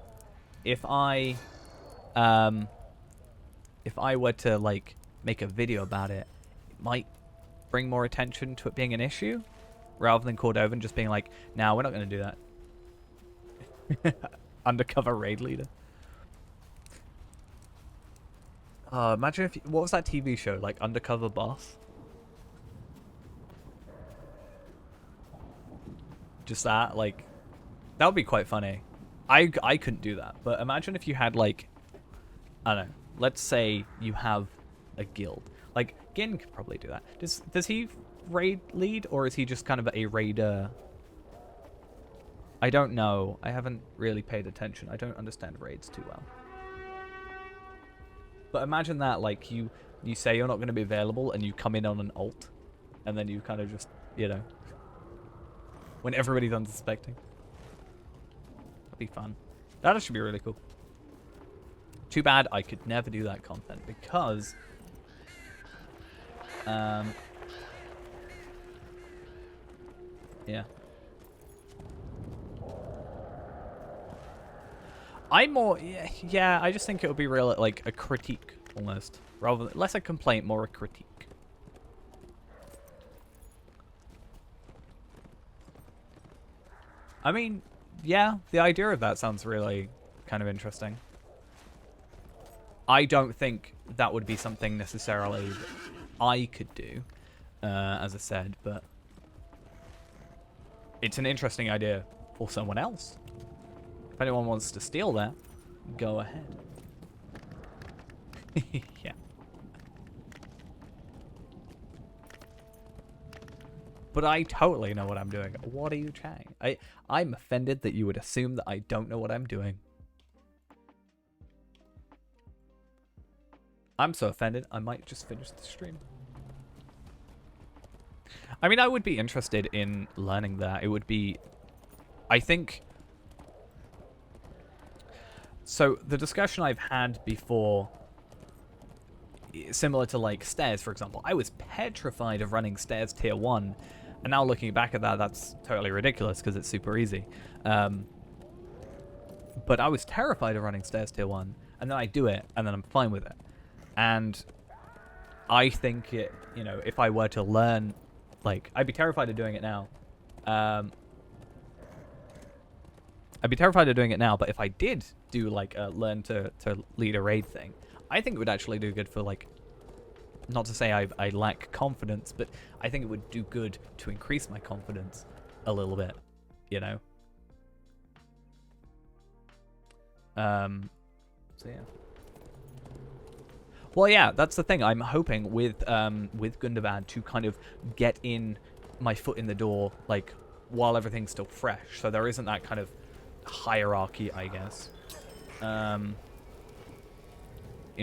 if I were to like make a video about it, it might bring more attention to it being an issue, rather than Cordovan just being like, "Nah, we're not going to do that." Undercover raid leader. Imagine if what was that TV show, like Undercover Boss? Just that, like, that would be quite funny. I couldn't do that, but imagine if you had like, I don't know, let's say you have a guild. Like Gin could probably do that. Does he raid lead, or is he just kind of a raider? I don't know. I haven't really paid attention. I don't understand raids too well. But imagine that, like, you say you're not going to be available, and you come in on an ult, and then you kind of just, you know, when everybody's unsuspecting. That'd be fun. That should be really cool. Too bad I could never do that content, because yeah. I'm more, yeah, I just think it would be real, like a critique almost, rather than, less a complaint, more a critique. I mean, yeah, the idea of that sounds really kind of interesting. I don't think that would be something necessarily that I could do, as I said, but it's an interesting idea for someone else. If anyone wants to steal that, go ahead. Yeah. But I totally know what I'm doing. What are you chatting? I'm offended that you would assume that I don't know what I'm doing. I'm so offended, I might just finish the stream. I mean, I would be interested in learning that. It would be, I think... So, the discussion I've had before, similar to, like, stairs, for example. I was petrified of running stairs tier 1, and now looking back at that, that's totally ridiculous, because it's super easy. But but I was terrified of running stairs tier 1, and then I do it, and then I'm fine with it. And I think it, you know, if I were to learn, like, I'd be terrified of doing it now. I'd be terrified of doing it now, but if I did do, like, learn to lead a raid thing, I think it would actually do good for, like, not to say I lack confidence, but I think it would do good to increase my confidence a little bit, you know? So yeah. Well, yeah, that's the thing. I'm hoping with Gundabad to kind of get in my foot in the door, like, while everything's still fresh. So there isn't that kind of hierarchy, I guess. You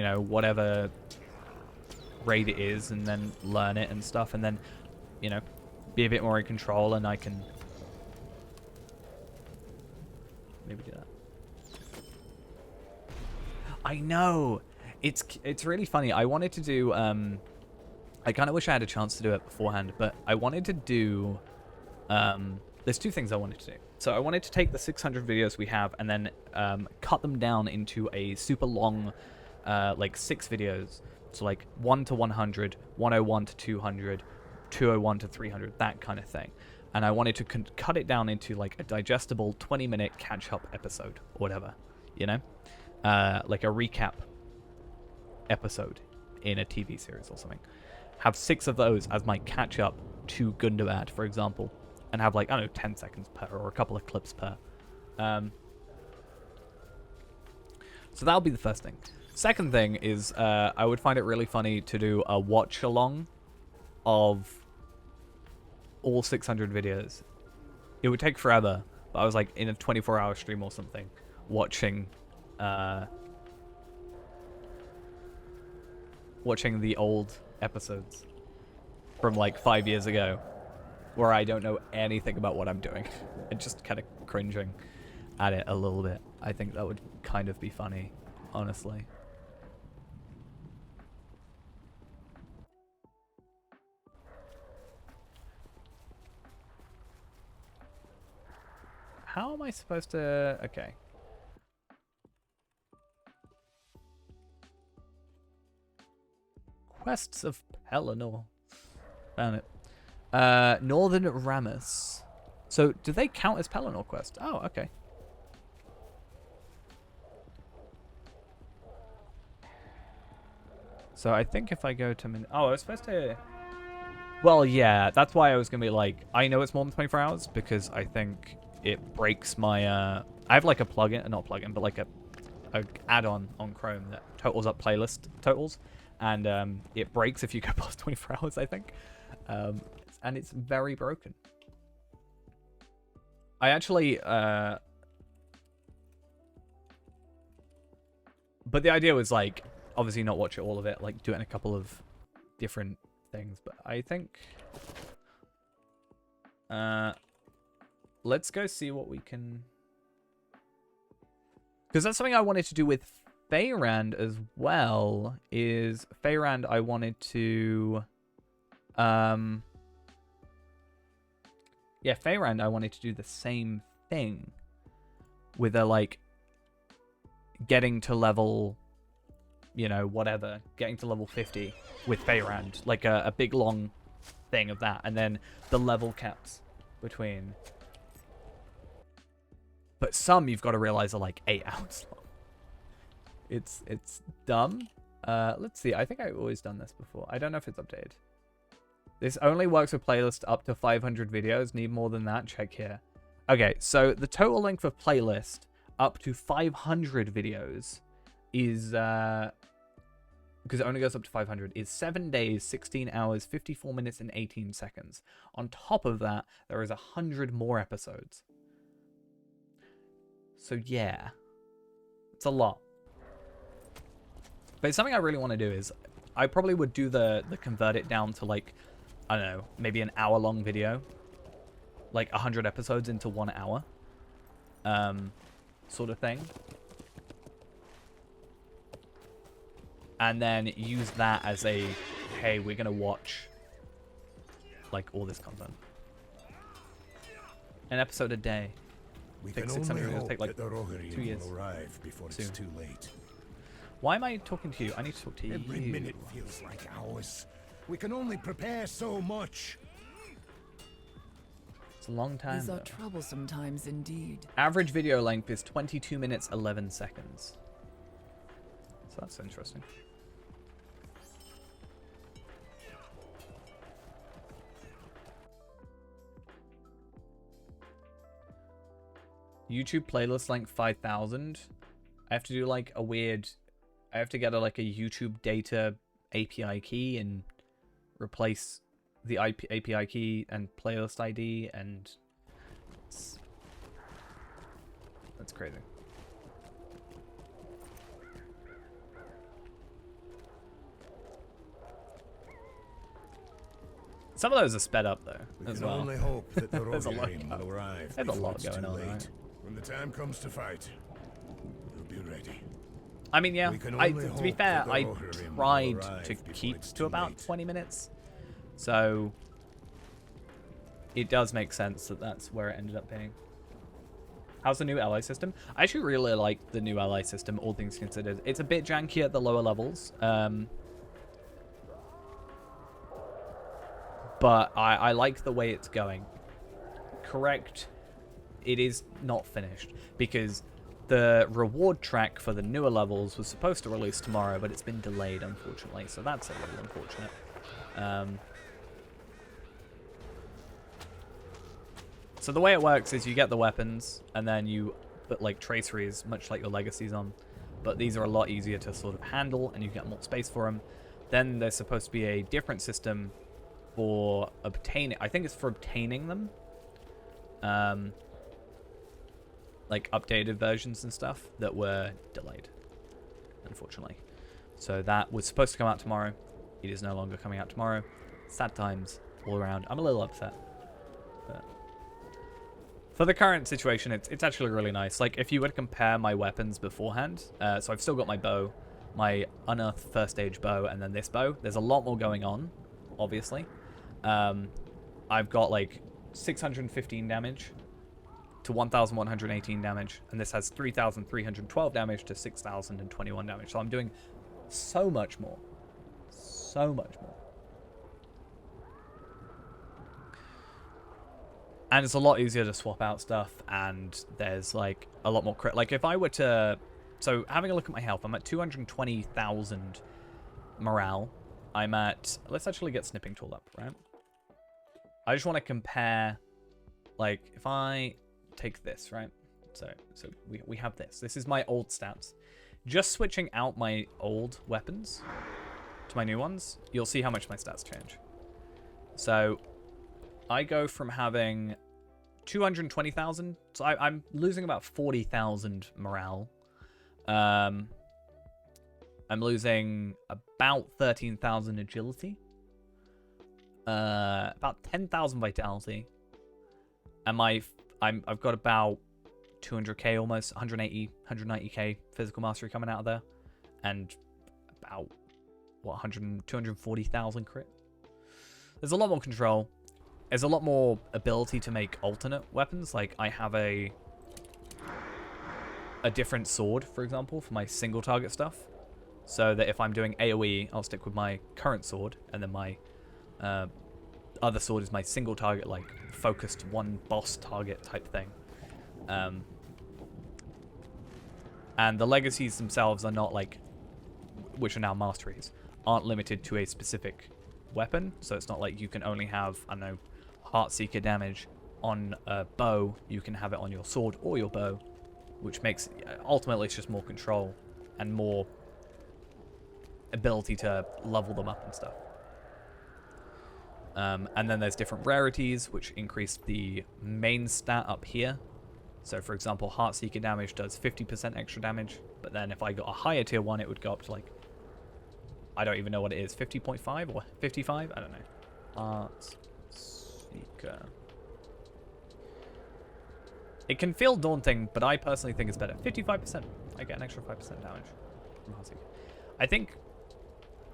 know, whatever raid it is, and then learn it and stuff, and then, you know, be a bit more in control, and I can maybe do that. I know! It's really funny. I wanted to do, I kind of wish I had a chance to do it beforehand, but I wanted to do, there's two things I wanted to do. So I wanted to take the 600 videos we have and then cut them down into a super long, like 6 videos. So like 1 to 100, 101 to 200, 201 to 300, that kind of thing. And I wanted to cut it down into like a digestible 20-minute catch-up episode or whatever, you know? Like a recap episode in a TV series or something. Have 6 of those as my catch-up to Gundabad, for example. And have like, I don't know, 10 seconds per or a couple of clips per. So that'll be the first thing. Second thing is I would find it really funny to do a watch-along of all 600 videos. It would take forever, but I was like in a 24-hour stream or something, watching the old episodes from like 5 years ago, where I don't know anything about what I'm doing and just kind of cringing at it a little bit. I think that would kind of be funny, honestly. How am I supposed to... Okay. Quests of Pelennor. Found it. Northern Ramus. So, do they count as Pelennor quests? Oh, okay. So, I think if I go to... Oh, I was supposed to... Well, yeah, that's why I was going to be like... I know it's more than 24 hours, because I think it breaks my... I have like a plugin, not plugin, but like a add-on on Chrome that totals up playlist totals. And it breaks if you go past 24 hours, I think. And it's very broken. I actually... But the idea was, like, obviously not watch all of it, like, do it in a couple of different things. But I think... let's go see what we can... Because that's something I wanted to do with Feyrand as well, is Feyrand I wanted to... Yeah, Feyrand I wanted to do the same thing with a, like, getting to level, you know, whatever, getting to level 50 with Feyrand, like a big long thing of that, and then the level caps between. But some you've got to realize are like 8 hours long. It's dumb. Let's see. I think I've always done this before. I don't know if it's updated. This only works with playlists up to 500 videos. Need more than that? Check here. Okay, so the total length of playlist up to 500 videos is, because it only goes up to 500, is 7 days, 16 hours, 54 minutes, and 18 seconds. On top of that, there is 100 more episodes. So yeah, it's a lot. But something I really want to do is, I probably would do the convert it down to like, I don't know, maybe an hour-long video. Like 100 episodes into 1 hour. Sort of thing. And then use that as a, hey, we're going to watch, like, all this content. An episode a day. We Take can 600 only years, hope take like that the Rohirrim 2 years. will arrive before Soon. it's too late. Why am I talking to you? I need to talk to Every you. minute feels like hours. We can only prepare so much. It's a long time. These are Though. troublesome times indeed. Average video length is 22 minutes 11 seconds. So that's interesting. YouTube playlist length 5,000. I have to do like a weird... I have to get like a YouTube data API key and replace the API key and playlist ID, and that's crazy. Some of those are sped up though, We as can well. only hope that the There's a lot Rohirrim will arrive There's a before lot it's going too on, late. right? When the time comes to fight, we'll be ready. I mean, yeah, We can to only be hope fair, that the I Rohirrim will tried arrive to before keep it's to too about late. 20 minutes. So it does make sense that that's where it ended up being. How's the new ally system? I actually really like the new ally system, all things considered. It's a bit janky at the lower levels. But I like the way it's going. Correct, it is not finished, because the reward track for the newer levels was supposed to release tomorrow, but it's been delayed, unfortunately, so that's a little unfortunate. So the way it works is you get the weapons, and then you put like traceries, much like your legacies on, but these are a lot easier to sort of handle, and you get more space for them. Then there's supposed to be a different system for obtaining, I think it's for obtaining them, like updated versions and stuff that were delayed, unfortunately. So that was supposed to come out tomorrow. It is no longer coming out tomorrow. Sad times all around. I'm a little upset, but for the current situation, it's actually really nice. Like, if you were to compare my weapons beforehand, so I've still got my bow, my unearthed first stage bow, and then this bow. There's a lot more going on, obviously. I've got like 615 damage to 1,118 damage, and this has 3,312 damage to 6,021 damage. So I'm doing so much more. So much more. And it's a lot easier to swap out stuff, and there's like a lot more crit. Like if I were to... So having a look at my health, I'm at 220,000 morale. I'm at... Let's actually get Snipping Tool up, right? I just want to compare... Like, if I take this, right? So we have this. This is my old stats. Just switching out my old weapons to my new ones, you'll see how much my stats change. So I go from having 220,000, so I'm losing about 40,000 morale. I'm losing about 13,000 agility, about 10,000 vitality, and I've got about 200k, almost 190k physical mastery coming out of there, and about what 240,000 crit. There's a lot more control. There's a lot more ability to make alternate weapons. Like I have a different sword, for example, for my single target stuff, so that if I'm doing AoE, I'll stick with my current sword, and then my other sword is my single target, like focused one boss target type thing. And the legacies themselves are not like, which are now masteries, aren't limited to a specific weapon. So it's not like you can only have, I don't know, Heartseeker damage on a bow. You can have it on your sword or your bow, which makes, ultimately it's just more control and more ability to level them up and stuff. And then there's different rarities, which increase the main stat up here. So for example, Heartseeker damage does 50% extra damage, but then if I got a higher tier one, it would go up to like, I don't even know what it is, 50.5 or 55? I don't know. Heartseeker. It can feel daunting, but I personally think it's better. 55%. I get an extra 5% damage from Heartseeker. I think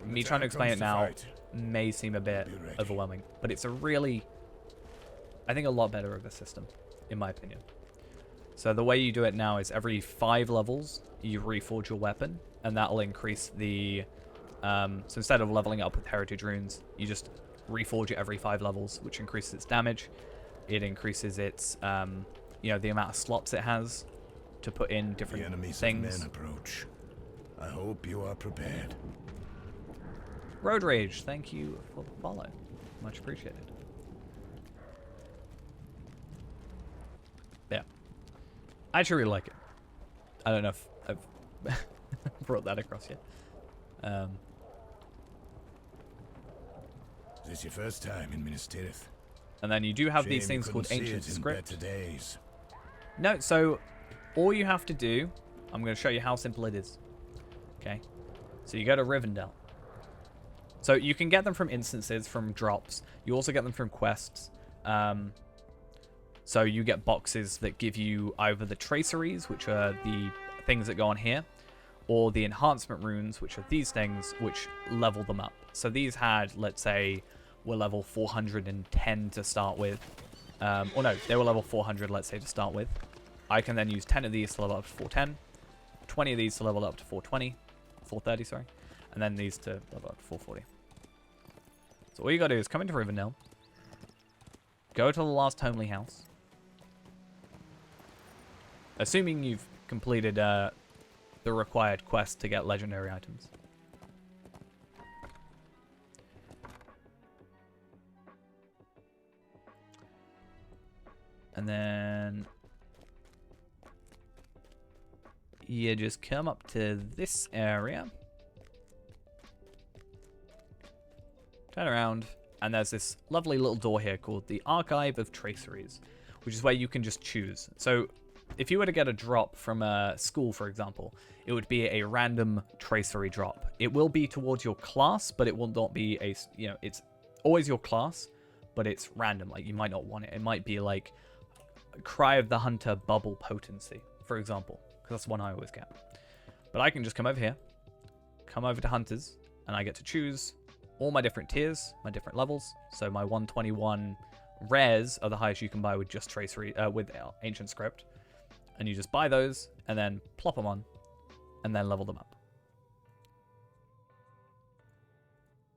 me trying to explain it now may seem a bit overwhelming, but it's a really, I think, a lot better of a system, in my opinion. So the way you do it now is every 5 levels, you reforge your weapon, and that'll increase the... so instead of leveling up with heritage runes, you just reforge it every 5 levels, which increases its damage. It increases its, you know, the amount of slots it has to put in different the enemies things. Of men approach. I hope you are prepared. Road Rage, thank you for the follow. Much appreciated. Yeah. I actually really like it. I don't know if I've brought that across yet. Is this your first time in Minas Tirith? And then you do have Shame these you things couldn't called see Ancient it in Script. better days. No, so all you have to do, I'm going to show you how simple it is. Okay. So you go to Rivendell. So you can get them from instances, from drops. You also get them from quests. So you get boxes that give you either the traceries, which are the things that go on here, or the enhancement runes, which are these things, which level them up. So these had, let's say, were level 410 to start with. Or no, they were level 400, let's say, to start with. I can then use 10 of these to level up to 410, 20 of these to level up to 430, sorry, and then these to level up to 440. So all you gotta do is come into Rivendell, go to the last homely house, assuming you've completed the required quest to get legendary items. And then you just come up to this area, turn around, and there's this lovely little door here called the Archive of Traceries, which is where you can just choose. So if you were to get a drop from a school, for example, it would be a random tracery drop. It will be towards your class, but it will not be a, you know, it's always your class, but it's random. Like, you might not want it. It might be like Cry of the Hunter Bubble Potency, for example, because that's the one I always get. But I can just come over here, come over to Hunters, and I get to choose all my different tiers, my different levels. So my 121 rares are the highest you can buy with just tracery, with Ancient Script. And you just buy those, and then plop them on, and then level them up.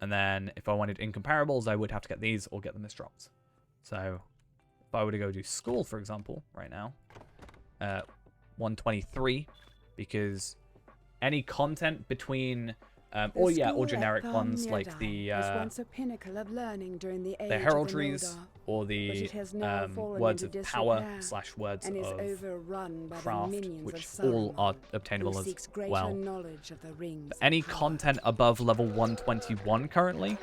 And then if I wanted incomparables, I would have to get these or get them as drops. So if I were to go do school, for example, right now, 123, because any content between or generic ones like the once a pinnacle of learning during the age heraldries of the Noldor, or but the it has now fallen words into of power disrepair / words and is of overrun by the craft, minions which of all Sauron, are obtainable who as seeks greater well. knowledge of the rings But any of power. content above level 121 currently,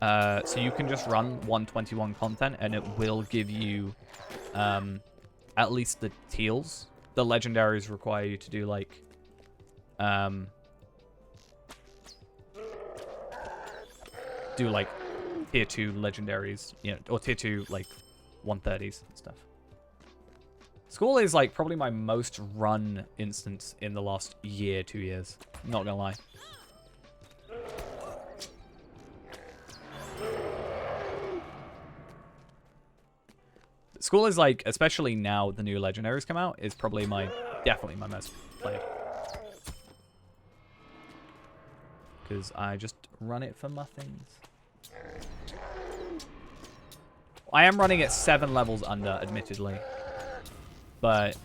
so you can just run 121 content and it will give you at least the teals. The legendaries require you to do like tier 2 legendaries, you know, or tier 2 like 130s and stuff. School is like probably my most run instance in the last year, 2 years. Not gonna lie. School is like, especially now the new legendaries come out, is probably definitely my most played. Because I just run it for my things. I am running at 7 levels under, admittedly. But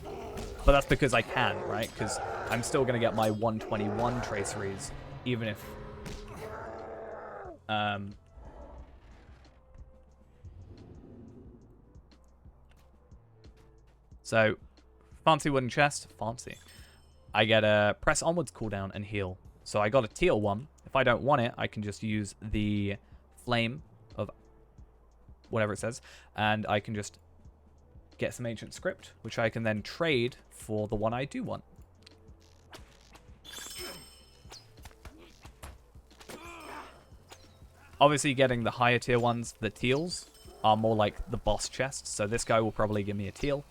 that's because I can, right? Because I'm still going to get my 121 traceries, even if... So, fancy wooden chest. Fancy. I get a press onwards cooldown and heal. So I got a teal one. If I don't want it, I can just use the flame of whatever it says, and I can just get some Ancient Script, which I can then trade for the one I do want. Obviously, getting the higher tier ones, the teals, are more like the boss chests, so this guy will probably give me a teal.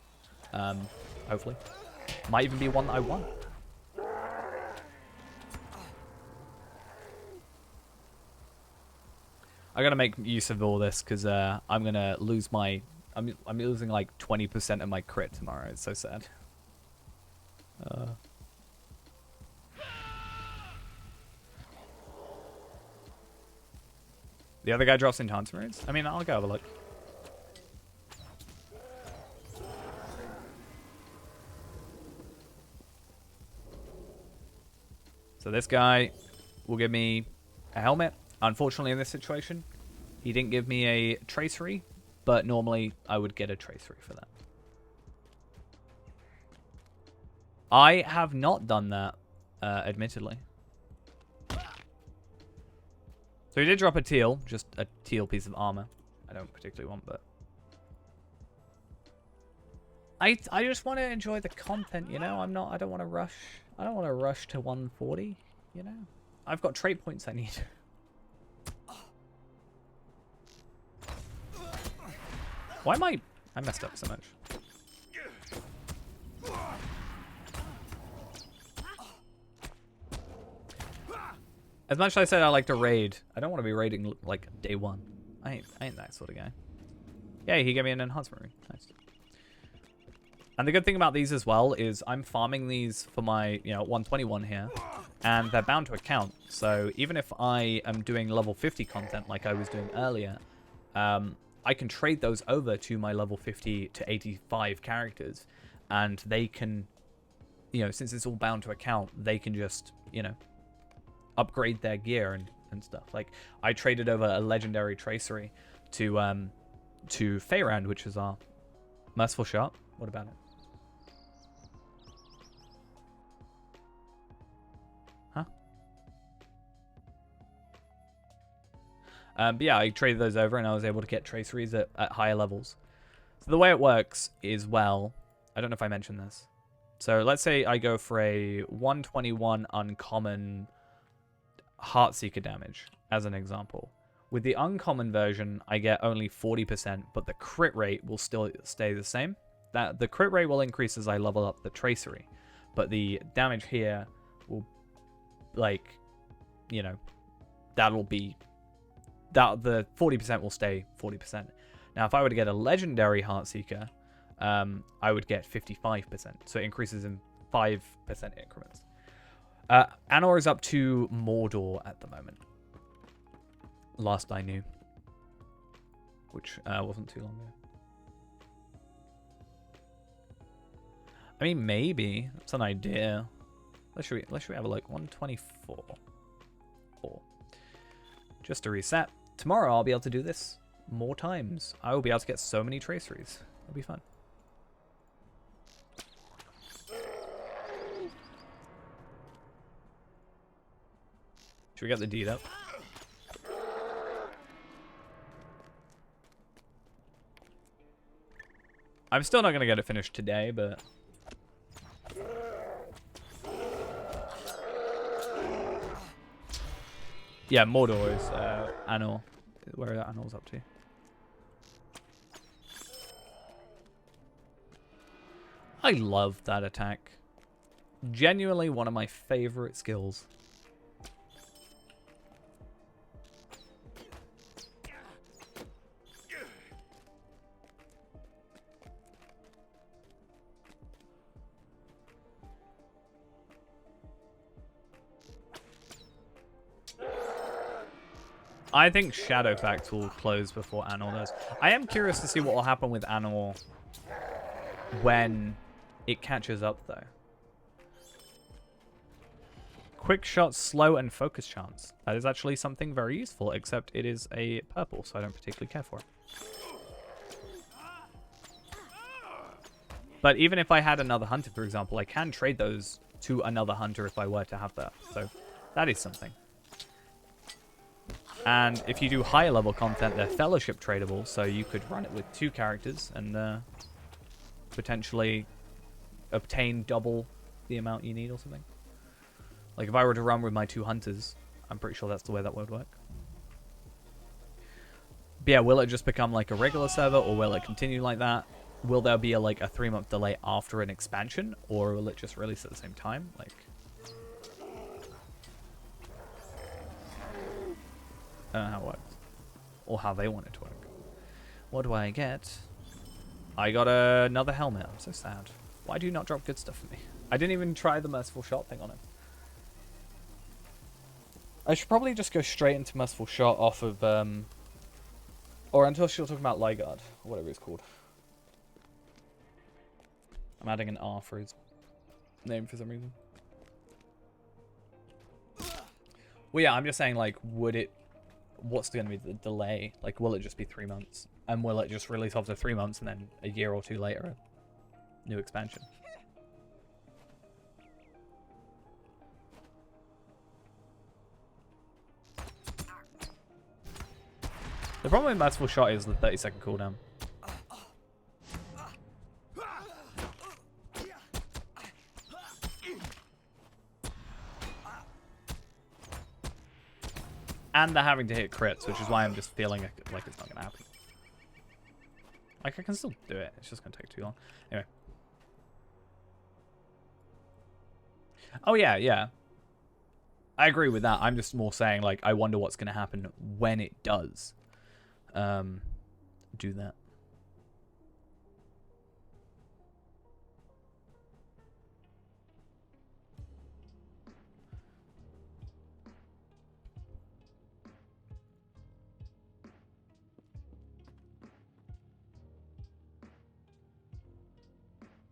Hopefully. Might even be one that I want. I gotta make use of all this because I'm gonna lose my I'm losing like 20% of my crit tomorrow. It's so sad. The other guy drops enhancement roots? I mean, I'll go have a look. So this guy will give me a helmet. Unfortunately, in this situation, he didn't give me a tracery, but normally I would get a tracery for that. I have not done that, admittedly. So he did drop a teal, just a teal piece of armor. I don't particularly want, but I just want to enjoy the content, you know. I don't want to rush. I don't want to rush to 140, you know. I've got trait points I need. Why am I messed up so much? As much as I said I like to raid, I don't want to be raiding like day one. I ain't that sort of guy. Yeah, he gave me an enhancement ring. Nice. And the good thing about these as well is I'm farming these for my, 121 here, and they're bound to account. So even if I am doing level 50 content like I was doing earlier, I can trade those over to my level 50 to 85 characters, and they can, since it's all bound to account, they can just, upgrade their gear and stuff. Like, I traded over a legendary tracery to Feyrand, which is our merciful shot. What about it? Huh? But yeah, I traded those over and I was able to get traceries at higher levels. So the way it works is, well, I don't know if I mentioned this. So let's say I go for a 121 uncommon Heartseeker damage, as an example. With the uncommon version, I get only 40%, but the crit rate will still stay the same. The crit rate will increase as I level up the tracery, but the damage here will, that'll be... the 40% will stay 40%. Now, if I were to get a legendary Heartseeker, I would get 55%, so it increases in 5% increments. Anor is up to Mordor at the moment. Last I knew. Which wasn't too long ago. I mean, maybe. That's an idea. Let's should we have a look. 124. 4. Just to reset. Tomorrow I'll be able to do this more times. I will be able to get so many traceries. It'll be fun. Should we get the deed up? I'm still not going to get it finished today, but... yeah, Mordor is Anor. Where Anor's up to. I love that attack. Genuinely one of my favorite skills. I think Shadowfax will close before Anor does. I am curious to see what will happen with Anor when it catches up, though. Quick shot, slow, and focus chance. That is actually something very useful, except it is a purple, so I don't particularly care for it. But even if I had another hunter, for example, I can trade those to another hunter if I were to have that. So that is something. And if you do higher level content, they're fellowship tradable, so you could run it with 2 characters and potentially obtain double the amount you need or something. Like if I were to run with my 2 hunters, I'm pretty sure that's the way that would work. But yeah, will it just become like a regular server, or will it continue like that? Will there be a 3-month delay after an expansion, or will it just release at the same time? Like, I don't know how it works. Or how they want it to work. What do I get? I got another helmet. I'm so sad. Why do you not drop good stuff for me? I didn't even try the merciful shot thing on him. I should probably just go straight into merciful shot off of or until she'll talk about Ligard, or whatever it's called. I'm adding an R for his name for some reason. Well, yeah, I'm just saying, like, what's going to be the delay? Like, will it just be 3 months? And will it just release after 3 months and then a year or two later, a new expansion? The problem with merciful shot is the 30-second cooldown. And they're having to hit crits, which is why I'm just feeling like it's not going to happen. Like, I can still do it. It's just going to take too long. Anyway. Oh, yeah, yeah. I agree with that. I'm just more saying, like, I wonder what's going to happen when it does do that.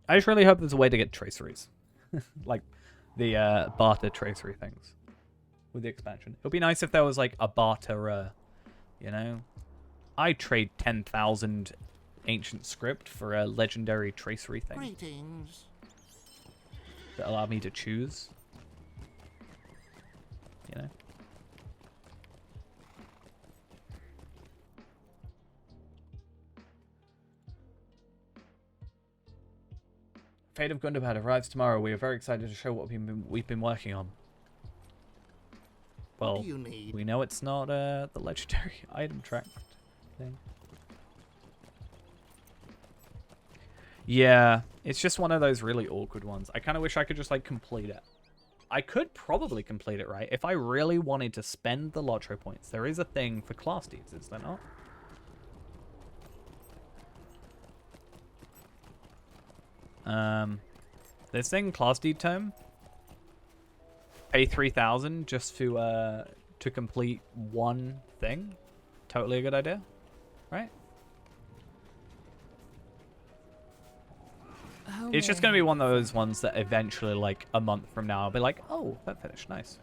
I just really hope there's a way to get traceries. Like the barter tracery things with the expansion. It would be nice if there was like a barter, you know? I trade 10,000 ancient script for a legendary tracery thing. Greetings. That allow me to choose. You know? Fate of Gundabad arrives tomorrow. We are very excited to show what we've been working on. Well, What do you need? we know it's not the legendary item track thing. Yeah, it's just one of those really awkward ones. I kind of wish I could just like complete it. I could probably complete it, right? If I really wanted to spend the Lotro points. There is a thing for class deeds, is there not? This thing, class deed tome. Pay 3,000 just to complete one thing. Totally a good idea, right? It's just gonna be one of those ones that eventually, like a month from now, I'll be like, oh, that finished, nice.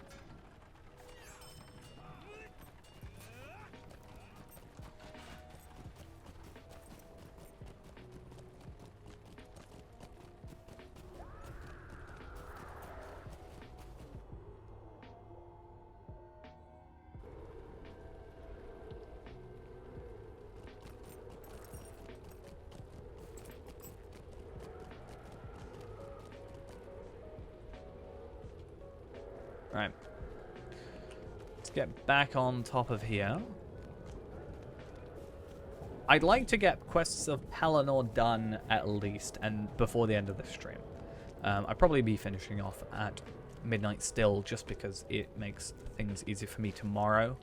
Right. Let's get back on top of here. I'd like to get quests of Pelennor done at least, and before the end of this stream. I'd probably be finishing off at midnight still, just because it makes things easier for me tomorrow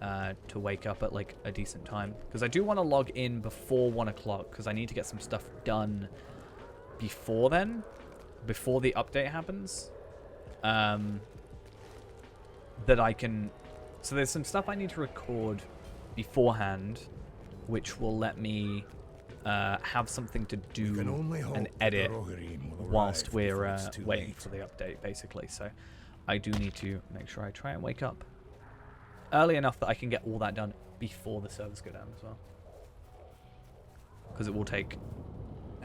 to wake up at like a decent time. Because I do want to log in before 1 o'clock, because I need to get some stuff done before then, before the update happens. That I can... So there's some stuff I need to record beforehand, which will let me have something to do and edit whilst we're waiting for the update, basically. So I do need to make sure I try and wake up early enough that I can get all that done before the servers go down as well. Because it will take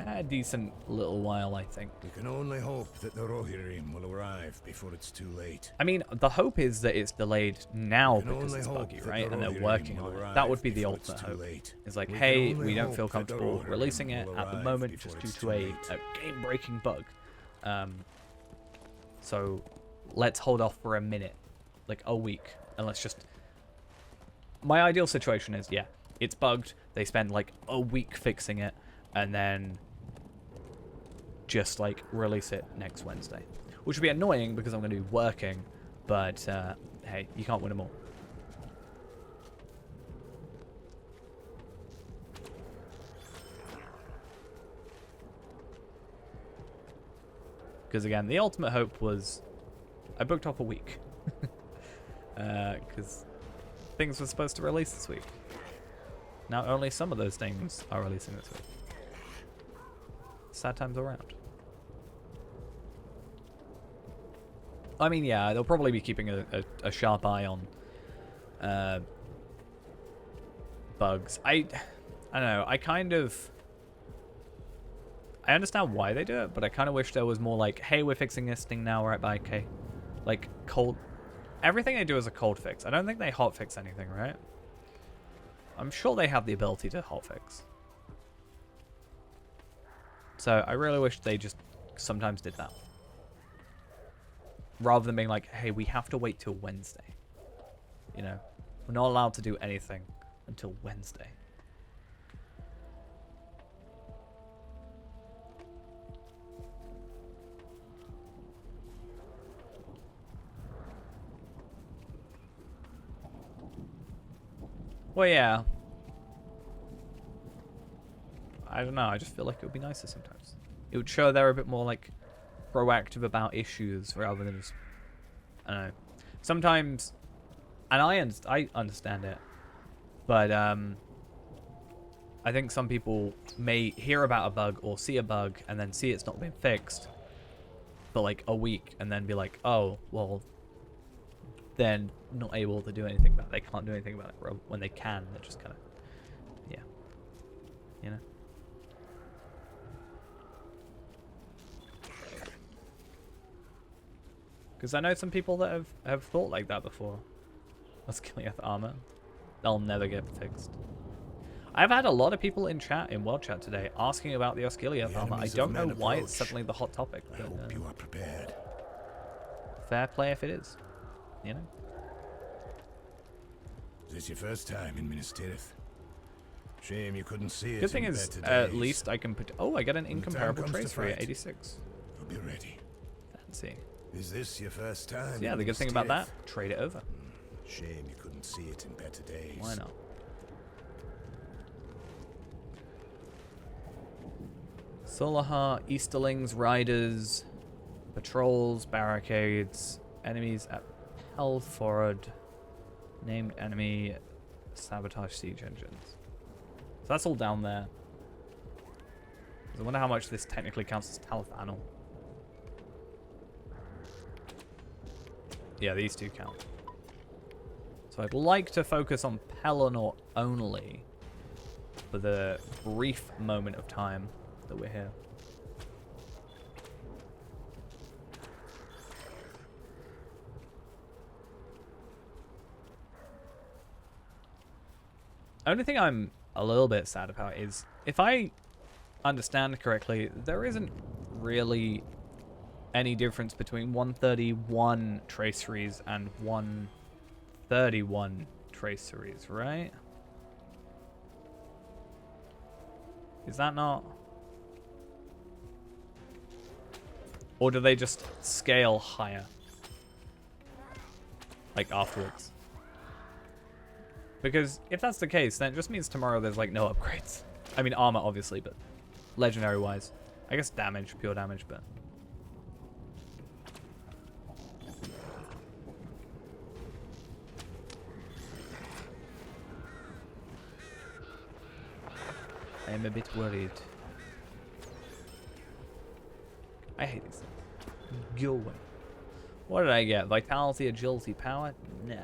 a decent little while, I think. We can only hope that the Rohirrim will arrive before it's too late. I mean, the hope is that it's delayed now because it's buggy, right? And they're working on it. That would be the ultimate hope. It's like, hey, we don't feel comfortable releasing it at the moment just due to a game-breaking bug. So let's hold off for a minute, like a week, and let's just... My ideal situation is, yeah, it's bugged. They spend like a week fixing it, and then just like release it next Wednesday, which would be annoying because I'm going to be working, but hey, you can't win them all. Because again, the ultimate hope was I booked off a week. Because things were supposed to release this week. Now only some of those things are releasing this week. Sad times around. I mean, yeah, they'll probably be keeping a sharp eye on bugs. I don't know. I understand why they do it, but I kind of wish there was more like, hey, we're fixing this thing now, right? Bye, okay. Like cold. Everything they do is a cold fix. I don't think they hot fix anything, right? I'm sure they have the ability to hot fix. So I really wish they just sometimes did that. Rather than being like, hey, we have to wait till Wednesday. You know, we're not allowed to do anything until Wednesday. Well, yeah. I don't know. I just feel like it would be nicer sometimes. It would show they're a bit more like proactive about issues rather than just, I don't know. Sometimes, and I understand it, but I think some people may hear about a bug or see a bug and then see it's not been fixed for like a week and then be like, oh, well, they're not able to do anything about it. They can't do anything about it. When they can, they're just kind of, yeah, you know. Because I know some people that have thought like that before. Osgiliath armor. They'll never get fixed. I've had a lot of people in chat, in world chat today, asking about the Osgiliath armor. I don't know why it's suddenly the hot topic. I hope you are prepared. Fair play if it is. You know? Is this your first time in Minas Tirith? Shame you couldn't see it. Good thing in is, better at days. least I can put... Oh, I get an incomparable trace for fight, 86. You'll be ready. Fancy. Is this your first time? So yeah, the good thing about that, trade it over. Shame you couldn't see it in better days. Why not? Solahar, Easterlings, Riders, Patrols, Barricades, Enemies at Pelforod, Named Enemy, Sabotage Siege Engines. So that's all down there. I wonder how much this technically counts as Talathanal. Yeah, these two count. So I'd like to focus on Pelennor only for the brief moment of time that we're here. Only thing I'm a little bit sad about is, if I understand correctly, there isn't really any difference between 131 traceries and 131 traceries, right? Is that not? Or do they just scale higher? Like afterwards? Because if that's the case, then it just means tomorrow there's like no upgrades. I mean armor obviously, but legendary wise. I guess damage, pure damage, but... I'm a bit worried. I hate these things. Go away. What did I get? Vitality, agility, power? Nah.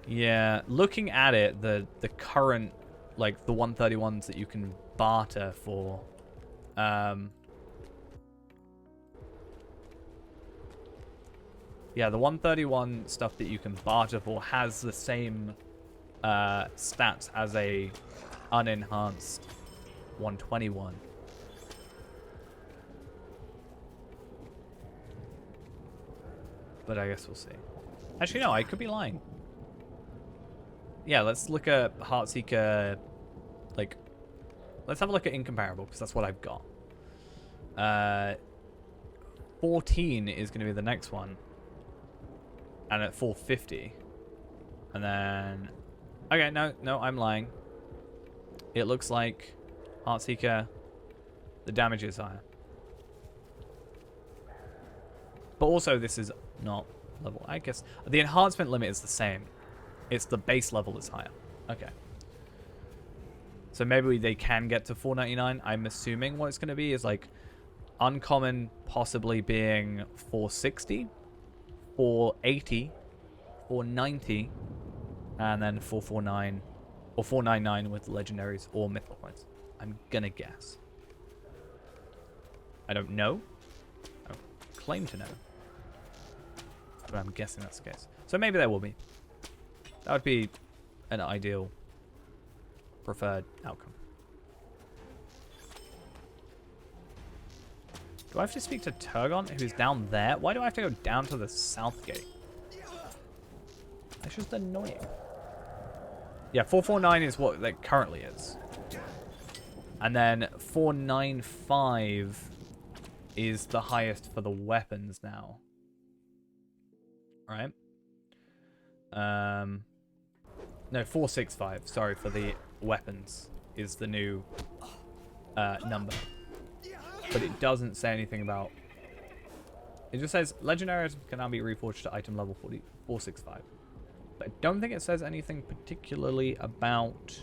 Yeah, looking at it, the current, like the 131s that you can barter for, yeah, the 131 stuff that you can barter for has the same stats as a unenhanced 121. But I guess we'll see. Actually, no, I could be lying. Yeah, let's look at Heartseeker, like, let's have a look at Incomparable, because that's what I've got. 14 is going to be the next one. And at 450. And then... Okay, no, I'm lying. It looks like Heartseeker, the damage is higher. But also, this is not level. I guess the enhancement limit is the same. It's the base level that's higher. Okay. So maybe they can get to 499. I'm assuming what it's going to be is like uncommon possibly being 460, 480, 490, and then 449 or 499 with legendaries or mythical points. I'm going to guess. I don't know. I don't claim to know. But I'm guessing that's the case. So maybe there will be. That would be an ideal preferred outcome. Do I have to speak to Turgon, who's down there? Why do I have to go down to the south gate? That's just annoying. Yeah, 449 is what it currently is. And then 495 is the highest for the weapons now. Right? No, 465, sorry, for the weapons is the new number. But it doesn't say anything about... It just says legendary items can now be reforged to item level 465. But I don't think it says anything particularly about...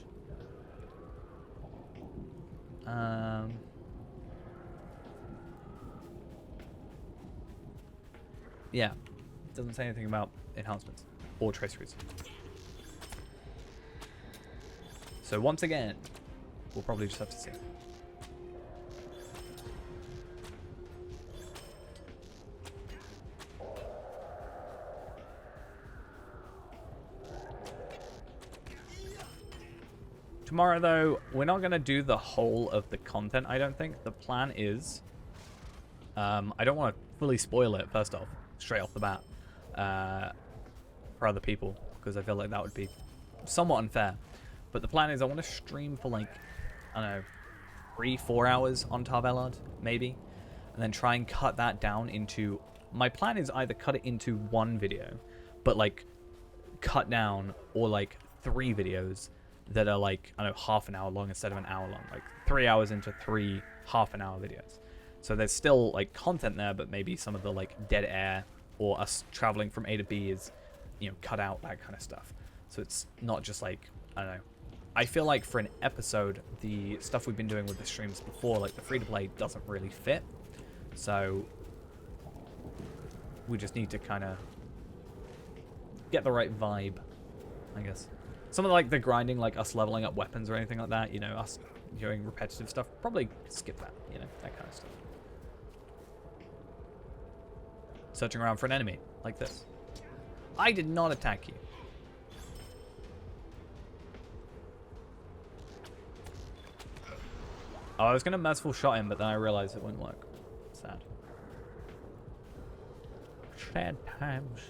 yeah, it doesn't say anything about enhancements or traceries. So once again, we'll probably just have to see. Tomorrow, though, we're not going to do the whole of the content, I don't think. The plan is... I don't want to fully spoil it, first off, straight off the bat, for other people, because I feel like that would be somewhat unfair. But the plan is I want to stream for, like, I don't know, 3-4 hours on Tar Valon, maybe, and then try and cut that down into... My plan is either cut it into one video, but, like, cut down, or, like, 3 videos that are like, I don't know, half an hour long instead of an hour long. Like 3 hours into 3 half-an-hour videos. So there's still like content there, but maybe some of the like dead air or us traveling from A to B is, you know, cut out, that kind of stuff. So it's not just like, I don't know. I feel like for an episode, the stuff we've been doing with the streams before, like the free-to-play, doesn't really fit. So we just need to kind of get the right vibe, I guess. Some of like the grinding, like us leveling up weapons or anything like that, you know, us doing repetitive stuff, probably skip that, you know, that kind of stuff. Searching around for an enemy, like this. I did not attack you. Oh, I was going to merciful shot him, but then I realized it wouldn't work. Sad. Sad times.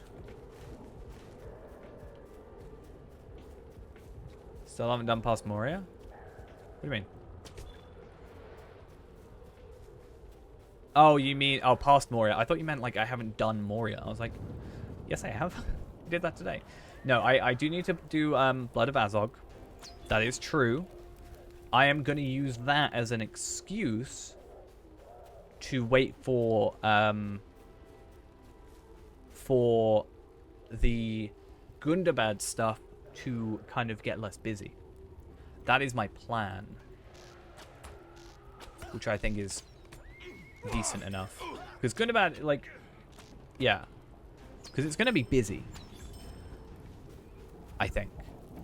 Still haven't done past Moria? What do you mean? Oh, you mean... Oh, past Moria. I thought you meant, like, I haven't done Moria. I was like, yes, I have. I did that today. No, I do need to do Blood of Azog. That is true. I am going to use that as an excuse to wait for the Gundabad stuff to kind of get less busy. That is my plan, which I think is decent enough. Because Gundabad, like, yeah, because it's going to be busy, I think.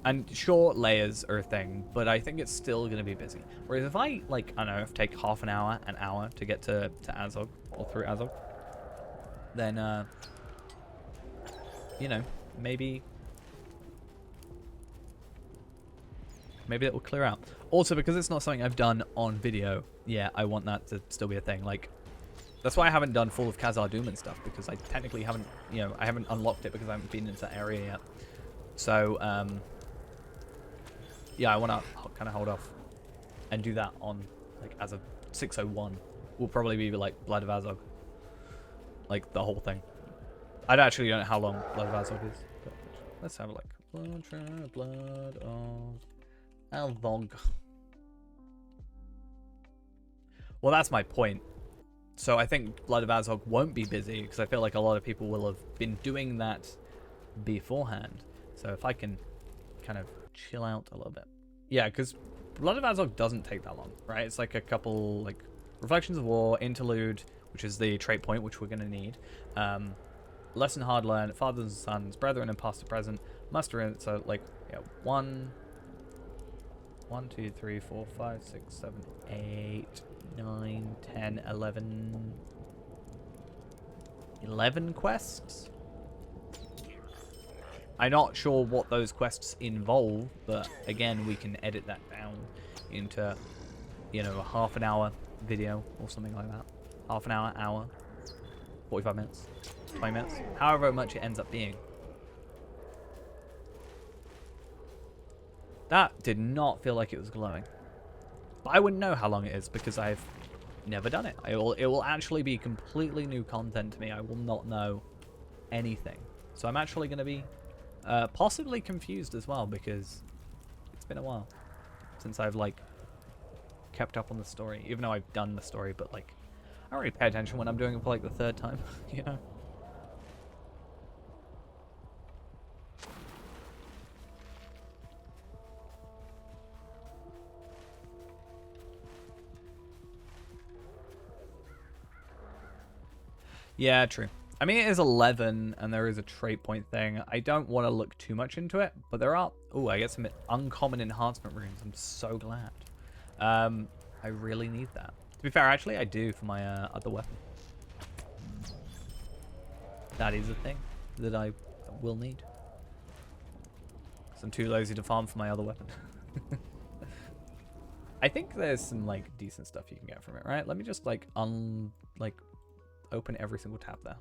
And sure, layers are a thing, but I think it's still going to be busy. Whereas if I, like, I don't know, if I take half an hour to get to Azog, or through Azog, then, you know, maybe it will clear out. Also, because it's not something I've done on video, yeah, I want that to still be a thing. Like, that's why I haven't done Fall of Khazar Doom and stuff, because I technically haven't, you know, I haven't unlocked it because I haven't been into that area yet. So, yeah, I want to kind of hold off and do that on, like, as a 601. Will probably be, like, Blood of Azog. Like, the whole thing. I actually don't know how long Blood of Azog is. But let's have a look. Blood of Azog. Well, that's my point. So I think Blood of Azog won't be busy, because I feel like a lot of people will have been doing that beforehand. So if I can kind of chill out a little bit. Yeah, because Blood of Azog doesn't take that long, right? It's like a couple, like, Reflections of War, Interlude, which is the trait point, which we're going to need. Lesson Hard Learned, Fathers and Sons, Brethren and Past to Present, Muster in, so, like, yeah, 1, 2, 3, 4, 5, 6, 7, 8, 9, 10, 11... 11 quests? I'm not sure what those quests involve, but again, we can edit that down into, you know, a half an hour video or something like that. Half an hour, 45 minutes, 20 minutes, however much it ends up being. That did not feel like it was glowing. But I wouldn't know how long it is because I've never done it. It will actually be completely new content to me. I will not know anything. So I'm actually going to be possibly confused as well because it's been a while since I've, like, kept up on the story. Even though I've done the story, but, like, I don't really pay attention when I'm doing it for, like, the third time, you know? Yeah, true. I mean, it is 11, and there is a trait point thing. I don't want to look too much into it, but there are... Oh, I get some uncommon enhancement runes. I'm so glad. I really need that. To be fair, actually, I do for my other weapon. That is a thing that I will need. 'Cause I'm too lazy to farm for my other weapon. I think there's some, like, decent stuff you can get from it, right? Let me just, like, open every single tab there.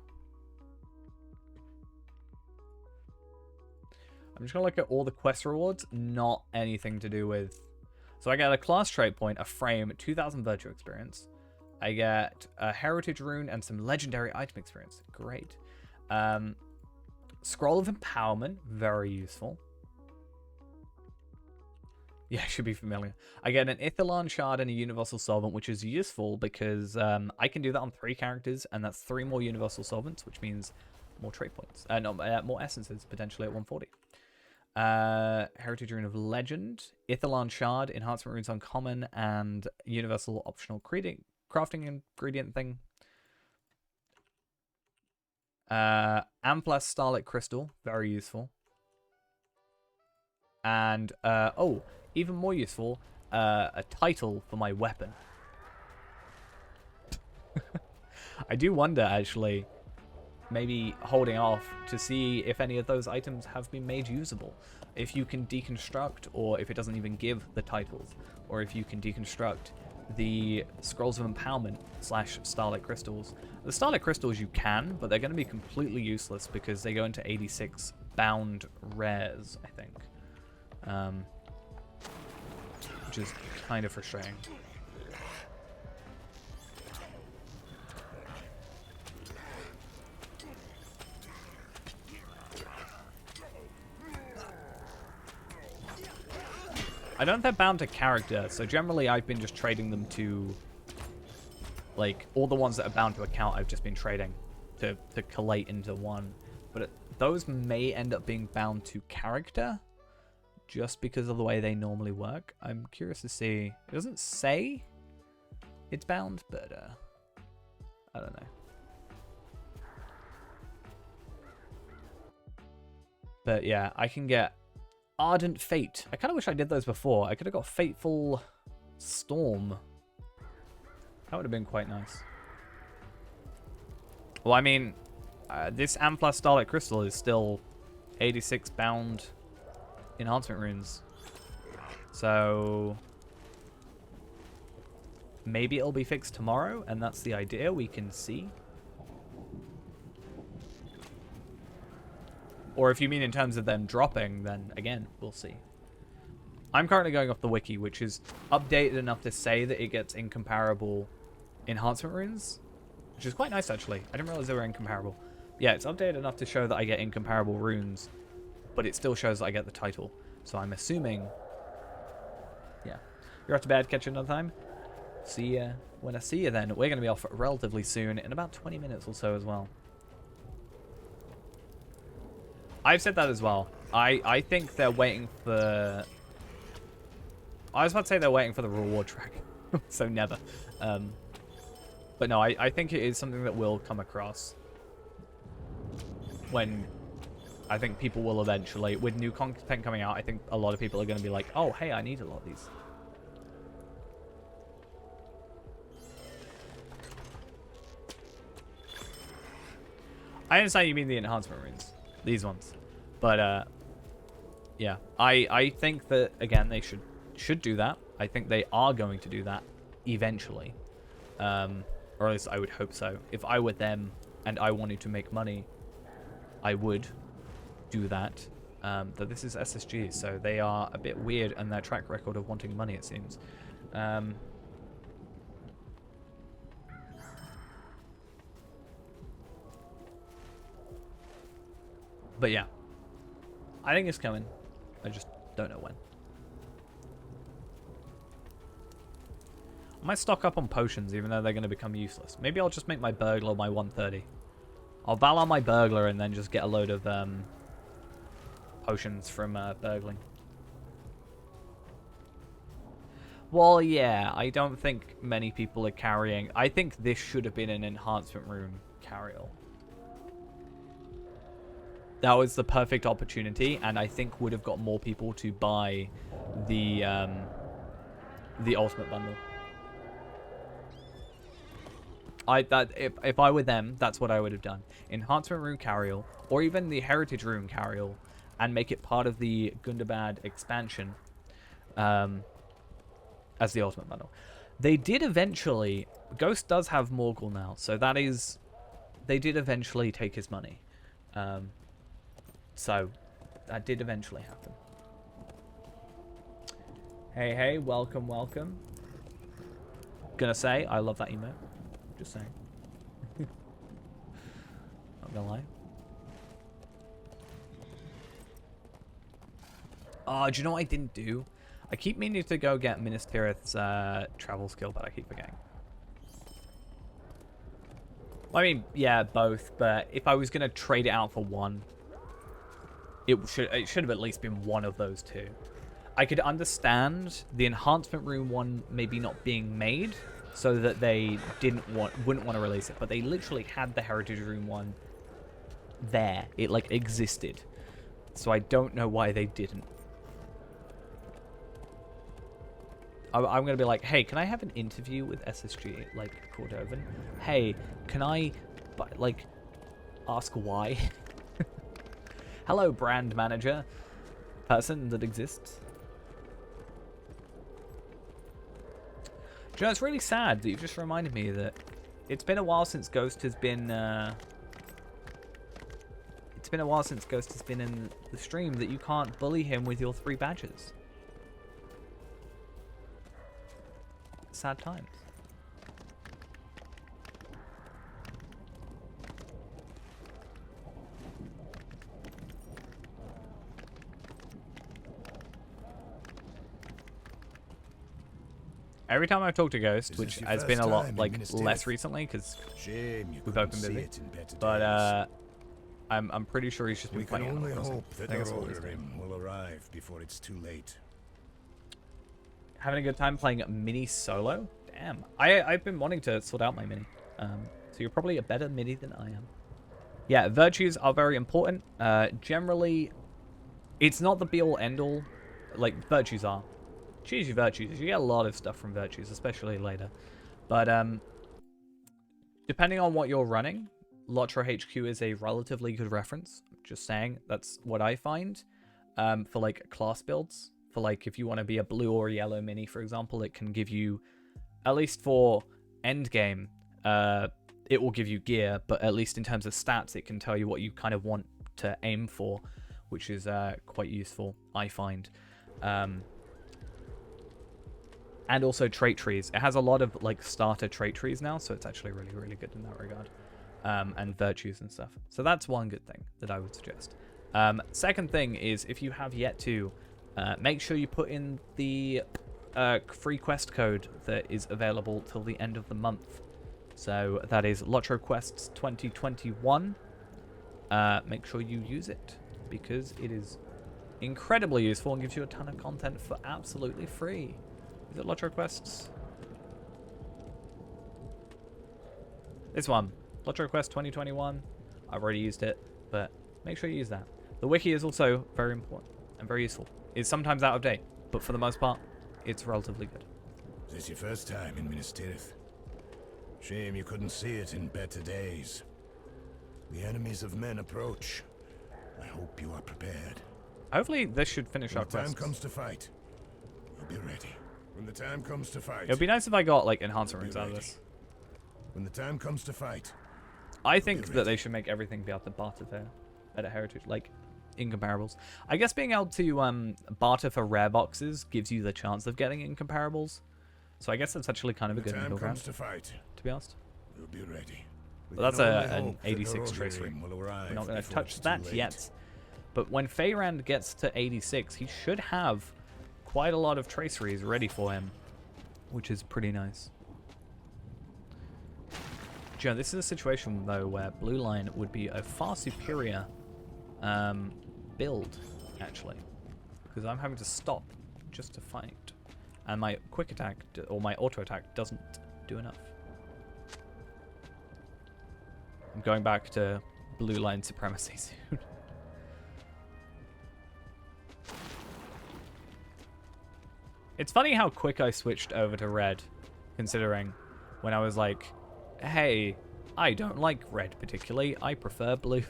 I'm just gonna look at all the quest rewards, not anything to do with... So I get a class trait point, a frame, 2,000 virtue experience. I get a heritage rune and some legendary item experience. Great. Scroll of Empowerment, very useful. Yeah, should be familiar. I get an Ithilon Shard and a Universal Solvent, which is useful because I can do that on 3 characters, and that's 3 more Universal Solvents, which means more trait points. More essences, potentially at 140. Heritage Rune of Legend, Ithilon Shard, Enhancement Runes Uncommon, and Universal Optional Crafting Ingredient thing. Amplas Starlit Crystal, very useful. And, oh, even more useful, a title for my weapon. I do wonder, actually, maybe holding off to see if any of those items have been made usable. If you can deconstruct, or if it doesn't even give the titles, or if you can deconstruct the Scrolls of Empowerment / Starlight Crystals. The Starlight Crystals you can, but they're going to be completely useless because they go into 86 bound rares, I think. Which is kind of frustrating. I don't think they're bound to character, so generally I've been just trading them to, like, all the ones that are bound to account I've just been trading to collate into one. But those may end up being bound to character, just because of the way they normally work. I'm curious to see. It doesn't say it's bound, but I don't know. But yeah, I can get Ardent Fate. I kind of wish I did those before. I could have got Fateful Storm. That would have been quite nice. Well, I mean, this Amplas Starlight Crystal is still 86 bound enhancement runes. So maybe it'll be fixed tomorrow, and that's the idea. We can see. Or if you mean in terms of them dropping, then again, we'll see. I'm currently going off the wiki, which is updated enough to say that it gets incomparable enhancement runes, which is quite nice, actually. I didn't realize they were incomparable. Yeah, it's updated enough to show that I get incomparable runes, but it still shows that I get the title. So I'm assuming... Yeah. You're off to bed, catch you another time? See ya when I see you then. We're going to be off relatively soon, in about 20 minutes or so as well. I've said that as well. I think they're waiting for... I was about to say they're waiting for the reward track. So never. But no, I think it is something that will come across. When I think people will eventually, with new content coming out, I think a lot of people are going to be like, oh, hey, I need a lot of these. I understand you mean the enhancement runes. These ones. But, yeah. I think that, again, they should do that. I think they are going to do that eventually. Or at least I would hope so. If I were them and I wanted to make money, I would do that. But this is SSG, so they are a bit weird in their track record of wanting money, it seems. But yeah, I think it's coming. I just don't know when. I might stock up on potions, even though they're going to become useless. Maybe I'll just make my burglar my 130. I'll Valar my burglar and then just get a load of potions from burgling. Well, yeah, I don't think many people are carrying... I think this should have been an enhancement rune carry-all. That was the perfect opportunity, and I think would have got more people to buy the ultimate bundle. If I were them, that's what I would have done. Enhancement rune carry-all, or even the heritage rune carry-all, and make it part of the Gundabad expansion as the ultimate bundle. They did eventually... Ghost does have Morgul now, so that is... They did eventually take his money. So, that did eventually happen. Hey, hey, welcome, welcome. Gonna say, I love that emote. Just saying. Not gonna lie. Oh, do you know what I didn't do? I keep meaning to go get Minas Tirith's travel skill, but I keep forgetting. I mean, yeah, both, but if I was gonna trade it out for one, it should have at least been one of those two. I could understand the enhancement rune one maybe not being made so that they wouldn't want to release it, but they literally had the heritage rune one there. It like existed. So I don't know why they didn't. I'm going to be like, hey, can I have an interview with SSG, like, Cordovan? Hey, can I, like, ask why? Hello, brand manager. Person that exists. Do you know, it's really sad that you've just reminded me that it's been a while since Ghost has been, it's been a while since Ghost has been in the stream, that you can't bully him with your 3 badges. Sad times. Every time I've talked to Ghost, which has been a lot like less recently because we've both been busy, but I'm pretty sure he's just been playing. We can only hope that the Rohirrim will arrive before it's too late. Having a good time playing mini solo? Damn. I've been wanting to sort out my mini. So you're probably a better mini than I am. Yeah, virtues are very important. Generally, it's not the be-all, end-all. Like, virtues are. Choose your virtues. You get a lot of stuff from virtues, especially later. But, depending on what you're running, Lotra HQ is a relatively good reference. Just saying. That's what I find. For, like, class builds. For, like, if you want to be a blue or yellow mini, for example, it can give you, at least for endgame, it will give you gear, but at least in terms of stats, it can tell you what you kind of want to aim for, which is quite useful, I find. And also trait trees. It has a lot of, like, starter trait trees now, so it's actually really, really good in that regard. And virtues and stuff. So that's one good thing that I would suggest. Second thing is, if you have yet to... make sure you put in the free quest code that is available till the end of the month. So that is Lotro Quests 2021. Make sure you use it because it is incredibly useful and gives you a ton of content for absolutely free. Is it Lotro Quests? This one, Lotro Quest 2021. I've already used it, but make sure you use that. The wiki is also very important and very useful. It's sometimes out of date, but for the most part, it's relatively good. Is this your first time in Minas Tirith? Shame you couldn't see it in better days. The enemies of men approach. I hope you are prepared. Hopefully this should finish our When the time quests. comes to fight, you'll be ready. When the time comes to fight... It would be nice if I got, like, enhancer rings out of this. When the time comes to fight... I think that they should make everything be able to barter for better heritage, like, incomparables. I guess being able to barter for rare boxes gives you the chance of getting incomparables. So I guess that's actually kind of a good middle ground, to be honest. You'll be ready. But that's an 86 trace ring. We're not going to touch that yet. But when Feyrand gets to 86, he should have quite a lot of traceries ready for him, which is pretty nice. Joe, this is a situation, though, where Blue Line would be a far superior build, actually. Because I'm having to stop just to fight. And my quick attack, or my auto attack, doesn't do enough. I'm going back to Blue Line supremacy soon. It's funny how quick I switched over to red, considering when I was like, hey, I don't like red particularly, I prefer blue.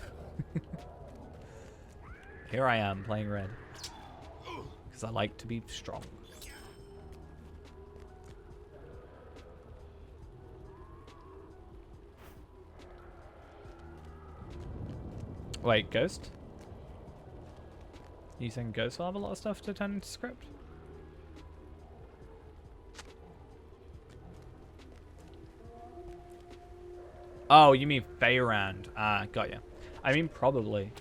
Here I am playing red, because I like to be strong. Wait, Ghost? You saying Ghost will have a lot of stuff to turn into script? Oh, you mean Feyrand. Ah, got ya. I mean, probably.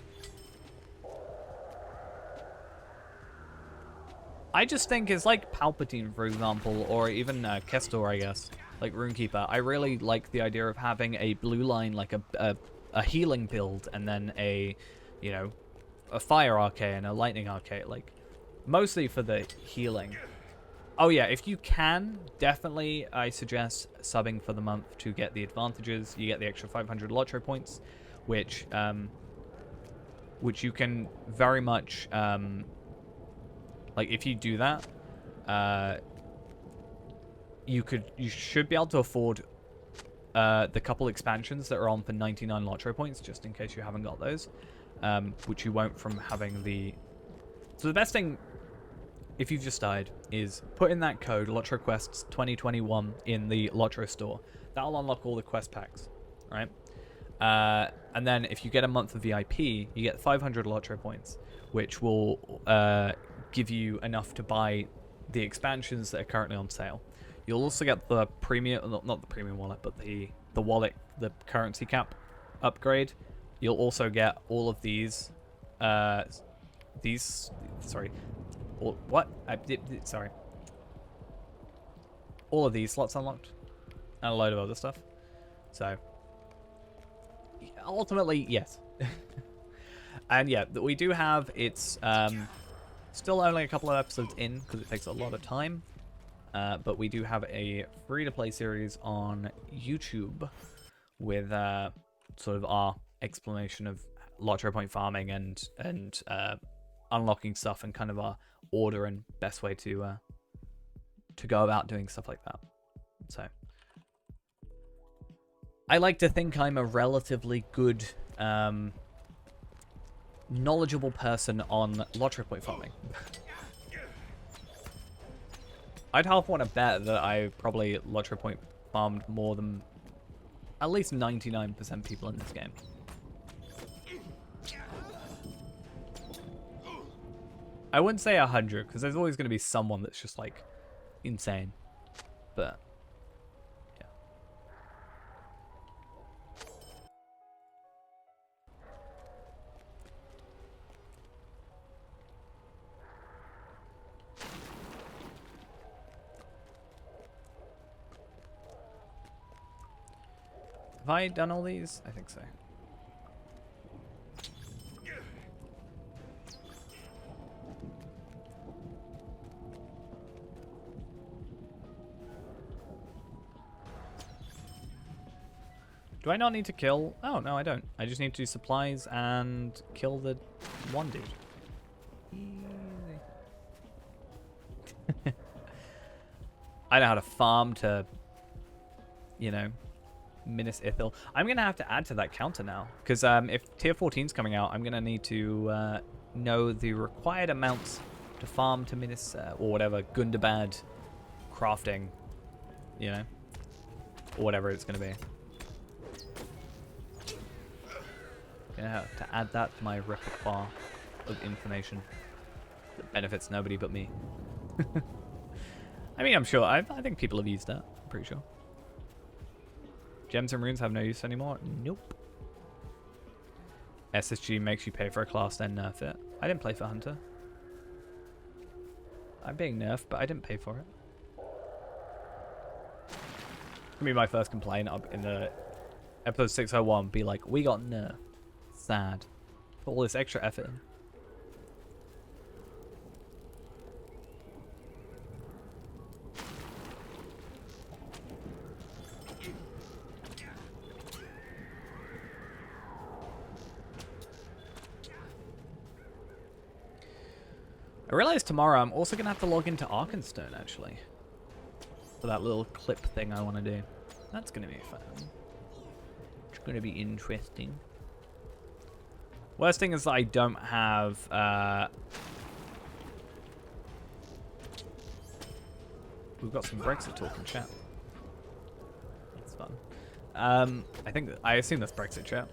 I just think it's like Palpatine, for example, or even Kestor, I guess. Like Runekeeper. I really like the idea of having a blue line, like a healing build, and then a, you know, a fire arcade and a lightning arcade. Like, mostly for the healing. Oh yeah, if you can, definitely I suggest subbing for the month to get the advantages. You get the extra 500 Lotro points, which you can very much, like if you do that, you should be able to afford the couple expansions that are on for 99 Lotro points, just in case you haven't got those, which you won't from having the... So the best thing, if you've just died, is put in that code, Lotro Quests 2021, in the Lotro store. That'll unlock all the quest packs, right? And then if you get a month of VIP, you get 500 Lotro points, which will give you enough to buy the expansions that are currently on sale. You'll also get the premium, not the premium wallet, but the wallet, the currency cap upgrade. You'll also get all of these, sorry. What? Sorry. All of these slots unlocked. And a load of other stuff. So, ultimately, yes. And yeah, we do have, it's still only a couple of episodes in, because it takes a lot of time. But we do have a free-to-play series on YouTube with sort of our explanation of Lotro point farming and unlocking stuff and kind of our order and best way to go about doing stuff like that. So I like to think I'm a relatively good knowledgeable person on Lotro point farming. I'd half want to bet that I probably Lotro point farmed more than at least 99% people in this game. I wouldn't say 100, because there's always going to be someone that's just, like, insane. But, yeah. Have I done all these? I think so. Do I not need to kill? Oh, no, I don't. I just need to do supplies and kill the one dude. Easy. I know how to farm to, you know, Minas Ithil. I'm going to have to add to that counter now. Because if tier 14's coming out, I'm going to need to know the required amounts to farm to Minas, or whatever, Gundabad crafting, you know, or whatever it's going to be. Gonna have to add that to my repertoire of information that benefits nobody but me. I mean, I'm sure. I think people have used that. I'm pretty sure. Gems and runes have no use anymore. Nope. SSG makes you pay for a class, then nerf it. I didn't play for Hunter. I'm being nerfed, but I didn't pay for it. I mean, my first complaint up in the episode 601 be like, we got nerfed. Sad. Put all this extra effort in. I realize tomorrow I'm also going to have to log into Arkenstone, actually. For that little clip thing I want to do. That's going to be fun. It's going to be interesting. Worst thing is that I don't have, we've got some Brexit talk in chat. That's fun. I assume that's Brexit chat.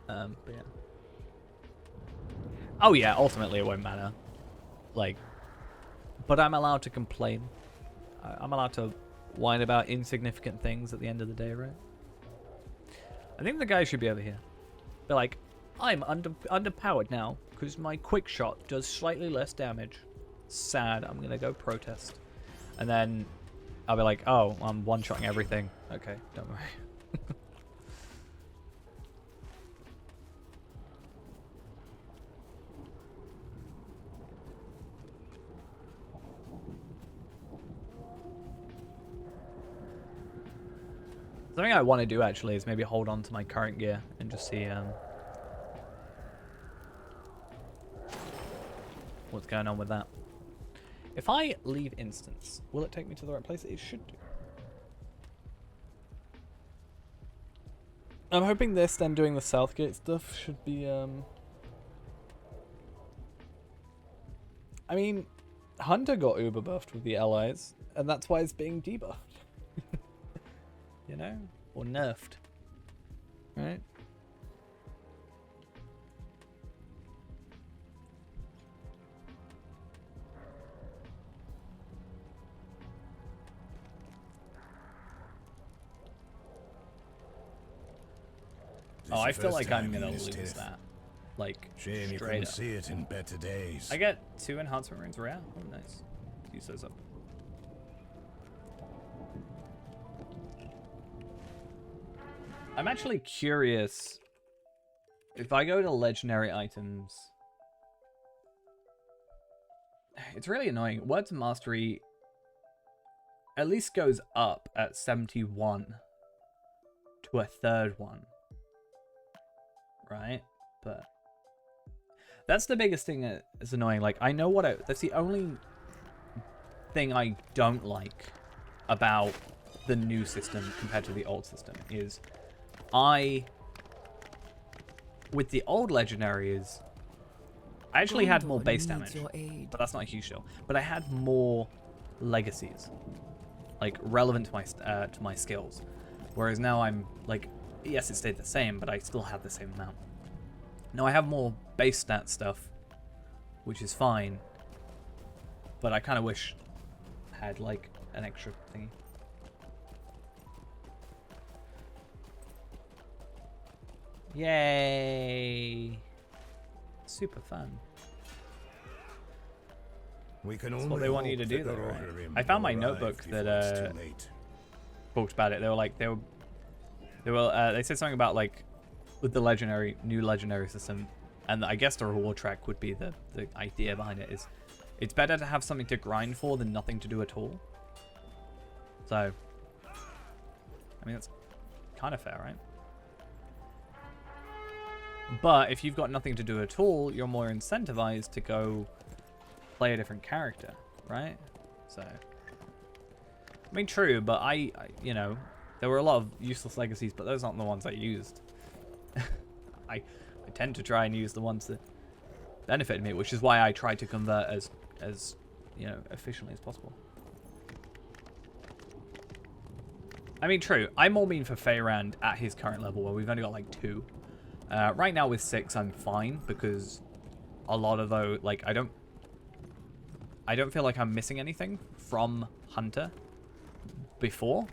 But yeah. Oh yeah, ultimately it won't matter. Like, but I'm allowed to complain. I'm allowed to whine about insignificant things at the end of the day, right? I think the guy should be over here. They're like, I'm underpowered now because my quick shot does slightly less damage. Sad. I'm gonna go protest, and then I'll be like, oh, I'm one-shotting everything. Okay, don't worry. Something I want to do actually is maybe hold on to my current gear and just see what's going on with that. If I leave instance, will it take me to the right place? It should do. I'm hoping this, then doing the Southgate stuff, should be I mean, Hunter got uber buffed with the allies, and that's why it's being debuffed. You know? Or nerfed. Right? Oh, I feel like I'm gonna lose that. Like, shame you couldn't see it in better days. I get 2 enhancement runes rare. Oh, nice. Use those up. I'm actually curious if I go to legendary items. It's really annoying. Words of Mastery at least goes up at 71 to a third one. Right? But that's the biggest thing that is annoying. Like, I know what that's the only thing I don't like about the new system compared to the old system is with the old legendaries, I actually had more base damage, but that's not a huge deal. But I had more legacies, like relevant to my skills. Whereas now I'm like, yes, it stayed the same, but I still have the same amount. Now I have more base stat stuff, which is fine. But I kind of wish I had like an extra thingy. Yay! Super fun. We can That's only what they want you hope to do, that though, the right? Rohirrim I found will my arrive notebook before that it's too late. talked about it. They were like, they said something about like with the new legendary system, and I guess the reward track would be the idea behind it is it's better to have something to grind for than nothing to do at all. So, I mean, that's kind of fair, right? But if you've got nothing to do at all, you're more incentivized to go play a different character, right? So, I mean, true, but I you know, there were a lot of useless legacies, but those aren't the ones I used. I tend to try and use the ones that benefited me, which is why I try to convert as you know, efficiently as possible. I mean, true. I'm more mean for Feyrand at his current level, where we've only got like 2. Right now with 6, I'm fine because a lot of those, like, I don't feel like I'm missing anything from Hunter before.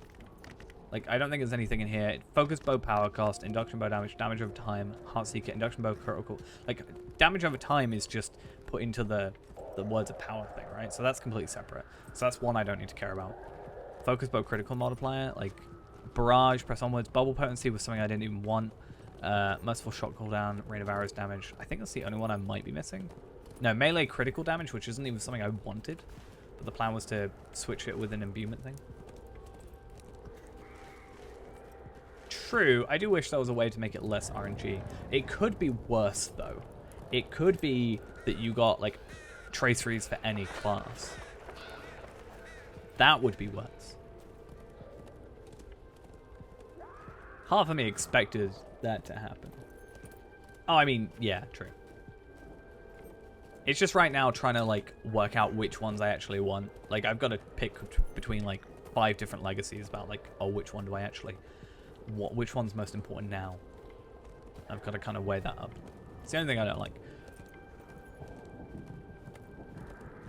Like, I don't think there's anything in here. Focus bow power cost, induction bow damage, damage over time, Heartseeker, induction bow critical. Like, damage over time is just put into the words of power thing, right? So that's completely separate. So that's one I don't need to care about. Focus bow critical multiplier, like barrage, press onwards, bubble potency was something I didn't even want. Merciful shot cooldown, rain of arrows damage. I think that's the only one I might be missing. No, melee critical damage, which isn't even something I wanted, but the plan was to switch it with an imbuement thing. True, I do wish there was a way to make it less RNG. It could be worse though. It could be that you got like traceries for any class. That would be worse. Half of me expected that to happen. Oh, I mean, yeah, true. It's just right now trying to like work out which ones I actually want. Like I've got to pick between like 5 different legacies about like, oh, which one do I actually which one's most important now? I've got to kind of weigh that up. It's the only thing I don't like.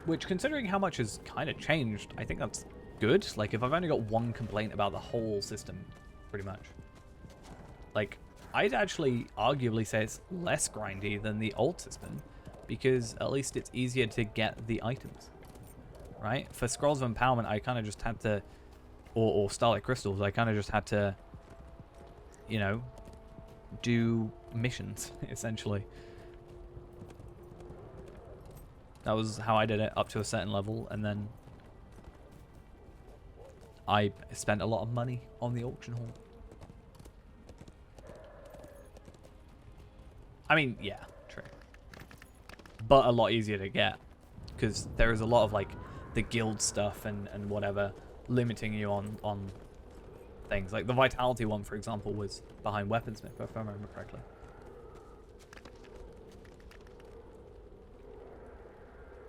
Which, considering how much has kind of changed, I think that's good. Like, if I've only got one complaint about the whole system, pretty much. Like, I'd actually arguably say it's less grindy than the old system, because at least it's easier to get the items, right? For Scrolls of Empowerment, I kind of just had to, or Starlight Crystals, I kind of just had to, you know, do missions, essentially. That was how I did it up to a certain level, and then I spent a lot of money on the auction hall. I mean, yeah, true. But a lot easier to get, because there is a lot of, like, the guild stuff and whatever limiting you on things. Like, the Vitality one, for example, was behind Weaponsmith, if I remember correctly.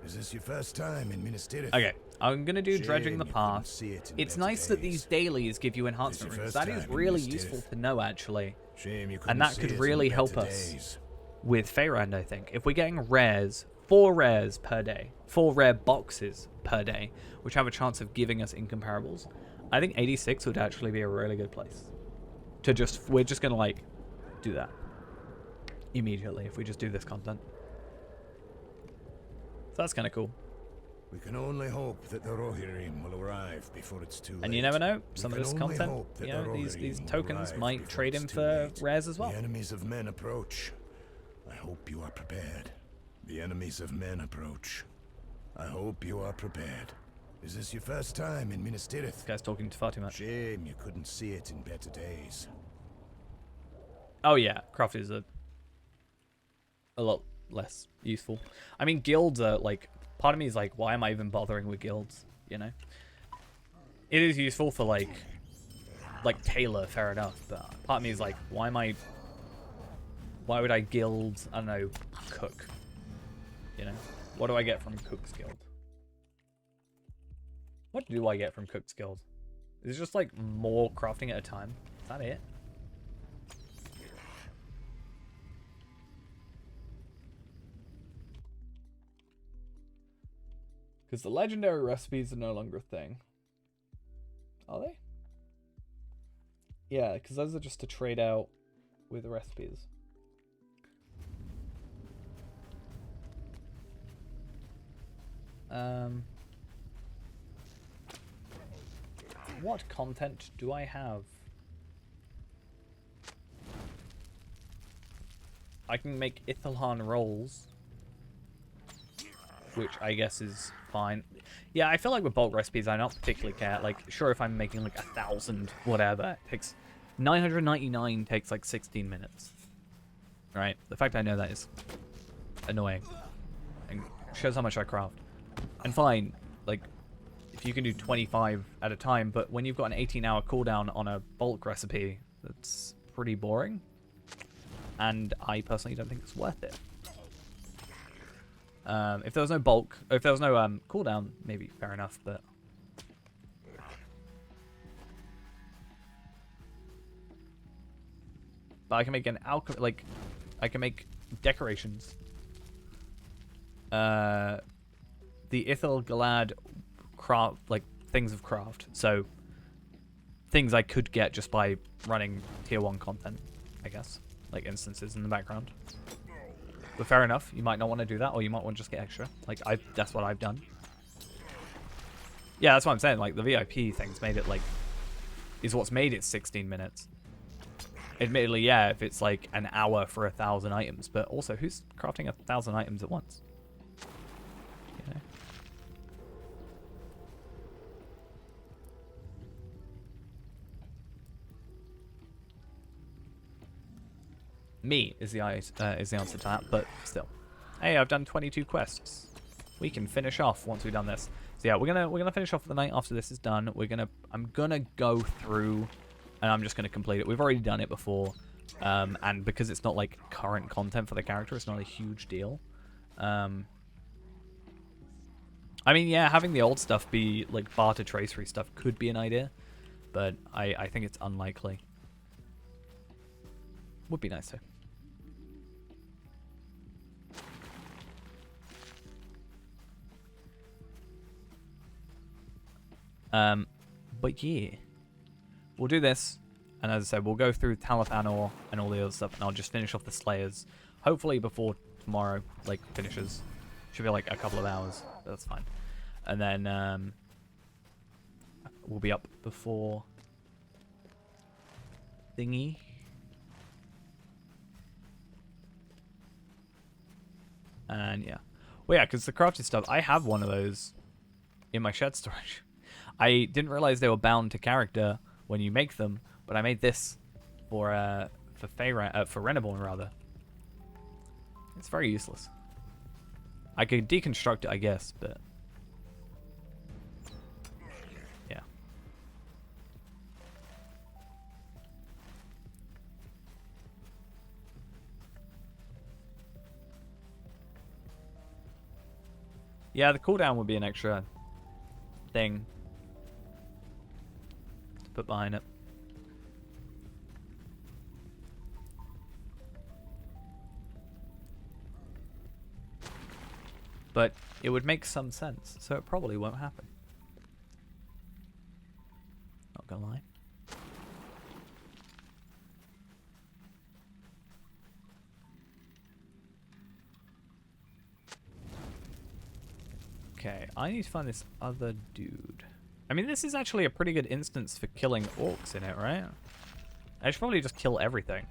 Is this your first time in Minas Tirith? Okay, I'm going to do Shame Dredging the you couldn't Path. see it in It's better nice that these days. dailies give you enhancement your rooms. first That is time in really Minas useful Tirith. to know, actually. Shame you And couldn't that see could it in really help better us days. with Feyrand, I think. If we're getting rares, 4 rares per day, 4 rare boxes per day, which have a chance of giving us incomparables, I think 86 would actually be a really good place to just, we're just going to like do that immediately if we just do this content. So that's kind of cool. We can only hope that the Rohirrim will arrive before it's too late. And you never know, We some of can this only content, hope that you the know, these Rohirrim tokens will might arrive trade before in it's for too late. rares as well. The enemies of men approach. I hope you are prepared. The enemies of men approach. I hope you are prepared. Is this your first time in Minas Tirith? This guy's talking far too much. Shame you couldn't see it in better days. Oh yeah, craft is a lot less useful. I mean, guilds are like, part of me is like, why am I even bothering with guilds? You know, it is useful for like tailor, fair enough. But part of me is like, why would I guild? I don't know, cook. You know, what do I get from Cook's Guild? What do I get from Cook's Guild? Is it just like more crafting at a time? Is that it? Because the legendary recipes are no longer a thing. Are they? Yeah, because those are just to trade out with the recipes. What content do I have? I can make Ithalhan rolls, which I guess is fine. Yeah, I feel like with bulk recipes, I don't particularly care. Like, sure, if I'm making like 1,000, whatever, it takes 999 takes like 16 minutes. Right? The fact I know that is annoying and shows how much I craft. And fine, like, if you can do 25 at a time, but when you've got an 18-hour cooldown on a bulk recipe, that's pretty boring. And I personally don't think it's worth it. If there was no bulk, if there was no cooldown, maybe fair enough, but... But I can make an alchemy, like, I can make decorations. The Ithil Galad craft, like, things of craft. So, things I could get just by running tier 1 content, I guess. Like, instances in the background. But fair enough, you might not want to do that, or you might want to just get extra. Like, that's what I've done. Yeah, that's what I'm saying. Like, the VIP thing's made it, like, is what's made it 16 minutes. Admittedly, yeah, if it's, like, an hour for 1,000 items. But also, who's crafting 1,000 items at once? You know? Me is the answer to that, but still. Hey, I've done 22 quests. We can finish off once we've done this. So yeah, we're gonna finish off for the night after this is done. I'm gonna go through, and I'm just gonna complete it. We've already done it before, and because it's not like current content for the character, it's not a huge deal. I mean, yeah, having the old stuff be like barter tracery stuff could be an idea, but I think it's unlikely. Would be nice though. But yeah, we'll do this, and as I said, we'll go through Talathanor and all the other stuff, and I'll just finish off the Slayers, hopefully before tomorrow, like, finishes. Should be like a couple of hours, but that's fine. And then, we'll be up before thingy. And yeah. Well, yeah, because the crafted stuff, I have one of those in my shed storage. I didn't realize they were bound to character when you make them, but I made this for Reneborn rather. It's very useless. I could deconstruct it, I guess, but yeah. Yeah, the cooldown would be an extra thing to put behind it. But it would make some sense, so it probably won't happen. Not gonna lie. Okay, I need to find this other dude. I mean, this is actually a pretty good instance for killing orcs in it, right? I should probably just kill everything.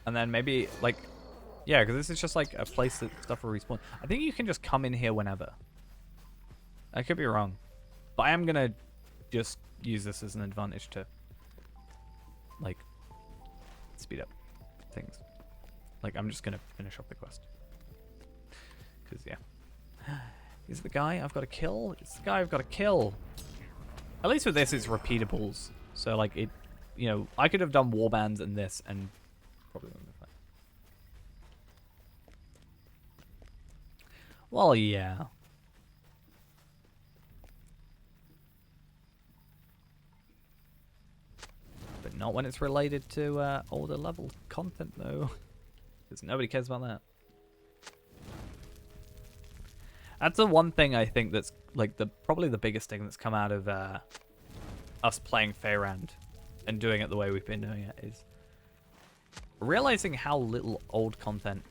And then maybe, like, yeah, because this is just like a place that stuff will respawn. I think you can just come in here whenever. I could be wrong. But I am going to just use this as an advantage to, like, speed up things. Like, I'm just going to finish off the quest. Because, yeah. Is it the guy I've got to kill? It's the guy I've got to kill. At least with this, it's repeatables. So, like, it, you know, I could have done warbands and this and probably wouldn't have fine. Well, yeah. But not when it's related to older level content, though. Because nobody cares about that. That's the one thing I think that's like probably the biggest thing that's come out of us playing Faerand and doing it the way we've been doing it is realizing how little old content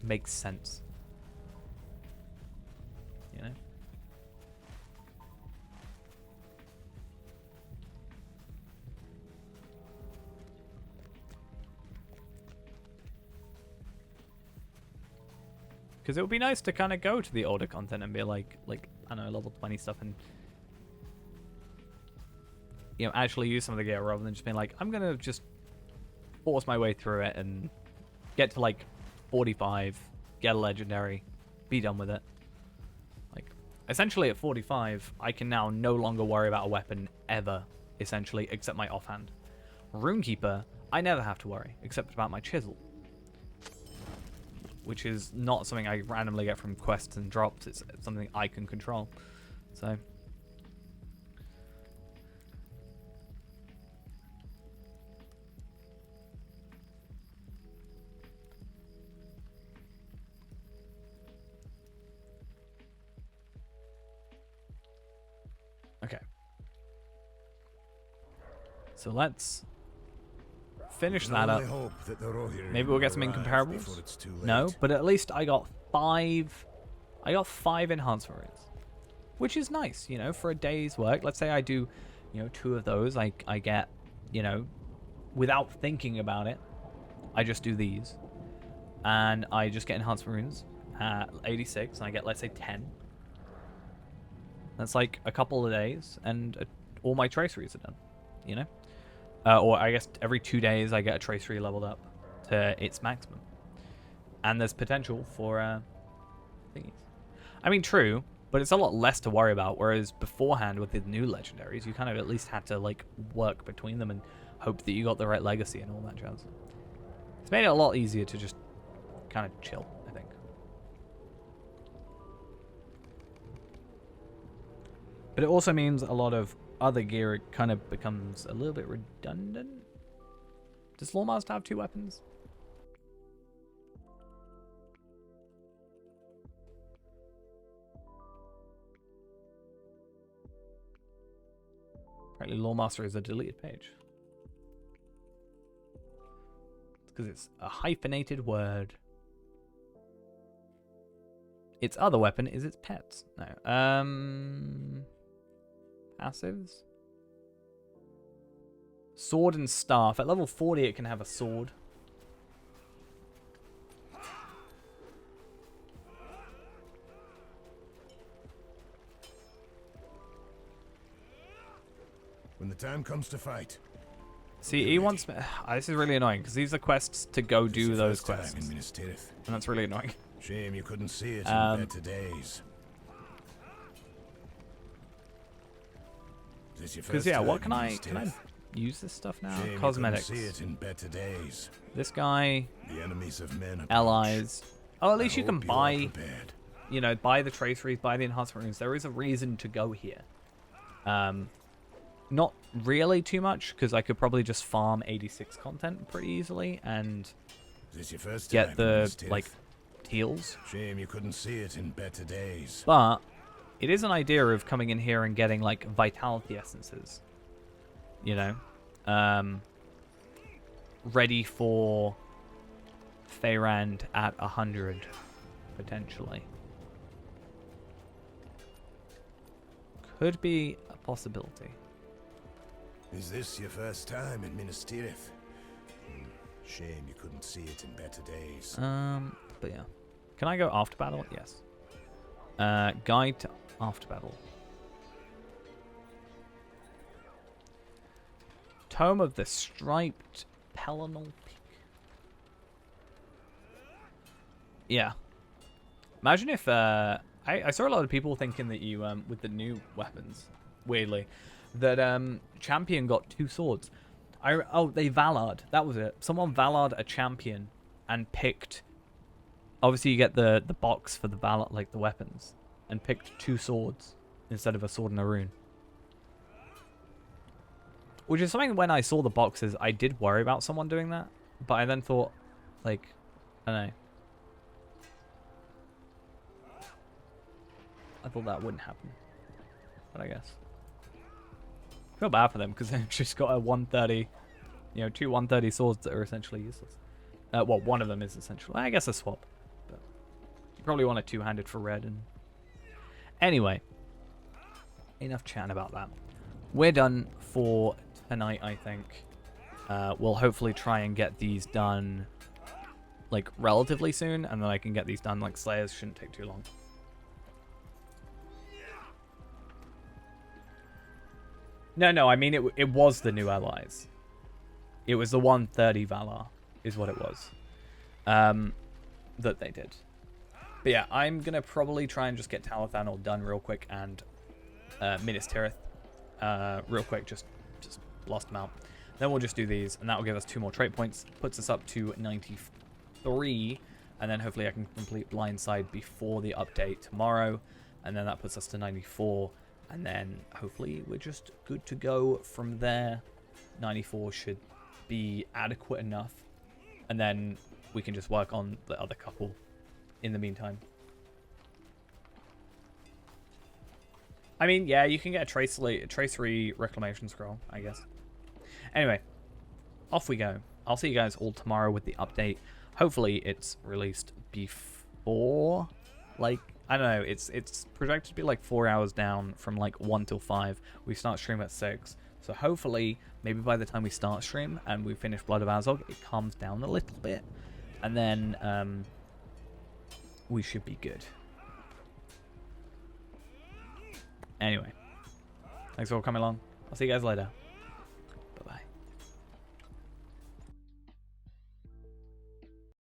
makes sense. You know? Because it would be nice to kind of go to the older content and be like, I don't know, level 20 stuff and, you know, actually use some of the gear rather than just being like, I'm going to just force my way through it and get to like 45, get a legendary, be done with it. Like, essentially at 45, I can now no longer worry about a weapon ever, essentially, except my offhand. Runekeeper, I never have to worry, except about my chisel. Which is not something I randomly get from quests and drops. It's something I can control. So. Okay. So let's finish that up. Maybe we'll get some incomparables. No, but at least I got 5. I got 5 enhancement runes, which is nice, you know, for a day's work. Let's say I do, you know, 2 of those. I get, you know, without thinking about it, I just do these, and I just get enhancement runes at 86, and I get, let's say, 10. That's like a couple of days, and all my traceries are done, you know. Or I guess every 2 days I get a tracery leveled up to its maximum. And there's potential for thingies. I mean, true, but it's a lot less to worry about, whereas beforehand with the new legendaries, you kind of at least had to like work between them and hope that you got the right legacy and all that jazz. It's made it a lot easier to just kind of chill, I think. But it also means a lot of other gear kind of becomes a little bit redundant. Does Lawmaster have 2 weapons? Apparently Lawmaster is a deleted page. It's because it's a hyphenated word. Its other weapon is its pets. No. Passives. Sword and staff. At level 40 it can have a sword. When the time comes to fight. See, he wants me. This is really annoying because these are quests to go do those quests. In Minas Tirith. And that's really annoying. Shame you couldn't see it in better days. Because yeah, what can I use this stuff now? Shame Cosmetics. See it in better days. This guy. The enemies of men approach. Allies. Oh, at least you can buy. You know, buy the traceries, buy the enhancement runes. There is a reason to go here. Not really too much because I could probably just farm 86 content pretty easily and get the like teals. Shame you couldn't see it in better days. But it is an idea of coming in here and getting like vitality essences, you know, ready for Feyrand at 100 potentially. Could be a possibility. Is this your first time in Minas Tirith? Shame you couldn't see it in better days. But yeah. Can I go after battle? Yes. Guide to after battle. Tome of the Striped Pelennal Peak. Yeah. Imagine if I saw a lot of people thinking that you with the new weapons, weirdly, that champion got 2 swords. They Valard. That was it. Someone Valard a champion and picked. Obviously, you get the box for the Valard, like the weapons, and picked 2 swords instead of a sword and a rune. Which is something when I saw the boxes, I did worry about someone doing that, but I then thought, like, I don't know. I thought that wouldn't happen, but I guess. I feel bad for them because they've just got a 130, You know, two 130 swords that are essentially useless. Well, one of them is essential. I guess a swap. But you probably want a two-handed for red. And anyway, enough chatting about that. We're done for tonight, I think. We'll hopefully try and get these done, like, relatively soon. And then I can get these done. Like, Slayers shouldn't take too long. No, I mean, it was the new allies. It was the 130 Valar, is what it was. That they did. But yeah, I'm going to probably try and just get Talathan all done real quick, and Minas Tirith real quick, just lost them out. Then we'll just do these, and that will give us 2 more trait points. Puts us up to 93, and then hopefully I can complete Blindside before the update tomorrow, and then that puts us to 94. And then hopefully we're just good to go from there. 94 should be adequate enough. And then we can just work on the other couple in the meantime. I mean, yeah, you can get a tracery reclamation scroll, I guess. Anyway, off we go. I'll see you guys all tomorrow with the update. Hopefully it's released before, like, I don't know, it's projected to be like 4 hours down from like 1 till 5. We start stream at 6. So hopefully, maybe by the time we start stream and we finish Blood of Azog, it calms down a little bit. And then we should be good. Anyway, thanks for all coming along. I'll see you guys later.